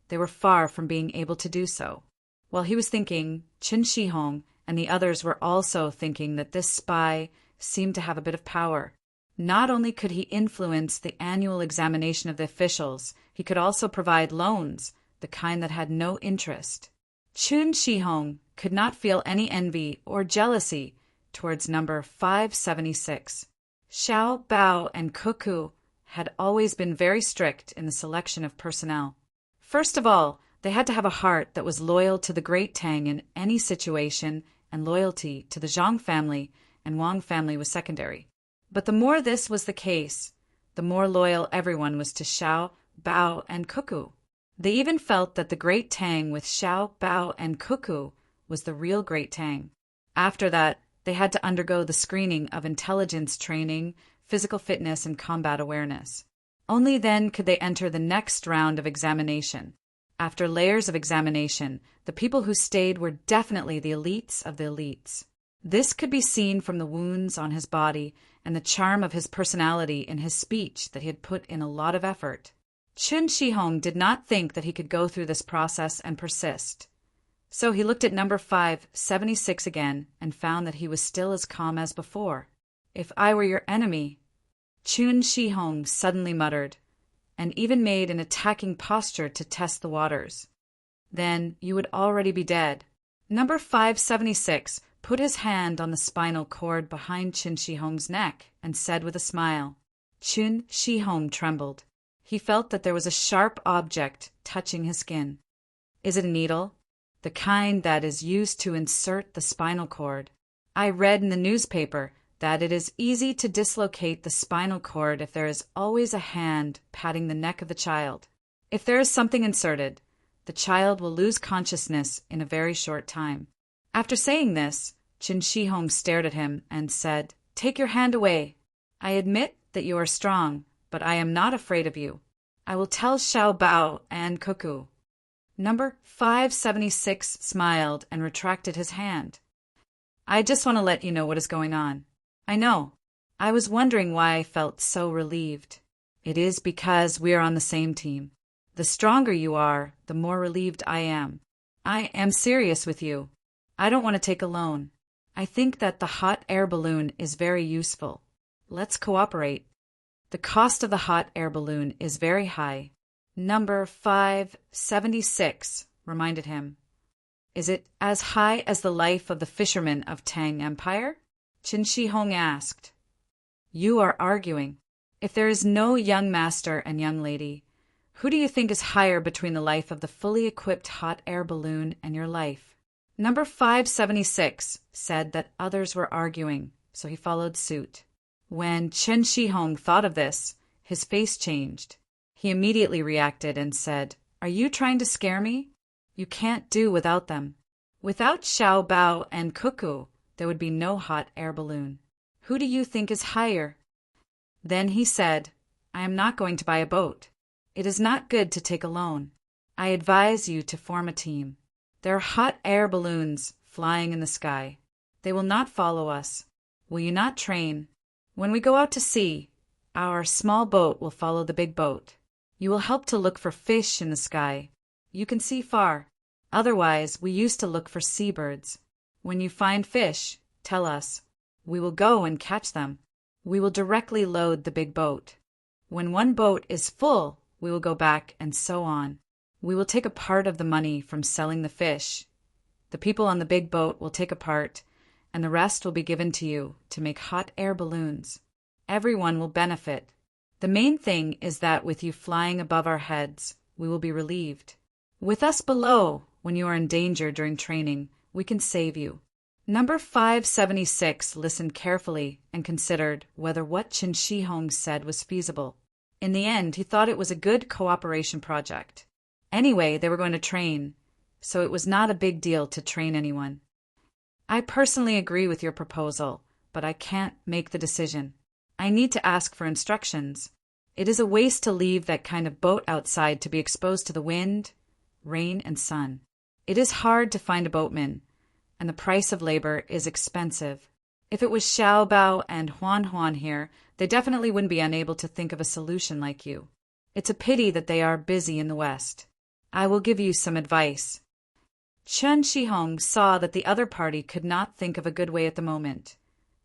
They were far from being able to do so. While he was thinking, Qin Shi Hong and the others were also thinking that this spy seemed to have a bit of power. Not only could he influence the annual examination of the officials, he could also provide loans, the kind that had no interest. Qin Shi Hong could not feel any envy or jealousy towards number 576. Xiao Bao and Cuckoo had always been very strict in the selection of personnel. First of all, they had to have a heart that was loyal to the great Tang in any situation, and loyalty to the Zhang family and Wang family was secondary. But the more this was the case, the more loyal everyone was to Xiao, Bao, and Cuckoo. They even felt that the great Tang with Xiao, Bao, and Cuckoo was the real great Tang. After that, they had to undergo the screening of intelligence training, physical fitness, and combat awareness. Only then could they enter the next round of examination. After layers of examination, the people who stayed were definitely the elites of the elites. This could be seen from the wounds on his body and the charm of his personality in his speech that he had put in a lot of effort. Qin Shi Hong did not think that he could go through this process and persist. So he looked at number 576 again and found that he was still as calm as before. If I were your enemy, Qin Shi Hong suddenly muttered, and even made an attacking posture to test the waters. Then you would already be dead. Number 576 put his hand on the spinal cord behind Qin Shi Hong's neck and said with a smile. Qin Shi Hong trembled. He felt that there was a sharp object touching his skin. Is it a needle? The kind that is used to insert the spinal cord. I read in the newspaper that it is easy to dislocate the spinal cord if there is always a hand patting the neck of the child. If there is something inserted, the child will lose consciousness in a very short time. After saying this, Qin Shi Hong stared at him and said, Take your hand away. I admit that you are strong, but I am not afraid of you. I will tell Xiao Bao and Cuckoo. Number 576 smiled and retracted his hand. I just want to let you know what is going on. I know. I was wondering why I felt so relieved. It is because we are on the same team. The stronger you are, the more relieved I am. I am serious with you. I don't want to take a loan. I think that the hot air balloon is very useful. Let's cooperate. The cost of the hot air balloon is very high. Number 576 reminded him. Is it as high as the life of the fishermen of Tang Empire? Qin Shi Hong asked. You are arguing. If there is no young master and young lady, who do you think is higher between the life of the fully equipped hot air balloon and your life? Number 576 said that others were arguing, so he followed suit. When Qin Shi Hong thought of this, his face changed. He immediately reacted and said, Are you trying to scare me? You can't do without them. Without Xiao Bao and Cuckoo, there would be no hot air balloon. Who do you think is higher? Then he said, I am not going to buy a boat. It is not good to take a loan. I advise you to form a team. There are hot air balloons flying in the sky. They will not follow us. Will you not train? When we go out to sea, our small boat will follow the big boat. You will help to look for fish in the sky. You can see far. Otherwise, we used to look for seabirds. When you find fish, tell us. We will go and catch them. We will directly load the big boat. When one boat is full, we will go back and so on. We will take a part of the money from selling the fish. The people on the big boat will take a part, and the rest will be given to you to make hot air balloons. Everyone will benefit. The main thing is that with you flying above our heads, we will be relieved. With us below, when you are in danger during training, we can save you. Number 576 listened carefully and considered whether what Qin Shi Hong said was feasible. In the end, he thought it was a good cooperation project. Anyway, they were going to train, so it was not a big deal to train anyone. I personally agree with your proposal, but I can't make the decision. I need to ask for instructions. It is a waste to leave that kind of boat outside to be exposed to the wind, rain, and sun. It is hard to find a boatman, and the price of labor is expensive. If it was Xiao Bao and Huan here, they definitely wouldn't be unable to think of a solution like you. It's a pity that they are busy in the West. I will give you some advice. Chen Shihong saw that the other party could not think of a good way at the moment,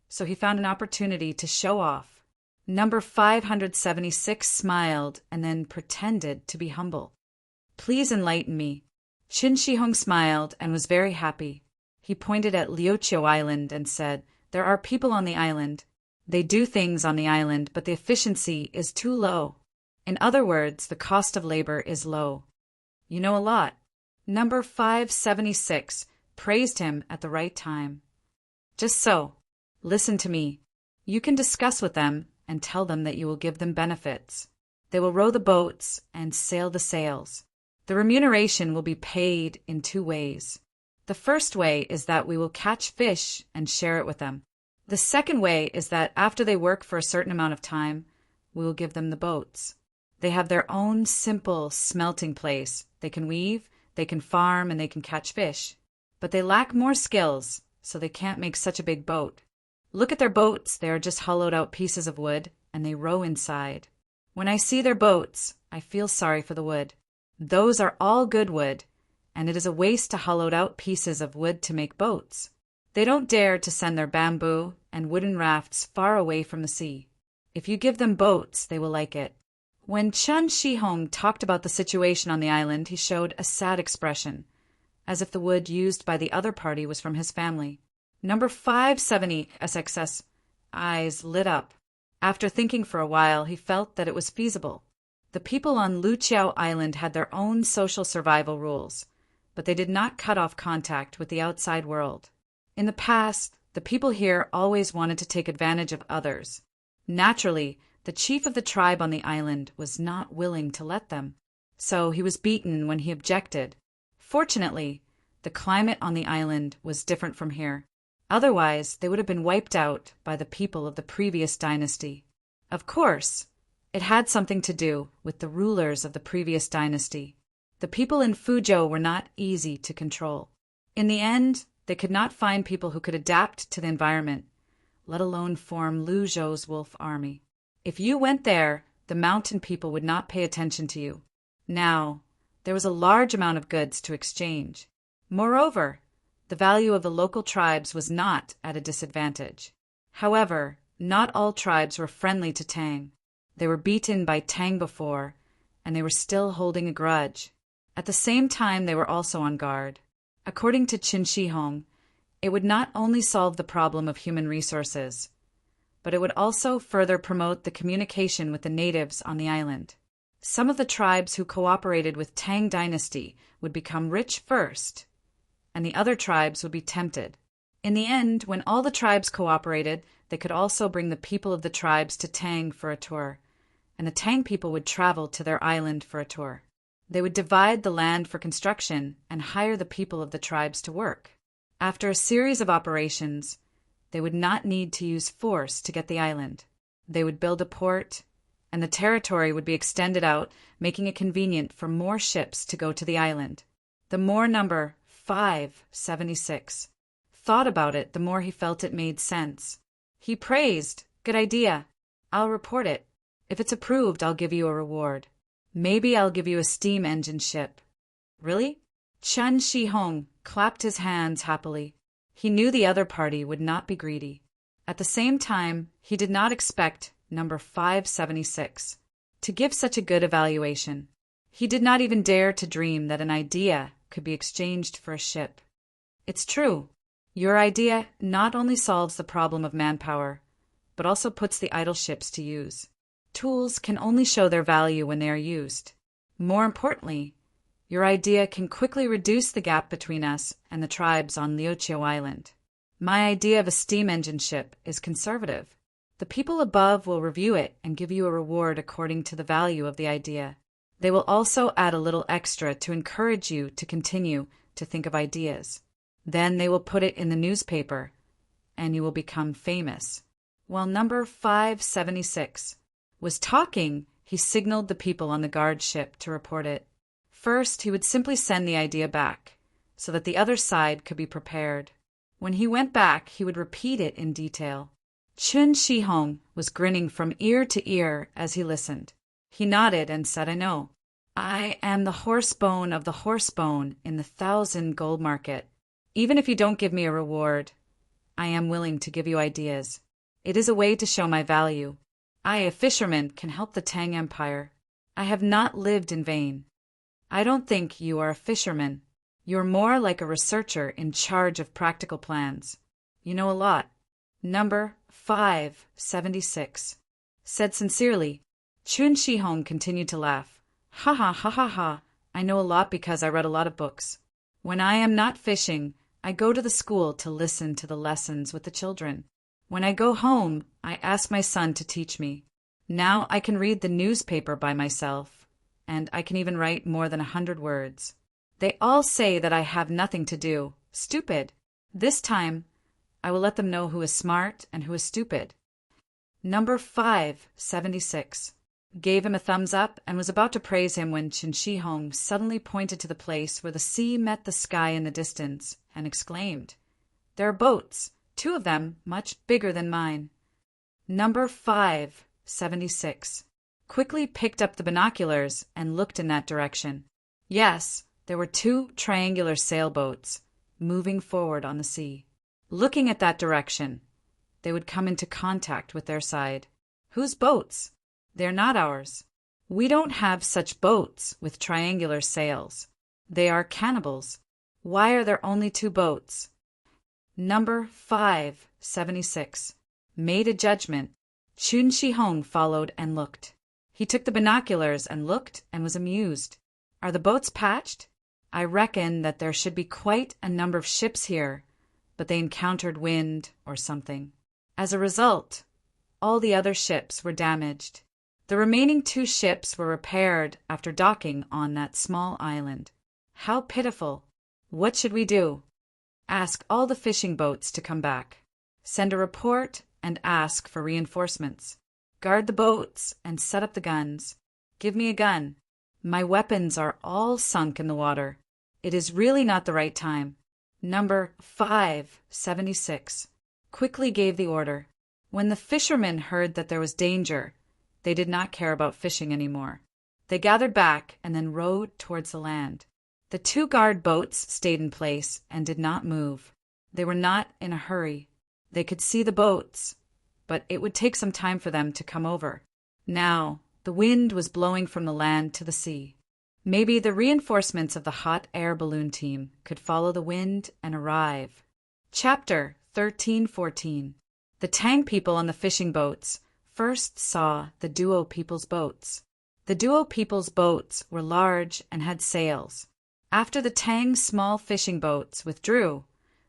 so he found an opportunity to show off. Number 576 smiled and then pretended to be humble. Please enlighten me. Qin Shihong smiled and was very happy. He pointed at Liuqiu Island and said, there are people on the island. They do things on the island, but the efficiency is too low. In other words, the cost of labor is low. You know a lot. Number 576 praised him at the right time. Just so. Listen to me. You can discuss with them and tell them that you will give them benefits. They will row the boats and sail the sails. The remuneration will be paid in 2 ways. The first way is that we will catch fish and share it with them. The second way is that after they work for a certain amount of time, we will give them the boats. They have their own simple smelting place. They can weave, they can farm, and they can catch fish. But they lack more skills, so they can't make such a big boat. Look at their boats. They are just hollowed out pieces of wood, and they row inside. When I see their boats, I feel sorry for the wood. Those are all good wood, and it is a waste to hollow out pieces of wood to make boats. They don't dare to send their bamboo and wooden rafts far away from the sea. If you give them boats, they will like it. When Chen Shihong talked about the situation on the island, he showed a sad expression, as if the wood used by the other party was from his family. Number 570 SXS eyes lit up. After thinking for a while, he felt that it was feasible. The people on Luqiao Island had their own social survival rules, but they did not cut off contact with the outside world. In the past, the people here always wanted to take advantage of others. Naturally, the chief of the tribe on the island was not willing to let them, so he was beaten when he objected. Fortunately, the climate on the island was different from here. Otherwise, they would have been wiped out by the people of the previous dynasty. Of course, it had something to do with the rulers of the previous dynasty. The people in Fuzhou were not easy to control. In the end, they could not find people who could adapt to the environment, let alone form Lu Zhou's wolf army. If you went there, the mountain people would not pay attention to you. Now, there was a large amount of goods to exchange. Moreover, the value of the local tribes was not at a disadvantage. However, not all tribes were friendly to Tang. They were beaten by Tang before, and they were still holding a grudge. At the same time, they were also on guard. According to Qin Shihong, it would not only solve the problem of human resources, but it would also further promote the communication with the natives on the island. Some of the tribes who cooperated with Tang dynasty would become rich first, and the other tribes would be tempted. In the end, when all the tribes cooperated, they could also bring the people of the tribes to Tang for a tour, and the Tang people would travel to their island for a tour. They would divide the land for construction and hire the people of the tribes to work. After a series of operations, they would not need to use force to get the island. They would build a port, and the territory would be extended out, making it convenient for more ships to go to the island. The more number 576 thought about it, the more he felt it made sense. He praised, "Good idea. I'll report it. If it's approved, I'll give you a reward. Maybe I'll give you a steam engine ship." Really? Chen Shihong clapped his hands happily. He knew the other party would not be greedy. At the same time, he did not expect number 576 to give such a good evaluation. He did not even dare to dream that an idea could be exchanged for a ship. It's true. Your idea not only solves the problem of manpower, but also puts the idle ships to use. Tools can only show their value when they are used. More importantly, your idea can quickly reduce the gap between us and the tribes on Liuqiu Island. My idea of a steam engine ship is conservative. The people above will review it and give you a reward according to the value of the idea. They will also add a little extra to encourage you to continue to think of ideas. Then they will put it in the newspaper, and you will become famous. While number 576 was talking, he signaled the people on the guard ship to report it. First, he would simply send the idea back, so that the other side could be prepared. When he went back, he would repeat it in detail. Chun Shi-hong was grinning from ear to ear as he listened. He nodded and said, I know. I am the horse bone of the horse bone in the 1,000 gold market. Even if you don't give me a reward, I am willing to give you ideas. It is a way to show my value. I, a fisherman, can help the Tang Empire. I have not lived in vain. I don't think you are a fisherman. You're more like a researcher in charge of practical plans. You know a lot. Number 576. Said sincerely. Chun Shi-hong continued to laugh. Ha ha ha ha ha. I know a lot because I read a lot of books. When I am not fishing, I go to the school to listen to the lessons with the children. When I go home, I ask my son to teach me. Now I can read the newspaper by myself, and I can even write more than 100 words. They all say that I have nothing to do. Stupid. This time, I will let them know who is smart and who is stupid. Number 576. Gave him a thumbs up and was about to praise him when Chun Shi-hong suddenly pointed to the place where the sea met the sky in the distance and exclaimed, There are boats, 2 of them much bigger than mine. Number 576 quickly picked up the binoculars and looked in that direction. Yes, there were 2 triangular sailboats moving forward on the sea. Looking at that direction, they would come into contact with their side. Whose boats? They're not ours. We don't have such boats with triangular sails. They are cannibals. Why are there only 2 boats? Number 576 made a judgment. Chun Shi-hong followed and looked. He took the binoculars and looked and was amused. Are the boats patched? I reckon that there should be quite a number of ships here, but they encountered wind or something. As a result, all the other ships were damaged. The remaining 2 ships were repaired after docking on that small island. How pitiful! What should we do? Ask all the fishing boats to come back. Send a report and ask for reinforcements. Guard the boats and set up the guns. Give me a gun. My weapons are all sunk in the water. It is really not the right time. Number 576 quickly gave the order. When the fishermen heard that there was danger, they did not care about fishing anymore. They gathered back and then rowed towards the land. The 2 guard boats stayed in place and did not move. They were not in a hurry. They could see the boats, but it would take some time for them to come over. Now, the wind was blowing from the land to the sea. Maybe the reinforcements of the hot air balloon team could follow the wind and arrive. Chapter 1314. The Tang people on the fishing boats first saw the Duo people's boats. The Duo people's boats were large and had sails. After the Tang small fishing boats withdrew,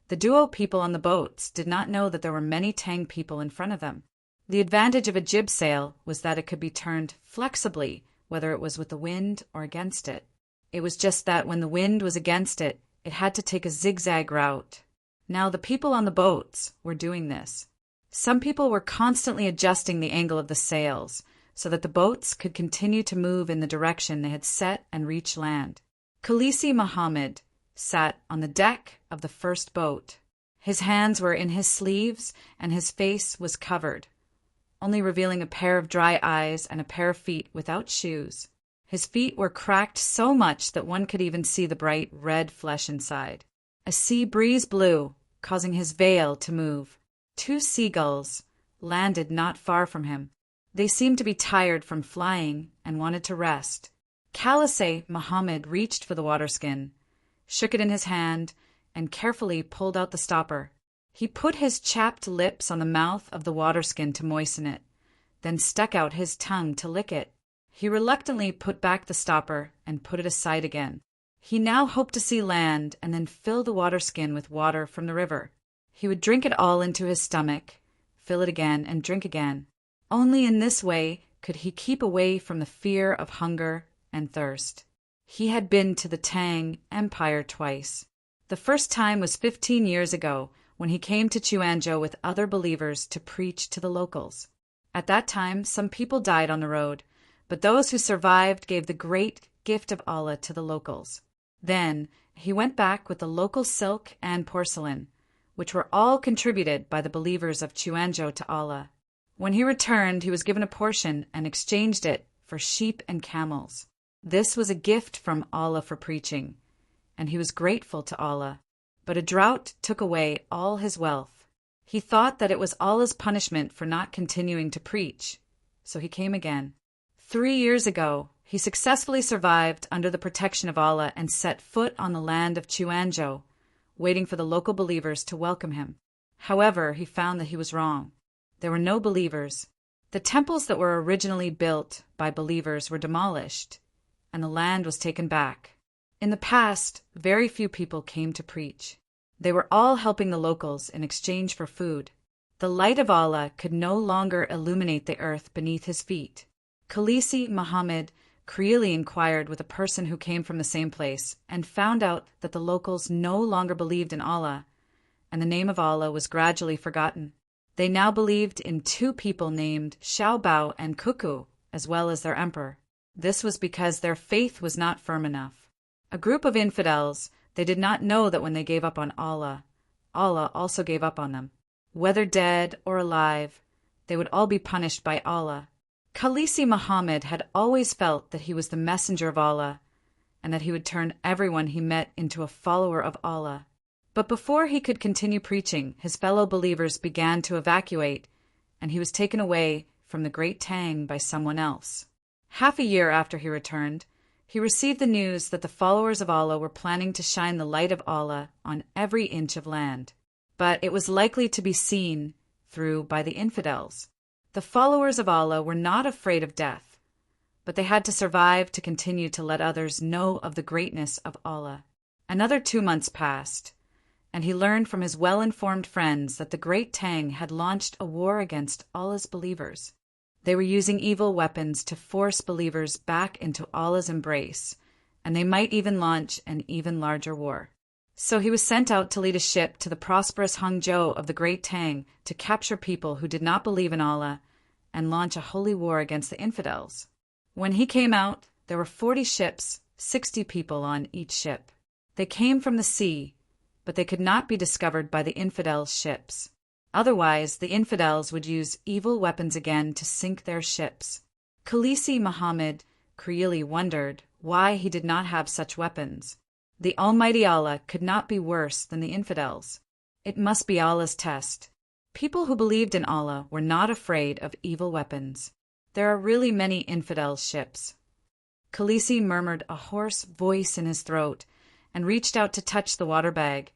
the Duo people on the boats did not know that there were many Tang people in front of them. The advantage of a jib sail was that it could be turned flexibly, whether it was with the wind or against it. It was just that when the wind was against it, it had to take a zigzag route. Now the people on the boats were doing this. Some people were constantly adjusting the angle of the sails so that the boats could continue to move in the direction they had set and reach land. Khalisi Muhammad sat on the deck of the first boat. His hands were in his sleeves and his face was covered, only revealing a pair of dry eyes and a pair of feet without shoes. His feet were cracked so much that one could even see the bright red flesh inside. A sea breeze blew, causing his veil to move. 2 seagulls landed not far from him. They seemed to be tired from flying and wanted to rest. Khalisi Muhammad reached for the waterskin, shook it in his hand, and carefully pulled out the stopper. He put his chapped lips on the mouth of the waterskin to moisten it, then stuck out his tongue to lick it. He reluctantly put back the stopper and put it aside again. He now hoped to see land and then fill the waterskin with water from the river. He would drink it all into his stomach, fill it again, and drink again. Only in this way could he keep away from the fear of hunger and thirst. He had been to the Tang Empire twice. The first time was 15 years ago, when he came to Chuanzhou with other believers to preach to the locals. At that time, some people died on the road, but those who survived gave the great gift of Allah to the locals. Then he went back with the local silk and porcelain, which were all contributed by the believers of Chuanzhou to Allah. When he returned, he was given a portion and exchanged it for sheep and camels. This was a gift from Allah for preaching, and he was grateful to Allah. But a drought took away all his wealth. He thought that it was Allah's punishment for not continuing to preach, so he came again. 3 years ago, he successfully survived under the protection of Allah and set foot on the land of Chuanzhou, waiting for the local believers to welcome him. However, he found that he was wrong. There were no believers. The temples that were originally built by believers were demolished, and the land was taken back. In the past, very few people came to preach. They were all helping the locals in exchange for food. The light of Allah could no longer illuminate the earth beneath his feet. Khalisi Muhammad creelly inquired with a person who came from the same place and found out that the locals no longer believed in Allah, and the name of Allah was gradually forgotten. They now believed in 2 people named Xiaobao and Cuckoo, as well as their emperor. This was because their faith was not firm enough. A group of infidels, they did not know that when they gave up on Allah, Allah also gave up on them. Whether dead or alive, they would all be punished by Allah. Khalisi Muhammad had always felt that he was the messenger of Allah, and that he would turn everyone he met into a follower of Allah. But before he could continue preaching, his fellow believers began to evacuate, and he was taken away from the great Tang by someone else. Half a year after he returned, he received the news that the followers of Allah were planning to shine the light of Allah on every inch of land. But it was likely to be seen through by the infidels. The followers of Allah were not afraid of death, but they had to survive to continue to let others know of the greatness of Allah. Another 2 months passed, and he learned from his well-informed friends that the great Tang had launched a war against Allah's believers. They were using evil weapons to force believers back into Allah's embrace, and they might even launch an even larger war. So he was sent out to lead a ship to the prosperous Hangzhou of the great Tang to capture people who did not believe in Allah and launch a holy war against the infidels. When he came out, there were 40 ships, 60 people on each ship. They came from the sea, but they could not be discovered by the infidels' ships. Otherwise, the infidels would use evil weapons again to sink their ships. Khalisi Muhammad creelly wondered why he did not have such weapons. The Almighty Allah could not be worse than the infidels. It must be Allah's test. People who believed in Allah were not afraid of evil weapons. There are really many infidel ships. Khalisi murmured a hoarse voice in his throat and reached out to touch the water bag,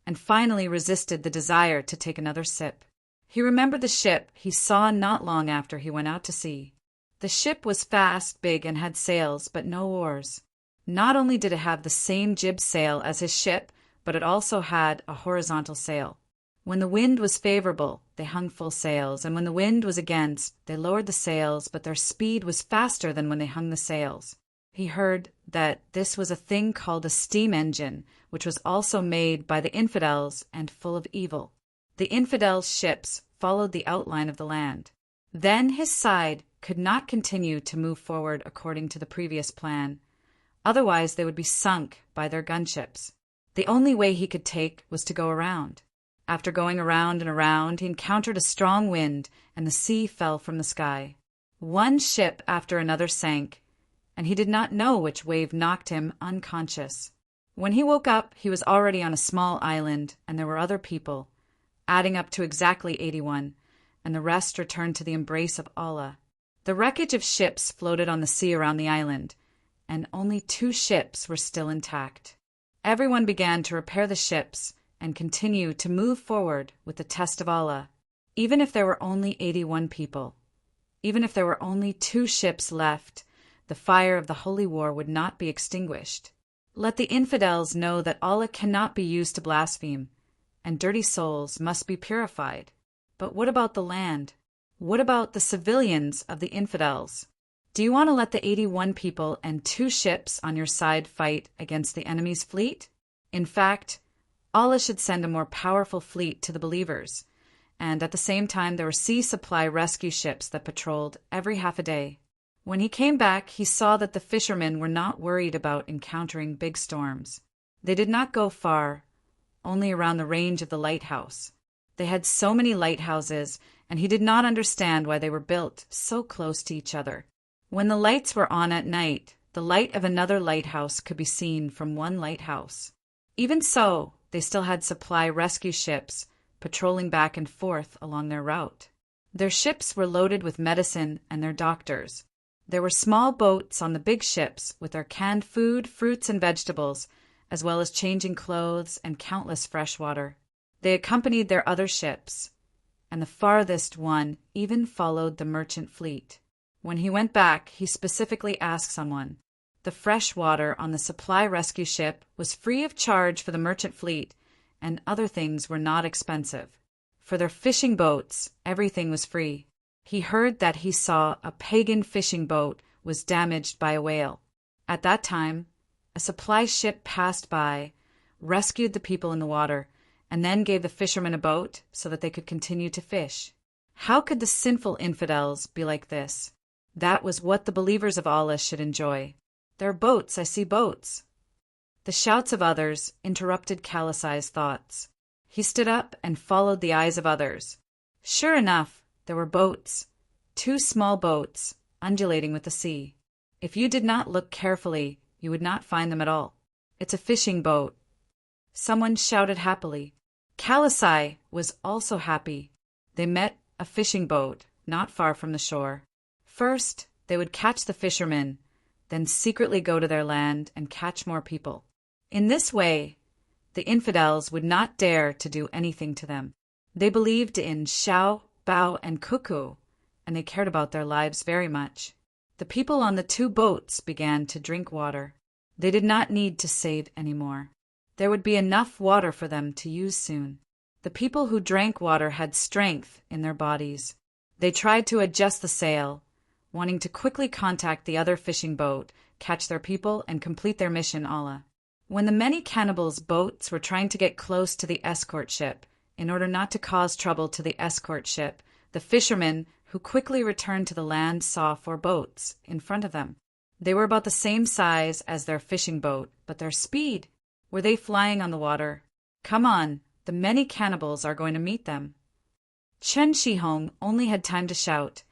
and finally resisted the desire to take another sip. He remembered the ship he saw not long after he went out to sea. The ship was fast, big, and had sails, but no oars. Not only did it have the same jib sail as his ship, but it also had a horizontal sail. When the wind was favorable, they hung full sails, and when the wind was against, they lowered the sails, but their speed was faster than when they hung the sails. He heard that this was a thing called a steam engine, which was also made by the infidels and full of evil. The infidels' ships followed the outline of the land. Then his side could not continue to move forward according to the previous plan. Otherwise, they would be sunk by their gunships. The only way he could take was to go around. After going around and around, he encountered a strong wind, and the sea fell from the sky. One ship after another sank, and he did not know which wave knocked him unconscious. When he woke up, he was already on a small island, and there were other people, adding up to exactly 81, and the rest returned to the embrace of Allah. The wreckage of ships floated on the sea around the island, and only 2 ships were still intact. Everyone began to repair the ships and continue to move forward with the test of Allah, even if there were only 81 people. Even if there were only 2 ships left, the fire of the holy war would not be extinguished. Let the infidels know that Allah cannot be used to blaspheme, and dirty souls must be purified. But what about the land? What about the civilians of the infidels? Do you want to let the 81 people and 2 ships on your side fight against the enemy's fleet? In fact, Allah should send a more powerful fleet to the believers, and at the same time there were sea supply rescue ships that patrolled every half a day. When he came back, he saw that the fishermen were not worried about encountering big storms. They did not go far, only around the range of the lighthouse. They had so many lighthouses, and he did not understand why they were built so close to each other. When the lights were on at night, the light of another lighthouse could be seen from one lighthouse. Even so, they still had supply rescue ships patrolling back and forth along their route. Their ships were loaded with medicine and their doctors. There were small boats on the big ships with their canned food, fruits, and vegetables, as well as changing clothes and countless fresh water. They accompanied their other ships, and the farthest one even followed the merchant fleet. When he went back, he specifically asked someone. The fresh water on the supply rescue ship was free of charge for the merchant fleet, and other things were not expensive. For their fishing boats, everything was free. He heard that he saw a pagan fishing boat was damaged by a whale. At that time, a supply ship passed by, rescued the people in the water, and then gave the fishermen a boat so that they could continue to fish. How could the sinful infidels be like this? That was what the believers of Allah should enjoy. There are boats, I see boats. The shouts of others interrupted Kalasai's thoughts. He stood up and followed the eyes of others. Sure enough, there were boats, 2 small boats, undulating with the sea. If you did not look carefully, you would not find them at all. It's a fishing boat. Someone shouted happily. Kalasai was also happy. They met a fishing boat not far from the shore. First, they would catch the fishermen, then secretly go to their land and catch more people. In this way, the infidels would not dare to do anything to them. They believed in Xiao, Bao, and Cuckoo, and they cared about their lives very much. The people on the 2 boats began to drink water. They did not need to save anymore. There would be enough water for them to use soon. The people who drank water had strength in their bodies. They tried to adjust the sail, wanting to quickly contact the other fishing boat, catch their people, and complete their mission, Allah. When the many cannibals' boats were trying to get close to the escort ship, in order not to cause trouble to the escort ship, the fishermen, who quickly returned to the land, saw 4 boats in front of them. They were about the same size as their fishing boat, but their speed. Were they flying on the water? Come on, the many cannibals are going to meet them. Chen Shihong only had time to shout,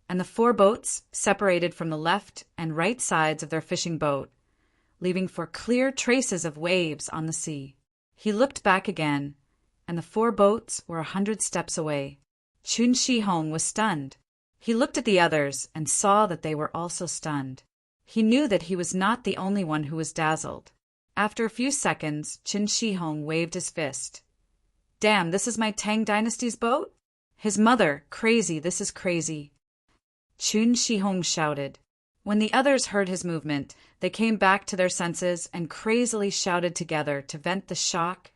and the 4 boats separated from the left and right sides of their fishing boat, leaving 4 clear traces of waves on the sea. He looked back again, and the 4 boats were 100 steps away. Chun Shihong was stunned. He looked at the others and saw that they were also stunned. He knew that he was not the only one who was dazzled. After a few seconds, Chun Shihong waved his fist. Damn, this is my Tang dynasty's boat? His mother, crazy, this is crazy. Chun Shihong shouted. When the others heard his movement, they came back to their senses and crazily shouted together to vent the shock,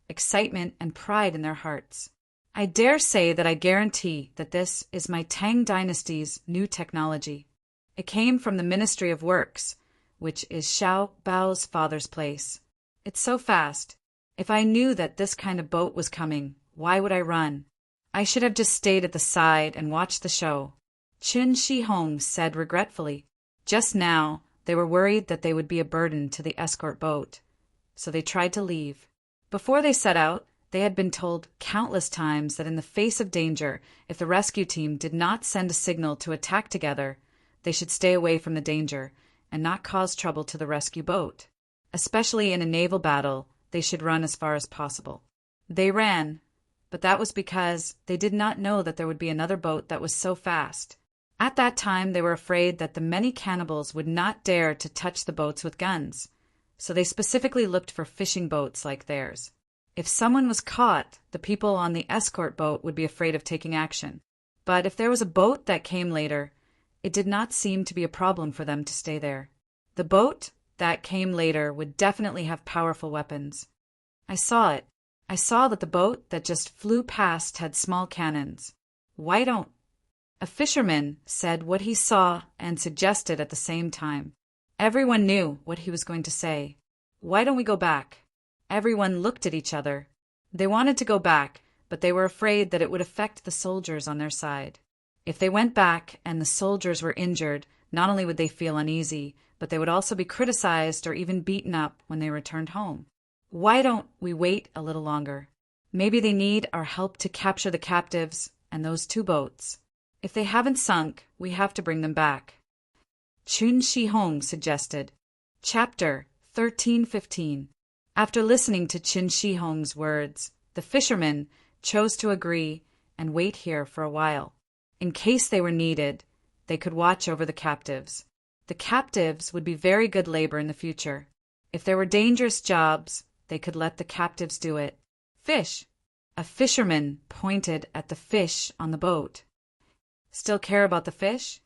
excitement, and pride in their hearts. I dare say that I guarantee that this is my Tang dynasty's new technology. It came from the Ministry of Works, which is Xiao Bao's father's place. It's so fast. If I knew that this kind of boat was coming, why would I run? I should have just stayed at the side and watched the show. Chun Shihong said regretfully. Just now, they were worried that they would be a burden to the escort boat, so they tried to leave. Before they set out, they had been told countless times that in the face of danger, if the rescue team did not send a signal to attack together, they should stay away from the danger and not cause trouble to the rescue boat. Especially in a naval battle, they should run as far as possible. They ran, but that was because they did not know that there would be another boat that was so fast. At that time, they were afraid that the many cannibals would not dare to touch the boats with guns, so they specifically looked for fishing boats like theirs. If someone was caught, the people on the escort boat would be afraid of taking action. But if there was a boat that came later, it did not seem to be a problem for them to stay there. The boat that came later would definitely have powerful weapons. I saw it. I saw that the boat that just flew past had small cannons. Why don't... A fisherman said what he saw and suggested at the same time. Everyone knew what he was going to say. Why don't we go back? Everyone looked at each other. They wanted to go back, but they were afraid that it would affect the soldiers on their side. If they went back and the soldiers were injured, not only would they feel uneasy, but they would also be criticized or even beaten up when they returned home. Why don't we wait a little longer? Maybe they need our help to capture the captives and those 2 boats. If they haven't sunk, we have to bring them back. Chun Shi-hong suggested. Chapter 13:15. After listening to Chun Shi-hong's words, the fishermen chose to agree and wait here for a while. In case they were needed, they could watch over the captives. The captives would be very good labor in the future. If there were dangerous jobs, they could let the captives do it. Fish. A fisherman pointed at the fish on the boat. Still care about the fish?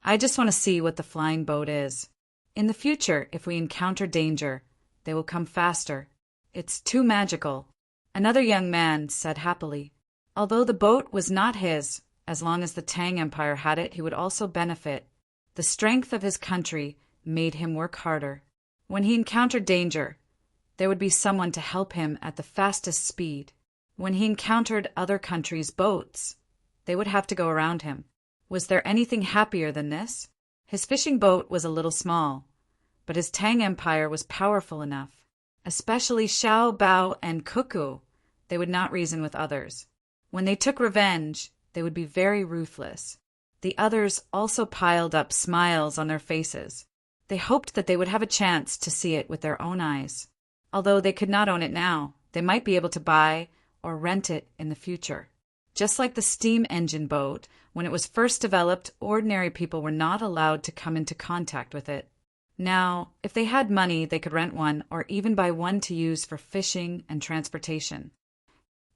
I just want to see what the flying boat is. In the future, if we encounter danger, they will come faster. It's too magical. Another young man said happily. Although the boat was not his, as long as the Tang Empire had it, he would also benefit. The strength of his country made him work harder. When he encountered danger, there would be someone to help him at the fastest speed. When he encountered other countries' boats, they would have to go around him. Was there anything happier than this? His fishing boat was a little small, but his Tang Empire was powerful enough. Especially Xiao Bao and Cuckoo, they would not reason with others. When they took revenge, they would be very ruthless. The others also piled up smiles on their faces. They hoped that they would have a chance to see it with their own eyes. Although they could not own it now, they might be able to buy or rent it in the future. Just like the steam engine boat, when it was first developed, ordinary people were not allowed to come into contact with it. Now, if they had money, they could rent one or even buy one to use for fishing and transportation.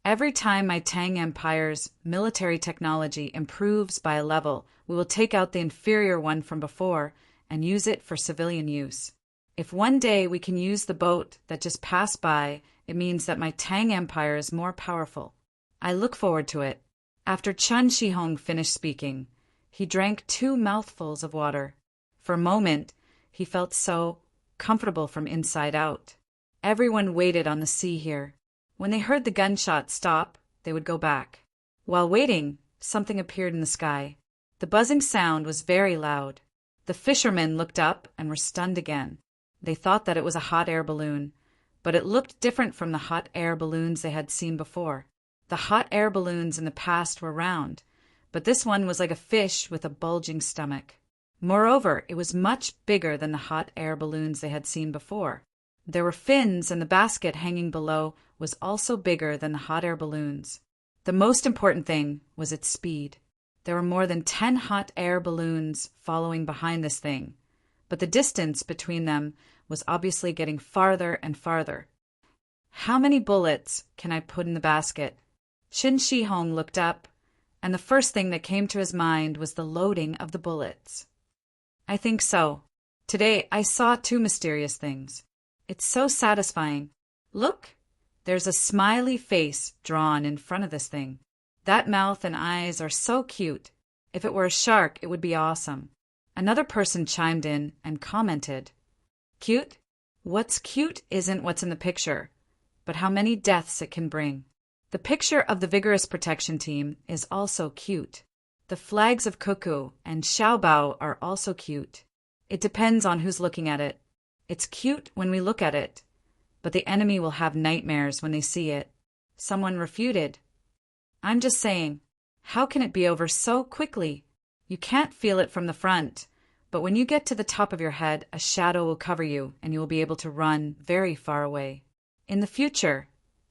Every time my Tang Empire's military technology improves by a level, we will take out the inferior one from before and use it for civilian use. If one day we can use the boat that just passed by, it means that my Tang Empire is more powerful. I look forward to it. After Chun Shi-hong finished speaking, he drank 2 mouthfuls of water. For a moment, he felt so comfortable from inside out. Everyone waited on the sea here. When they heard the gunshot stop, they would go back. While waiting, something appeared in the sky. The buzzing sound was very loud. The fishermen looked up and were stunned again. They thought that it was a hot air balloon, but it looked different from the hot air balloons they had seen before. The hot air balloons in the past were round, but this one was like a fish with a bulging stomach. Moreover, it was much bigger than the hot air balloons they had seen before. There were fins, and the basket hanging below was also bigger than the hot air balloons. The most important thing was its speed. There were more than 10 hot air balloons following behind this thing, but the distance between them was obviously getting farther and farther. How many bullets can I put in the basket? Chun Shi-hong looked up, and the first thing that came to his mind was the loading of the bullets. I think so. Today I saw 2 mysterious things. It's so satisfying. Look, there's a smiley face drawn in front of this thing. That mouth and eyes are so cute. If it were a shark, it would be awesome. Another person chimed in and commented, "Cute? What's cute isn't what's in the picture, but how many deaths it can bring." The picture of the Vigorous Protection Team is also cute. The flags of Cuckoo and Xiaobao are also cute. It depends on who's looking at it. It's cute when we look at it, but the enemy will have nightmares when they see it. Someone refuted. I'm just saying, how can it be over so quickly? You can't feel it from the front, but when you get to the top of your head, a shadow will cover you and you will be able to run very far away. In the future,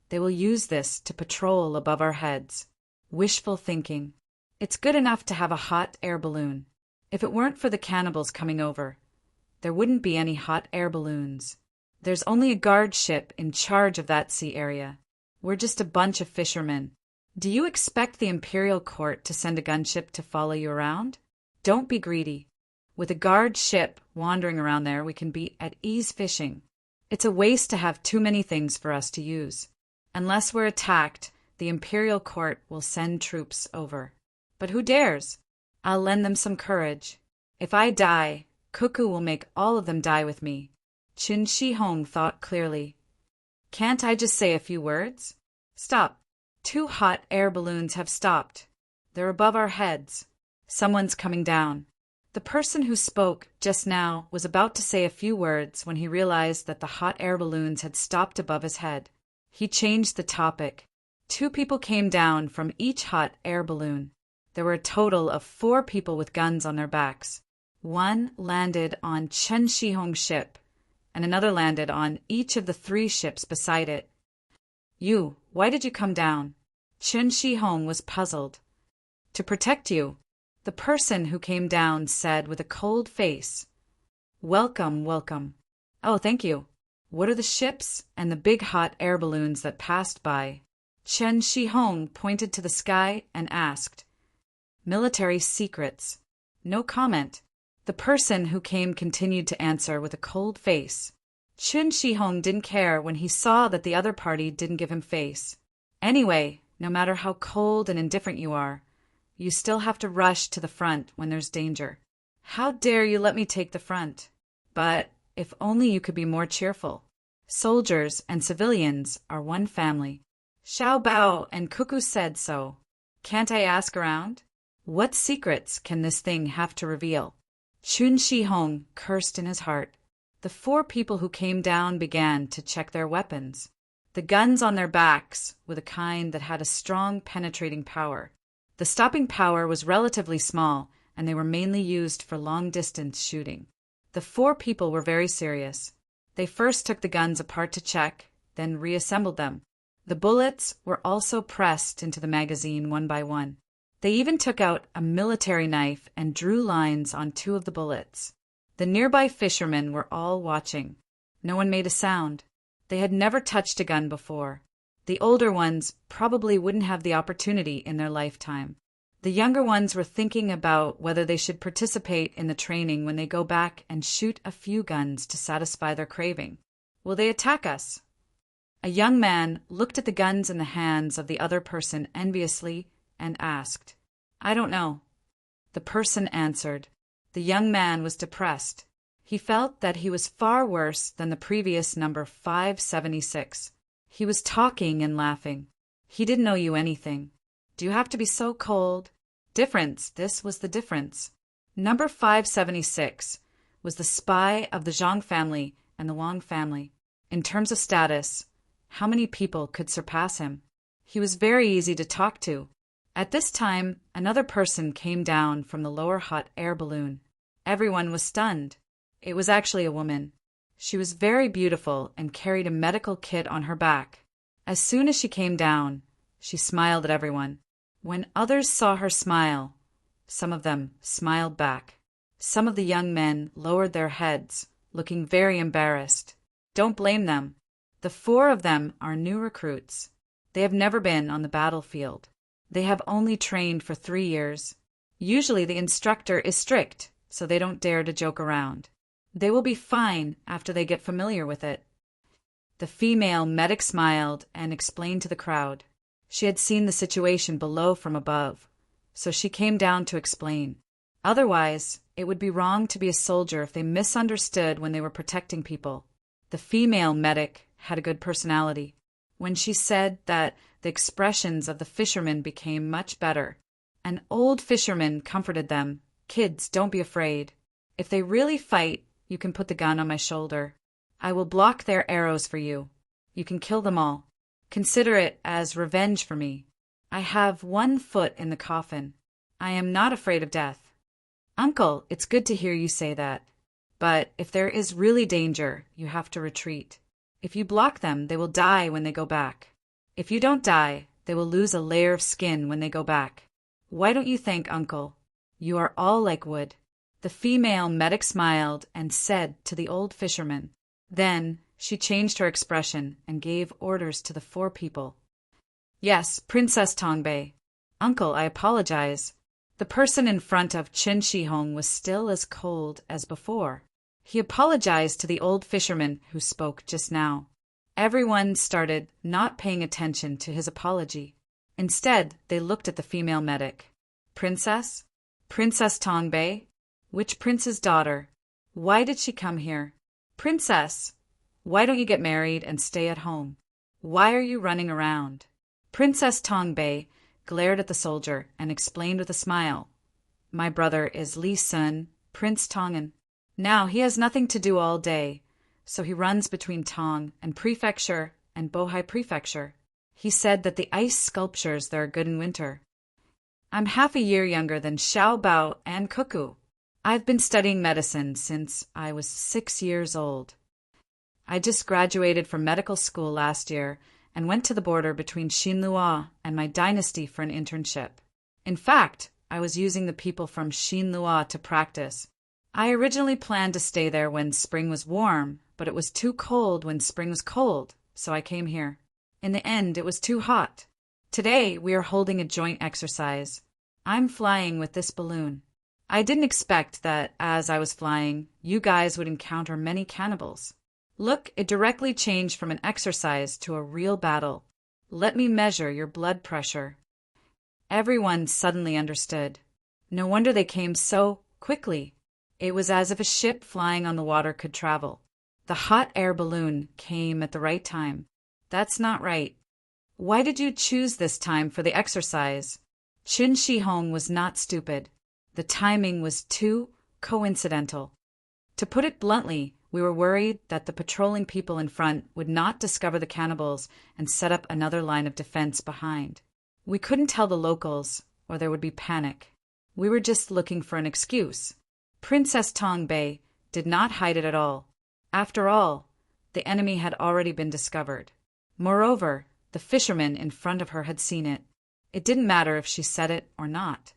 they will use this to patrol above our heads. Wishful thinking. It's good enough to have a hot air balloon. If it weren't for the cannibals coming over, there wouldn't be any hot air balloons. There's only a guard ship in charge of that sea area. We're just a bunch of fishermen. Do you expect the imperial court to send a gunship to follow you around? Don't be greedy. With a guard ship wandering around there, we can be at ease fishing. It's a waste to have too many things for us to use. Unless we're attacked, the imperial court will send troops over. But who dares? I'll lend them some courage. If I die, Cuckoo will make all of them die with me. Chun Shi-hong thought clearly. Can't I just say a few words? Stop. 2 hot air balloons have stopped. They're above our heads. Someone's coming down. The person who spoke just now was about to say a few words when he realized that the hot air balloons had stopped above his head. He changed the topic. 2 people came down from each hot air balloon. There were a total of 4 people with guns on their backs. One landed on Chen Shihong's ship, and another landed on each of the 3 ships beside it. You, why did you come down? Chen Shihong was puzzled. To protect you, the person who came down said with a cold face. Welcome, welcome. Oh, thank you. What are the ships and the big hot air balloons that passed by? Chen Shihong pointed to the sky and asked. Military secrets. No comment. The person who came continued to answer with a cold face. Chen Shihong didn't care when he saw that the other party didn't give him face. Anyway, no matter how cold and indifferent you are, you still have to rush to the front when there's danger. How dare you let me take the front? But if only you could be more cheerful. Soldiers and civilians are one family. Xiao Bao and Cuckoo said so. Can't I ask around? What secrets can this thing have to reveal? Chen Shihong cursed in his heart. The 4 people who came down began to check their weapons. The guns on their backs were the kind that had a strong penetrating power. The stopping power was relatively small, and they were mainly used for long-distance shooting. The 4 people were very serious. They first took the guns apart to check, then reassembled them. The bullets were also pressed into the magazine one by one. They even took out a military knife and drew lines on 2 of the bullets. The nearby fishermen were all watching. No one made a sound. They had never touched a gun before. The older ones probably wouldn't have the opportunity in their lifetime. The younger ones were thinking about whether they should participate in the training when they go back and shoot a few guns to satisfy their craving. Will they attack us? A young man looked at the guns in the hands of the other person enviously and asked, I don't know. The person answered. The young man was depressed. He felt that he was far worse than the previous number 576. He was talking and laughing. He didn't owe you anything. Do you have to be so cold? Difference, this was the difference. Number 576 was the spy of the Zhang family and the Wang family. In terms of status, how many people could surpass him? He was very easy to talk to. At this time, another person came down from the lower hot air balloon. Everyone was stunned. It was actually a woman. She was very beautiful and carried a medical kit on her back. As soon as she came down, she smiled at everyone. When others saw her smile, some of them smiled back. Some of the young men lowered their heads, looking very embarrassed. Don't blame them. The 4 of them are new recruits. They have never been on the battlefield. They have only trained for 3 years. Usually the instructor is strict, so they don't dare to joke around. They will be fine after they get familiar with it. The female medic smiled and explained to the crowd. She had seen the situation below from above, so she came down to explain. Otherwise, it would be wrong to be a soldier if they misunderstood when they were protecting people. The female medic had a good personality. When she said that, the expressions of the fishermen became much better. An old fisherman comforted them. Kids, don't be afraid. If they really fight, you can put the gun on my shoulder. I will block their arrows for you. You can kill them all. Consider it as revenge for me. I have 1 foot in the coffin. I am not afraid of death. Uncle, it's good to hear you say that. But if there is really danger, you have to retreat. If you block them, they will die when they go back. If you don't die, they will lose a layer of skin when they go back. Why don't you think, Uncle? You are all like wood. The female medic smiled and said to the old fisherman. Then she changed her expression and gave orders to the 4 people. Yes, Princess Tongbei. Uncle, I apologize. The person in front of Chen Shihong was still as cold as before. He apologized to the old fisherman who spoke just now. Everyone started not paying attention to his apology. Instead, they looked at the female medic. Princess? Princess Tongbei? Which prince's daughter? Why did she come here? Princess, why don't you get married and stay at home? Why are you running around? Princess Tongbei glared at the soldier and explained with a smile. My brother is Li Sun, Prince Tongan. Now he has nothing to do all day, so he runs between Tang and Prefecture and Bohai Prefecture. He said that the ice sculptures there are good in winter. I'm half a year younger than Xiao Bao and Cuckoo. I've been studying medicine since I was 6 years old. I just graduated from medical school last year and went to the border between Xinlua and my dynasty for an internship. In fact, I was using the people from Xinlua to practice. I originally planned to stay there when spring was warm, but it was too cold when spring was cold, so I came here. In the end, it was too hot. Today, we are holding a joint exercise. I'm flying with this balloon. I didn't expect that, as I was flying, you guys would encounter many cannibals. Look, it directly changed from an exercise to a real battle. Let me measure your blood pressure. Everyone suddenly understood. No wonder they came so quickly. It was as if a ship flying on the water could travel. The hot air balloon came at the right time. That's not right. Why did you choose this time for the exercise? Qin Shihong was not stupid. The timing was too coincidental. To put it bluntly, we were worried that the patrolling people in front would not discover the cannibals and set up another line of defense behind. We couldn't tell the locals, or there would be panic. We were just looking for an excuse. Princess Tang Bei did not hide it at all. After all, the enemy had already been discovered. Moreover, the fisherman in front of her had seen it. It didn't matter if she said it or not.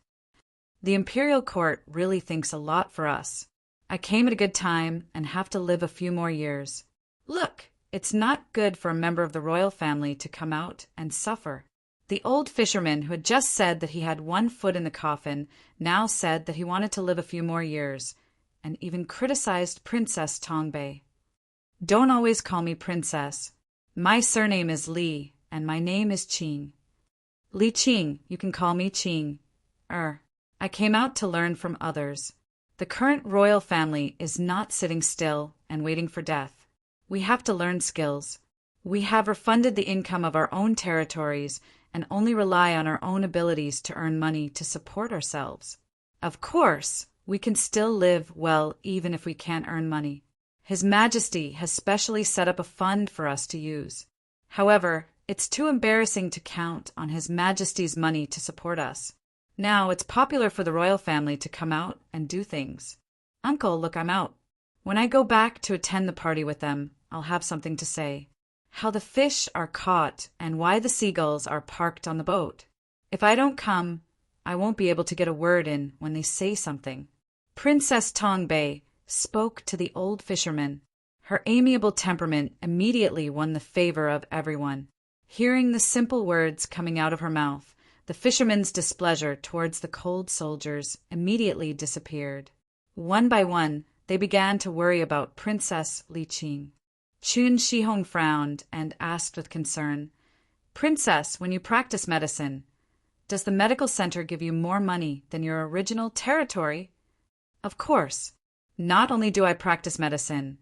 The imperial court really thinks a lot for us. I came at a good time and have to live a few more years. Look, it's not good for a member of the royal family to come out and suffer. The old fisherman who had just said that he had one foot in the coffin now said that he wanted to live a few more years, and even criticized Princess Tang Bei. Don't always call me princess. My surname is Li, and my name is Qing. Li Qing, you can call me Qing. I came out to learn from others. The current royal family is not sitting still and waiting for death. We have to learn skills. We have refunded the income of our own territories and only rely on our own abilities to earn money to support ourselves. Of course, we can still live well even if we can't earn money. His Majesty has specially set up a fund for us to use. However, it's too embarrassing to count on His Majesty's money to support us. Now it's popular for the royal family to come out and do things. Uncle, look, I'm out. When I go back to attend the party with them, I'll have something to say. How the fish are caught and why the seagulls are parked on the boat. If I don't come, I won't be able to get a word in when they say something. Princess Tang Bei spoke to the old fisherman. Her amiable temperament immediately won the favor of everyone. Hearing the simple words coming out of her mouth, the fisherman's displeasure towards the cold soldiers immediately disappeared. One by one, they began to worry about Princess Li Qing. Qin Shihong frowned and asked with concern, Princess, when you practice medicine, does the medical center give you more money than your original territory? Of course. Not only do I practice medicine,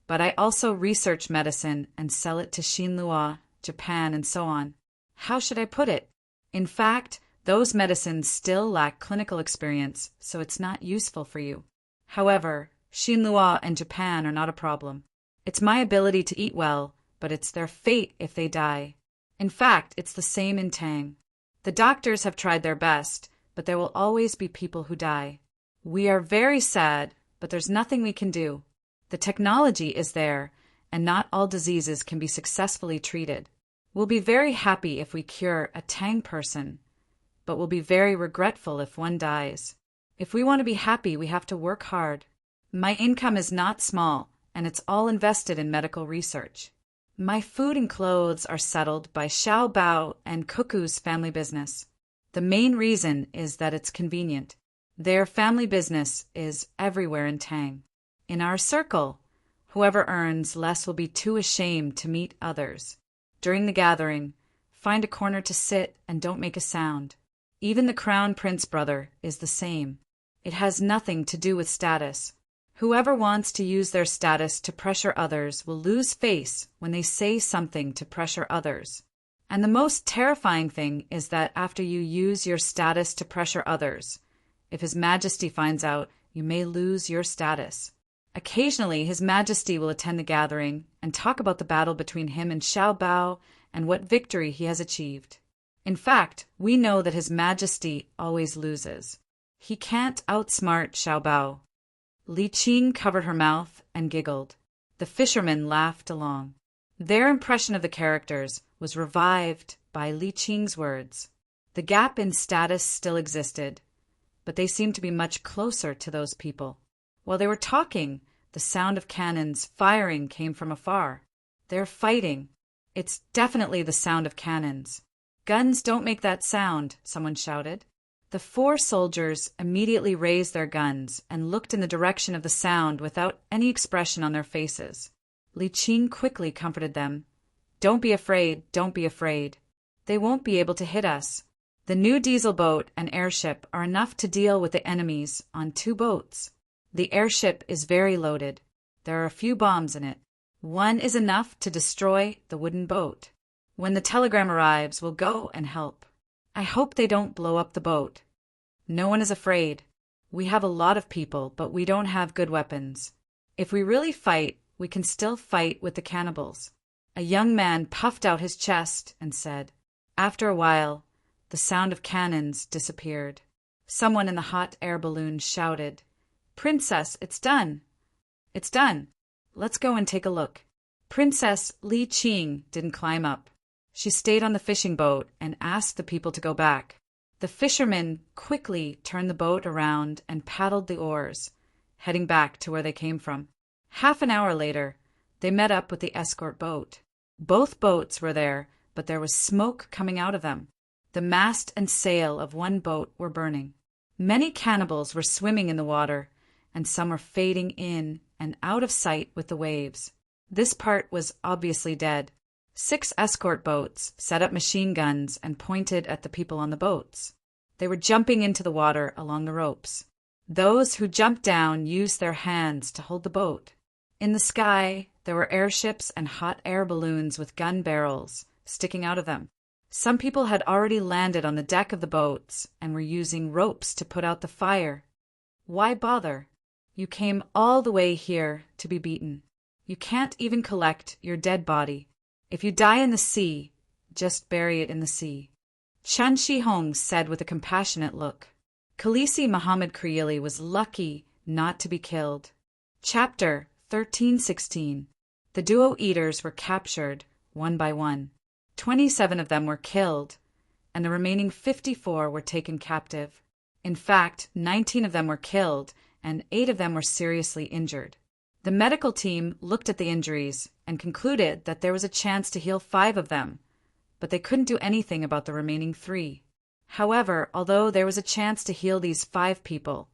but I also research medicine and sell it to Xinlua, Japan, and so on. How should I put it? In fact, those medicines still lack clinical experience, so it's not useful for you. However, Xinlua and Japan are not a problem. It's my ability to eat well, but it's their fate if they die. In fact, it's the same in Tang. The doctors have tried their best, but there will always be people who die. We are very sad, but there's nothing we can do. The technology is there, and not all diseases can be successfully treated. We'll be very happy if we cure a Tang person, but we'll be very regretful if one dies. If we want to be happy, we have to work hard. My income is not small, and it's all invested in medical research. My food and clothes are settled by Xiao Bao and Cuckoo's family business. The main reason is that it's convenient. Their family business is everywhere in Tang. In our circle, whoever earns less will be too ashamed to meet others. During the gathering, find a corner to sit and don't make a sound. Even the crown prince brother is the same. It has nothing to do with status. Whoever wants to use their status to pressure others will lose face when they say something to pressure others. And the most terrifying thing is that after you use your status to pressure others, if His Majesty finds out, you may lose your status. Occasionally, His Majesty will attend the gathering and talk about the battle between him and Xiao Bao and what victory he has achieved. In fact, we know that His Majesty always loses. He can't outsmart Xiao Bao. Li Qing covered her mouth and giggled. The fishermen laughed along. Their impression of the characters was revived by Li Qing's words. The gap in status still existed, but they seemed to be much closer to those people. While they were talking, the sound of cannons firing came from afar. They're fighting. It's definitely the sound of cannons. Guns don't make that sound, someone shouted. The 4 soldiers immediately raised their guns and looked in the direction of the sound without any expression on their faces. Li Qing quickly comforted them. Don't be afraid, don't be afraid. They won't be able to hit us. The new diesel boat and airship are enough to deal with the enemies on 2 boats. The airship is very loaded. There are a few bombs in it. One is enough to destroy the wooden boat. When the telegram arrives, we'll go and help. I hope they don't blow up the boat. No one is afraid. We have a lot of people, but we don't have good weapons. If we really fight, we can still fight with the cannibals. A young man puffed out his chest and said. After a while, the sound of cannons disappeared. Someone in the hot air balloon shouted, Princess, it's done. It's done. Let's go and take a look. Princess Li Qing didn't climb up. She stayed on the fishing boat and asked the people to go back. The fishermen quickly turned the boat around and paddled the oars, heading back to where they came from. Half an hour later, they met up with the escort boat. Both boats were there, but there was smoke coming out of them. The mast and sail of one boat were burning. Many cannibals were swimming in the water, and some were fading in and out of sight with the waves. This part was obviously dead. 6 escort boats set up machine guns and pointed at the people on the boats. They were jumping into the water along the ropes. Those who jumped down used their hands to hold the boat. In the sky, there were airships and hot air balloons with gun barrels sticking out of them. Some people had already landed on the deck of the boats and were using ropes to put out the fire. Why bother? You came all the way here to be beaten. You can't even collect your dead body. If you die in the sea, just bury it in the sea. Chen Shihong said with a compassionate look. Khaleesi Muhammad Creeley was lucky not to be killed. Chapter 13:16. The duo eaters were captured one by one. 27 of them were killed, and the remaining 54 were taken captive. In fact, 19 of them were killed, and 8 of them were seriously injured. The medical team looked at the injuries and concluded that there was a chance to heal 5 of them, but they couldn't do anything about the remaining 3. However, although there was a chance to heal these 5 people,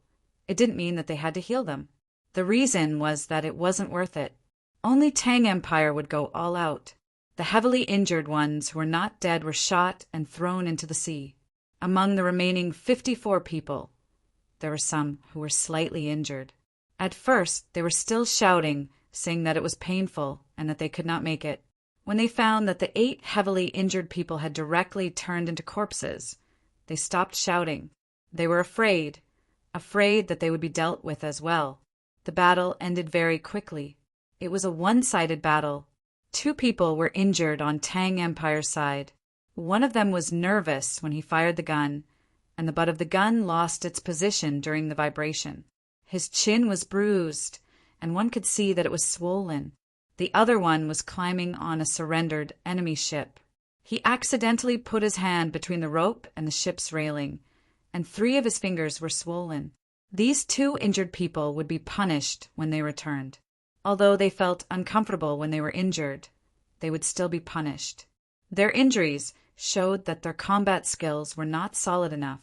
it didn't mean that they had to heal them. The reason was that it wasn't worth it. Only Tang Empire would go all out. The heavily injured ones who were not dead were shot and thrown into the sea. Among the remaining 54 people, there were some who were slightly injured. At first, they were still shouting, saying that it was painful and that they could not make it. When they found that the 8 heavily injured people had directly turned into corpses, they stopped shouting. They were afraid that they would be dealt with as well. The battle ended very quickly. It was a one-sided battle. 2 people were injured on Tang Empire's side. One of them was nervous when he fired the gun, and the butt of the gun lost its position during the vibration. His chin was bruised, and one could see that it was swollen. The other one was climbing on a surrendered enemy ship. He accidentally put his hand between the rope and the ship's railing, and 3 of his fingers were swollen. These 2 injured people would be punished when they returned. Although they felt uncomfortable when they were injured, they would still be punished. Their injuries showed that their combat skills were not solid enough.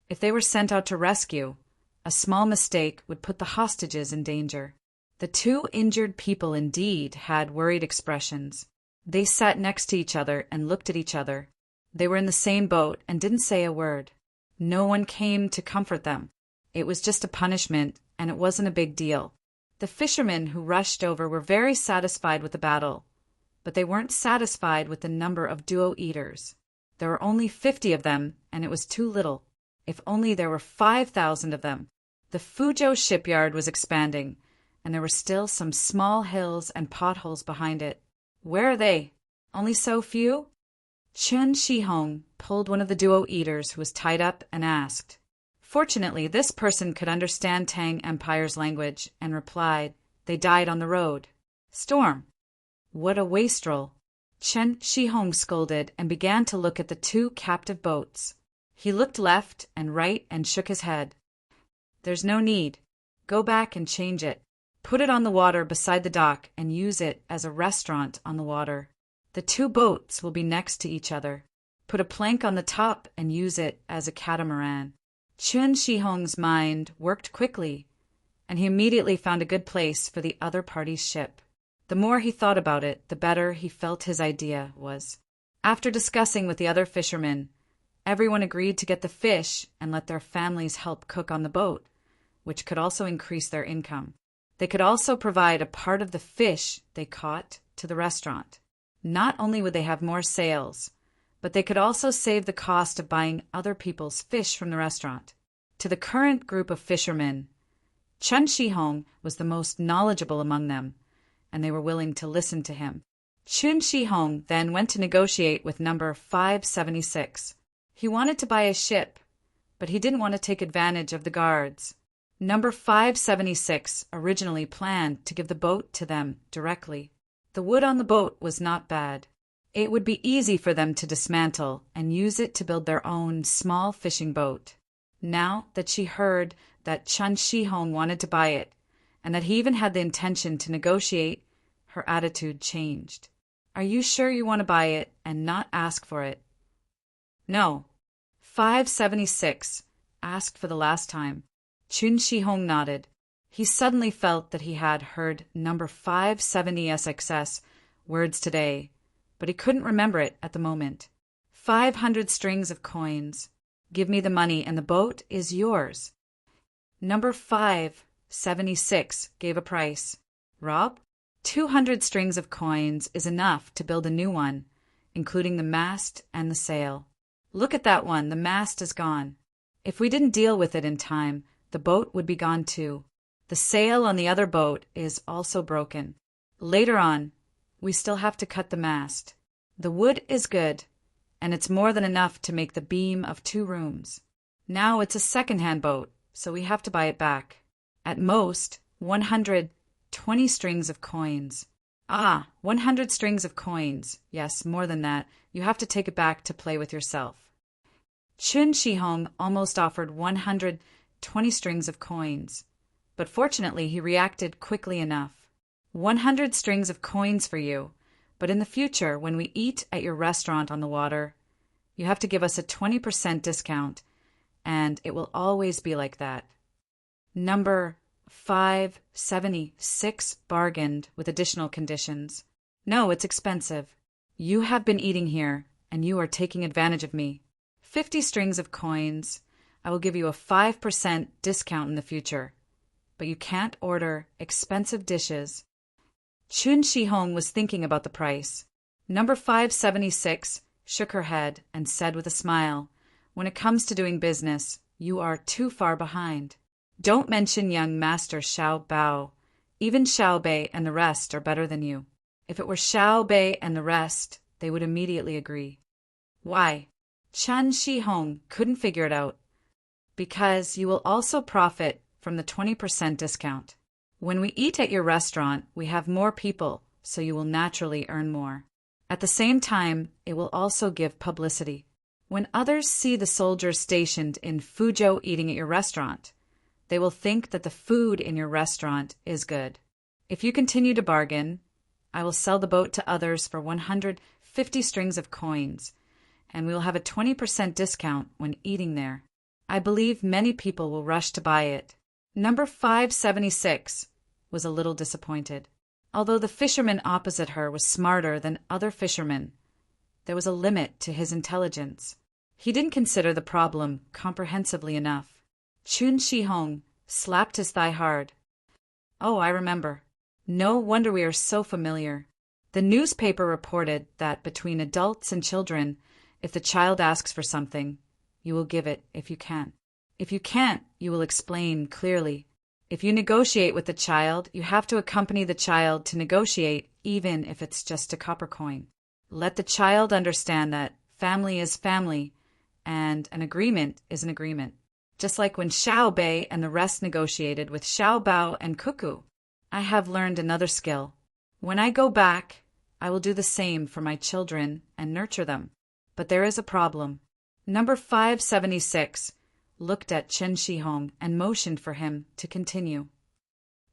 If they were sent out to rescue, a small mistake would put the hostages in danger. The 2 injured people indeed had worried expressions. They sat next to each other and looked at each other. They were in the same boat and didn't say a word. No one came to comfort them. It was just a punishment, and it wasn't a big deal. The fishermen who rushed over were very satisfied with the battle, but they weren't satisfied with the number of duo eaters. There were only 50 of them, and it was too little. If only there were 5,000 of them. The Fuzhou shipyard was expanding, and there were still some small hills and potholes behind it. Where are they? Only so few? Chen Shihong pulled one of the duo eaters who was tied up and asked. Fortunately, this person could understand Tang Empire's language and replied, "They died on the road." "Storm." "What a wastrel." Chen Shihong scolded and began to look at the two captive boats. He looked left and right and shook his head. "There's no need. Go back and change it. Put it on the water beside the dock and use it as a restaurant on the water. The two boats will be next to each other. Put a plank on the top and use it as a catamaran." Chen Shihong's mind worked quickly, and he immediately found a good place for the other party's ship. The more he thought about it, the better he felt his idea was. After discussing with the other fishermen, everyone agreed to get the fish and let their families help cook on the boat, which could also increase their income. They could also provide a part of the fish they caught to the restaurant. Not only would they have more sales, but they could also save the cost of buying other people's fish from the restaurant. To the current group of fishermen, Chen Shihong was the most knowledgeable among them, and they were willing to listen to him. Chen Shihong then went to negotiate with number 576. He wanted to buy a ship, but he didn't want to take advantage of the guards. Number 576 originally planned to give the boat to them directly. The wood on the boat was not bad. It would be easy for them to dismantle and use it to build their own small fishing boat. Now that she heard that Chen Shihong wanted to buy it, and that he even had the intention to negotiate, her attitude changed. "Are you sure you want to buy it and not ask for it?" "No." 576 asked for the last time. Chen Shihong nodded. He suddenly felt that he had heard number 570SXS words today, but he couldn't remember it at the moment. 500 strings of coins. Give me the money and the boat is yours. Number 576 gave a price. "Rob, 200 strings of coins is enough to build a new one, including the mast and the sail. Look at that one, the mast is gone. If we didn't deal with it in time, the boat would be gone too. The sail on the other boat is also broken. Later on, we still have to cut the mast. The wood is good, and it's more than enough to make the beam of 2 rooms. Now it's a second-hand boat, so we have to buy it back. At most, 120 strings of coins. 100 strings of coins. Yes, more than that. You have to take it back to play with yourself." Chen Shihong almost offered 120 strings of coins, but fortunately he reacted quickly enough. 100 strings of coins for you, but in the future, when we eat at your restaurant on the water, you have to give us a 20% discount, and it will always be like that. Number 576 bargained with additional conditions. "No, it's expensive. You have been eating here, and you are taking advantage of me. 50 strings of coins. I will give you a 5% discount in the future, but you can't order expensive dishes." Chen Shihong was thinking about the price. Number 576 shook her head and said with a smile, "When it comes to doing business, you are too far behind. Don't mention young Master Xiao Bao. Even Xiao Bei and the rest are better than you." If it were Xiao Bei and the rest, they would immediately agree. Why? Chen Shihong couldn't figure it out. Because you will also profit from the 20% discount. When we eat at your restaurant, we have more people, so you will naturally earn more. At the same time, it will also give publicity. When others see the soldiers stationed in Fuzhou eating at your restaurant, they will think that the food in your restaurant is good. If you continue to bargain, I will sell the boat to others for 150 strings of coins, and we will have a 20% discount when eating there. I believe many people will rush to buy it. Number 576 was a little disappointed. Although the fisherman opposite her was smarter than other fishermen, there was a limit to his intelligence. He didn't consider the problem comprehensively enough. Chen Shihong slapped his thigh hard. "Oh, I remember. No wonder we are so familiar. The newspaper reported that between adults and children, if the child asks for something, you will give it if you can. If you can't, you will explain clearly. If you negotiate with the child, you have to accompany the child to negotiate, even if it's just a copper coin. Let the child understand that family is family, and an agreement is an agreement. Just like when Xiao Bei and the rest negotiated with Xiao Bao and Cuckoo. I have learned another skill. When I go back, I will do the same for my children and nurture them. But there is a problem. Number 576 looked at Chen Shihong and motioned for him to continue.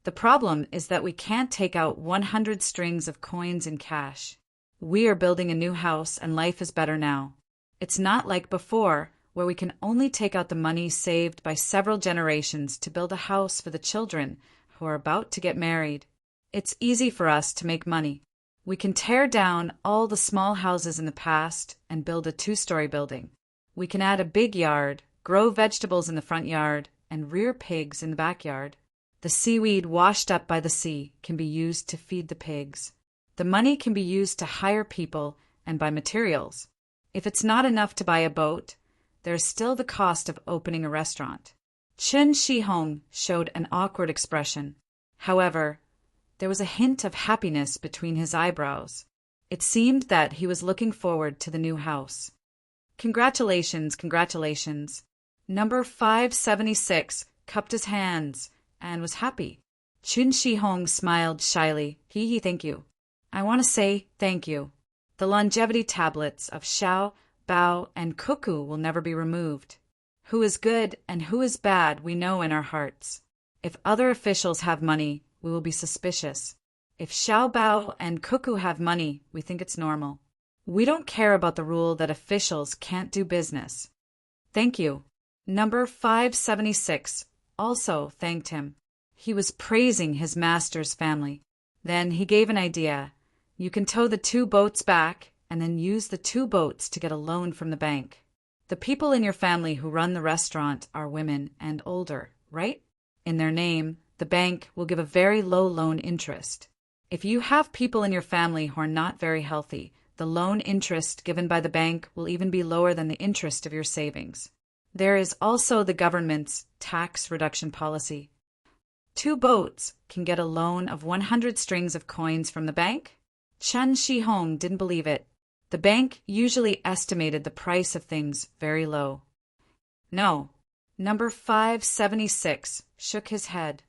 The problem is that we can't take out 100 strings of coins in cash. We are building a new house and life is better now. It's not like before, where we can only take out the money saved by several generations to build a house for the children who are about to get married. It's easy for us to make money. We can tear down all the small houses in the past and build a 2-story building. We can add a big yard, grow vegetables in the front yard, and rear pigs in the backyard. The seaweed washed up by the sea can be used to feed the pigs. The money can be used to hire people and buy materials. If it's not enough to buy a boat, there is still the cost of opening a restaurant. Chen Shihong showed an awkward expression. However, there was a hint of happiness between his eyebrows. It seemed that he was looking forward to the new house. Congratulations, congratulations. Number 576 cupped his hands and was happy. Chen Shihong smiled shyly. Thank you. I want to say thank you. The longevity tablets of Xiao, Bao, and Cuckoo will never be removed. Who is good and who is bad we know in our hearts. If other officials have money, we will be suspicious. If Xiao Bao and Cuckoo have money, we think it's normal. We don't care about the rule that officials can't do business. Thank you. Number 576 also thanked him. He was praising his master's family. Then he gave an idea. You can tow the 2 boats back and then use the 2 boats to get a loan from the bank. The people in your family who run the restaurant are women and older, right? In their name, the bank will give a very low loan interest. If you have people in your family who are not very healthy, the loan interest given by the bank will even be lower than the interest of your savings. There is also the government's tax reduction policy. 2 boats can get a loan of 100 strings of coins from the bank? Chen Shihong didn't believe it. The bank usually estimated the price of things very low. No. Number 576 shook his head.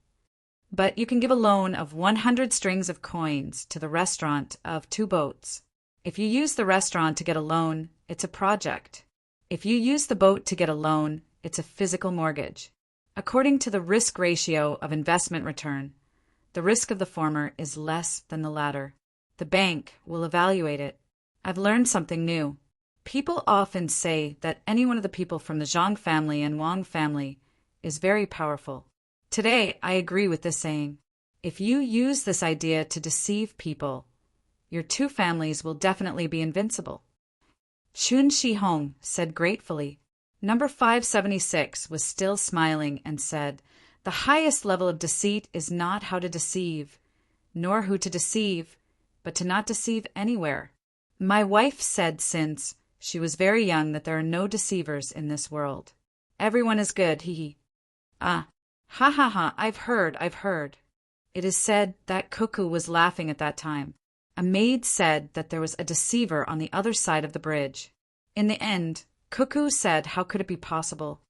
But you can give a loan of 100 strings of coins to the restaurant of 2 boats. If you use the restaurant to get a loan, it's a project. If you use the boat to get a loan, it's a physical mortgage. According to the risk ratio of investment return, the risk of the former is less than the latter. The bank will evaluate it. I've learned something new. People often say that any one of the people from the Zhang family and Wang family is very powerful. Today, I agree with this saying. If you use this idea to deceive people, your 2 families will definitely be invincible. Chen Shihong said gratefully. Number 576 was still smiling and said, the highest level of deceit is not how to deceive, nor who to deceive, but to not deceive anywhere. My wife said since she was very young that there are no deceivers in this world. Everyone is good, Ah. Ha ha ha, I've heard. It is said that Cuckoo was laughing at that time. A maid said that there was a deceiver on the other side of the bridge. In the end, Cuckoo said how could it be possible?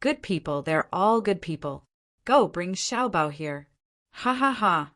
Good people, they're all good people. Go, bring Xiaobao here. Ha ha ha.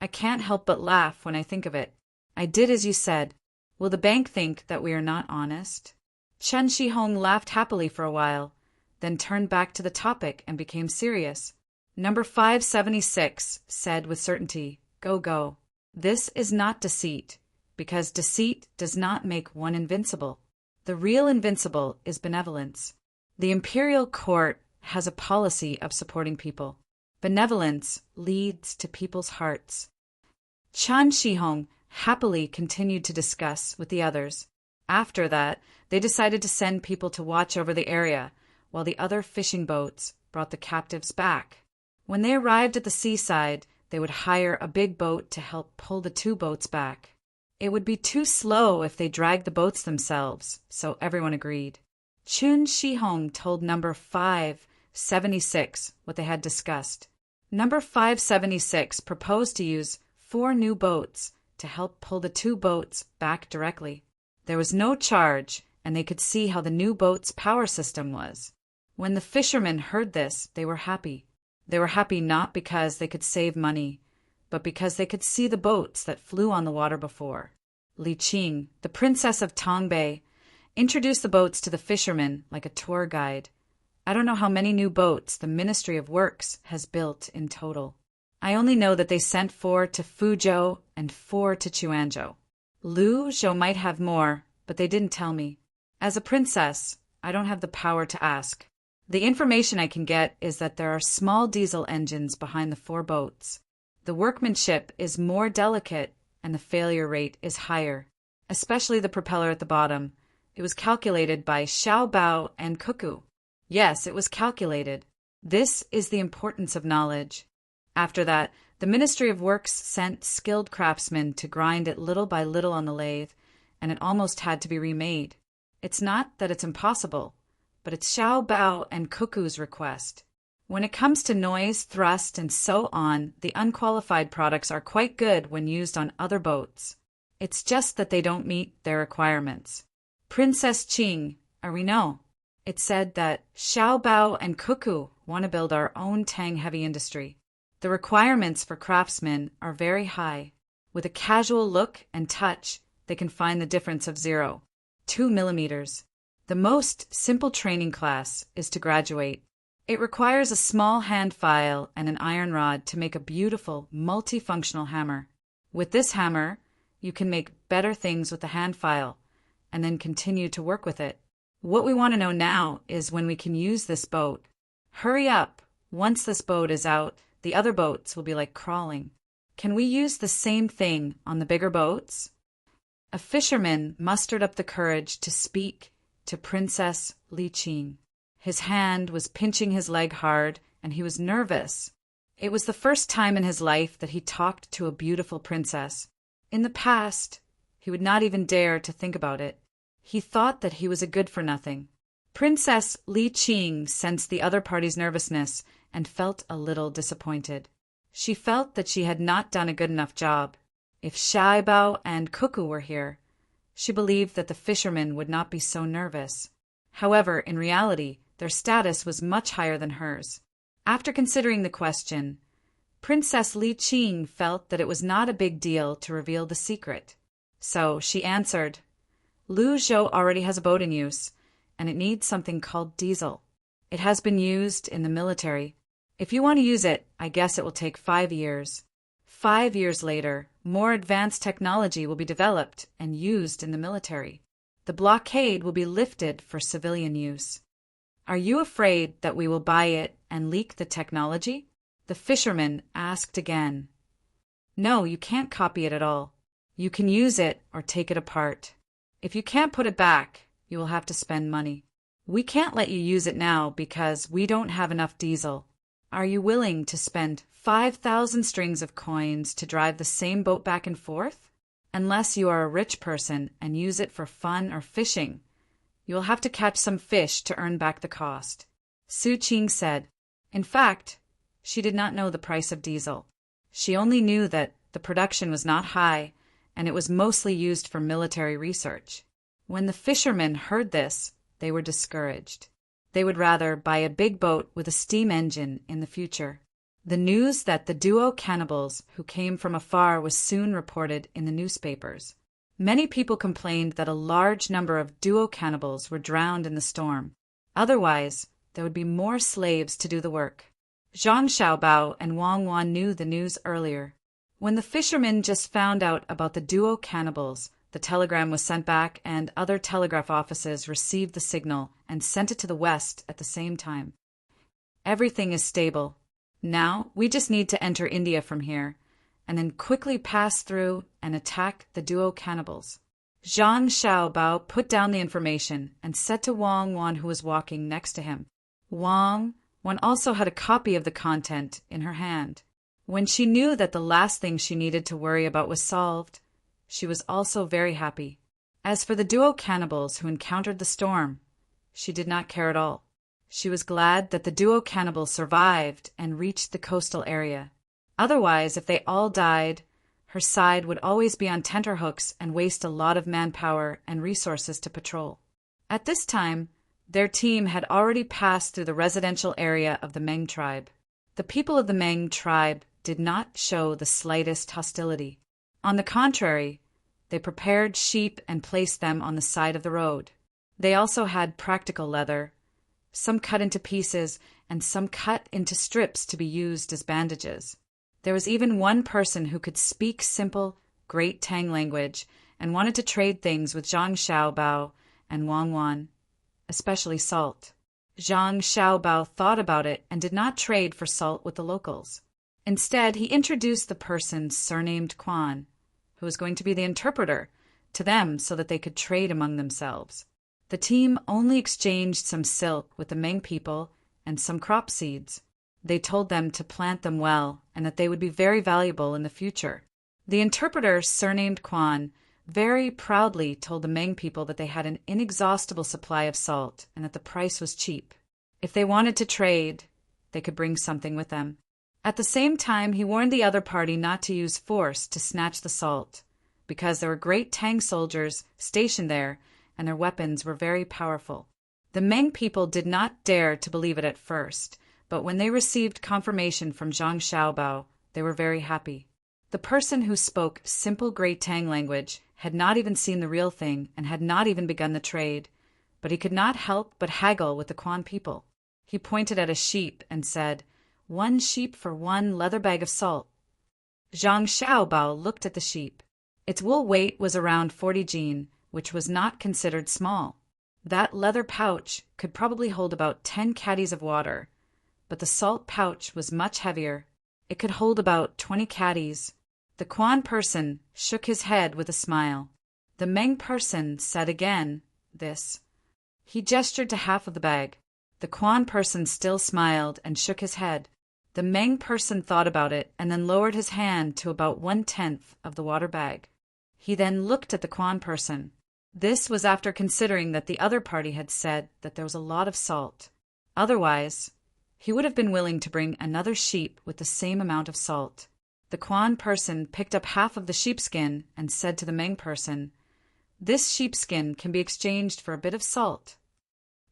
I can't help but laugh when I think of it. I did as you said. Will the bank think that we are not honest? Chen Shihong laughed happily for a while, then turned back to the topic and became serious. Number 576 said with certainty, Go. This is not deceit, because deceit does not make one invincible. The real invincible is benevolence. The imperial court has a policy of supporting people. Benevolence leads to people's hearts. Chen Shihong happily continued to discuss with the others. After that, they decided to send people to watch over the area, while the other fishing boats brought the captives back. When they arrived at the seaside, they would hire a big boat to help pull the 2 boats back. It would be too slow if they dragged the boats themselves, so everyone agreed. Chen Shihong told number 5 76, what they had discussed. Number 576 proposed to use 4 new boats to help pull the 2 boats back directly. There was no charge, and they could see how the new boat's power system was. When the fishermen heard this, they were happy. They were happy not because they could save money, but because they could see the boats that flew on the water before. Li Qing, the princess of Tang, introduced the boats to the fishermen like a tour guide. I don't know how many new boats the Ministry of Works has built in total. I only know that they sent 4 to Fuzhou and 4 to Quanzhou. Lu Zhou might have more, but they didn't tell me. As a princess, I don't have the power to ask. The information I can get is that there are small diesel engines behind the 4 boats. The workmanship is more delicate and the failure rate is higher, especially the propeller at the bottom. It was calculated by Xiao Bao and Cuckoo. Yes, it was calculated. This is the importance of knowledge. After that, the Ministry of Works sent skilled craftsmen to grind it little by little on the lathe, and it almost had to be remade. It's not that it's impossible, but it's Xiao Bao and Cuckoo's request. When it comes to noise, thrust, and so on, the unqualified products are quite good when used on other boats. It's just that they don't meet their requirements. Princess Qing, we know. It said that Xiao Bao and Cuckoo want to build our own Tang heavy industry. The requirements for craftsmen are very high. With a casual look and touch, they can find the difference of 0.2 millimeters. The most simple training class is to graduate. It requires a small hand file and an iron rod to make a beautiful, multifunctional hammer. With this hammer, you can make better things with the hand file, and then continue to work with it. What we want to know now is when we can use this boat. Hurry up! Once this boat is out, the other boats will be like crawling. Can we use the same thing on the bigger boats? A fisherman mustered up the courage to speak to Princess Li Qing. His hand was pinching his leg hard, and he was nervous. It was the first time in his life that he talked to a beautiful princess. In the past, he would not even dare to think about it. He thought that he was a good-for-nothing. Princess Li Qing sensed the other party's nervousness and felt a little disappointed. She felt that she had not done a good enough job. If Xiao Bao and Cuckoo were here, she believed that the fishermen would not be so nervous. However, in reality, their status was much higher than hers. After considering the question, Princess Li Qing felt that it was not a big deal to reveal the secret. So she answered, Lu Zhou already has a boat in use, and it needs something called diesel. It has been used in the military. If you want to use it, I guess it will take 5 years. 5 years later, more advanced technology will be developed and used in the military. The blockade will be lifted for civilian use. Are you afraid that we will buy it and leak the technology? The fisherman asked again. No, you can't copy it at all. You can use it or take it apart. If you can't put it back, you will have to spend money. We can't let you use it now because we don't have enough diesel. Are you willing to spend 5,000 strings of coins to drive the same boat back and forth? Unless you are a rich person and use it for fun or fishing, you will have to catch some fish to earn back the cost. Su Qing said. In fact, she did not know the price of diesel. She only knew that the production was not high and it was mostly used for military research. When the fishermen heard this, they were discouraged. They would rather buy a big boat with a steam engine in the future. The news that the duo cannibals who came from afar was soon reported in the newspapers. Many people complained that a large number of duo cannibals were drowned in the storm. Otherwise, there would be more slaves to do the work. Zhang Xiaobao and Wang Wan knew the news earlier. When the fishermen just found out about the duo cannibals, the telegram was sent back and other telegraph offices received the signal and sent it to the west at the same time. Everything is stable. Now we just need to enter India from here, and then quickly pass through and attack the duo cannibals. Zhang Xiaobao put down the information and said to Wang Wan, who was walking next to him. Wang also had a copy of the content in her hand. When she knew that the last thing she needed to worry about was solved, she was also very happy. As for the duo cannibals who encountered the storm, she did not care at all. She was glad that the duo cannibals survived and reached the coastal area. Otherwise, if they all died, her side would always be on tenterhooks and waste a lot of manpower and resources to patrol. At this time, their team had already passed through the residential area of the Meng tribe. The people of the Meng tribe did not show the slightest hostility. On the contrary, they prepared sheep and placed them on the side of the road. They also had practical leather, some cut into pieces and some cut into strips to be used as bandages. There was even one person who could speak simple, great Tang language and wanted to trade things with Zhang Xiaobao and Wang Wan, especially salt. Zhang Xiaobao thought about it and did not trade for salt with the locals. Instead, he introduced the person surnamed Quan, who was going to be the interpreter, to them so that they could trade among themselves. The team only exchanged some silk with the Meng people and some crop seeds. They told them to plant them well and that they would be very valuable in the future. The interpreter, surnamed Quan, very proudly told the Meng people that they had an inexhaustible supply of salt and that the price was cheap. If they wanted to trade, they could bring something with them. At the same time, he warned the other party not to use force to snatch the salt, because there were great Tang soldiers stationed there and their weapons were very powerful. The Meng people did not dare to believe it at first, but when they received confirmation from Zhang Xiaobao, they were very happy. The person who spoke simple Great Tang language had not even seen the real thing and had not even begun the trade, but he could not help but haggle with the Quan people. He pointed at a sheep and said, "1 sheep for 1 leather bag of salt." Zhang Xiaobao looked at the sheep. Its wool weight was around 40 jin, which was not considered small. That leather pouch could probably hold about 10 caddies of water, but the salt pouch was much heavier. It could hold about 20 caddies. The Quan person shook his head with a smile. The Meng person said again, "This." He gestured to half of the bag. The Quan person still smiled and shook his head. The Meng person thought about it and then lowered his hand to about 1/10 of the water bag. He then looked at the Quan person. This was after considering that the other party had said that there was a lot of salt. Otherwise, he would have been willing to bring another sheep with the same amount of salt. The Quan person picked up half of the sheepskin and said to the Meng person, "This sheepskin can be exchanged for a bit of salt."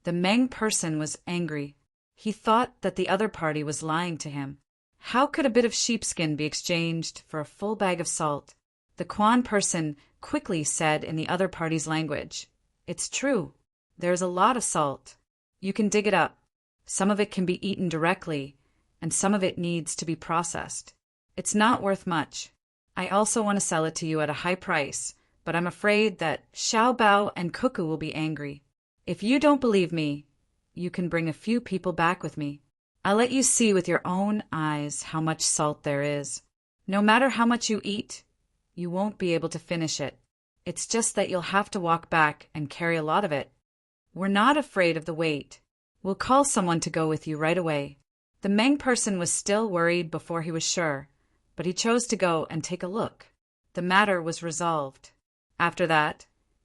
The Meng person was angry. He thought that the other party was lying to him. How could a bit of sheepskin be exchanged for a full bag of salt? The Quan person quickly said in the other party's language, "It's true. There is a lot of salt. You can dig it up. Some of it can be eaten directly, and some of it needs to be processed. It's not worth much. I also want to sell it to you at a high price, but I'm afraid that Xiaobao and Cuckoo will be angry. If you don't believe me, you can bring a few people back with me. I'll let you see with your own eyes how much salt there is. No matter how much you eat, you won't be able to finish it. It's just that you'll have to walk back and carry a lot of it. We're not afraid of the weight. We'll call someone to go with you right away." The Meng person was still worried before he was sure, but he chose to go and take a look. The matter was resolved. After that,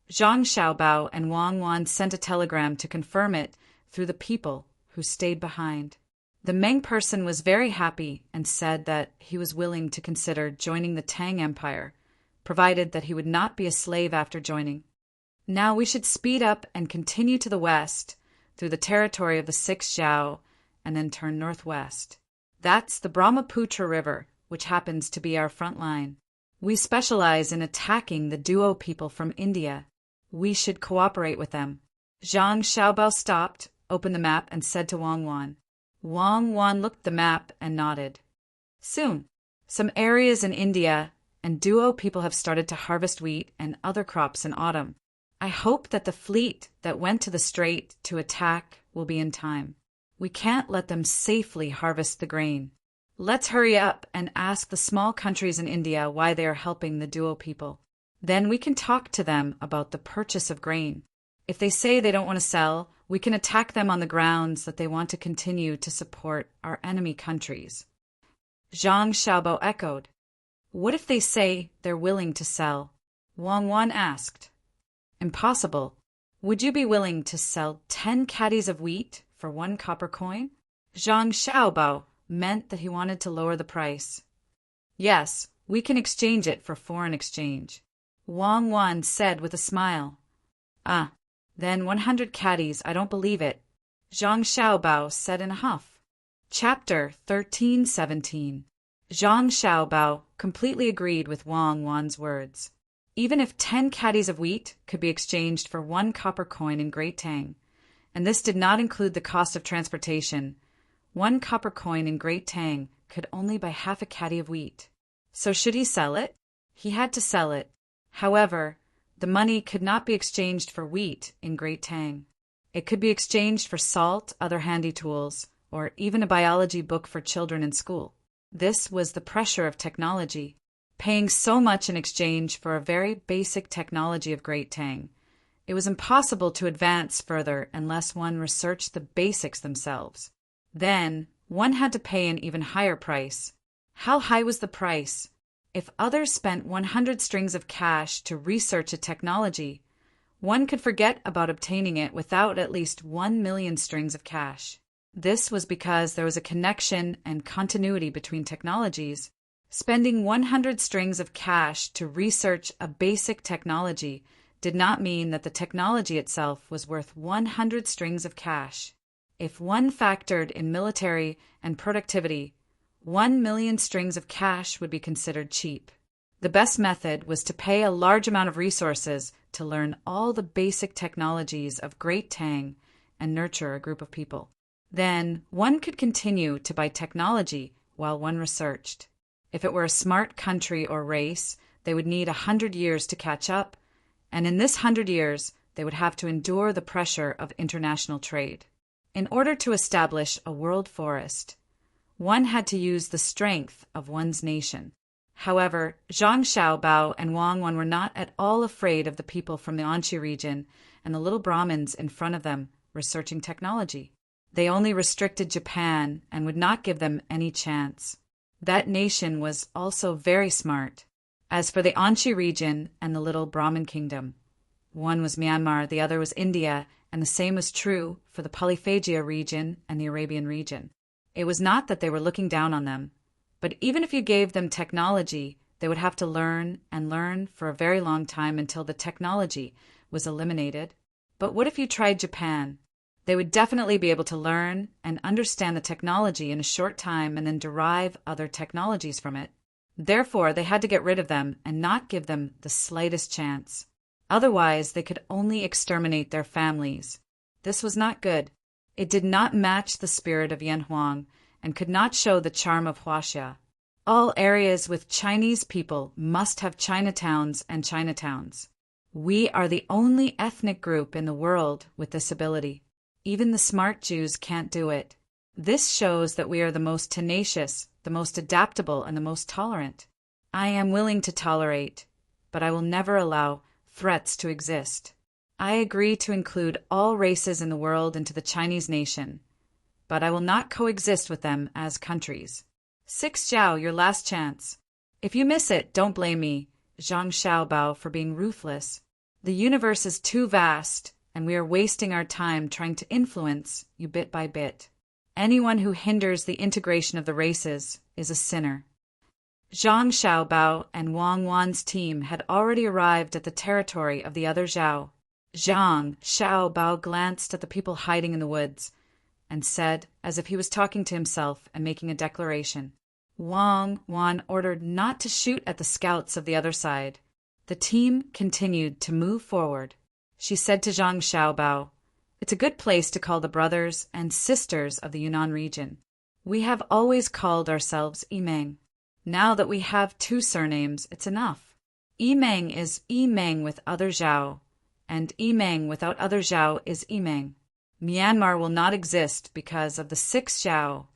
Zhang Xiaobao and Wang Wan sent a telegram to confirm it through the people who stayed behind. The Meng person was very happy and said that he was willing to consider joining the Tang Empire, provided that he would not be a slave after joining. Now we should speed up and continue to the west through the territory of the 6th Zhao and then turn northwest. That's the Brahmaputra River, which happens to be our front line. We specialize in attacking the Duo people from India. We should cooperate with them. Zhang Xiaobao stopped, opened the map, and said to Wang Wan. Wang Wan looked at the map and nodded. Soon, some areas in India and Duo people have started to harvest wheat and other crops in autumn. I hope that the fleet that went to the strait to attack will be in time. We can't let them safely harvest the grain. Let's hurry up and ask the small countries in India why they are helping the Duo people. Then we can talk to them about the purchase of grain. If they say they don't want to sell, we can attack them on the grounds that they want to continue to support our enemy countries. Zhang Xiaobao echoed. What if they say they're willing to sell? Wang Wan asked. Impossible. Would you be willing to sell 10 caddies of wheat for 1 copper coin? Zhang Xiaobao meant that he wanted to lower the price. Yes, we can exchange it for foreign exchange, Wang Wan said with a smile. Ah, then 100 caddies, I don't believe it, Zhang Xiaobao said in a huff. Chapter 1317. Zhang Xiaobao completely agreed with Wang Wan's words. Even if 10 caddies of wheat could be exchanged for 1 copper coin in Great Tang, and this did not include the cost of transportation, 1 copper coin in Great Tang could only buy half a caddy of wheat. So should he sell it? He had to sell it. However, the money could not be exchanged for wheat in Great Tang. It could be exchanged for salt, other handy tools, or even a biology book for children in school. This was the pressure of technology, paying so much in exchange for a very basic technology of Great Tang. It was impossible to advance further unless one researched the basics themselves. Then, one had to pay an even higher price. How high was the price? If others spent 100 strings of cash to research a technology, one could forget about obtaining it without at least 1 million strings of cash. This was because there was a connection and continuity between technologies. Spending 100 strings of cash to research a basic technology did not mean that the technology itself was worth 100 strings of cash. If one factored in military and productivity, 1 million strings of cash would be considered cheap. The best method was to pay a large amount of resources to learn all the basic technologies of Great Tang and nurture a group of people. Then one could continue to buy technology while one researched. If it were a smart country or race, they would need 100 years to catch up, and in this 100 years, they would have to endure the pressure of international trade. In order to establish a world forest, one had to use the strength of one's nation. However, Zhang Xiaobao and Wang Wan were not at all afraid of the people from the Anqi region and the little Brahmins in front of them researching technology. They only restricted Japan and would not give them any chance. That nation was also very smart. As for the Anqi region and the little Brahmin kingdom, one was Myanmar, the other was India, and the same was true for the Polyphagia region and the Arabian region. It was not that they were looking down on them, but even if you gave them technology, they would have to learn and learn for a very long time until the technology was eliminated. But what if you tried Japan? They would definitely be able to learn and understand the technology in a short time and then derive other technologies from it. Therefore, they had to get rid of them and not give them the slightest chance. Otherwise, they could only exterminate their families. This was not good. It did not match the spirit of Yan Huang and could not show the charm of Huaxia. All areas with Chinese people must have Chinatowns and Chinatowns. We are the only ethnic group in the world with this ability. Even the smart Jews can't do it. This shows that we are the most tenacious, the most adaptable, and the most tolerant. I am willing to tolerate, but I will never allow threats to exist. I agree to include all races in the world into the Chinese nation, but I will not coexist with them as countries. 6 Zhao, your last chance. If you miss it, don't blame me, Zhang Xiaobao, for being ruthless. The universe is too vast, and we are wasting our time trying to influence you bit by bit. Anyone who hinders the integration of the races is a sinner. Zhang Xiaobao and Wang Wan's team had already arrived at the territory of the other Zhao. Zhang Xiaobao glanced at the people hiding in the woods and said, as if he was talking to himself and making a declaration, Wang Wan ordered not to shoot at the scouts of the other side. The team continued to move forward. She said to Zhang Xiaobao, "It's a good place to call the brothers and sisters of the Yunnan region. We have always called ourselves Yimeng. Now that we have 2 surnames, it's enough. Yimeng is Yimeng with other Zhao, and Yimeng without other Zhao is Yimeng. Myanmar will not exist because of the 6 Zhao.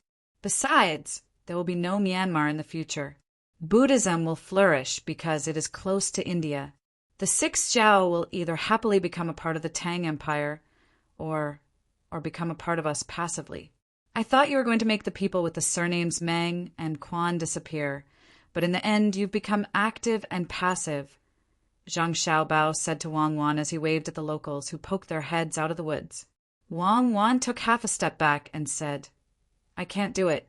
Besides, there will be no Myanmar in the future. Buddhism will flourish because it is close to India. The 6 Zhao will either happily become a part of the Tang Empire or become a part of us passively. I thought you were going to make the people with the surnames Meng and Quan disappear, but in the end you've become active and passive," Zhang Xiaobao said to Wang Wan as he waved at the locals who poked their heads out of the woods. Wang Wan took half a step back and said, I can't do it.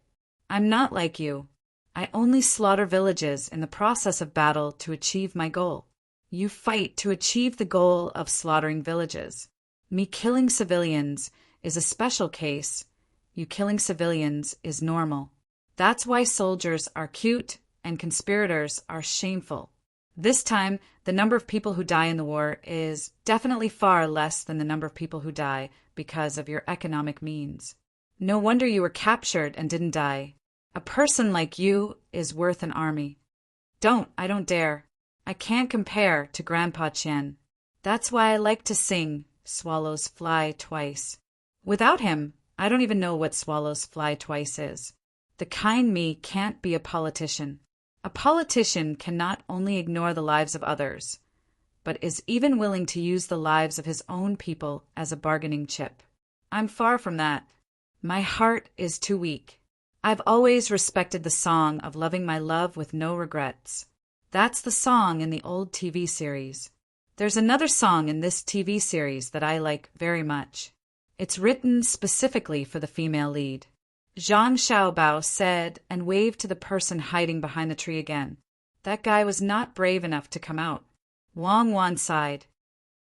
I'm not like you. I only slaughter villages in the process of battle to achieve my goal. You fight to achieve the goal of slaughtering villages. Me killing civilians is a special case. You killing civilians is normal. That's why soldiers are cute and conspirators are shameful. This time, the number of people who die in the war is definitely far less than the number of people who die because of your economic means. No wonder you were captured and didn't die. A person like you is worth an army. I don't dare. I can't compare to Grandpa Qian. That's why I like to sing Swallows Fly Twice. Without him, I don't even know what Swallows Fly Twice is. The kind me can't be a politician. A politician can not only ignore the lives of others, but is even willing to use the lives of his own people as a bargaining chip. I'm far from that. My heart is too weak. I've always respected the song of loving my love with no regrets. That's the song in the old TV series. There's another song in this TV series that I like very much. It's written specifically for the female lead. Zhang Xiaobao said and waved to the person hiding behind the tree again. That guy was not brave enough to come out. Wang Wan sighed.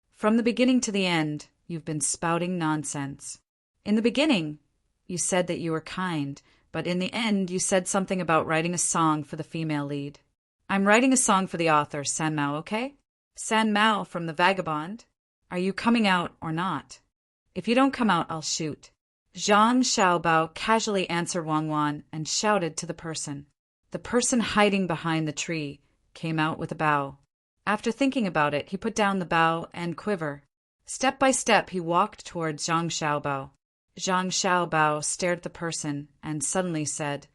From the beginning to the end, you've been spouting nonsense. In the beginning, you said that you were kind, but in the end you said something about writing a song for the female lead. I'm writing a song for the author, San Mao, okay? San Mao from The Vagabond. Are you coming out or not? If you don't come out, I'll shoot. Zhang Xiaobao casually answered Wang Wan and shouted to the person. The person hiding behind the tree came out with a bow. After thinking about it, he put down the bow and quiver. Step by step, he walked towards Zhang Xiaobao. Zhang Xiaobao stared at the person and suddenly said,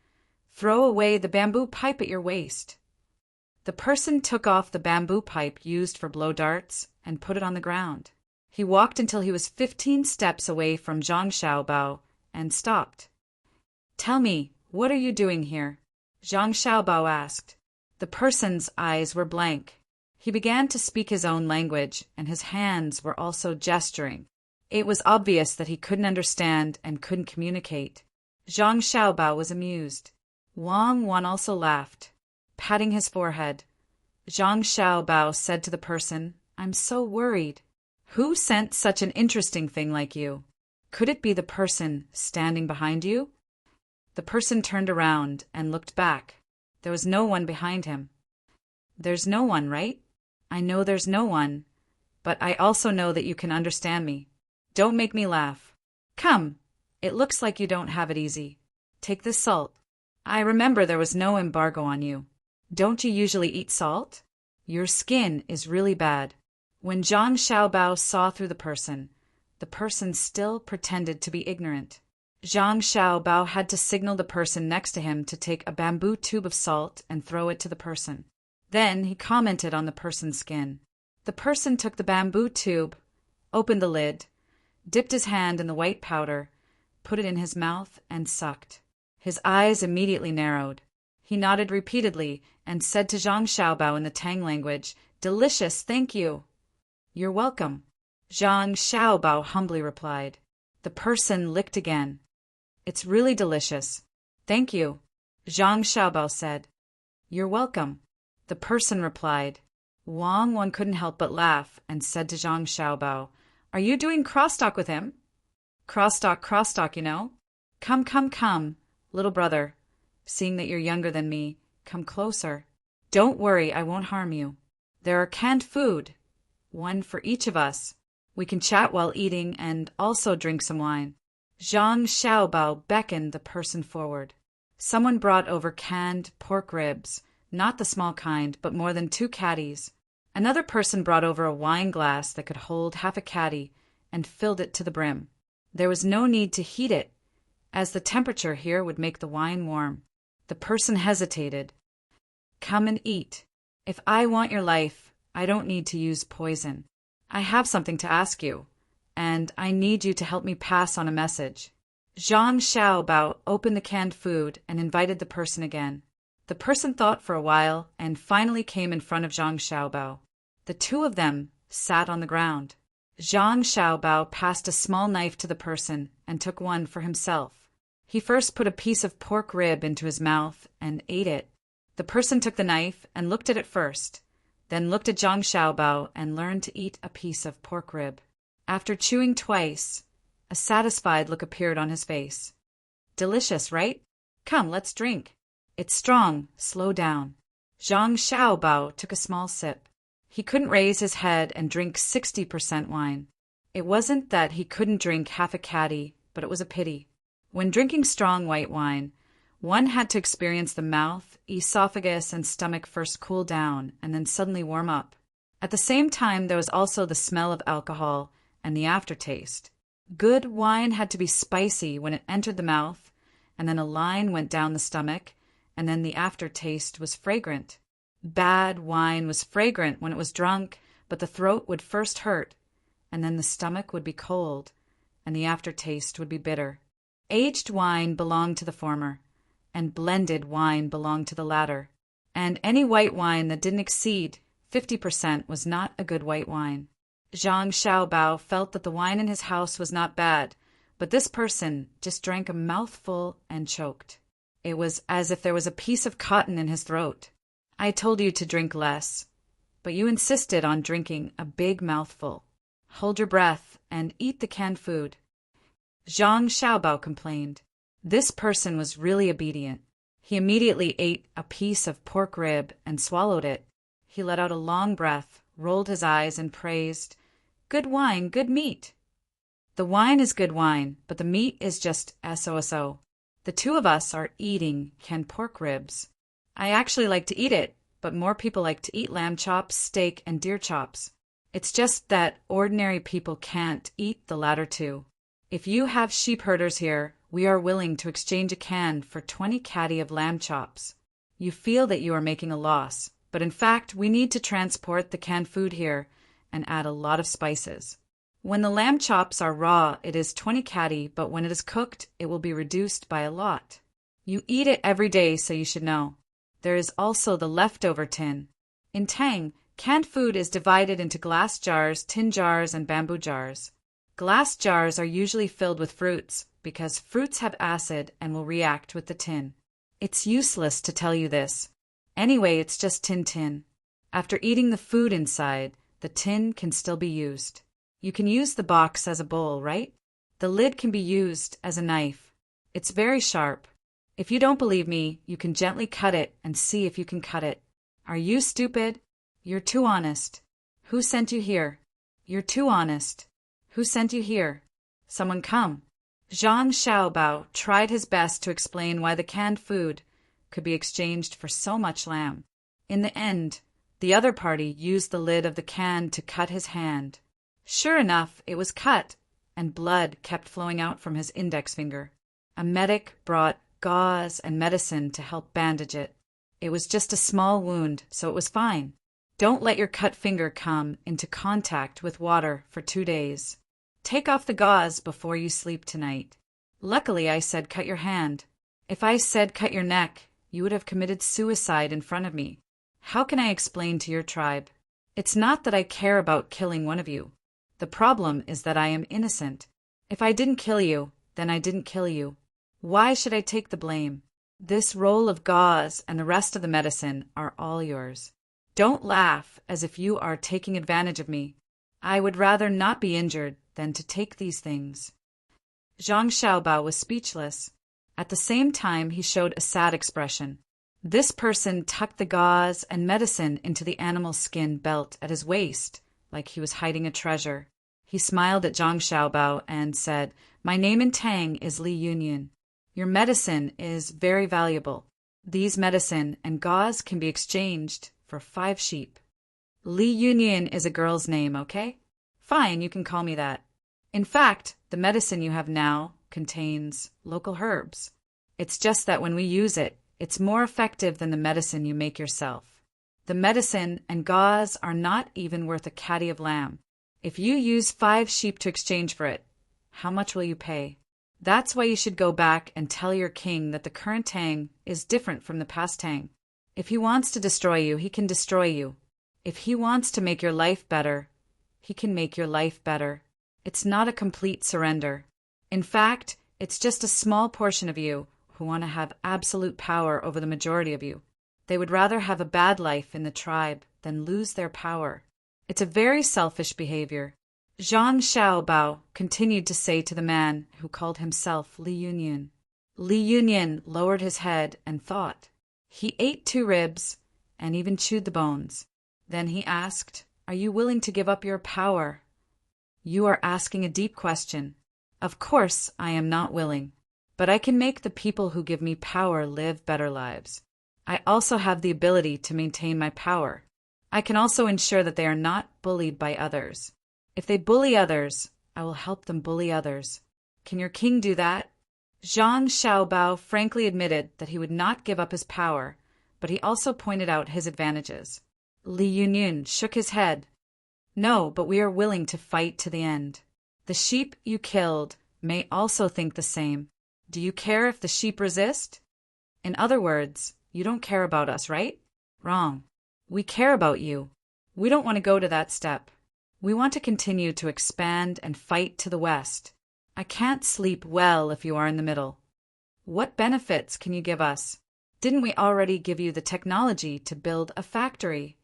Throw away the bamboo pipe at your waist. The person took off the bamboo pipe used for blow darts and put it on the ground. He walked until he was 15 steps away from Zhang Xiaobao and stopped. Tell me, what are you doing here? Zhang Xiaobao asked. The person's eyes were blank. He began to speak his own language, and his hands were also gesturing. It was obvious that he couldn't understand and couldn't communicate. Zhang Xiaobao was amused. Wang Wan also laughed, patting his forehead. Zhang Xiaobao said to the person, I'm so worried. Who sent such an interesting thing like you? Could it be the person standing behind you? The person turned around and looked back. There was no one behind him. There's no one, right? I know there's no one, but I also know that you can understand me. Don't make me laugh. Come, it looks like you don't have it easy. Take this salt. I remember there was no embargo on you. Don't you usually eat salt? Your skin is really bad. When Zhang Xiaobao saw through the person still pretended to be ignorant. Zhang Xiaobao had to signal the person next to him to take a bamboo tube of salt and throw it to the person. Then he commented on the person's skin. The person took the bamboo tube, opened the lid, dipped his hand in the white powder, put it in his mouth, and sucked. His eyes immediately narrowed. He nodded repeatedly and said to Zhang Xiaobao in the Tang language, Delicious, thank you. You're welcome. Zhang Xiaobao humbly replied. The person licked again. It's really delicious. Thank you. Zhang Xiaobao said. You're welcome. The person replied. Wang Wan couldn't help but laugh and said to Zhang Xiaobao, Are you doing crosstalk with him? Crosstalk, you know? Come, little brother. Seeing that you're younger than me, come closer. Don't worry, I won't harm you. There are canned food, one for each of us. We can chat while eating and also drink some wine. Zhang Xiaobao beckoned the person forward. Someone brought over canned pork ribs, not the small kind, but more than 2 caddies. Another person brought over a wine glass that could hold half a caddy and filled it to the brim. There was no need to heat it, as the temperature here would make the wine warm. The person hesitated. Come and eat. If I want your life, I don't need to use poison. I have something to ask you, and I need you to help me pass on a message. Zhang Xiaobao opened the canned food and invited the person again. The person thought for a while and finally came in front of Zhang Xiaobao. The 2 of them sat on the ground. Zhang Xiaobao passed a small knife to the person and took one for himself. He first put a piece of pork rib into his mouth and ate it. The person took the knife and looked at it first, then looked at Zhang Xiaobao and learned to eat a piece of pork rib. After chewing twice, a satisfied look appeared on his face. Delicious, right? Come, let's drink. It's strong, slow down. Zhang Xiaobao took a small sip. He couldn't raise his head and drink 60% wine. It wasn't that he couldn't drink half a caddy, but it was a pity. When drinking strong white wine, one had to experience the mouth, esophagus, and stomach first cool down and then suddenly warm up. At the same time, there was also the smell of alcohol and the aftertaste. Good wine had to be spicy when it entered the mouth, and then a line went down the stomach, and then the aftertaste was fragrant. Bad wine was fragrant when it was drunk, but the throat would first hurt, and then the stomach would be cold, and the aftertaste would be bitter. Aged wine belonged to the former, and blended wine belonged to the latter. And any white wine that didn't exceed 50% was not a good white wine. Zhang Xiaobao felt that the wine in his house was not bad, but this person just drank a mouthful and choked. It was as if there was a piece of cotton in his throat. I told you to drink less, but you insisted on drinking a big mouthful. Hold your breath and eat the canned food. Zhang Xiaobao complained. This person was really obedient. He immediately ate a piece of pork rib and swallowed it. He let out a long breath, rolled his eyes, and praised, "Good wine, good meat." The wine is good wine, but the meat is just so. The two of us are eating canned pork ribs. I actually like to eat it, but more people like to eat lamb chops, steak, and deer chops. It's just that ordinary people can't eat the latter two. If you have sheep herders here, we are willing to exchange a can for 20 caddy of lamb chops. You feel that you are making a loss, but in fact, we need to transport the canned food here and add a lot of spices. When the lamb chops are raw, it is 20 caddy, but when it is cooked, it will be reduced by a lot. You eat it every day, so you should know. There is also the leftover tin. In Tang, canned food is divided into glass jars, tin jars, and bamboo jars. Glass jars are usually filled with fruits because fruits have acid and will react with the tin. It's useless to tell you this. Anyway, it's just tin. After eating the food inside, the tin can still be used. You can use the box as a bowl, right? The lid can be used as a knife. It's very sharp. If you don't believe me, you can gently cut it and see if you can cut it. Are you stupid? You're too honest. Who sent you here? You're too honest. Who sent you here? Someone come. Zhang Xiaobao tried his best to explain why the canned food could be exchanged for so much lamb. In the end, the other party used the lid of the can to cut his hand. Sure enough, it was cut, and blood kept flowing out from his index finger. A medic brought gauze and medicine to help bandage it. It was just a small wound, so it was fine. Don't let your cut finger come into contact with water for 2 days. Take off the gauze before you sleep tonight. Luckily, I said cut your hand. If I said cut your neck, you would have committed suicide in front of me. How can I explain to your tribe? It's not that I care about killing one of you. The problem is that I am innocent. If I didn't kill you, then I didn't kill you. Why should I take the blame? This roll of gauze and the rest of the medicine are all yours. Don't laugh as if you are taking advantage of me. I would rather not be injured than to take these things. Zhang Xiaobao was speechless. At the same time, he showed a sad expression. This person tucked the gauze and medicine into the animal skin belt at his waist, like he was hiding a treasure. He smiled at Zhang Xiaobao and said, "My name in Tang is Li Yunyan. Your medicine is very valuable. These medicine and gauze can be exchanged for 5 sheep. Li Yunyan is a girl's name, okay? Fine, you can call me that. In fact, the medicine you have now contains local herbs. It's just that when we use it, it's more effective than the medicine you make yourself. The medicine and gauze are not even worth a caddy of lamb. If you use 5 sheep to exchange for it, how much will you pay? That's why you should go back and tell your king that the current Tang is different from the past Tang. If he wants to destroy you, he can destroy you. If he wants to make your life better, he can make your life better. It's not a complete surrender. In fact, it's just a small portion of you who want to have absolute power over the majority of you. They would rather have a bad life in the tribe than lose their power. It's a very selfish behavior. Zhang Xiaobao continued to say to the man who called himself Li Yunyan. Li Yunyan lowered his head and thought. He ate 2 ribs and even chewed the bones. Then he asked, "Are you willing to give up your power?" "You are asking a deep question. Of course I am not willing, but I can make the people who give me power live better lives. I also have the ability to maintain my power. I can also ensure that they are not bullied by others. If they bully others, I will help them bully others. Can your king do that?" Zhang Xiaobao frankly admitted that he would not give up his power, but he also pointed out his advantages. Li Yunyan shook his head. "No, but we are willing to fight to the end. The sheep you killed may also think the same. Do you care if the sheep resist? In other words, you don't care about us, right? Wrong. We care about you. We don't want to go to that step. We want to continue to expand and fight to the west. I can't sleep well if you are in the middle. What benefits can you give us? Didn't we already give you the technology to build a factory?"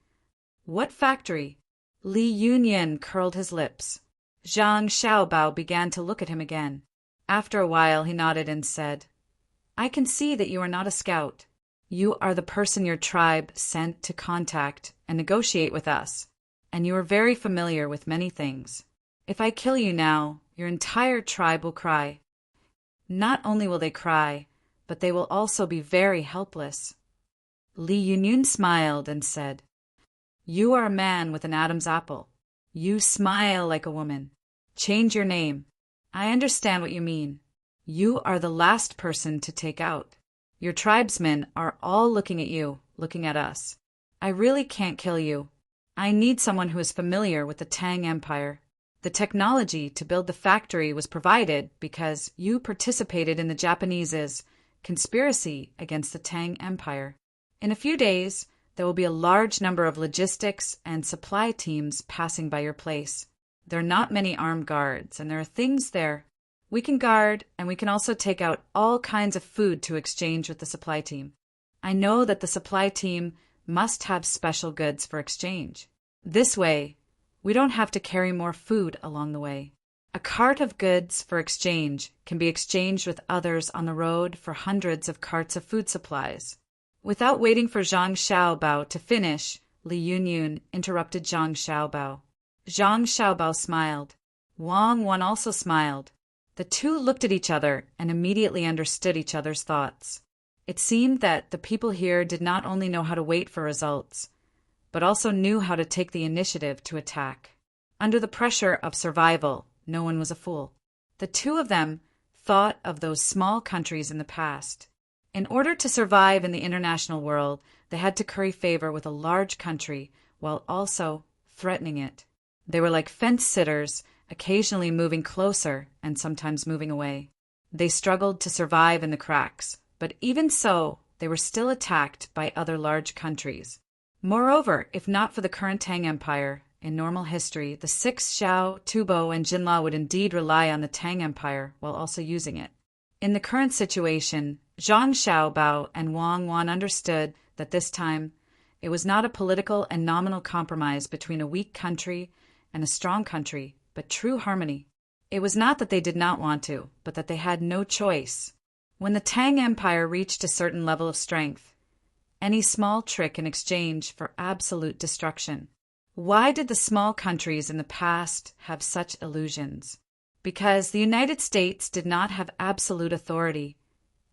"What factory?" Li Yunyan curled his lips. Zhang Xiaobao began to look at him again. After a while he nodded and said, "I can see that you are not a scout. You are the person your tribe sent to contact and negotiate with us, and you are very familiar with many things. If I kill you now, your entire tribe will cry. Not only will they cry, but they will also be very helpless." Li Yunyan smiled and said, "You are a man with an Adam's apple. You smile like a woman. Change your name. I understand what you mean. You are the last person to take out. Your tribesmen are all looking at you, looking at us. I really can't kill you. I need someone who is familiar with the Tang Empire. The technology to build the factory was provided because you participated in the Japanese's conspiracy against the Tang Empire. In a few days, there will be a large number of logistics and supply teams passing by your place. There are not many armed guards, and there are things there. We can guard, and we can also take out all kinds of food to exchange with the supply team. I know that the supply team must have special goods for exchange. This way, we don't have to carry more food along the way. A cart of goods for exchange can be exchanged with others on the road for hundreds of carts of food supplies." Without waiting for Zhang Xiaobao to finish, Li Yunyan interrupted Zhang Xiaobao. Zhang Xiaobao smiled. Wang Wan also smiled. The two looked at each other and immediately understood each other's thoughts. It seemed that the people here did not only know how to wait for results, but also knew how to take the initiative to attack. Under the pressure of survival, no one was a fool. The two of them thought of those small countries in the past. In order to survive in the international world, they had to curry favor with a large country while also threatening it. They were like fence-sitters, occasionally moving closer and sometimes moving away. They struggled to survive in the cracks, but even so, they were still attacked by other large countries. Moreover, if not for the current Tang Empire, in normal history, the six Xiao, Tubo, and Jinla would indeed rely on the Tang Empire while also using it. In the current situation, Zhang Xiaobao and Wang Wan understood that this time it was not a political and nominal compromise between a weak country and a strong country, but true harmony. It was not that they did not want to, but that they had no choice. When the Tang Empire reached a certain level of strength, any small trick in exchange for absolute destruction. Why did the small countries in the past have such illusions? Because the United States did not have absolute authority,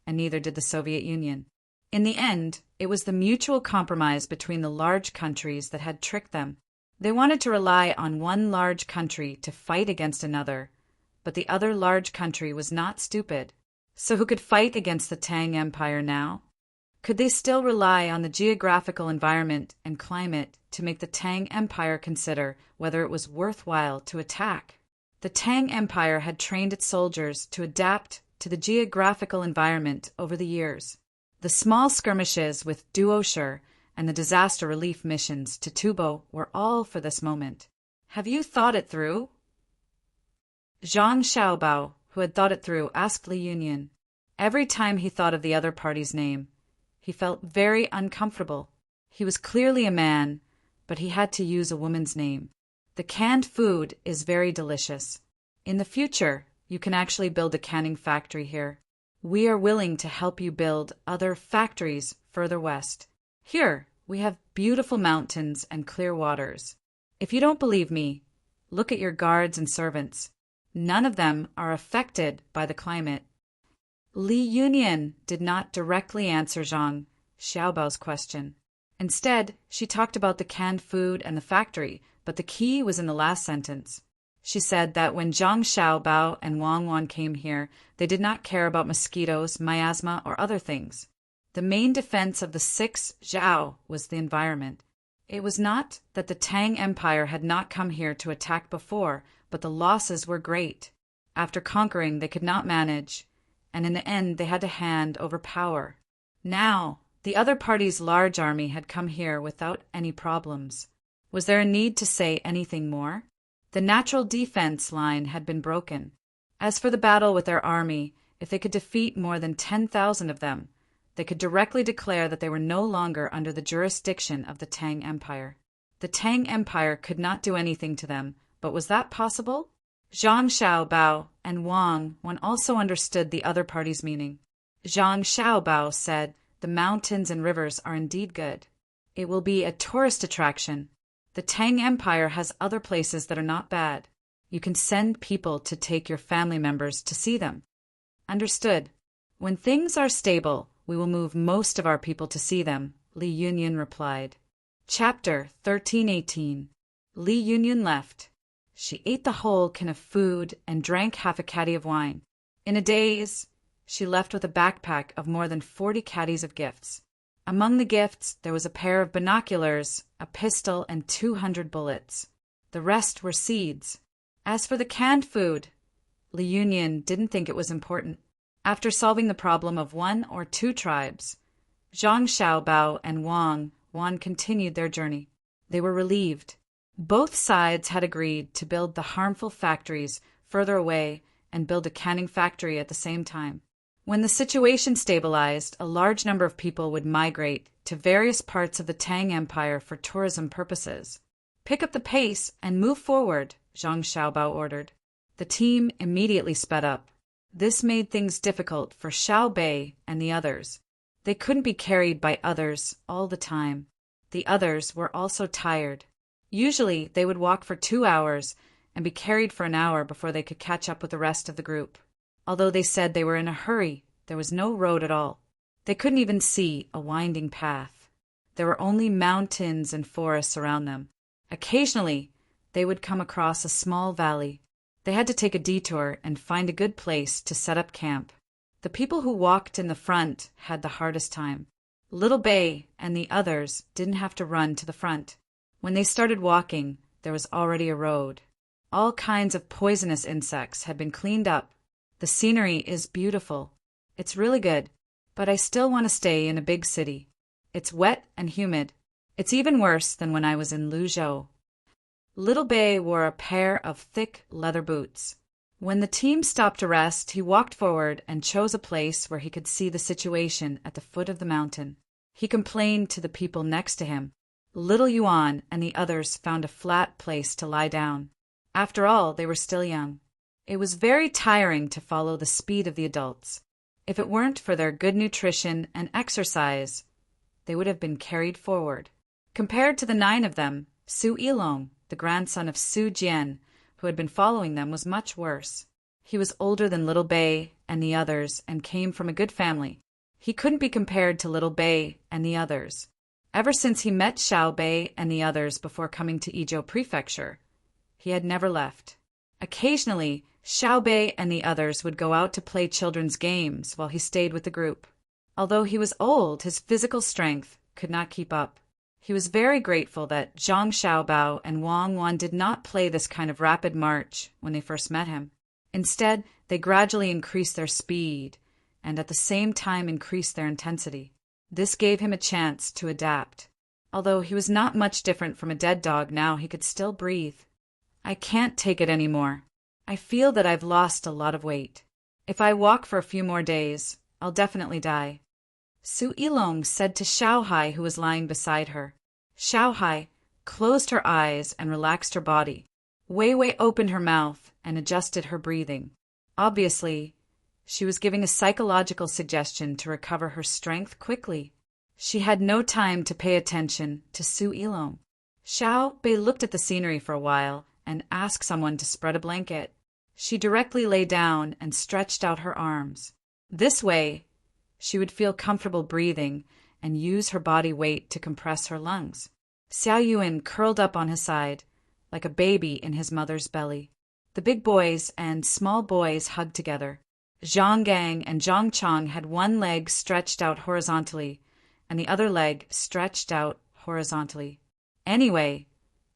and neither did the Soviet Union. In the end, it was the mutual compromise between the large countries that had tricked them. They wanted to rely on one large country to fight against another, but the other large country was not stupid. So who could fight against the Tang Empire now? Could they still rely on the geographical environment and climate to make the Tang Empire consider whether it was worthwhile to attack? The Tang Empire had trained its soldiers to adapt to the geographical environment over the years. The small skirmishes with Duosher and the disaster relief missions to Tubo were all for this moment. Have you thought it through? Zhang Xiaobao, who had thought it through, asked Li Yunyan. Every time he thought of the other party's name, he felt very uncomfortable. He was clearly a man, but he had to use a woman's name. The canned food is very delicious. In the future, you can actually build a canning factory here. We are willing to help you build other factories further west. Here, we have beautiful mountains and clear waters. If you don't believe me, look at your guards and servants. None of them are affected by the climate. Li Yunyan did not directly answer Zhang Xiaobao's question. Instead, she talked about the canned food and the factory, but the key was in the last sentence. She said that when Zhang Xiaobao and Wang Wan came here, they did not care about mosquitoes, miasma, or other things. The main defense of the 6 Zhao was the environment. It was not that the Tang Empire had not come here to attack before, but the losses were great. After conquering, they could not manage, and in the end they had to hand over power. Now, the other party's large army had come here without any problems. Was there a need to say anything more? The natural defense line had been broken. As for the battle with their army, if they could defeat more than 10,000 of them, they could directly declare that they were no longer under the jurisdiction of the Tang Empire. The Tang Empire could not do anything to them, but was that possible? Zhang Xiaobao and Wang Wan also understood the other party's meaning. Zhang Xiaobao said, "The mountains and rivers are indeed good. It will be a tourist attraction. The Tang Empire has other places that are not bad. You can send people to take your family members to see them." Understood. When things are stable, we will move most of our people to see them, Li Yunyan replied. Chapter 1318. Li Yunyan left. She ate the whole can of food and drank half a caddy of wine. In a daze, she left with a backpack of more than 40 caddies of gifts. Among the gifts, there was a pair of binoculars, a pistol, and 200 bullets. The rest were seeds. As for the canned food, Li Yunyan didn't think it was important. After solving the problem of 1 or 2 tribes, Zhang Xiaobao and Wang Wan continued their journey. They were relieved. Both sides had agreed to build the harmful factories further away and build a canning factory at the same time. When the situation stabilized, a large number of people would migrate to various parts of the Tang Empire for tourism purposes. "Pick up the pace and move forward," Zhang Xiaobao ordered. The team immediately sped up. This made things difficult for Xiao Bei and the others. They couldn't be carried by others all the time. The others were also tired. Usually, they would walk for 2 hours and be carried for an hour before they could catch up with the rest of the group. Although they said they were in a hurry, there was no road at all. They couldn't even see a winding path. There were only mountains and forests around them. Occasionally, they would come across a small valley. They had to take a detour and find a good place to set up camp. The people who walked in the front had the hardest time. Little Bei and the others didn't have to run to the front. When they started walking, there was already a road. All kinds of poisonous insects had been cleaned up. The scenery is beautiful. It's really good, but I still want to stay in a big city. It's wet and humid. It's even worse than when I was in Luzhou. Little Bei wore a pair of thick leather boots. When the team stopped to rest, he walked forward and chose a place where he could see the situation at the foot of the mountain. He complained to the people next to him. Little Yuan and the others found a flat place to lie down. After all, they were still young. It was very tiring to follow the speed of the adults. If it weren't for their good nutrition and exercise, they would have been carried forward. Compared to the 9 of them, Su Yilong, the grandson of Su Jian, who had been following them, was much worse. He was older than Little Bei and the others and came from a good family. He couldn't be compared to Little Bei and the others. Ever since he met Xiao Bei and the others before coming to Izhou Prefecture, he had never left. Occasionally, Xiao Bei and the others would go out to play children's games while he stayed with the group. Although he was old, his physical strength could not keep up. He was very grateful that Zhang Xiaobao and Wang Wan did not play this kind of rapid march when they first met him. Instead, they gradually increased their speed and at the same time increased their intensity. This gave him a chance to adapt. Although he was not much different from a dead dog now, he could still breathe. I can't take it anymore. I feel that I've lost a lot of weight. If I walk for a few more days, I'll definitely die. Su Ilong said to Xiaohai, who was lying beside her. Xiaohai closed her eyes and relaxed her body. Wei Wei opened her mouth and adjusted her breathing. Obviously, she was giving a psychological suggestion to recover her strength quickly. She had no time to pay attention to Su Ilong. Xiao Bei looked at the scenery for a while and asked someone to spread a blanket. She directly lay down and stretched out her arms. This way, she would feel comfortable breathing and use her body weight to compress her lungs. Xiao Yuan curled up on his side, like a baby in his mother's belly. The big boys and small boys hugged together. Zhang Gang and Zhang Chong had one leg stretched out horizontally, and the other leg stretched out horizontally. Anyway,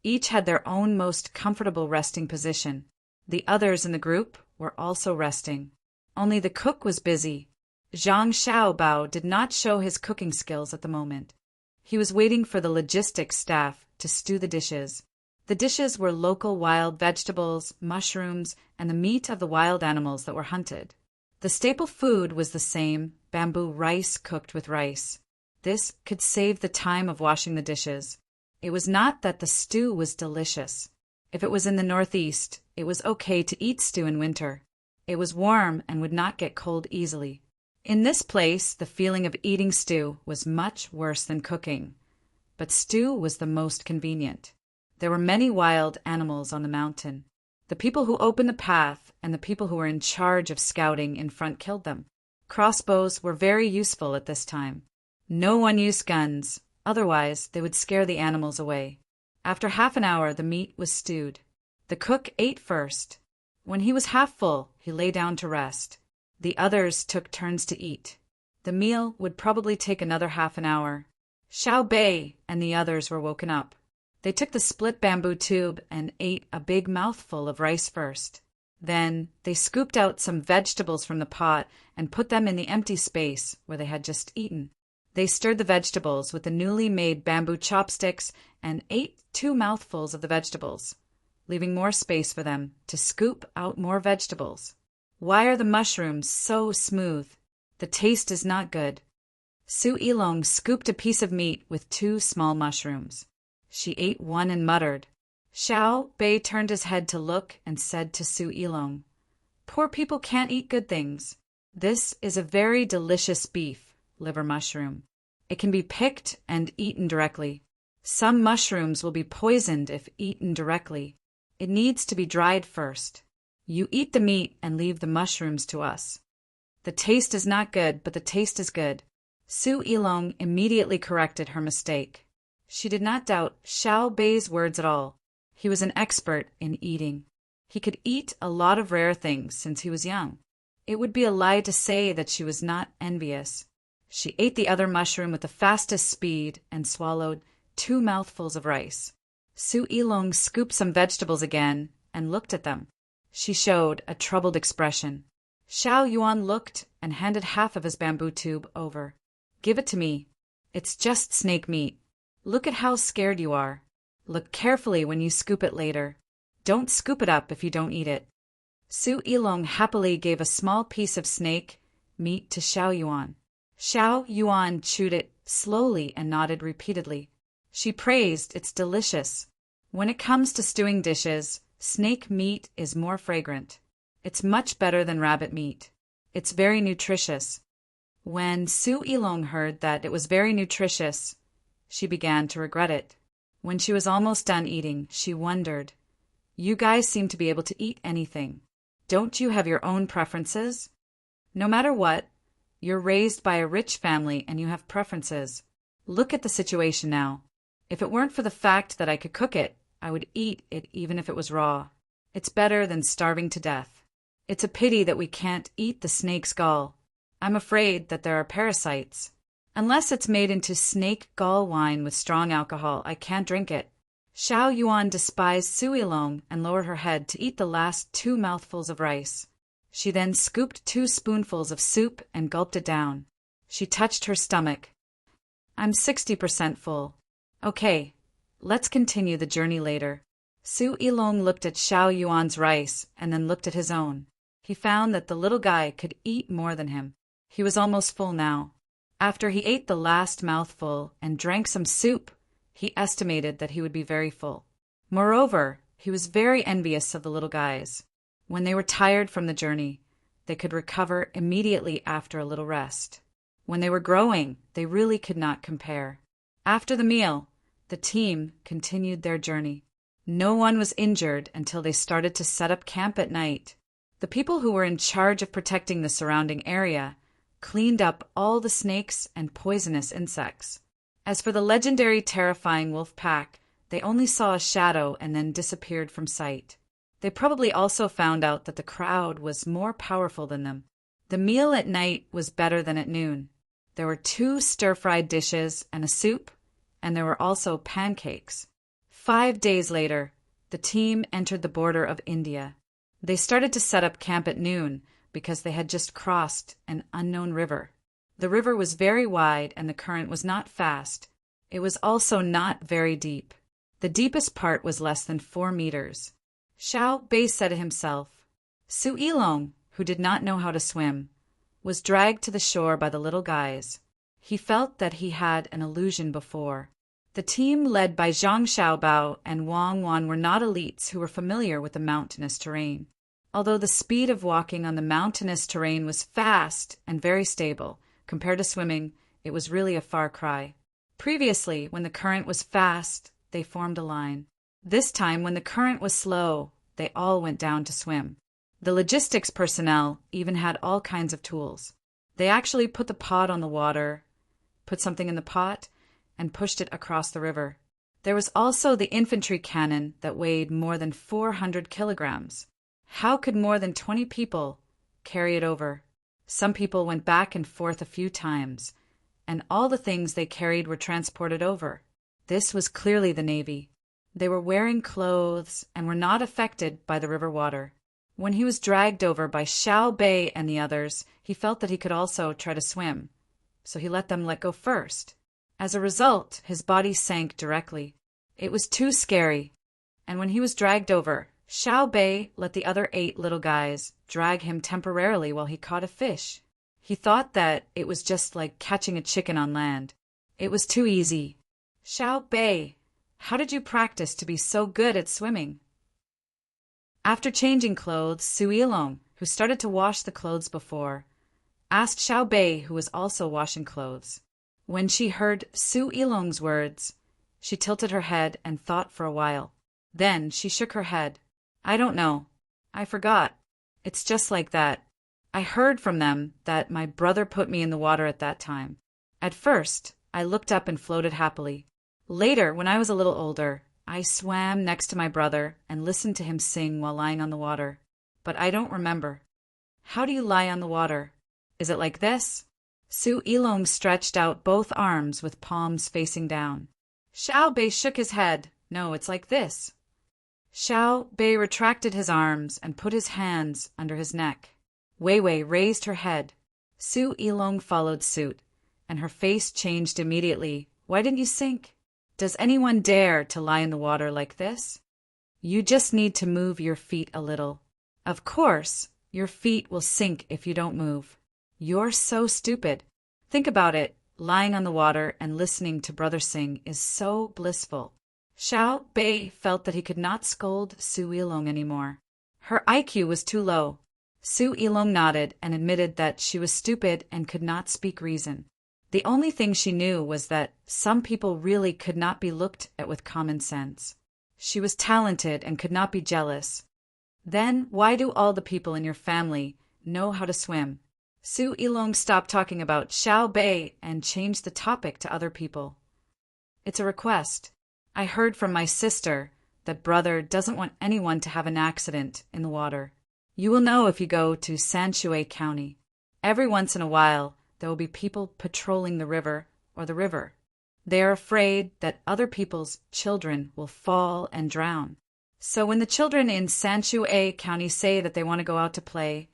each had their own most comfortable resting position. The others in the group were also resting. Only the cook was busy. Zhang Xiaobao did not show his cooking skills at the moment. He was waiting for the logistics staff to stew the dishes. The dishes were local wild vegetables, mushrooms, and the meat of the wild animals that were hunted. The staple food was the same, bamboo rice cooked with rice. This could save the time of washing the dishes. It was not that the stew was delicious. If it was in the Northeast, it was okay to eat stew in winter. It was warm and would not get cold easily. In this place, the feeling of eating stew was much worse than cooking. But stew was the most convenient. There were many wild animals on the mountain. The people who opened the path and the people who were in charge of scouting in front killed them. Crossbows were very useful at this time. No one used guns, otherwise they would scare the animals away. After half an hour, the meat was stewed. The cook ate first. When he was half full, he lay down to rest. The others took turns to eat. The meal would probably take another half an hour. Xiao Bei and the others were woken up. They took the split bamboo tube and ate a big mouthful of rice first. Then they scooped out some vegetables from the pot and put them in the empty space where they had just eaten. They stirred the vegetables with the newly made bamboo chopsticks and ate 2 mouthfuls of the vegetables, leaving more space for them to scoop out more vegetables. Why are the mushrooms so smooth? The taste is not good. Su Ilong scooped a piece of meat with 2 small mushrooms. She ate one and muttered. Xiao Bei turned his head to look and said to Su Ilong, "Poor people can't eat good things. This is a very delicious beef liver mushroom. It can be picked and eaten directly. Some mushrooms will be poisoned if eaten directly. It needs to be dried first. You eat the meat and leave the mushrooms to us. The taste is not good, but the taste is good." Su Ilong immediately corrected her mistake. She did not doubt Xiao Bei's words at all. He was an expert in eating. He could eat a lot of rare things since he was young. It would be a lie to say that she was not envious. She ate the other mushroom with the fastest speed and swallowed 2 mouthfuls of rice. Su Ilong scooped some vegetables again and looked at them. She showed a troubled expression. Xiao Yuan looked and handed half of his bamboo tube over. "Give it to me. It's just snake meat. Look at how scared you are. Look carefully when you scoop it later. Don't scoop it up if you don't eat it." Su Ilong happily gave a small piece of snake meat to Xiao Yuan. Xiao Yuan chewed it slowly and nodded repeatedly. She praised its delicious. When it comes to stewing dishes, snake meat is more fragrant. It's much better than rabbit meat. It's very nutritious. When Su Ilong heard that it was very nutritious, she began to regret it. When she was almost done eating, she wondered, "You guys seem to be able to eat anything. Don't you have your own preferences? No matter what, you're raised by a rich family and you have preferences. Look at the situation now. If it weren't for the fact that I could cook it, I would eat it even if it was raw. It's better than starving to death. It's a pity that we can't eat the snake's gall. I'm afraid that there are parasites. Unless it's made into snake gall wine with strong alcohol, I can't drink it." Xiao Yuan despised Su Ilong and lowered her head to eat the last 2 mouthfuls of rice. She then scooped 2 spoonfuls of soup and gulped it down. She touched her stomach. "I'm 60% full. Okay, let's continue the journey later." Su Ilong looked at Xiao Yuan's rice and then looked at his own. He found that the little guy could eat more than him. He was almost full now. After he ate the last mouthful and drank some soup, he estimated that he would be very full. Moreover, he was very envious of the little guys. When they were tired from the journey, they could recover immediately after a little rest. When they were growing, they really could not compare. After the meal, the team continued their journey. No one was injured until they started to set up camp at night. The people who were in charge of protecting the surrounding area cleaned up all the snakes and poisonous insects. As for the legendary terrifying wolf pack, they only saw a shadow and then disappeared from sight. They probably also found out that the crowd was more powerful than them. The meal at night was better than at noon. There were 2 stir-fried dishes and a soup, and there were also pancakes. 5 days later, the team entered the border of India. They started to set up camp at noon because they had just crossed an unknown river. The river was very wide and the current was not fast. It was also not very deep. The deepest part was less than 4 meters. Xiao Bei said to himself. Su Ilong, who did not know how to swim, was dragged to the shore by the little guys. He felt that he had an illusion before. The team led by Zhang Xiaobao and Wang Wan were not elites who were familiar with the mountainous terrain. Although the speed of walking on the mountainous terrain was fast and very stable, compared to swimming, it was really a far cry. Previously, when the current was fast, they formed a line. This time, when the current was slow, they all went down to swim. The logistics personnel even had all kinds of tools. They actually put the pot on the water, put something in the pot, and pushed it across the river. There was also the infantry cannon that weighed more than 400 kilograms. How could more than 20 people carry it over? Some people went back and forth a few times, and all the things they carried were transported over. This was clearly the Navy. They were wearing clothes and were not affected by the river water. When he was dragged over by Xiao Bei and the others, he felt that he could also try to swim, so he let them let go first. As a result, his body sank directly. It was too scary, and when he was dragged over, Xiao Bei let the other 8 little guys drag him temporarily while he caught a fish. He thought that it was just like catching a chicken on land. It was too easy. Xiao Bei, how did you practice to be so good at swimming? After changing clothes, Su Ilong, who started to wash the clothes before, asked Xiao Bei, who was also washing clothes. When she heard Su Ilong's words, she tilted her head and thought for a while. Then she shook her head. I don't know. I forgot. It's just like that. I heard from them that my brother put me in the water at that time. At first, I looked up and floated happily. Later, when I was a little older, I swam next to my brother and listened to him sing while lying on the water. But I don't remember. How do you lie on the water? Is it like this? Su Ilong stretched out both arms with palms facing down. Xiao Bei shook his head. No, it's like this. Xiao Bei retracted his arms and put his hands under his neck. Wei Wei raised her head. Su Ilong followed suit, and her face changed immediately. Why didn't you sink? Does anyone dare to lie in the water like this? You just need to move your feet a little. Of course, your feet will sink if you don't move. You're so stupid. Think about it. Lying on the water and listening to brother sing is so blissful. Xiao Bei felt that he could not scold Su Ilong anymore. Her IQ was too low. Su Ilong nodded and admitted that she was stupid and could not speak reason. The only thing she knew was that some people really could not be looked at with common sense. She was talented and could not be jealous. Then why do all the people in your family know how to swim? Su Ilong stopped talking about Xiao Bei and changed the topic to other people. It's a request. I heard from my sister that brother doesn't want anyone to have an accident in the water. You will know if you go to Sanshui County. Every once in a while, there will be people patrolling the river or the river. They are afraid that other people's children will fall and drown. So when the children in Sanshui County say that they want to go out to play,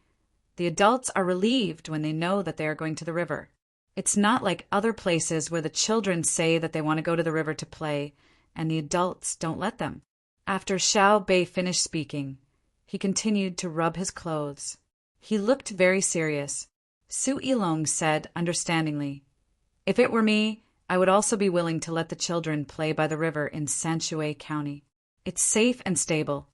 the adults are relieved when they know that they are going to the river. It's not like other places where the children say that they want to go to the river to play, and the adults don't let them. After Xiao Bei finished speaking, he continued to rub his clothes. He looked very serious. Su Yilong said understandingly, "If it were me, I would also be willing to let the children play by the river in Sanshui County. It's safe and stable."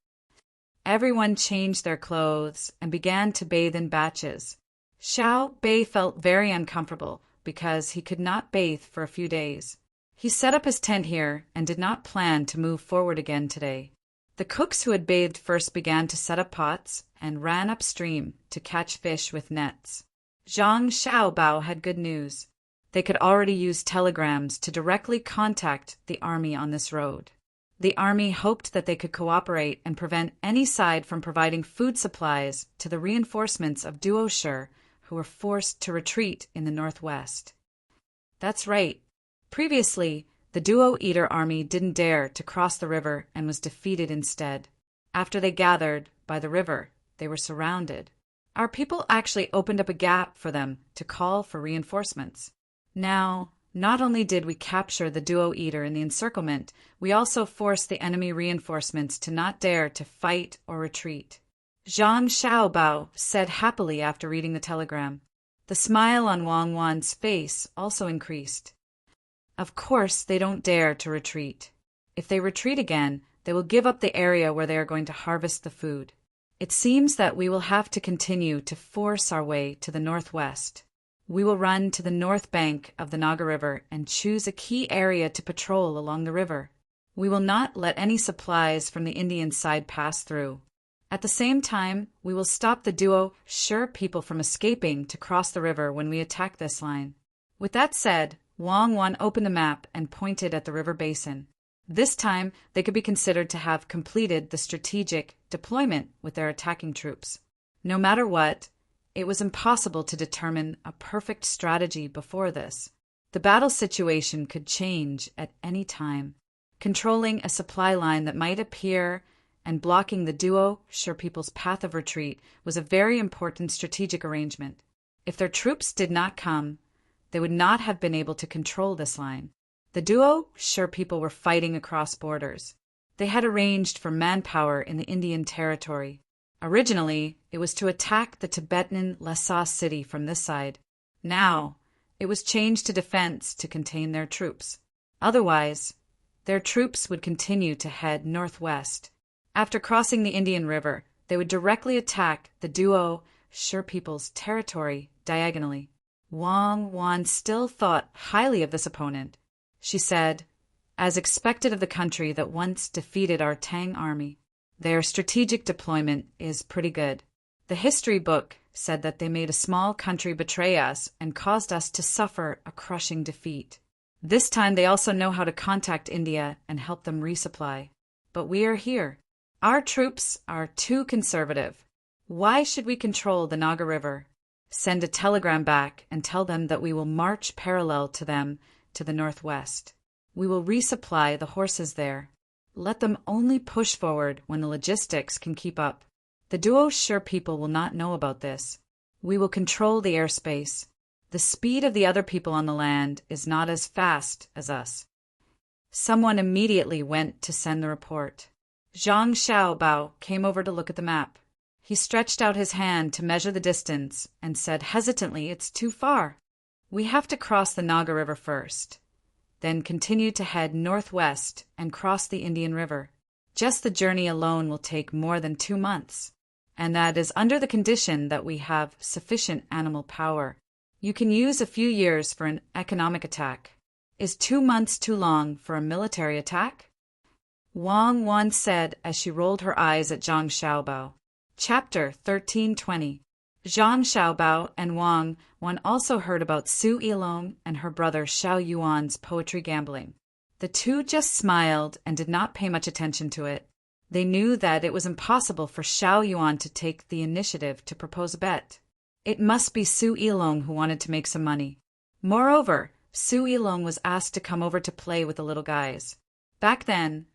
Everyone changed their clothes and began to bathe in batches. Xiao Bei felt very uncomfortable because he could not bathe for a few days. He set up his tent here and did not plan to move forward again today. The cooks who had bathed first began to set up pots and ran upstream to catch fish with nets. Zhang Xiaobao had good news. They could already use telegrams to directly contact the army on this road. The army hoped that they could cooperate and prevent any side from providing food supplies to the reinforcements of Duo Shi, who were forced to retreat in the northwest. That's right. Previously, the Duo Eater army didn't dare to cross the river and was defeated instead. After they gathered by the river, they were surrounded. Our people actually opened up a gap for them to call for reinforcements. Now, not only did we capture the Duo Eater in the encirclement, we also forced the enemy reinforcements to not dare to fight or retreat. Zhang Xiaobao said happily after reading the telegram. The smile on Wang Wan's face also increased. Of course, they don't dare to retreat. If they retreat again, they will give up the area where they are going to harvest the food. It seems that we will have to continue to force our way to the northwest. We will run to the north bank of the Naga River and choose a key area to patrol along the river. We will not let any supplies from the Indian side pass through. At the same time, we will stop the Duo Shi people from escaping to cross the river when we attack this line. With that said, Wang Wan opened the map and pointed at the river basin. This time, they could be considered to have completed the strategic deployment with their attacking troops. No matter what, it was impossible to determine a perfect strategy before this. The battle situation could change at any time. Controlling a supply line that might appear and blocking the Duo Shi people's path of retreat was a very important strategic arrangement. If their troops did not come, they would not have been able to control this line. The Duo Shi people were fighting across borders. They had arranged for manpower in the Indian territory. Originally, it was to attack the Tibetan Lhasa city from this side. Now, it was changed to defense to contain their troops. Otherwise, their troops would continue to head northwest. After crossing the Indian River, they would directly attack the Duo Shi people's territory diagonally. Wang Wan still thought highly of this opponent. She said, "As expected of the country that once defeated our Tang army, their strategic deployment is pretty good. The history book said that they made a small country betray us and caused us to suffer a crushing defeat. This time they also know how to contact India and help them resupply. But we are here. Our troops are too conservative. Why should we control the Naga River? Send a telegram back and tell them that we will march parallel to them to the northwest. We will resupply the horses there. Let them only push forward when the logistics can keep up. The Duo Shi people will not know about this. We will control the airspace. The speed of the other people on the land is not as fast as us." Someone immediately went to send the report. Zhang Xiaobao came over to look at the map. He stretched out his hand to measure the distance and said hesitantly, "It's too far. We have to cross the Naga River first, then continue to head northwest and cross the Indian River. Just the journey alone will take more than 2 months, and that is under the condition that we have sufficient animal power. You can use a few years for an economic attack. Is 2 months too long for a military attack?" Wang Wan said as she rolled her eyes at Zhang Xiaobao. Chapter 1320. Zhang Xiaobao and Wang Wan also heard about Su Yilong and her brother Xiao Yuan's poetry gambling. The two just smiled and did not pay much attention to it. They knew that it was impossible for Xiao Yuan to take the initiative to propose a bet. It must be Su Yilong who wanted to make some money. Moreover, Su Yilong was asked to come over to play with the little guys. Back then,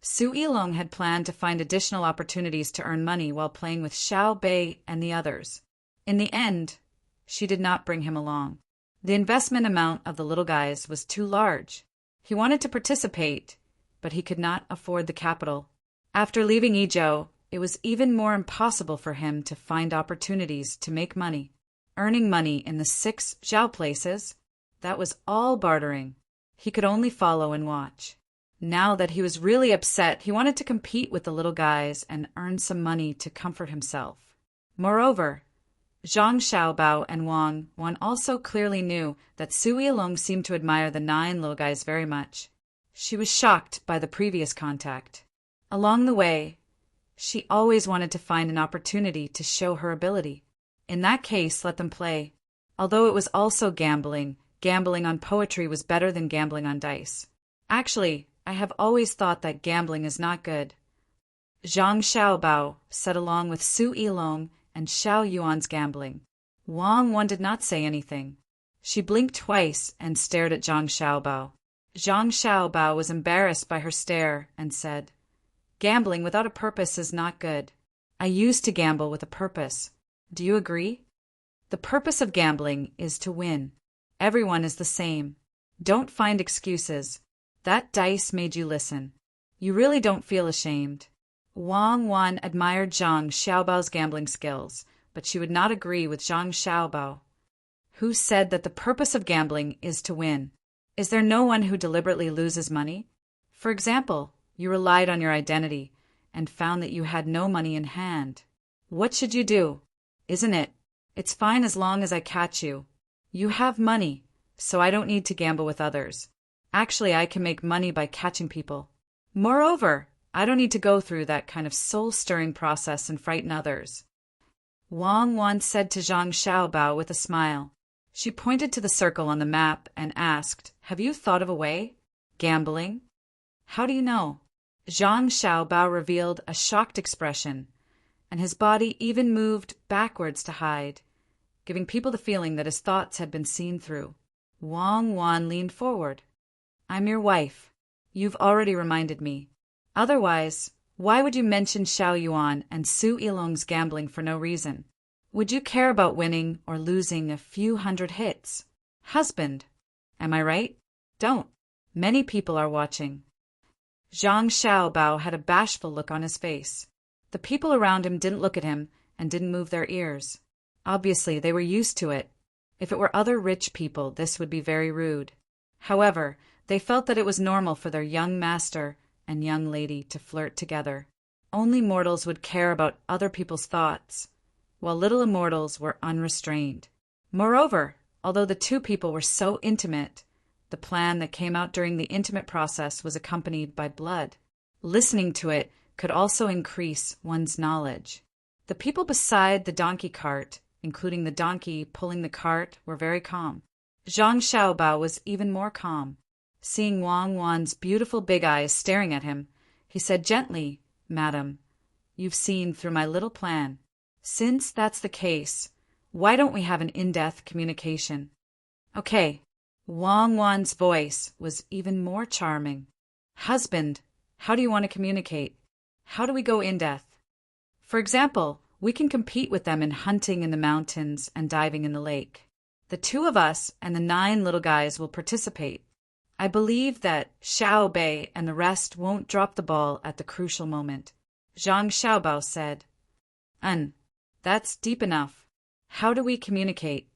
Su Yilong had planned to find additional opportunities to earn money while playing with Xiao Bei and the others. In the end, she did not bring him along. The investment amount of the little guys was too large. He wanted to participate, but he could not afford the capital. After leaving Izhou, it was even more impossible for him to find opportunities to make money. Earning money in the 6 Zhao places, that was all bartering. He could only follow and watch. Now that he was really upset, he wanted to compete with the little guys and earn some money to comfort himself. Moreover, Zhang Xiaobao and Wang Wan also clearly knew that Su Yilong seemed to admire the 9 little guys very much. She was shocked by the previous contact. Along the way, she always wanted to find an opportunity to show her ability. In that case, let them play. Although it was also gambling, gambling on poetry was better than gambling on dice. Actually, I have always thought that gambling is not good. Zhang Xiaobao said along with Su Yilong and Xiao Yuan's gambling. Wang Wan did not say anything. She blinked twice and stared at Zhang Xiaobao. Zhang Xiaobao was embarrassed by her stare and said, "Gambling without a purpose is not good. I used to gamble with a purpose. Do you agree? The purpose of gambling is to win. Everyone is the same. Don't find excuses. That dice made you listen. You really don't feel ashamed." Wang Wan admired Zhang Xiaobao's gambling skills, but she would not agree with Zhang Xiaobao, who said that the purpose of gambling is to win. Is there no one who deliberately loses money? For example, you relied on your identity and found that you had no money in hand. What should you do? Isn't it? It's fine as long as I catch you. You have money, so I don't need to gamble with others. Actually, I can make money by catching people. Moreover, I don't need to go through that kind of soul-stirring process and frighten others. Wang Wan said to Zhang Xiaobao with a smile. She pointed to the circle on the map and asked, "Have you thought of a way? Gambling?" "How do you know?" Zhang Xiaobao revealed a shocked expression, and his body even moved backwards to hide, giving people the feeling that his thoughts had been seen through. Wang Wan leaned forward. "I'm your wife. You've already reminded me. Otherwise, why would you mention Xiao Yuan and Su Yilong's gambling for no reason? Would you care about winning or losing a few hundred hits? Husband. Am I right? Don't. Many people are watching." Zhang Xiaobao had a bashful look on his face. The people around him didn't look at him and didn't move their ears. Obviously, they were used to it. If it were other rich people, this would be very rude. However, they felt that it was normal for their young master and young lady to flirt together. Only mortals would care about other people's thoughts, while little immortals were unrestrained. Moreover, although the 2 people were so intimate, the plan that came out during the intimate process was accompanied by blood. Listening to it could also increase one's knowledge. The people beside the donkey cart, including the donkey pulling the cart, were very calm. Zhang Xiaobao was even more calm. Seeing Wang Wan's beautiful big eyes staring at him, he said gently, "Madam, you've seen through my little plan. Since that's the case, why don't we have an in-depth communication?" "Okay." Wang Wan's voice was even more charming. "Husband, how do you want to communicate? How do we go in-depth? For example, we can compete with them in hunting in the mountains and diving in the lake. The 2 of us and the 9 little guys will participate. I believe that Xiao Bei and the rest won't drop the ball at the crucial moment." Zhang Xiaobao said, That's deep enough. How do we communicate?"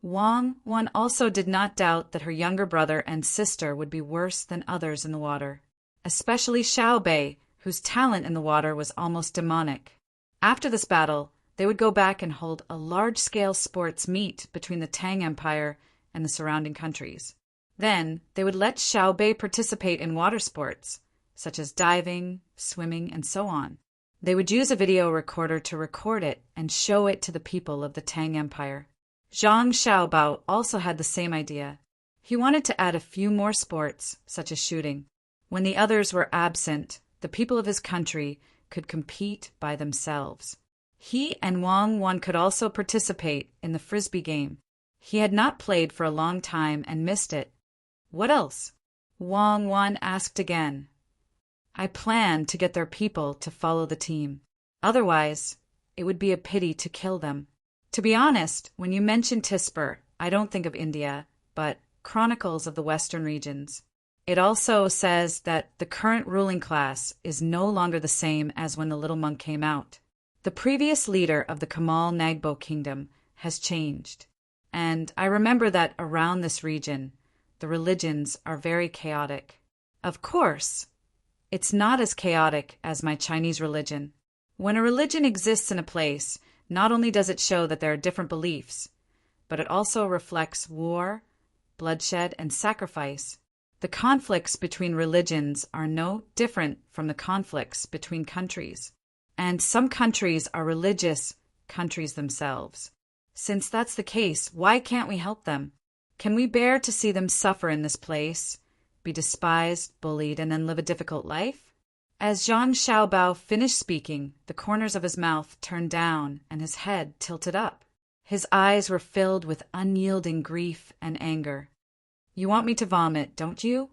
Wang Wan also did not doubt that her younger brother and sister would be worse than others in the water, especially Xiao Bei, whose talent in the water was almost demonic. After this battle, they would go back and hold a large-scale sports meet between the Tang Empire and the surrounding countries. Then, they would let Xiao Bei participate in water sports, such as diving, swimming, and so on. They would use a video recorder to record it and show it to the people of the Tang Empire. Zhang Xiaobao also had the same idea. He wanted to add a few more sports, such as shooting. When the others were absent, the people of his country could compete by themselves. He and Wang Wan could also participate in the frisbee game. He had not played for a long time and missed it. "What else?" Wang Wan asked again. "I plan to get their people to follow the team. Otherwise, it would be a pity to kill them. To be honest, when you mention Tisper, I don't think of India, but Chronicles of the Western Regions. It also says that the current ruling class is no longer the same as when the little monk came out. The previous leader of the Kamal Nagbo kingdom has changed. And I remember that around this region, the religions are very chaotic. Of course, it's not as chaotic as my Chinese religion. When a religion exists in a place, not only does it show that there are different beliefs, but it also reflects war, bloodshed, and sacrifice. The conflicts between religions are no different from the conflicts between countries. And some countries are religious countries themselves. Since that's the case, why can't we help them? Can we bear to see them suffer in this place, be despised, bullied, and then live a difficult life? As Zhang Xiaobao finished speaking, the corners of his mouth turned down and his head tilted up. His eyes were filled with unyielding grief and anger. You want me to vomit, don't you?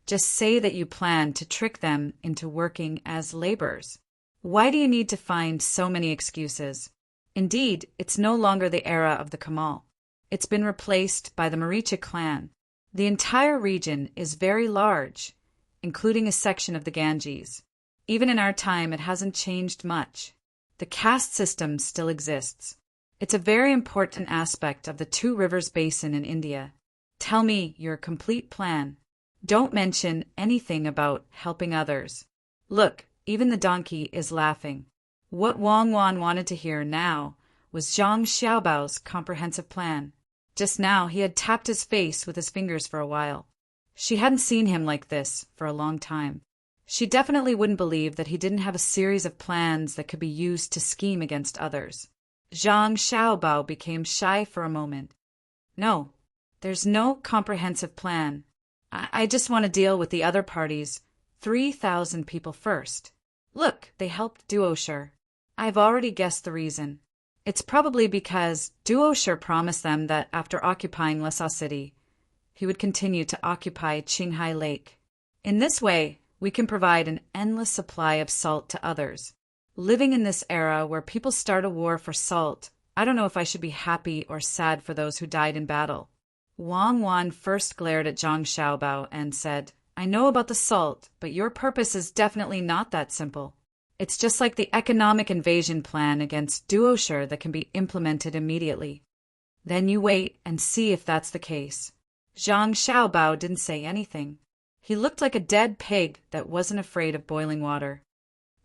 Just say that you plan to trick them into working as laborers. Why do you need to find so many excuses? Indeed, it's no longer the era of the Kamal. It's been replaced by the Maricha clan. The entire region is very large, including a section of the Ganges. Even in our time, it hasn't changed much. The caste system still exists. It's a very important aspect of the Two Rivers Basin in India. Tell me your complete plan. Don't mention anything about helping others. Look, even the donkey is laughing. What Wang Wan wanted to hear now was Zhang Xiaobao's comprehensive plan. Just now he had tapped his face with his fingers for a while. She hadn't seen him like this for a long time. She definitely wouldn't believe that he didn't have a series of plans that could be used to scheme against others. Zhang Xiaobao became shy for a moment. No, there's no comprehensive plan. I just want to deal with the other parties, 3,000 people first. Look, they helped Duosher. I've already guessed the reason. It's probably because Duosher promised them that after occupying Lhasa City, he would continue to occupy Qinghai Lake. In this way, we can provide an endless supply of salt to others. Living in this era where people start a war for salt, I don't know if I should be happy or sad for those who died in battle. Wang Wan first glared at Zhang Xiaobao and said, I know about the salt, but your purpose is definitely not that simple. It's just like the economic invasion plan against Duosher that can be implemented immediately. Then you wait and see if that's the case. Zhang Xiaobao didn't say anything. He looked like a dead pig that wasn't afraid of boiling water.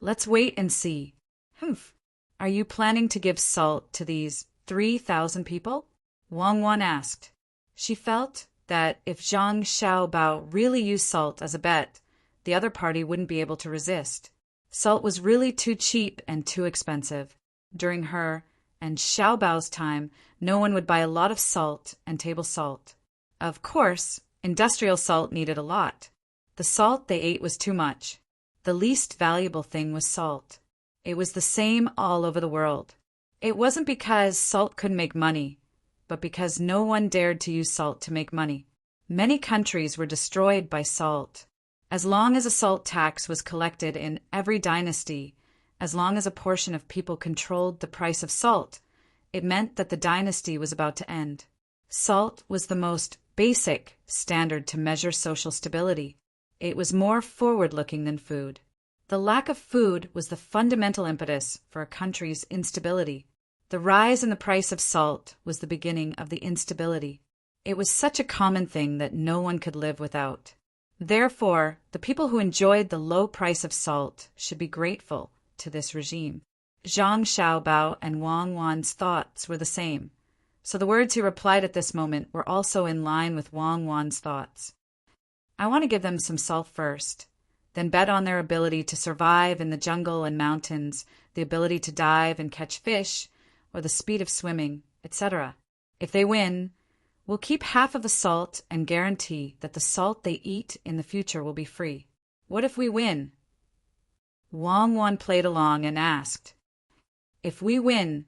Let's wait and see. Humph. Are you planning to give salt to these 3,000 people? Wang Wan asked. She felt that if Zhang Xiaobao really used salt as a bet, the other party wouldn't be able to resist. Salt was really too cheap and too expensive. During her and Xiaobao's time, no one would buy a lot of salt and table salt. Of course, industrial salt needed a lot. The salt they ate was too much. The least valuable thing was salt. It was the same all over the world. It wasn't because salt couldn't make money, but because no one dared to use salt to make money. Many countries were destroyed by salt. As long as a salt tax was collected in every dynasty, as long as a portion of people controlled the price of salt, it meant that the dynasty was about to end. Salt was the most basic standard to measure social stability. It was more forward-looking than food. The lack of food was the fundamental impetus for a country's instability. The rise in the price of salt was the beginning of the instability. It was such a common thing that no one could live without. Therefore, the people who enjoyed the low price of salt should be grateful to this regime. Zhang Xiaobao and Wang Wan's thoughts were the same, so the words he replied at this moment were also in line with Wang Wan's thoughts. I want to give them some salt first, then bet on their ability to survive in the jungle and mountains, the ability to dive and catch fish, or the speed of swimming, etc. If they win, we'll keep half of the salt and guarantee that the salt they eat in the future will be free. What if we win? Wang Wan played along and asked, if we win,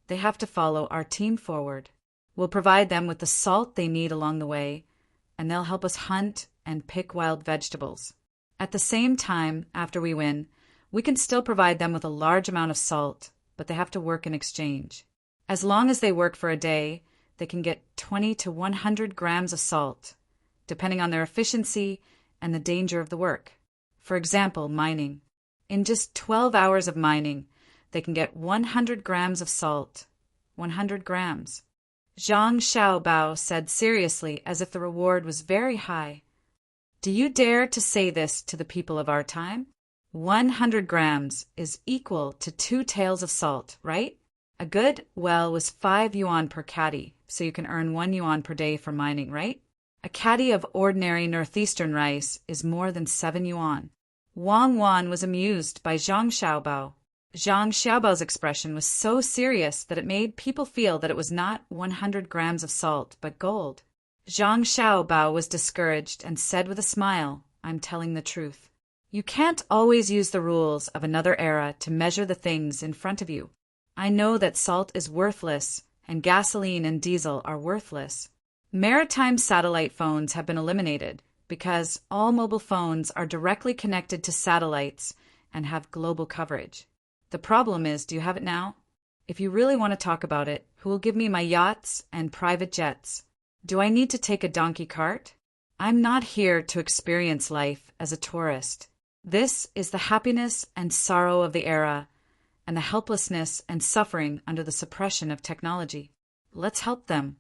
they have to follow our team forward. We'll provide them with the salt they need along the way, and they'll help us hunt and pick wild vegetables. At the same time, after we win, we can still provide them with a large amount of salt, but they have to work in exchange. As long as they work for a day, they can get 20 to 100 grams of salt, depending on their efficiency and the danger of the work. For example, mining. In just 12 hours of mining, they can get 100 grams of salt. 100 grams. Zhang Xiaobao said seriously, as if the reward was very high. Do you dare to say this to the people of our time? 100 grams is equal to 2 taels of salt, right? A good well was 5 yuan per caddy, so you can earn 1 yuan per day for mining, right? A caddy of ordinary northeastern rice is more than 7 yuan. Wang Wan was amused by Zhang Xiaobao. Zhang Xiaobao's expression was so serious that it made people feel that it was not 100 grams of salt, but gold. Zhang Xiaobao was discouraged and said with a smile, I'm telling the truth. You can't always use the rules of another era to measure the things in front of you. I know that salt is worthless, and gasoline and diesel are worthless. Maritime satellite phones have been eliminated because all mobile phones are directly connected to satellites and have global coverage. The problem is, do you have it now? If you really want to talk about it, who will give me my yachts and private jets? Do I need to take a donkey cart? I'm not here to experience life as a tourist. This is the happiness and sorrow of the era, and the helplessness and suffering under the suppression of technology. Let's help them.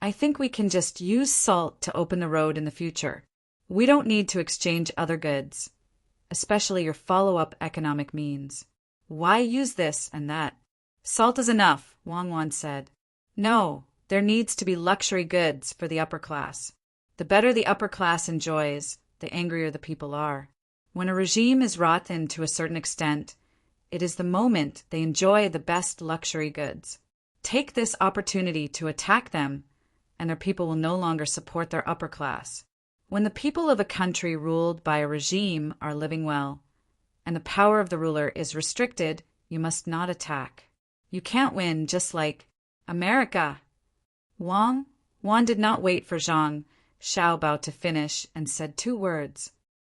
I think we can just use salt to open the road in the future. We don't need to exchange other goods, especially your follow-up economic means. Why use this and that? Salt is enough, Wang Wan said. No, there needs to be luxury goods for the upper class. The better the upper class enjoys, the angrier the people are. When a regime is rotten to a certain extent, it is the moment they enjoy the best luxury goods. Take this opportunity to attack them, and their people will no longer support their upper class. When the people of a country ruled by a regime are living well, and the power of the ruler is restricted, you must not attack. You can't win, just like America. Wang did not wait for Zhang Xiaobao to finish and said 2 words.